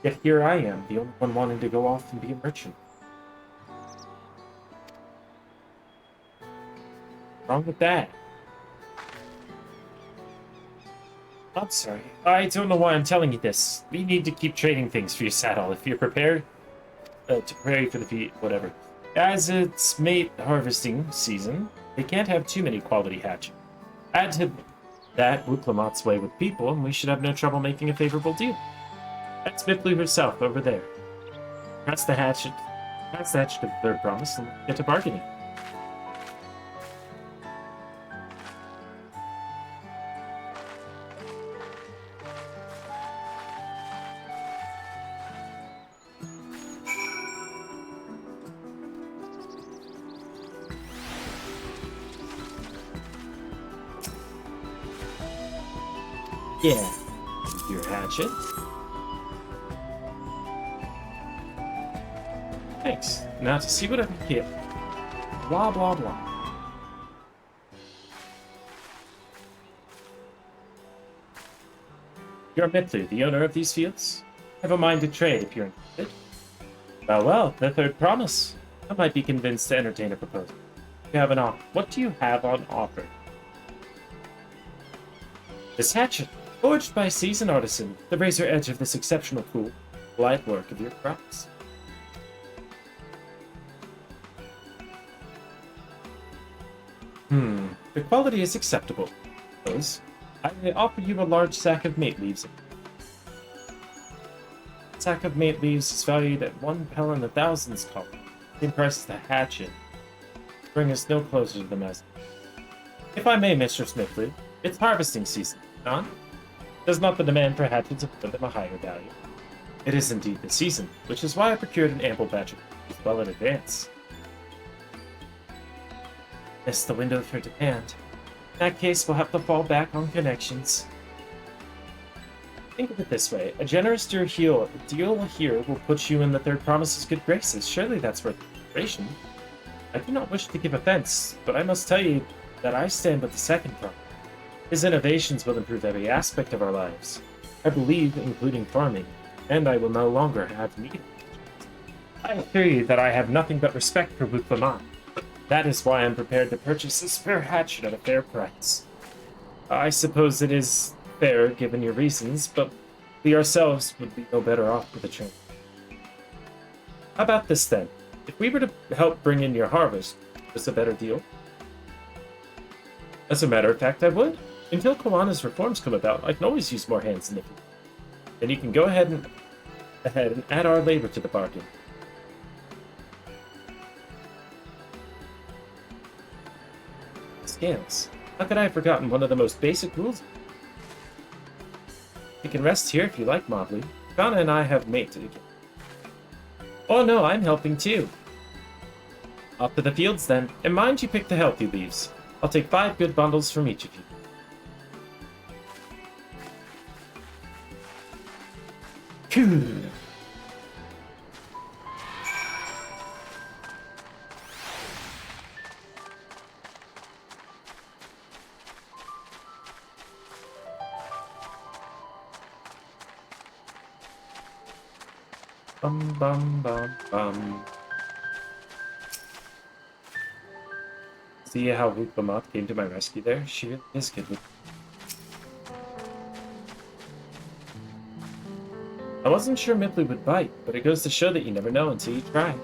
Yet here I am, the only one wanting to go off and be a merchant. Wrong with that? I'm sorry. I don't know why I'm telling you this. We need to keep trading things for your saddle if you're prepared to prepare for the whatever. As it's mate harvesting season, they can't have too many quality hatchets. Add to that Wuklamat's way with people, and we should have no trouble making a favorable deal. That's Miplu herself over there. Pass the hatchet to the Third Promise and get to bargaining. Yeah, your hatchet. Thanks. Now to see what I can get. Blah, blah, blah. You're Miplu, the owner of these fields? I have a mind to trade if you're interested. Well, the Third Promise. I might be convinced to entertain a proposal. You have an offer. What do you have on offer? This hatchet, forged by a seasoned artisan, the razor edge of this exceptional cool, light work of your crops. The quality is acceptable. Suppose I offer you a large sack of mate leaves. A sack of mate leaves is valued at 1 pel in the thousands column. Same price as the hatchet. Bring us no closer to the mess. If I may, Mr. Smithley, it's harvesting season, not? Does not the demand for hatchets afford them a higher value? It is indeed the season, which is why I procured an ample batch of hatchets well in advance. Missed the window for demand. In that case, we'll have to fall back on connections. Think of it this way. A generous deal here will put you in the Third Promise's good graces. Surely that's worth consideration. I do not wish to give offense, but I must tell you that I stand with the Second Promise. His innovations will improve every aspect of our lives. I believe, including farming, and I will no longer have need. I assure you that I have nothing but respect for Wuklamat. That is why I'm prepared to purchase this fair hatchet at a fair price. I suppose it is fair, given your reasons, but we ourselves would be no better off with a trade. How about this, then? If we were to help bring in your harvest, is a better deal? As a matter of fact, I would. Until Koana's reforms come about, I can always use more hands in the field. Then you can go ahead and add our labor to the bargain. Scales. How could I have forgotten one of the most basic rules? You can rest here if you like, Mobley. Donna and I have mated again. Oh no, I'm helping too. Off to the fields then, and mind you pick the healthy leaves. I'll take 5 good bundles from each of you. Phew. Bum bum bum bum. See how Wupamoth came to my rescue there? She really is good with. I wasn't sure Mipley would bite, but it goes to show that you never know until you try.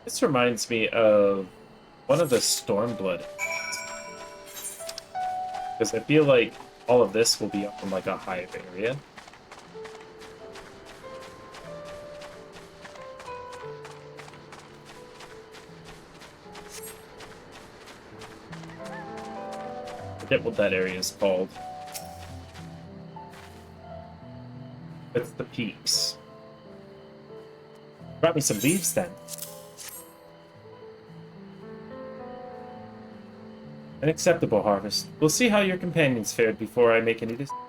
This reminds me of one of the Stormblood. Because I feel like all of this will be up in like a hive area. I forget what that area is called. It's the peaks. Brought me some leaves then. An acceptable harvest. We'll see how your companions fared before I make any decisions.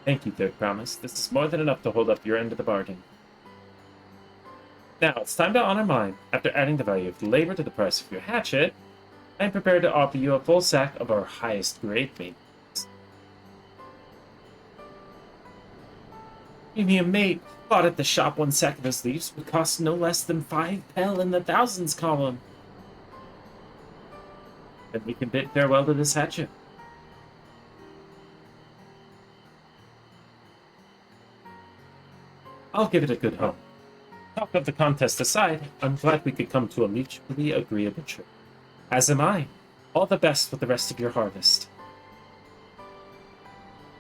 Thank you, Third Promise. This is more than enough to hold up your end of the bargain. Now, it's time to honor mine. After adding the value of labor to the price of your hatchet, I am prepared to offer you a full sack of our highest grade meat. Premium mate, bought at the shop 1 sack of his leaves would cost no less than 5 pel in the thousands column. Then we can bid farewell to this hatchet. I'll give it a good home. Talk of the contest aside, I'm glad we could come to a mutually agreeable trip. As am I. All the best with the rest of your harvest.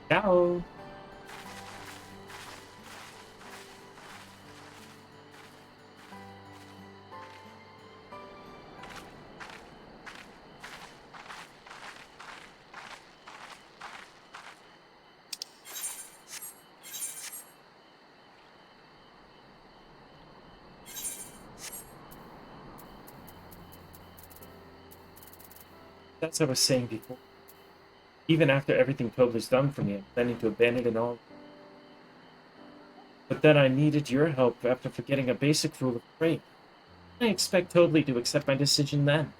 Ciao! As I was saying before, even after everything Tobler's done for me, I'm planning to abandon it all. But then I needed your help after forgetting a basic rule of trade. I expect Toadley to accept my decision then.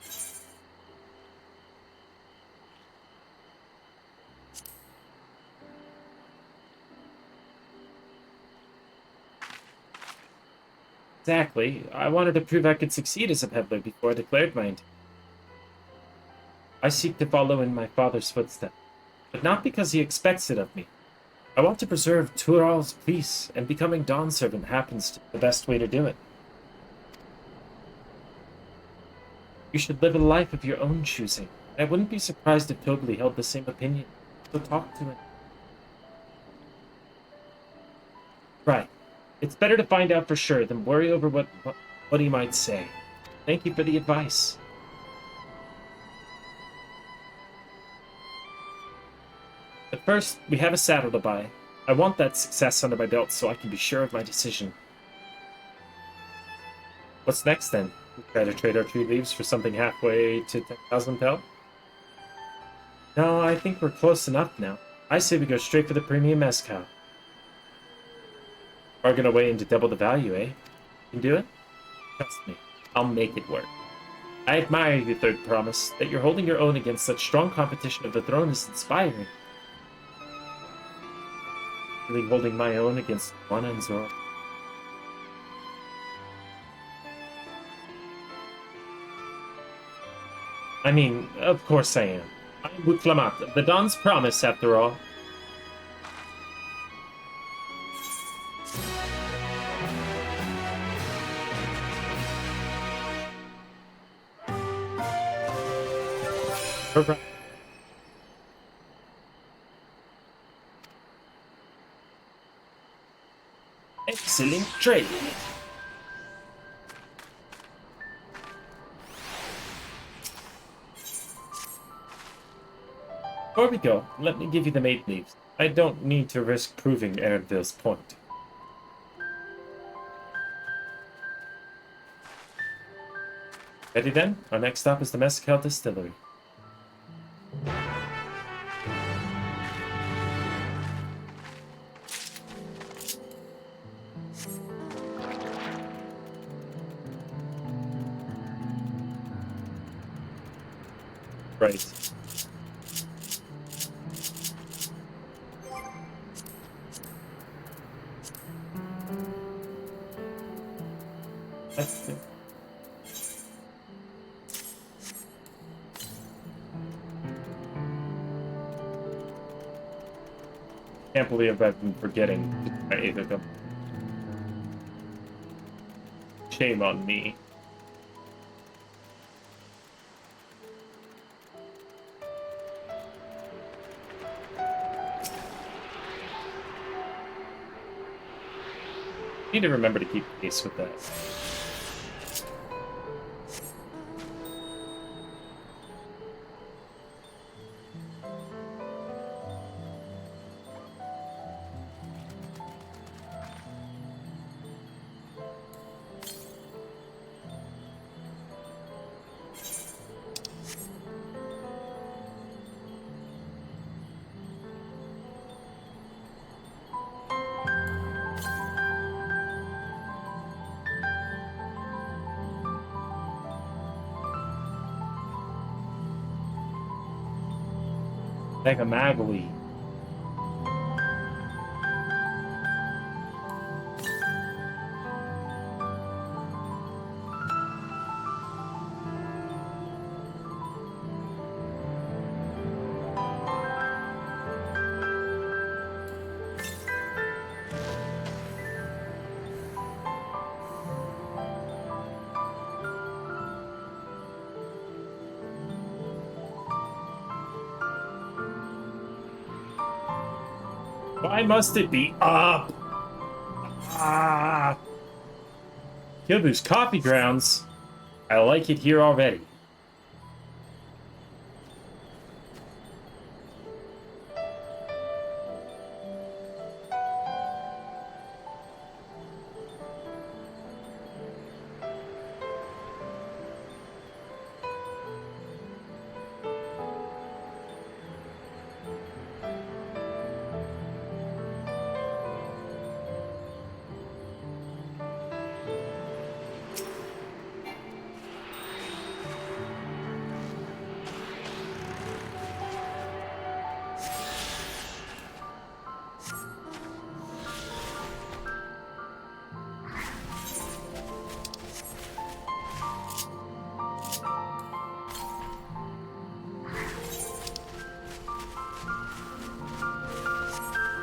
Exactly. I wanted to prove I could succeed as a peddler before I declared my intent. I seek to follow in my father's footsteps, but not because he expects it of me. I want to preserve Tural's peace, and becoming Dawn Servant happens to be the best way to do it. You should live a life of your own choosing. I wouldn't be surprised if Tobley held the same opinion, so talk to him. Right. It's better to find out for sure than worry over what he might say. Thank you for the advice. But first, we have a saddle to buy. I want that success under my belt so I can be sure of my decision. What's next then? We try to trade our tree leaves for something halfway to 10,000 pel? No, I think we're close enough now. I say we go straight for the premium mezcal. Bargain away into double the value, eh? Can do it? Trust me, I'll make it work. I admire you, Third Promise. That you're holding your own against such strong competition of the throne is inspiring. Really holding my own against Juana and Zora. I mean, of course I am. I'm Wutlamat, the Dawn's Promise, after all. Hurrah. Excellent trade. Before we go, let me give you the maiden leaves. I don't need to risk proving Aaronville's point. Ready then? Our next stop is the Mezcal Distillery. Right. That's it. Can't believe I've been forgetting either of them. Shame on me. Need to remember to keep pace with that. Like a magwee. Why must it be up? Ah! Kilbu's coffee grounds. I like it here already.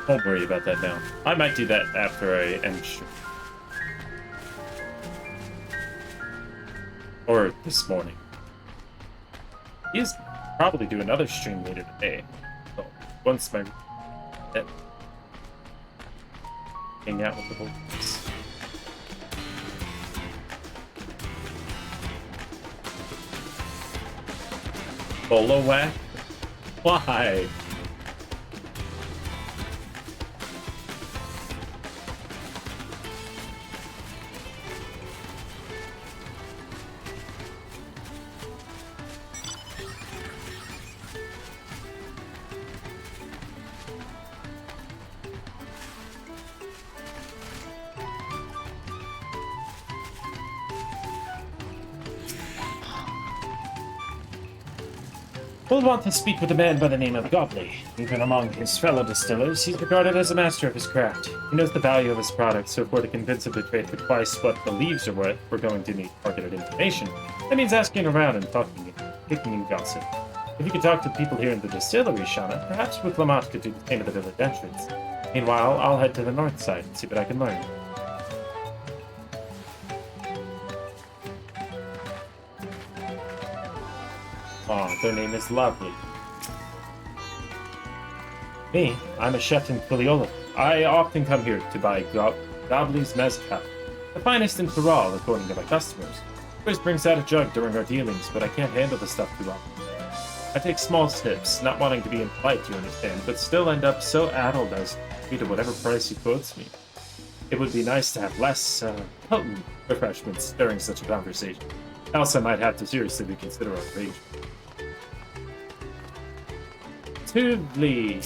Don't worry about that now. I might do that after I end stream. Or this morning. He's probably do another stream later today. So once my hang out with the boys. Bolo whack? Why? We'll want to speak with a man by the name of Gobley. Even among his fellow distillers, he's regarded as a master of his craft. He knows the value of his product, so if we're to convince him to trade for twice what the leaves are worth, we're going to need targeted information. That means asking around and picking and gossip. If you could talk to people here in the distillery, Shauna, perhaps with Lamont could do the same at the village entrance. Meanwhile, I'll head to the north side and see what I can learn. Oh, their name is Lovely. Me, I'm a chef in Quiliola. I often come here to buy Gobley's Mezcal, the finest in Corral, according to my customers. Always brings out a jug during our dealings, but I can't handle the stuff too often. I take small sips, not wanting to be impolite, you understand, but still end up so addled as to agree to whatever price he quotes me. It would be nice to have less, potent refreshments during such a conversation. Else I might have to seriously reconsider our arrangement. Tuvli.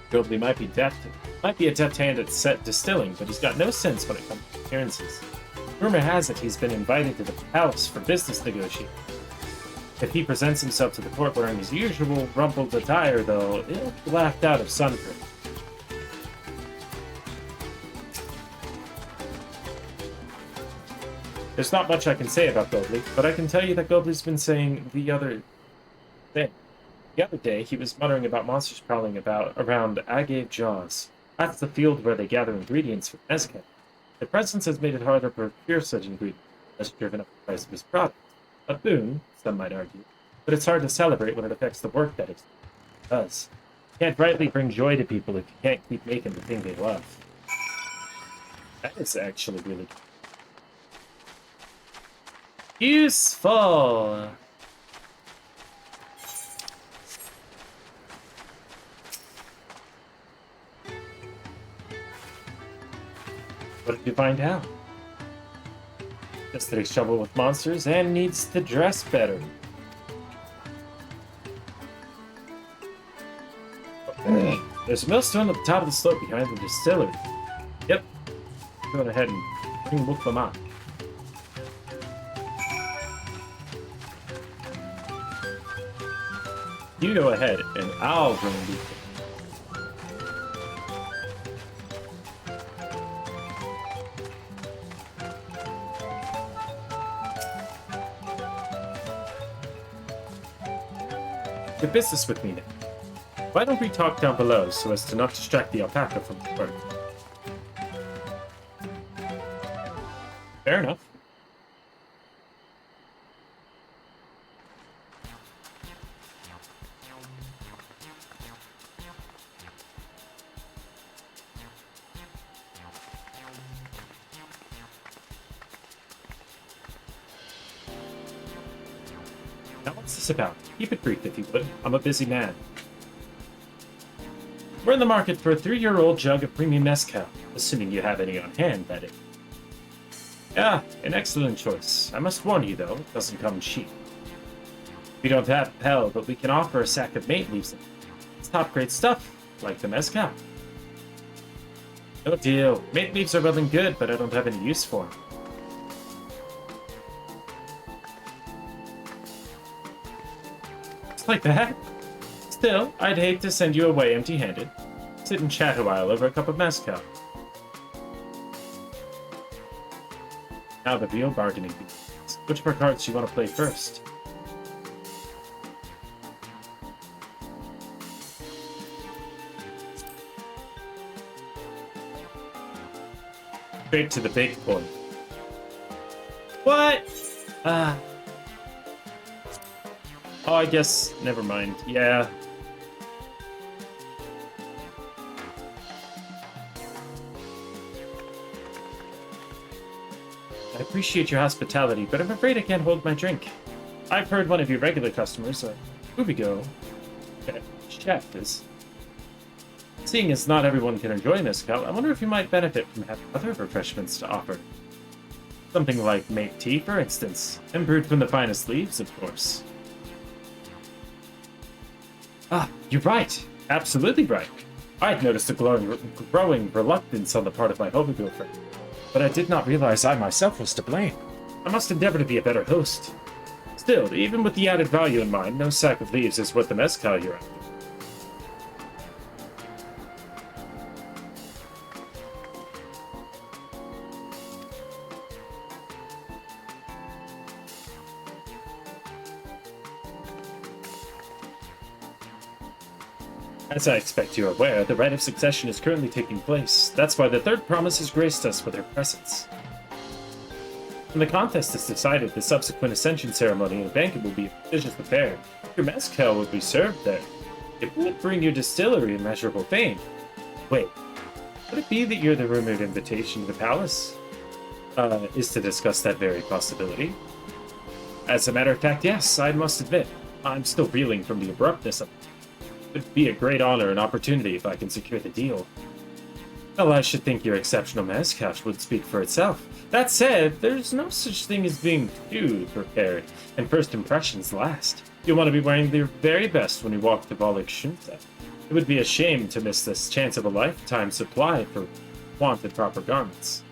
Gobley might be a deft hand at set distilling, but he's got no sense when it comes to appearances. Rumor has it he's been invited to the palace for business negotiations. If he presents himself to the court wearing his usual rumpled attire, though, he'll be laughed out of Sunford. There's not much I can say about Gobley, but I can tell you that Gobley's been saying the other day. The other day, he was muttering about monsters prowling around Agave Jaws. That's the field where they gather ingredients for mezcal. Their presence has made it harder to procure such ingredients, thus driven up the price of his product. A boon, some might argue, but it's hard to celebrate when it affects the work that it does. You can't rightly bring joy to people if you can't keep making the thing they love. That is actually really useful. What did you find out? Just that he's trouble with monsters and needs to dress better. There's a millstone at the top of the slope behind the distillery. Yep. Go ahead and bring Wolf them out. You go ahead and I'll bring these. Good business with me now. Why don't we talk down below so as to not distract the alpaca from the work? Fair enough. Now what's this about? Keep it brief if you would. I'm a busy man. We're in the market for a 3-year-old jug of premium mezcal, assuming you have any on hand, that is. Yeah, an excellent choice. I must warn you, though, it doesn't come cheap. We don't have Pell, but we can offer a sack of mate leaves. It's top-grade stuff, like the mezcal. No deal. Mate leaves are well and good, but I don't have any use for them. Like that? Still, I'd hate to send you away empty-handed. Sit and chat a while over a cup of mezcal. Now the real bargaining begins. Which of our cards do you want to play first? Straight to the big point. What? Oh, I guess, never mind. Yeah. I appreciate your hospitality, but I'm afraid I can't hold my drink. I've heard one of your regular customers, Ubigo, chef, is... Seeing as not everyone can enjoy mezcal, I wonder if you might benefit from having other refreshments to offer. Something like mate tea, for instance, and brewed from the finest leaves, of course. Ah, you're right. Absolutely right. I had noticed a growing reluctance on the part of my Hobigo friend, but I did not realize I myself was to blame. I must endeavor to be a better host. Still, even with the added value in mind, no sack of leaves is worth the mezcal you're after. As I expect you are aware, the rite of succession is currently taking place. That's why the third promise has graced us with her presence. When the contest is decided, the subsequent ascension ceremony and banquet will be a prestigious affair. Your mezcal will be served there. It would bring your distillery immeasurable fame. Wait, could it be that you're the rumored invitation to the palace? Is to discuss that very possibility? As a matter of fact, yes, I must admit, I'm still reeling from the abruptness of it. It would be a great honor and opportunity if I can secure the deal. Well, I should think your exceptional mezcal would speak for itself. That said, there's no such thing as being too prepared, and first impressions last. You'll want to be wearing your very best when you walk to Volek Shunta. It would be a shame to miss this chance of a lifetime supply for want of proper garments.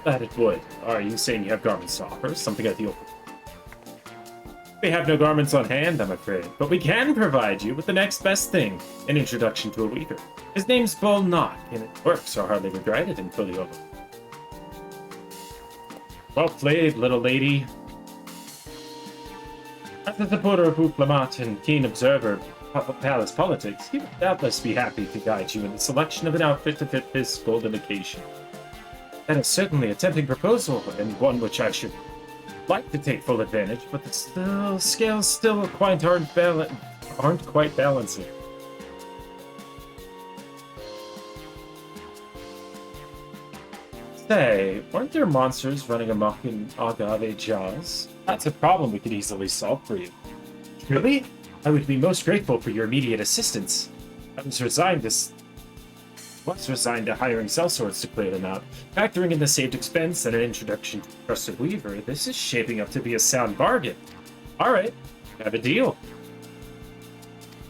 That it would. Are you saying you have garments to offer? Something at the open? We have no garments on hand, I'm afraid, but we can provide you with the next best thing, an introduction to a weaver. His name's Bull Knock, and his works are hardly regarded in fully over. Well played, little lady. As a supporter of Uplamat and keen observer of palace politics, he would doubtless be happy to guide you in the selection of an outfit to fit this golden occasion. That is certainly a tempting proposal, and one which I should like to take full advantage, but the scales still aren't quite balancing. Say, weren't there monsters running amok in Agave Jaws? That's a problem we could easily solve for you. Really? I would be most grateful for your immediate assistance. I was resigned to hiring sellswords to clear them out. Factoring in the saved expense and an introduction to a trusted weaver, this is shaping up to be a sound bargain. Alright, have a deal.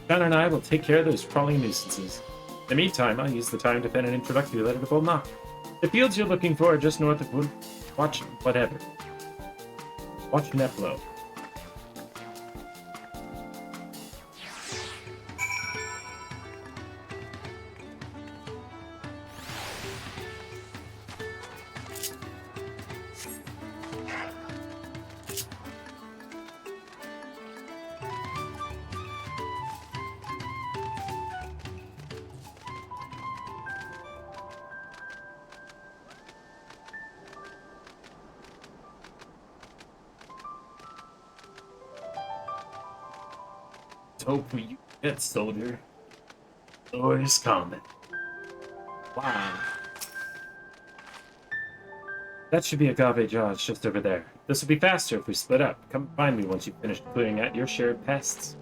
John and I will take care of those crawling nuisances. In the meantime, I'll use the time to pen an introductory letter to Bull Knock. The fields you're looking for are just north of Watch Neplo. Hope you get, soldier. Glorious combat. Wow. That should be Agave Jaws just over there. This will be faster if we split up. Come find me once you've finished clearing out your shared pests.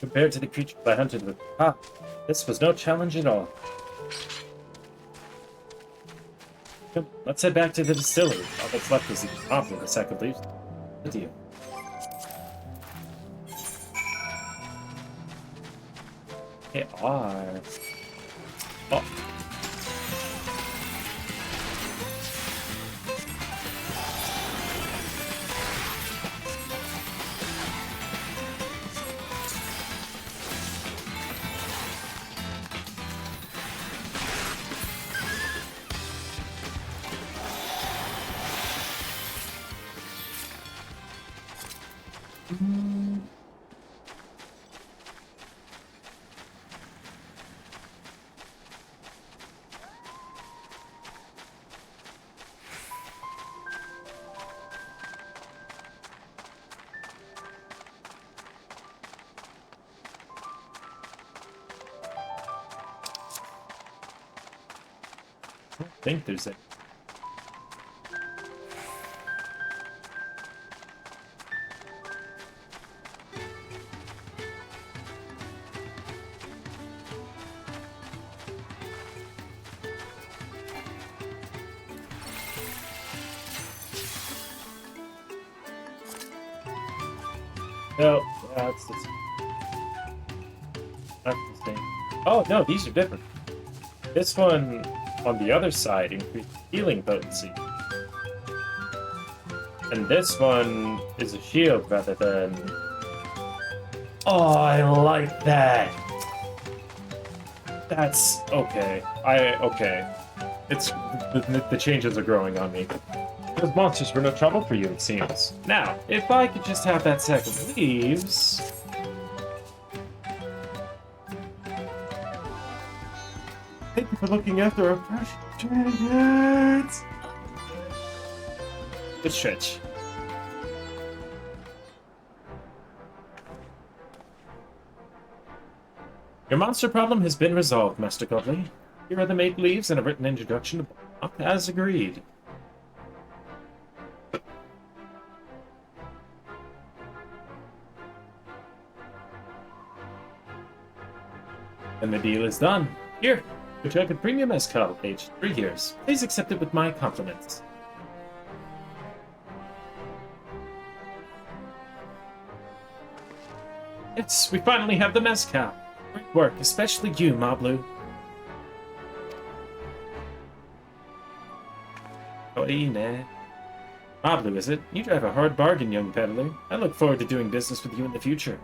compared to the creature I hunted with. Ah, this was no challenge at all. Come, let's head back to the distillery. All that's left is the top of the sack of leaves. With you. They are. Oh. I don't think there's a. No, that's the same. Oh no, these are different. This one on the other side increased healing potency. And this one is a shield rather than... Oh, I like that! That's... okay. Okay. It's... The changes are growing on me. Those monsters were no trouble for you, it seems. Now, if I could just have that sack of leaves... Thank you for looking after our precious trinkets! Good stretch. Your monster problem has been resolved, Master Godley. Here are the maple leaves and a written introduction to Block, as agreed. And the deal is done. Here, a jug of premium mezcal, aged 3 years. Please accept it with my compliments. Yes, we finally have the mezcal. Great work, especially you, Mablu. Oh, nah. Mablu, is it? You drive a hard bargain, young peddler. I look forward to doing business with you in the future.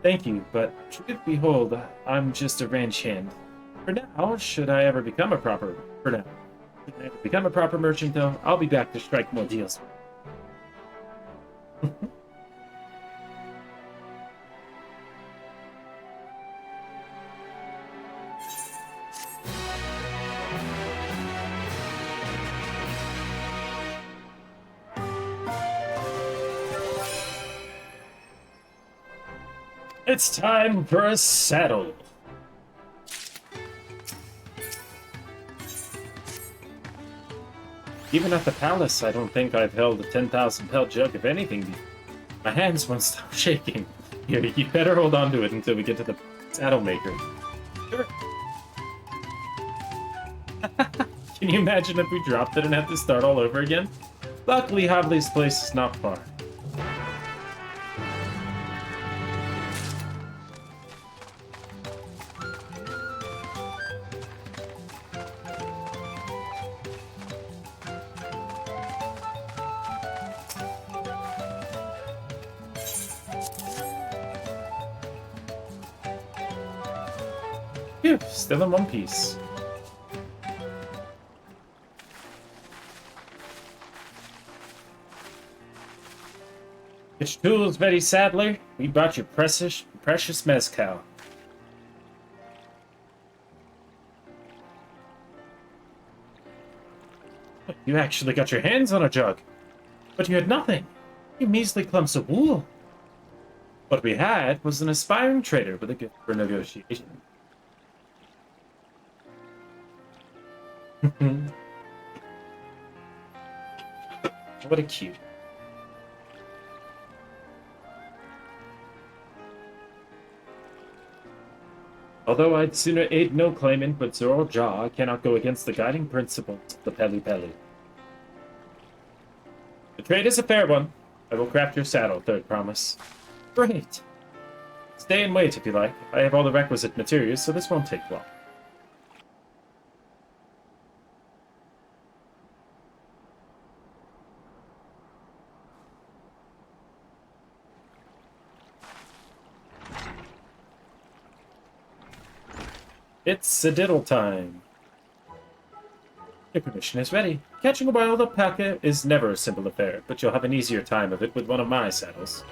Thank you, but truth behold, I'm just a ranch hand. For now, should I ever become a proper merchant, though, I'll be back to strike more deals. It's time for a saddle. Even at the palace, I don't think I've held a 10,000 pelt jug of anything before. My hands won't stop shaking. Here, you better hold on to it until we get to the saddle maker. Sure. Can you imagine if we dropped it and had to start all over again? Luckily, Havli's place is not far. Phew, still in one piece. Which tools, Betty Sadler? We brought you precious mezcal. You actually got your hands on a jug. But you had nothing. You measly clumps of wool. What we had was an aspiring trader with a gift for negotiation. What a cute. Although I'd sooner aid no claimant but Zoro Jaw, I cannot go against the guiding principles of the Peli Peli. The trade is a fair one. I will craft your saddle, third promise. Great. Stay and wait if you like. I have all the requisite materials, so this won't take long. It's a diddle time. Your commission is ready. Catching a wild alpaca is never a simple affair, but you'll have an easier time of it with one of my saddles.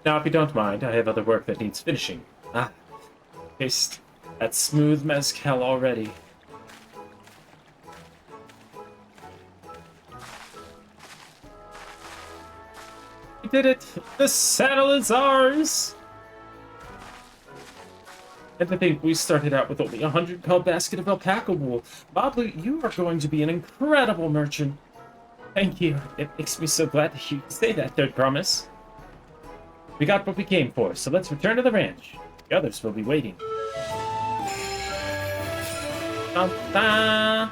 Now, if you don't mind, I have other work that needs finishing. Taste that smooth mezcal already. We did it! The saddle is ours! And to think we started out with only 100-pound basket of alpaca wool. Bobley, you are going to be an incredible merchant. Thank you. It makes me so glad to hear you say that, third promise. We got what we came for, so let's return to the ranch. The others will be waiting. Ta-da!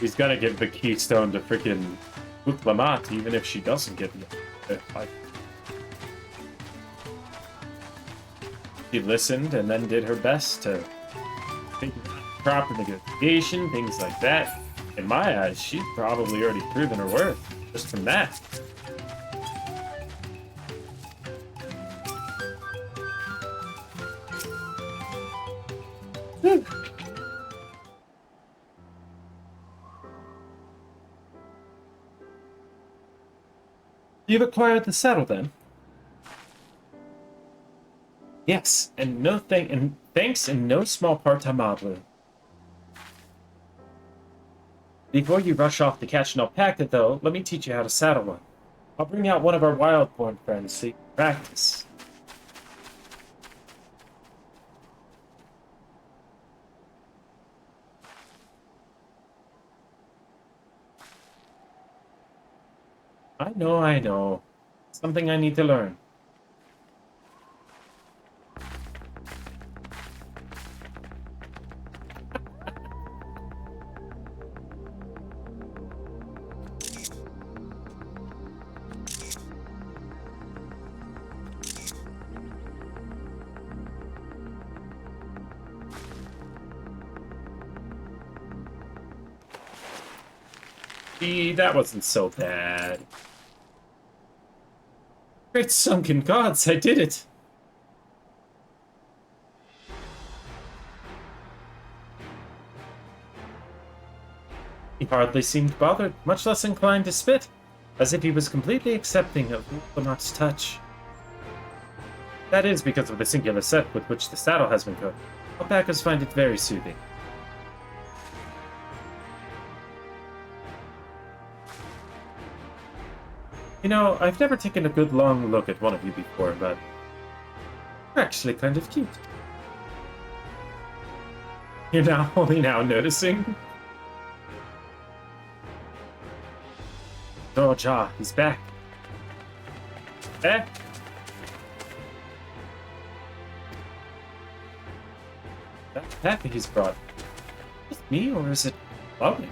He's gonna give the keystone to freaking Uklamat, even if she doesn't get it. She listened and then did her best to think about proper negotiation, things like that. In my eyes, she's probably already proven her worth just from that. Whew. You've acquired the saddle, then? Yes, and thanks in no small part to Mablu. Before you rush off to catch an alpaca, though, let me teach you how to saddle one. I'll bring out one of our wild-born friends so you can practice. I know. Something I need to learn. Gee, that wasn't so bad. Great sunken gods, I did it! He hardly seemed bothered, much less inclined to spit, as if he was completely accepting of Lamont's touch. That is because of the singular set with which the saddle has been cooked. Alpacas find it very soothing. You know, I've never taken a good long look at one of you before, but you're actually kind of cute. You're now only now noticing? Oh, Ja, he's back. Eh? That packet he's brought. Is it me, or is it lovely?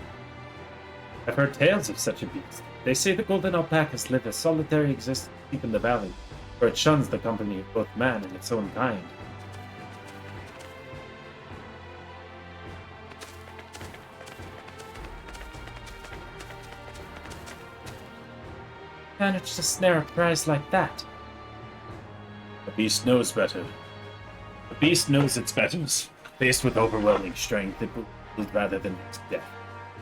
I've heard tales of such a beast. They say the golden alpacas live a solitary existence deep in the valley, where it shuns the company of both man and its own kind. Managed to snare a prize like that. The beast knows better. The beast knows its betters. Faced with overwhelming strength, it will rather than its death.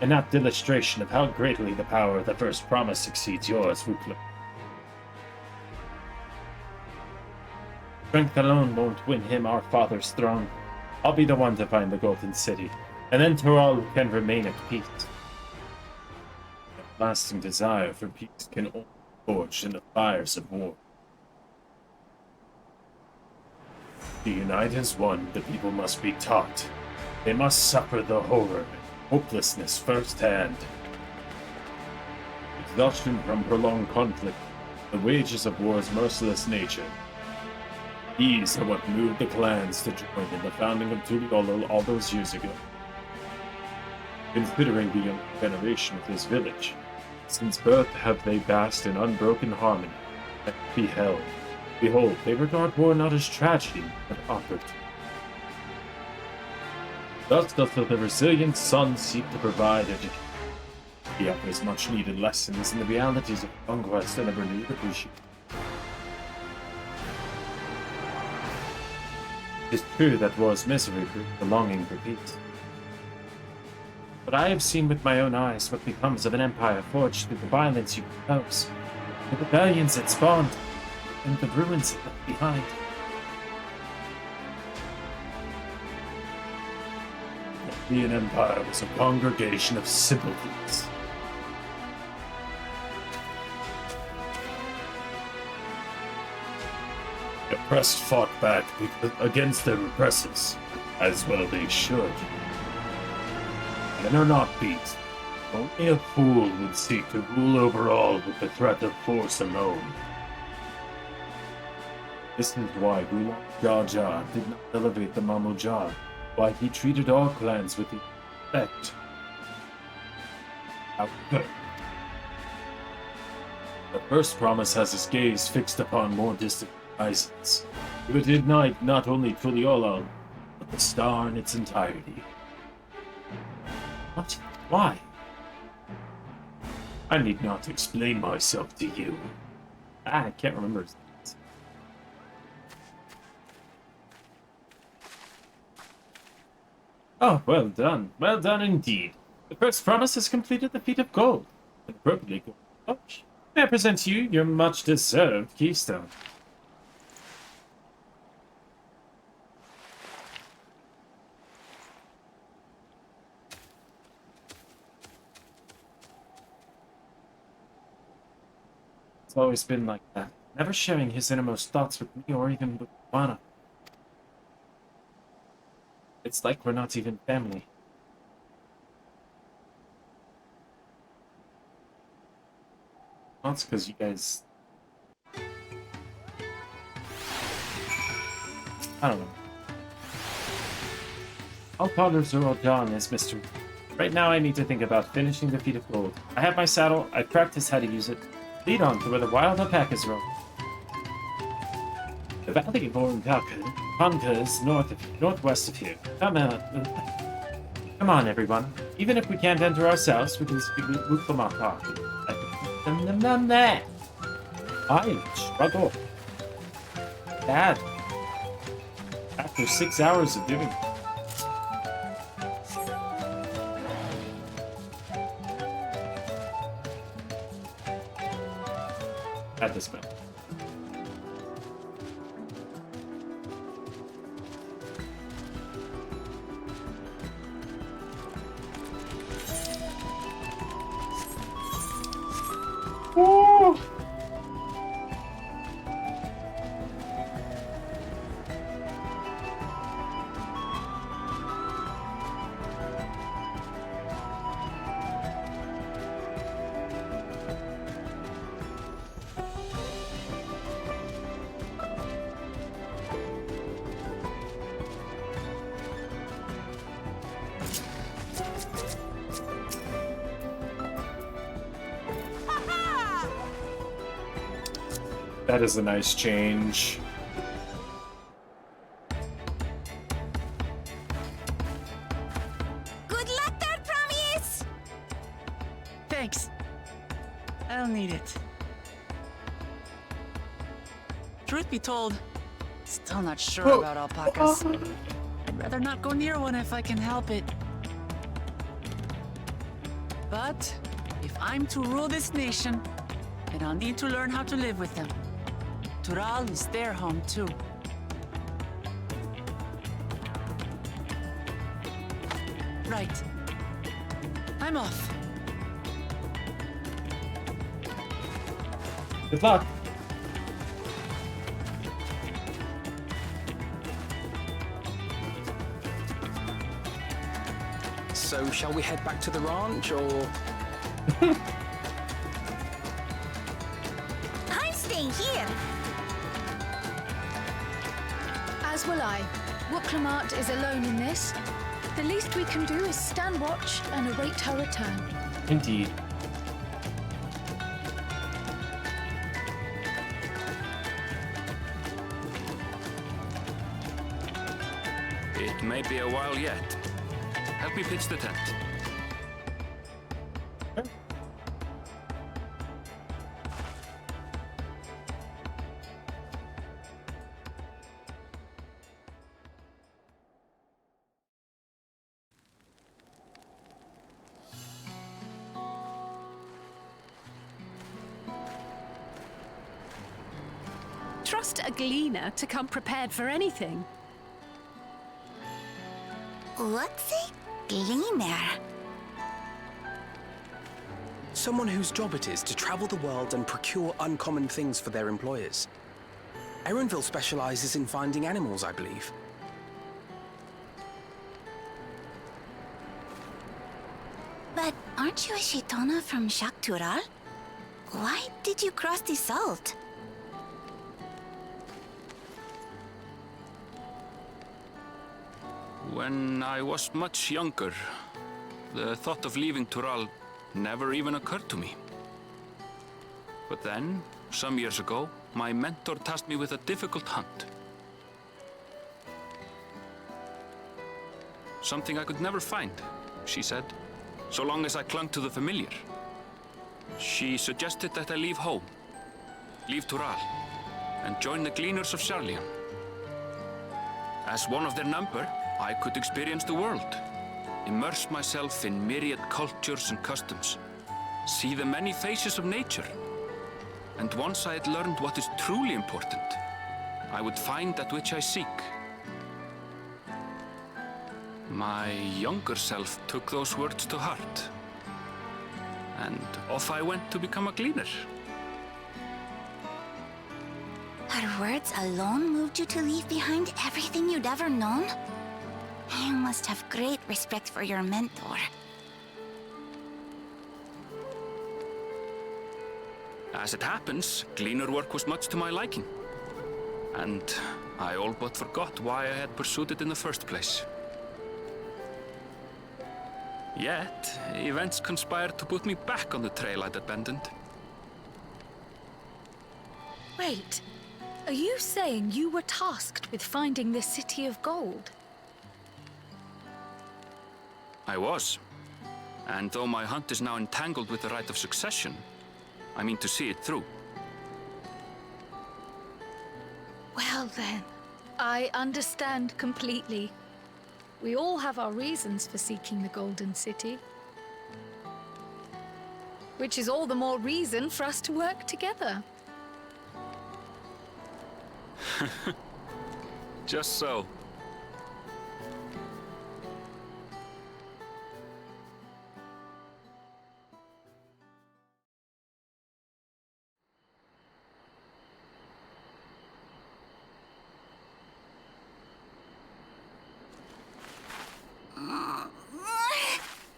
An apt illustration of how greatly the power of the first promise exceeds yours, Wukla. Strength alone won't win him our father's throne. I'll be the one to find the Golden City, and then to all who can remain at peace. A lasting desire for peace can only be forged in the fires of war. To unite as one, the people must be taught. They must suffer the horror and hopelessness firsthand. Exhaustion from prolonged conflict, the wages of war's merciless nature. These are what moved the clans to join in the founding of Tuliolo all those years ago. Considering the young veneration of this village, since birth have they basked in unbroken harmony, and behold, they regard war not as tragedy, but opportunity. Thus doth the resilient sun seek to provide education. He offers much-needed lessons in the realities of conquest and a renewed appreciation. It is true that war's misery breeds the longing for peace. But I have seen with my own eyes what becomes of an empire forged through the violence you propose, the rebellions it spawned, and the ruins it left behind. The Nemean Empire was a congregation of simpletons. The oppressed fought back against their oppressors, as well they should. Men are not beat. Only a fool would seek to rule over all with the threat of force alone. This is why Gulong Jaja did not elevate the Mamuja, why he treated all clans with respect. However, the first promise has his gaze fixed upon more distant horizons. It would ignite not only Tuliolo, but the star in its entirety. What? Why? I need not explain myself to you. I can't remember his names. Oh, well done. Well done indeed. The first promise has completed the feat of gold. An appropriately gold touch. May I present to you your much-deserved keystone. It's always been like that, never sharing his innermost thoughts with me or even with Mana. It's like we're not even family. Well, it's because you guys... I don't know. I'll ponder Zorodan as mystery. Right now I need to think about finishing the feat of gold. I have my saddle, I've practiced how to use it. Lead on to where the wild alpacas roam. The valley of Oranaka is northwest of here. Come on, everyone. Even if we can't enter ourselves, we can speak Ukamaka. I struggle. Bad. After 6 hours of doing it. At this moment. Woo! That is a nice change. Good luck there, Promise! Thanks. I'll need it. Truth be told, still not sure about alpacas. I'd rather not go near one if I can help it. But if I'm to rule this nation, then I'll need to learn how to live with them. Tural is their home, too. Right. I'm off. Good luck. So shall we head back to the ranch, or...? I'm staying here. As will I. Wooklamart is alone in this. The least we can do is stand watch and await her return. Indeed. It may be a while yet. Help me pitch the tent. Trust a gleaner to come prepared for anything. What's a gleaner? Someone whose job it is to travel the world and procure uncommon things for their employers. Erenville specializes in finding animals, I believe. But aren't you a Shaitana from Shaktural? Why did you cross the salt? When I was much younger, the thought of leaving Tural never even occurred to me. But then, some years ago, my mentor tasked me with a difficult hunt. Something I could never find, she said, so long as I clung to the familiar. She suggested that I leave home, leave Tural, and join the Gleaners of Sharlian. As one of their number, I could experience the world, immerse myself in myriad cultures and customs, see the many faces of nature. And once I had learned what is truly important, I would find that which I seek. My younger self took those words to heart, and off I went to become a gleaner. Her words alone moved you to leave behind everything you'd ever known? You must have great respect for your mentor. As it happens, gleaner work was much to my liking. And I all but forgot why I had pursued it in the first place. Yet, events conspired to put me back on the trail I'd abandoned. Wait, are you saying you were tasked with finding the City of Gold? I was. And though my hunt is now entangled with the right of succession, I mean to see it through. Well then, I understand completely. We all have our reasons for seeking the Golden City. Which is all the more reason for us to work together. Just so.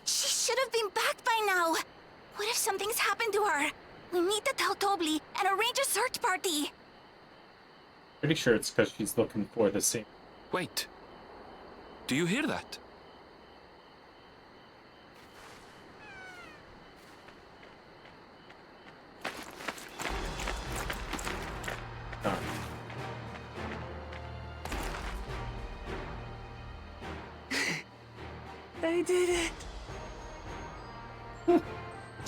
She should have been back by now. What if something's happened to her? We need to tell Tobli and arrange a search party. Pretty sure it's because she's looking for the same. Wait. Do you hear that? They did it.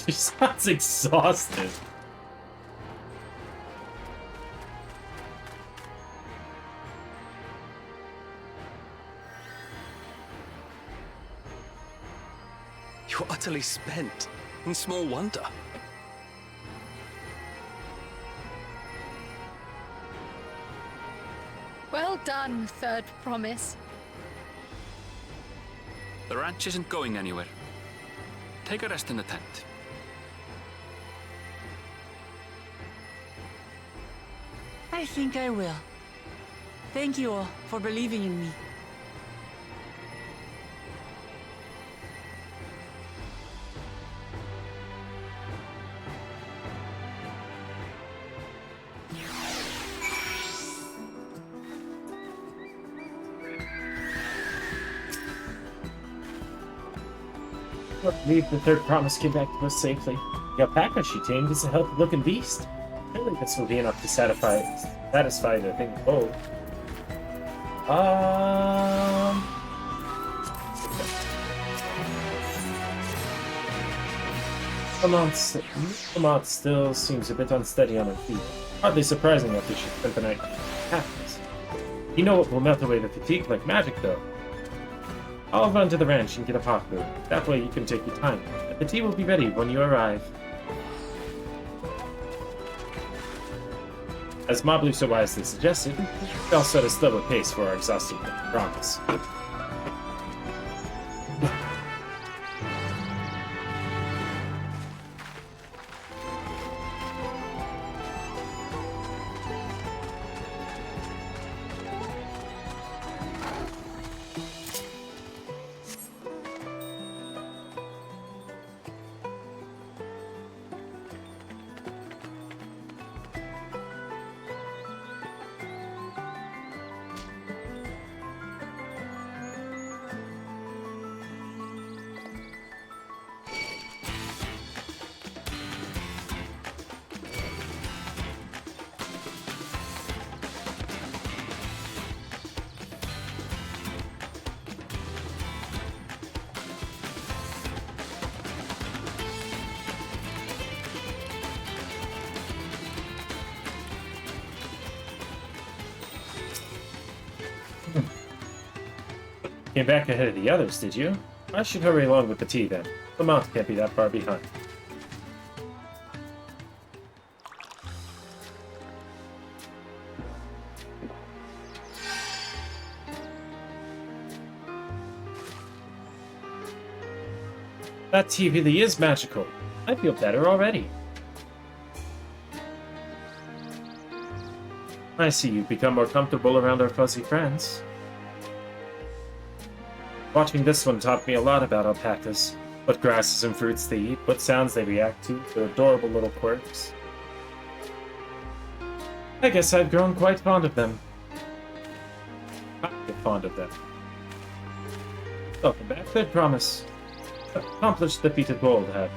She sounds exhausted. You're utterly spent, and small wonder. Well done, Third Promise. The ranch isn't going anywhere. Take a rest in the tent. I think I will. Thank you all for believing in me. I believe the third promise came back to us safely. The alpaca she tamed is a healthy-looking beast. Surely this will be enough to satisfy the thing of gold. Lamont still seems a bit unsteady on her feet. Hardly surprising after she spent the night captives. You know it will melt away the fatigue like magic, though. I'll run to the ranch and get a pot brew. That way you can take your time. And the tea will be ready when you arrive. As Mablu so wisely suggested, I'll set a slower pace for our exhausting promise. Came back ahead of the others, did you? I should hurry along with the tea, then. Lamont can't be that far behind. That tea really is magical. I feel better already. I see you've become more comfortable around our fuzzy friends. Watching this one taught me a lot about alpacas. What grasses and fruits they eat, what sounds they react to, their adorable little quirks. I guess I've grown quite fond of them. I get fond of them. Welcome back, third promise. Accomplished the feat of gold, have.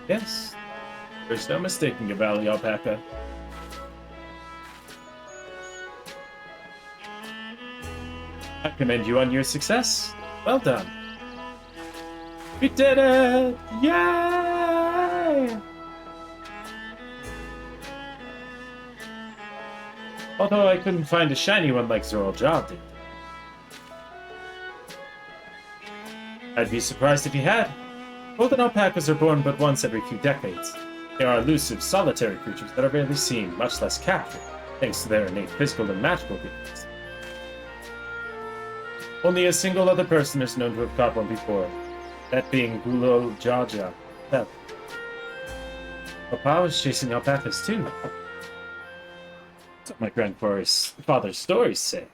Yes, there's no mistaking a valley alpaca. I commend you on your success. Well done. We did it! Yay! Although I couldn't find a shiny one like Zoral Job did. I'd be surprised if you had. Golden alpacas are born but once every few decades. They are elusive, solitary creatures that are rarely seen, much less captured, thanks to their innate physical and magical abilities. Only a single other person is known to have caught one before, that being Gulul Jaja. Papa was chasing alpacas too. That's what my grandfather's stories say.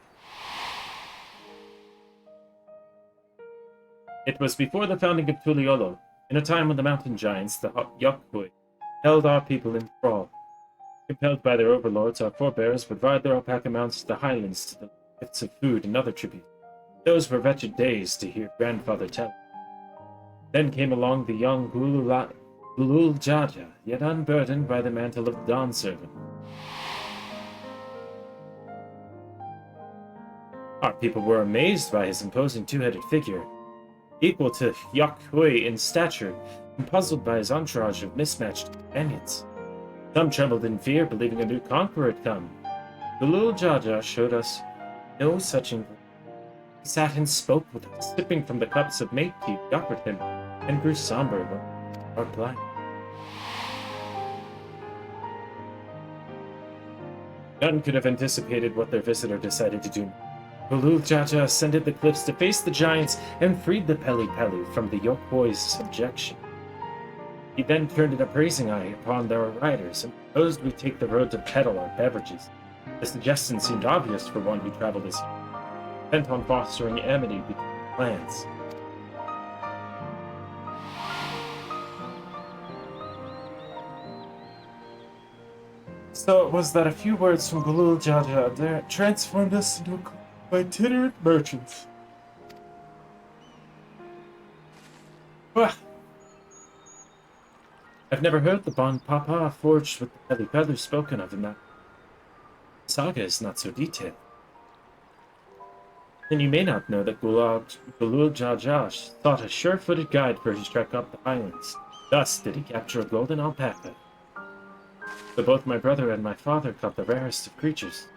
It was before the founding of Tuliolo, in a time when the mountain giants, the Yokkui, held our people in thrall. Compelled by their overlords, our forebears would ride their alpaca mounts to the highlands to the gifts of food and other tribute. Those were wretched days to hear grandfather tell. Then came along the young Gulul Jaja, yet unburdened by the mantle of the Dawn Servant. Our people were amazed by his imposing two-headed figure, equal to Yokkui in stature, and puzzled by his entourage of mismatched companions. Some trembled in fear, believing a new conqueror had come. Gulul Jaja showed us no such inclination. He sat and spoke with us, sipping from the cups of mate tea we offered him, and grew somber when our blind. None could have anticipated what their visitor decided to do. Gulul Jaja ascended the cliffs to face the giants and freed the Peli Pelu from the Yokui's subjection. He then turned an appraising eye upon their riders and proposed we take the road to peddle our beverages. The suggestion seemed obvious for one who traveled as bent on fostering amity between clans. So it was that a few words from Gulul Jaja there transformed us into a Itinerant merchants. Well, I've never heard the bond Papa forged with the Pelu spoken of in that saga is not so detailed. Then you may not know that Gulul Jajash sought a sure-footed guide for his trek up the highlands. Thus did he capture a golden alpaca. So both my brother and my father caught the rarest of creatures,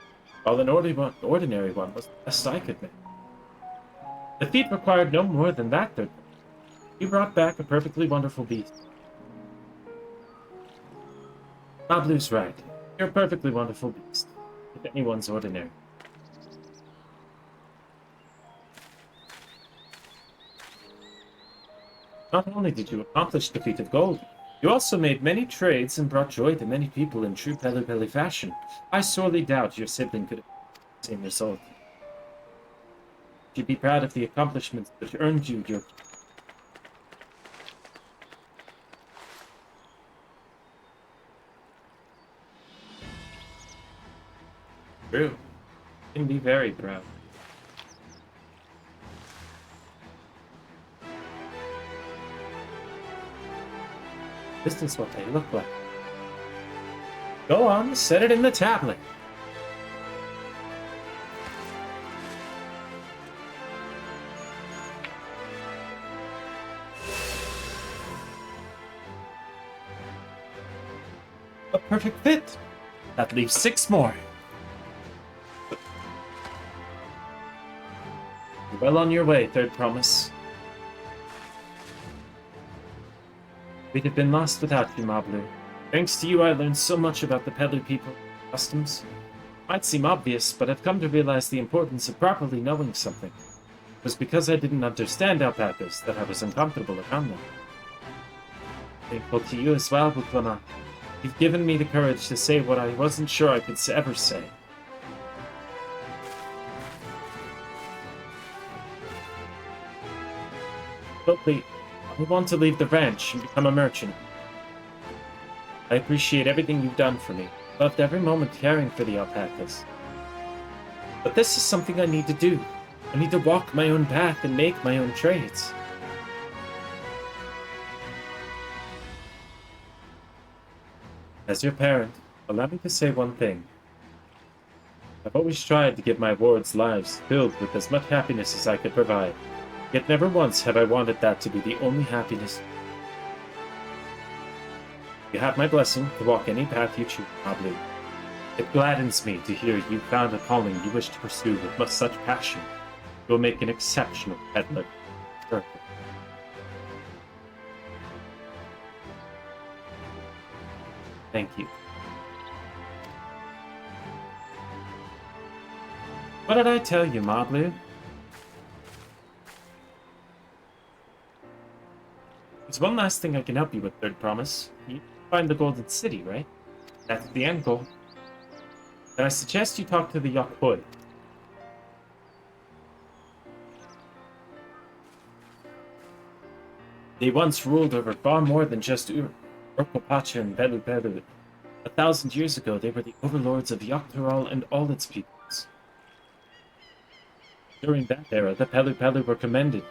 while an ordinary one was the best I could make. The feat required no more than that, though. He brought back a perfectly wonderful beast. Nablu's right. You're a perfectly wonderful beast, if anyone's ordinary. Not only did you accomplish the feat of gold, you also made many trades and brought joy to many people in true Pelu fashion. I sorely doubt your sibling could have the same result. You'd be proud of the accomplishments that earned you your... True. You can be very proud. This is what they look like. Go on, set it in the tablet. A perfect fit. That leaves 6 more. You're well on your way, third promise. We'd have been lost without you, Mablu. Thanks to you, I learned so much about the Pelu people and customs. It might seem obvious, but I've come to realize the importance of properly knowing something. It was because I didn't understand alpacas that I was uncomfortable around them. Thankful to you as well, Buklama. You've given me the courage to say what I wasn't sure I could ever say. Hopefully, I want to leave the ranch and become a merchant. I appreciate everything you've done for me. Loved every moment caring for the alpacas. But this is something I need to do. I need to walk my own path and make my own trades. As your parent, allow me to say one thing. I've always tried to give my wards lives filled with as much happiness as I could provide. Yet never once have I wanted that to be the only happiness. You have my blessing to walk any path you choose, Mablu. It gladdens me to hear you found a calling you wish to pursue with such passion. You'll make an exceptional peddler. Perfect. Thank you. What did I tell you, Mablu? There's one last thing I can help you with, third promise. You find the Golden City, right? That's the end goal. And I suggest you talk to the Yakhoi. They once ruled over far more than just Urkopacha and Belu. 1,000 years ago, they were the overlords of Yogg-Thorol and all its peoples. During that era, the Pelu were commanded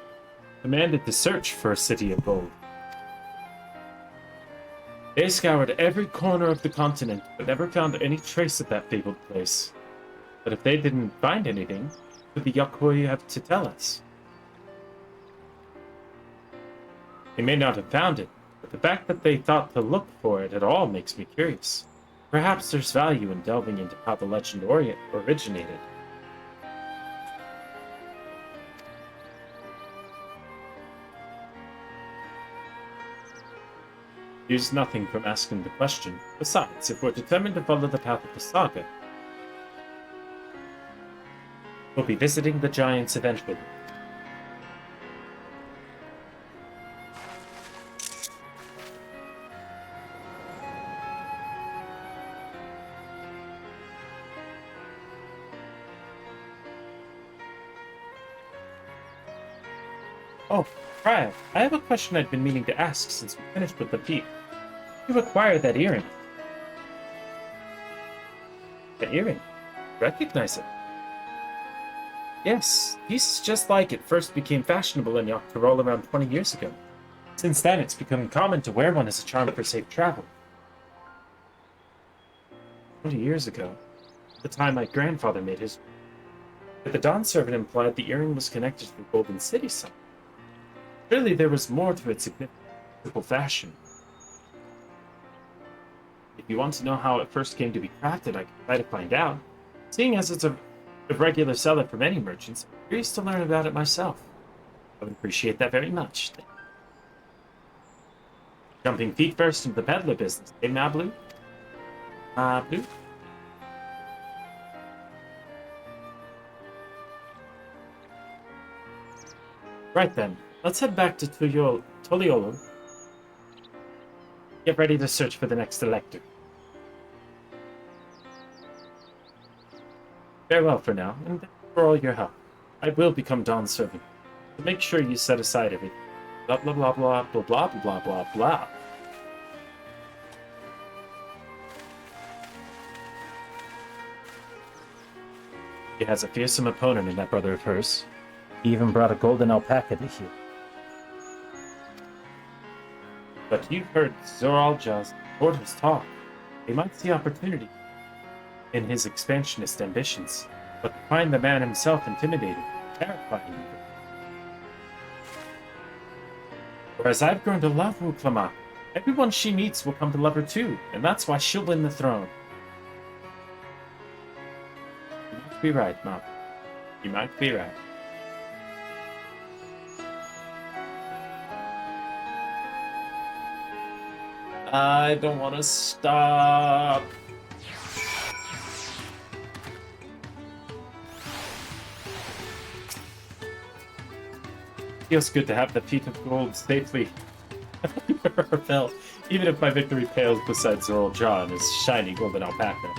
to search for a city of gold. They scoured every corner of the continent, but never found any trace of that fabled place. But if they didn't find anything, what did the Yakhoi have to tell us? They may not have found it, but the fact that they thought to look for it at all makes me curious. Perhaps there's value in delving into how the legend originated. There's nothing from asking the question. Besides, if we're determined to follow the path of the saga, we'll be visiting the giants eventually. Oh, Ryan, I have a question I've been meaning to ask since we finished with the feat. You acquired that earring. The earring? Recognize it. Yes, pieces just like it first became fashionable in Yoctorol around 20 years ago. Since then, it's become common to wear one as a charm for safe travel. 20 years ago, the time my grandfather made his... But the Dawn servant implied the earring was connected to the Golden City site. Surely there was more to its significant fashion. If you want to know how it first came to be crafted, I can try to find out. Seeing as it's a regular seller for many merchants, I'm curious to learn about it myself. I would appreciate that very much. Jumping feet first into the peddler business, eh, Blue? Blue? Right then, let's head back to Toliolo. Get ready to search for the next elector. Farewell for now, and thank you for all your help. I will become Dawn's servant. But make sure you set aside everything. Blah blah blah blah blah blah blah blah blah blah. She has a fearsome opponent in that brother of hers. He even brought a golden alpaca to heal. But you've heard Zoralja's portals talk. They might see opportunity in his expansionist ambitions, but to find the man himself intimidating, terrifying even. Whereas I've grown to love Wuklama, everyone she meets will come to love her too, and that's why she'll win the throne. You might be right, Mom. You might be right. I don't want to stop. Feels good to have the feet of gold safely under our belt, even if my victory pales beside Zoralja and his shiny golden alpaca.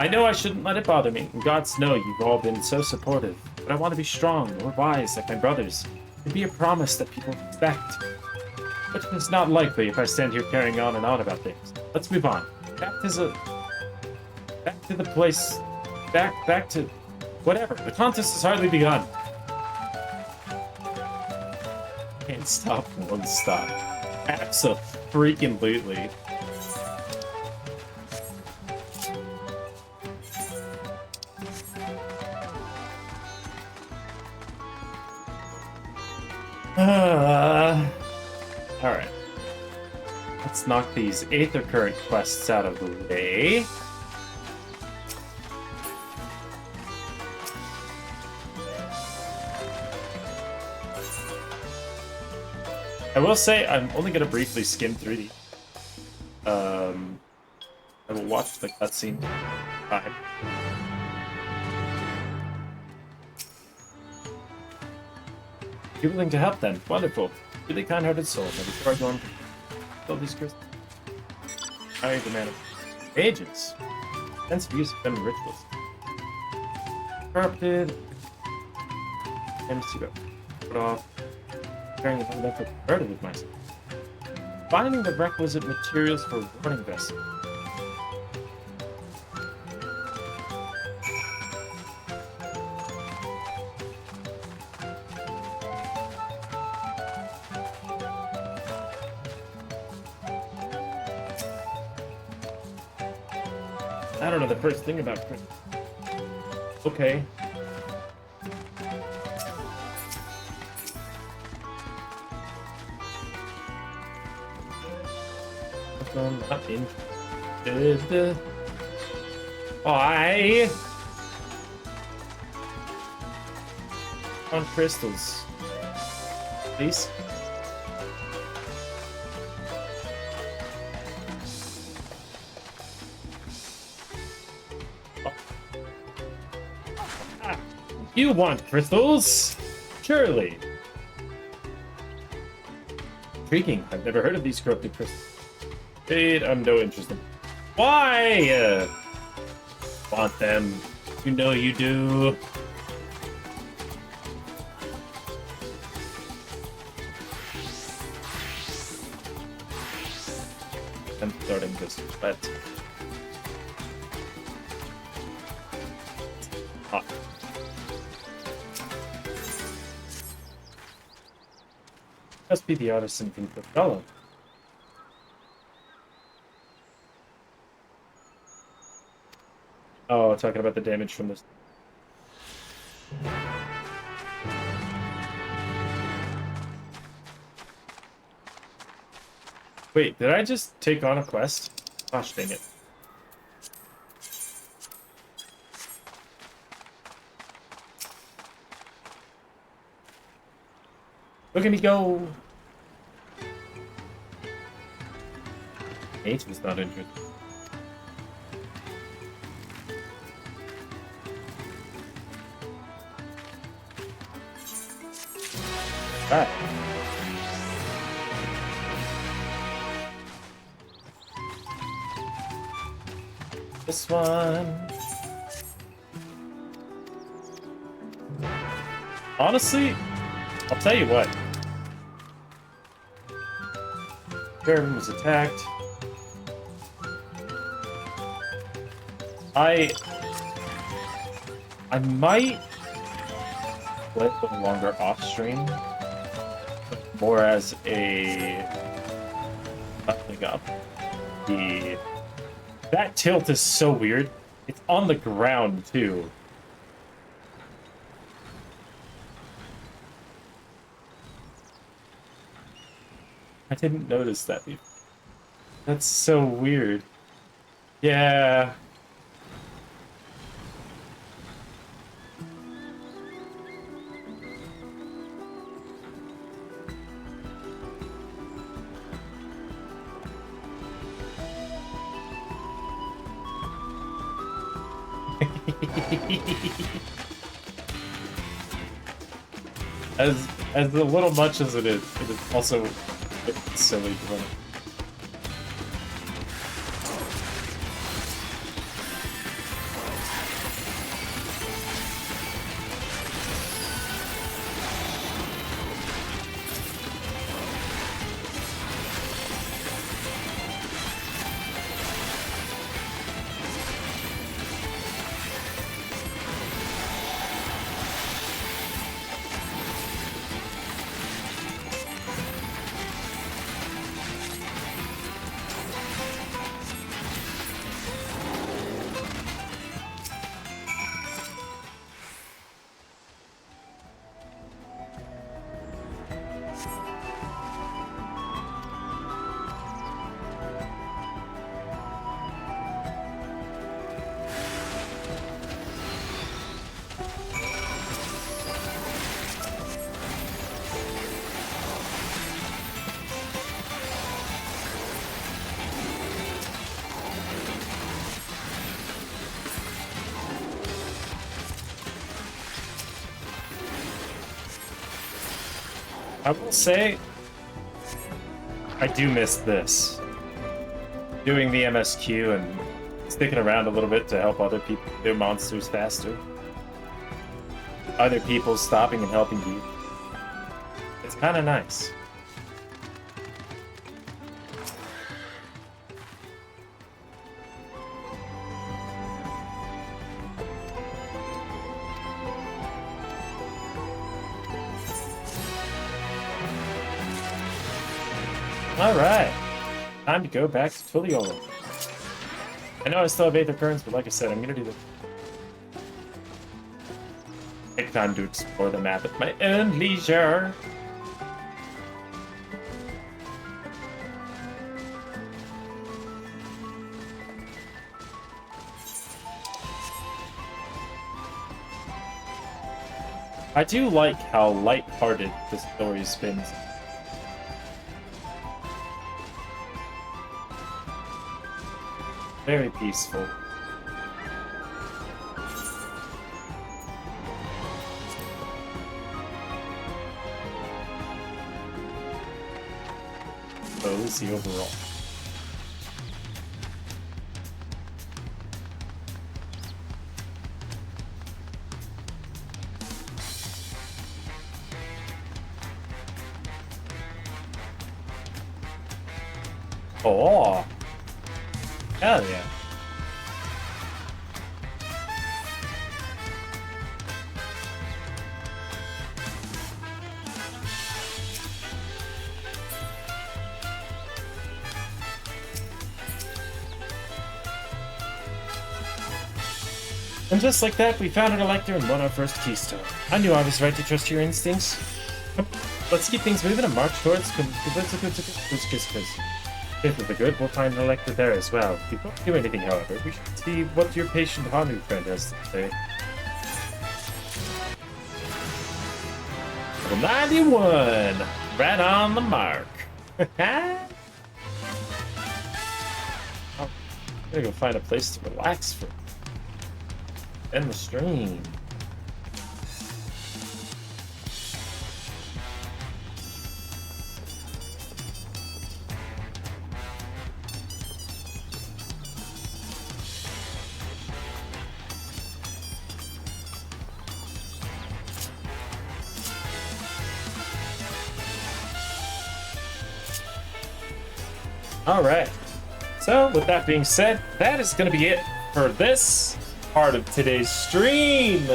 I know I shouldn't let it bother me, and gods know you've all been so supportive, but I want to be strong or wise like my brothers, and be a promise that people respect. But it's not likely if I stand here carrying on and on about things. Let's move on. Back to the place. Back to whatever. The contest has hardly begun. Can't stop, won't stop. Abso-freaking-lutely. Alright. Let's knock these Aether Current quests out of the way. I will say I'm only going to briefly skim through the... I will watch the cutscene time. You're willing to help then? Wonderful. Really kind-hearted soul. Now before I go on to kill these crystals, I demand of ages. Extensive use of feminine rituals. Corrupted. And to go. Put off. Carrying the whole effort converted with myself. Finding the requisite materials for a warning vessel. I don't know the first thing about Chris. Okay. I'm not interested. I on crystals, please. You want crystals? Surely. Intriguing. I've never heard of these corrupted crystals. Wait, I'm no interest in. Why? Want them? You know you do. I'm starting to sweat. Must be the artisan from Porcello. Oh, talking about the damage from this. Wait, did I just take on a quest? Gosh dang it. Look at me go! H was not injured. Back. This one. Honestly, I'll tell you what. Baron was attacked. I might play a little longer off stream, more as a leveling up. That tilt is so weird. It's on the ground too. I didn't notice that before. That's so weird. Yeah. as the little much as it is also silly to run it. I will say, I do miss this. Doing the MSQ and sticking around a little bit to help other people do monsters faster. Other people stopping and helping you. It's kind of nice. Alright, time to go back to Tuliolo. I know I still have 8th occurrence, but like I said, I'm gonna do the... Take time to explore the map at my own leisure. I do like how light-hearted the story spins. Very peaceful. So let's see overall. Oh! Hell yeah. And just like that, we found an elector and won our first keystone. I knew I was right to trust your instincts. Let's keep things moving and march towards If we're good, we'll find an elector there as well. Before we do anything, however, we should see what your patient Hanu friend has to say. Level 91! Right on the mark. Oh, I'm gonna go find a place to relax for. End the stream. Alright, so with that being said, that is going to be it for this part of today's stream.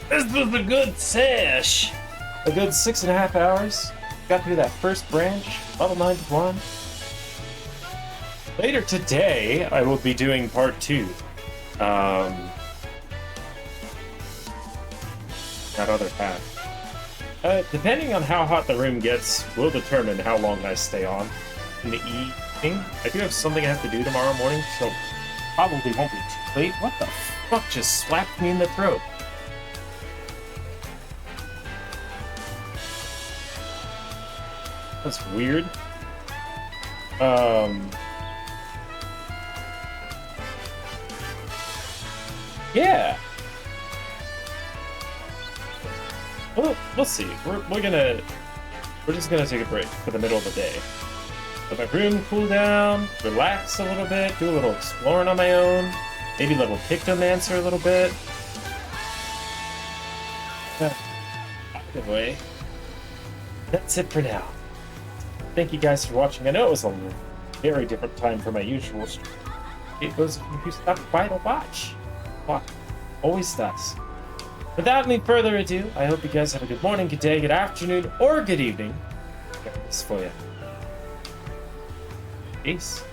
This was a good sesh. A good 6.5 hours. Got through that first branch, level 91. Later today, I will be doing part 2. That other path. Depending on how hot the room gets, will determine how long I stay on. In the evening. I do have something I have to do tomorrow morning, so probably won't be too late. What the fuck just slapped me in the throat? That's weird. Yeah. We'll see. We're just gonna take a break for the middle of the day. Let my room cool down, relax a little bit, do a little exploring on my own, maybe a little pictomancer a little bit. Anyway, that's it for now. Thank you guys for watching. I know it was a very different time from my usual stream. It was who stopped by to watch. Always does. Without any further ado, I hope you guys have a good morning, good day, good afternoon, or good evening. Got this for you. Peace.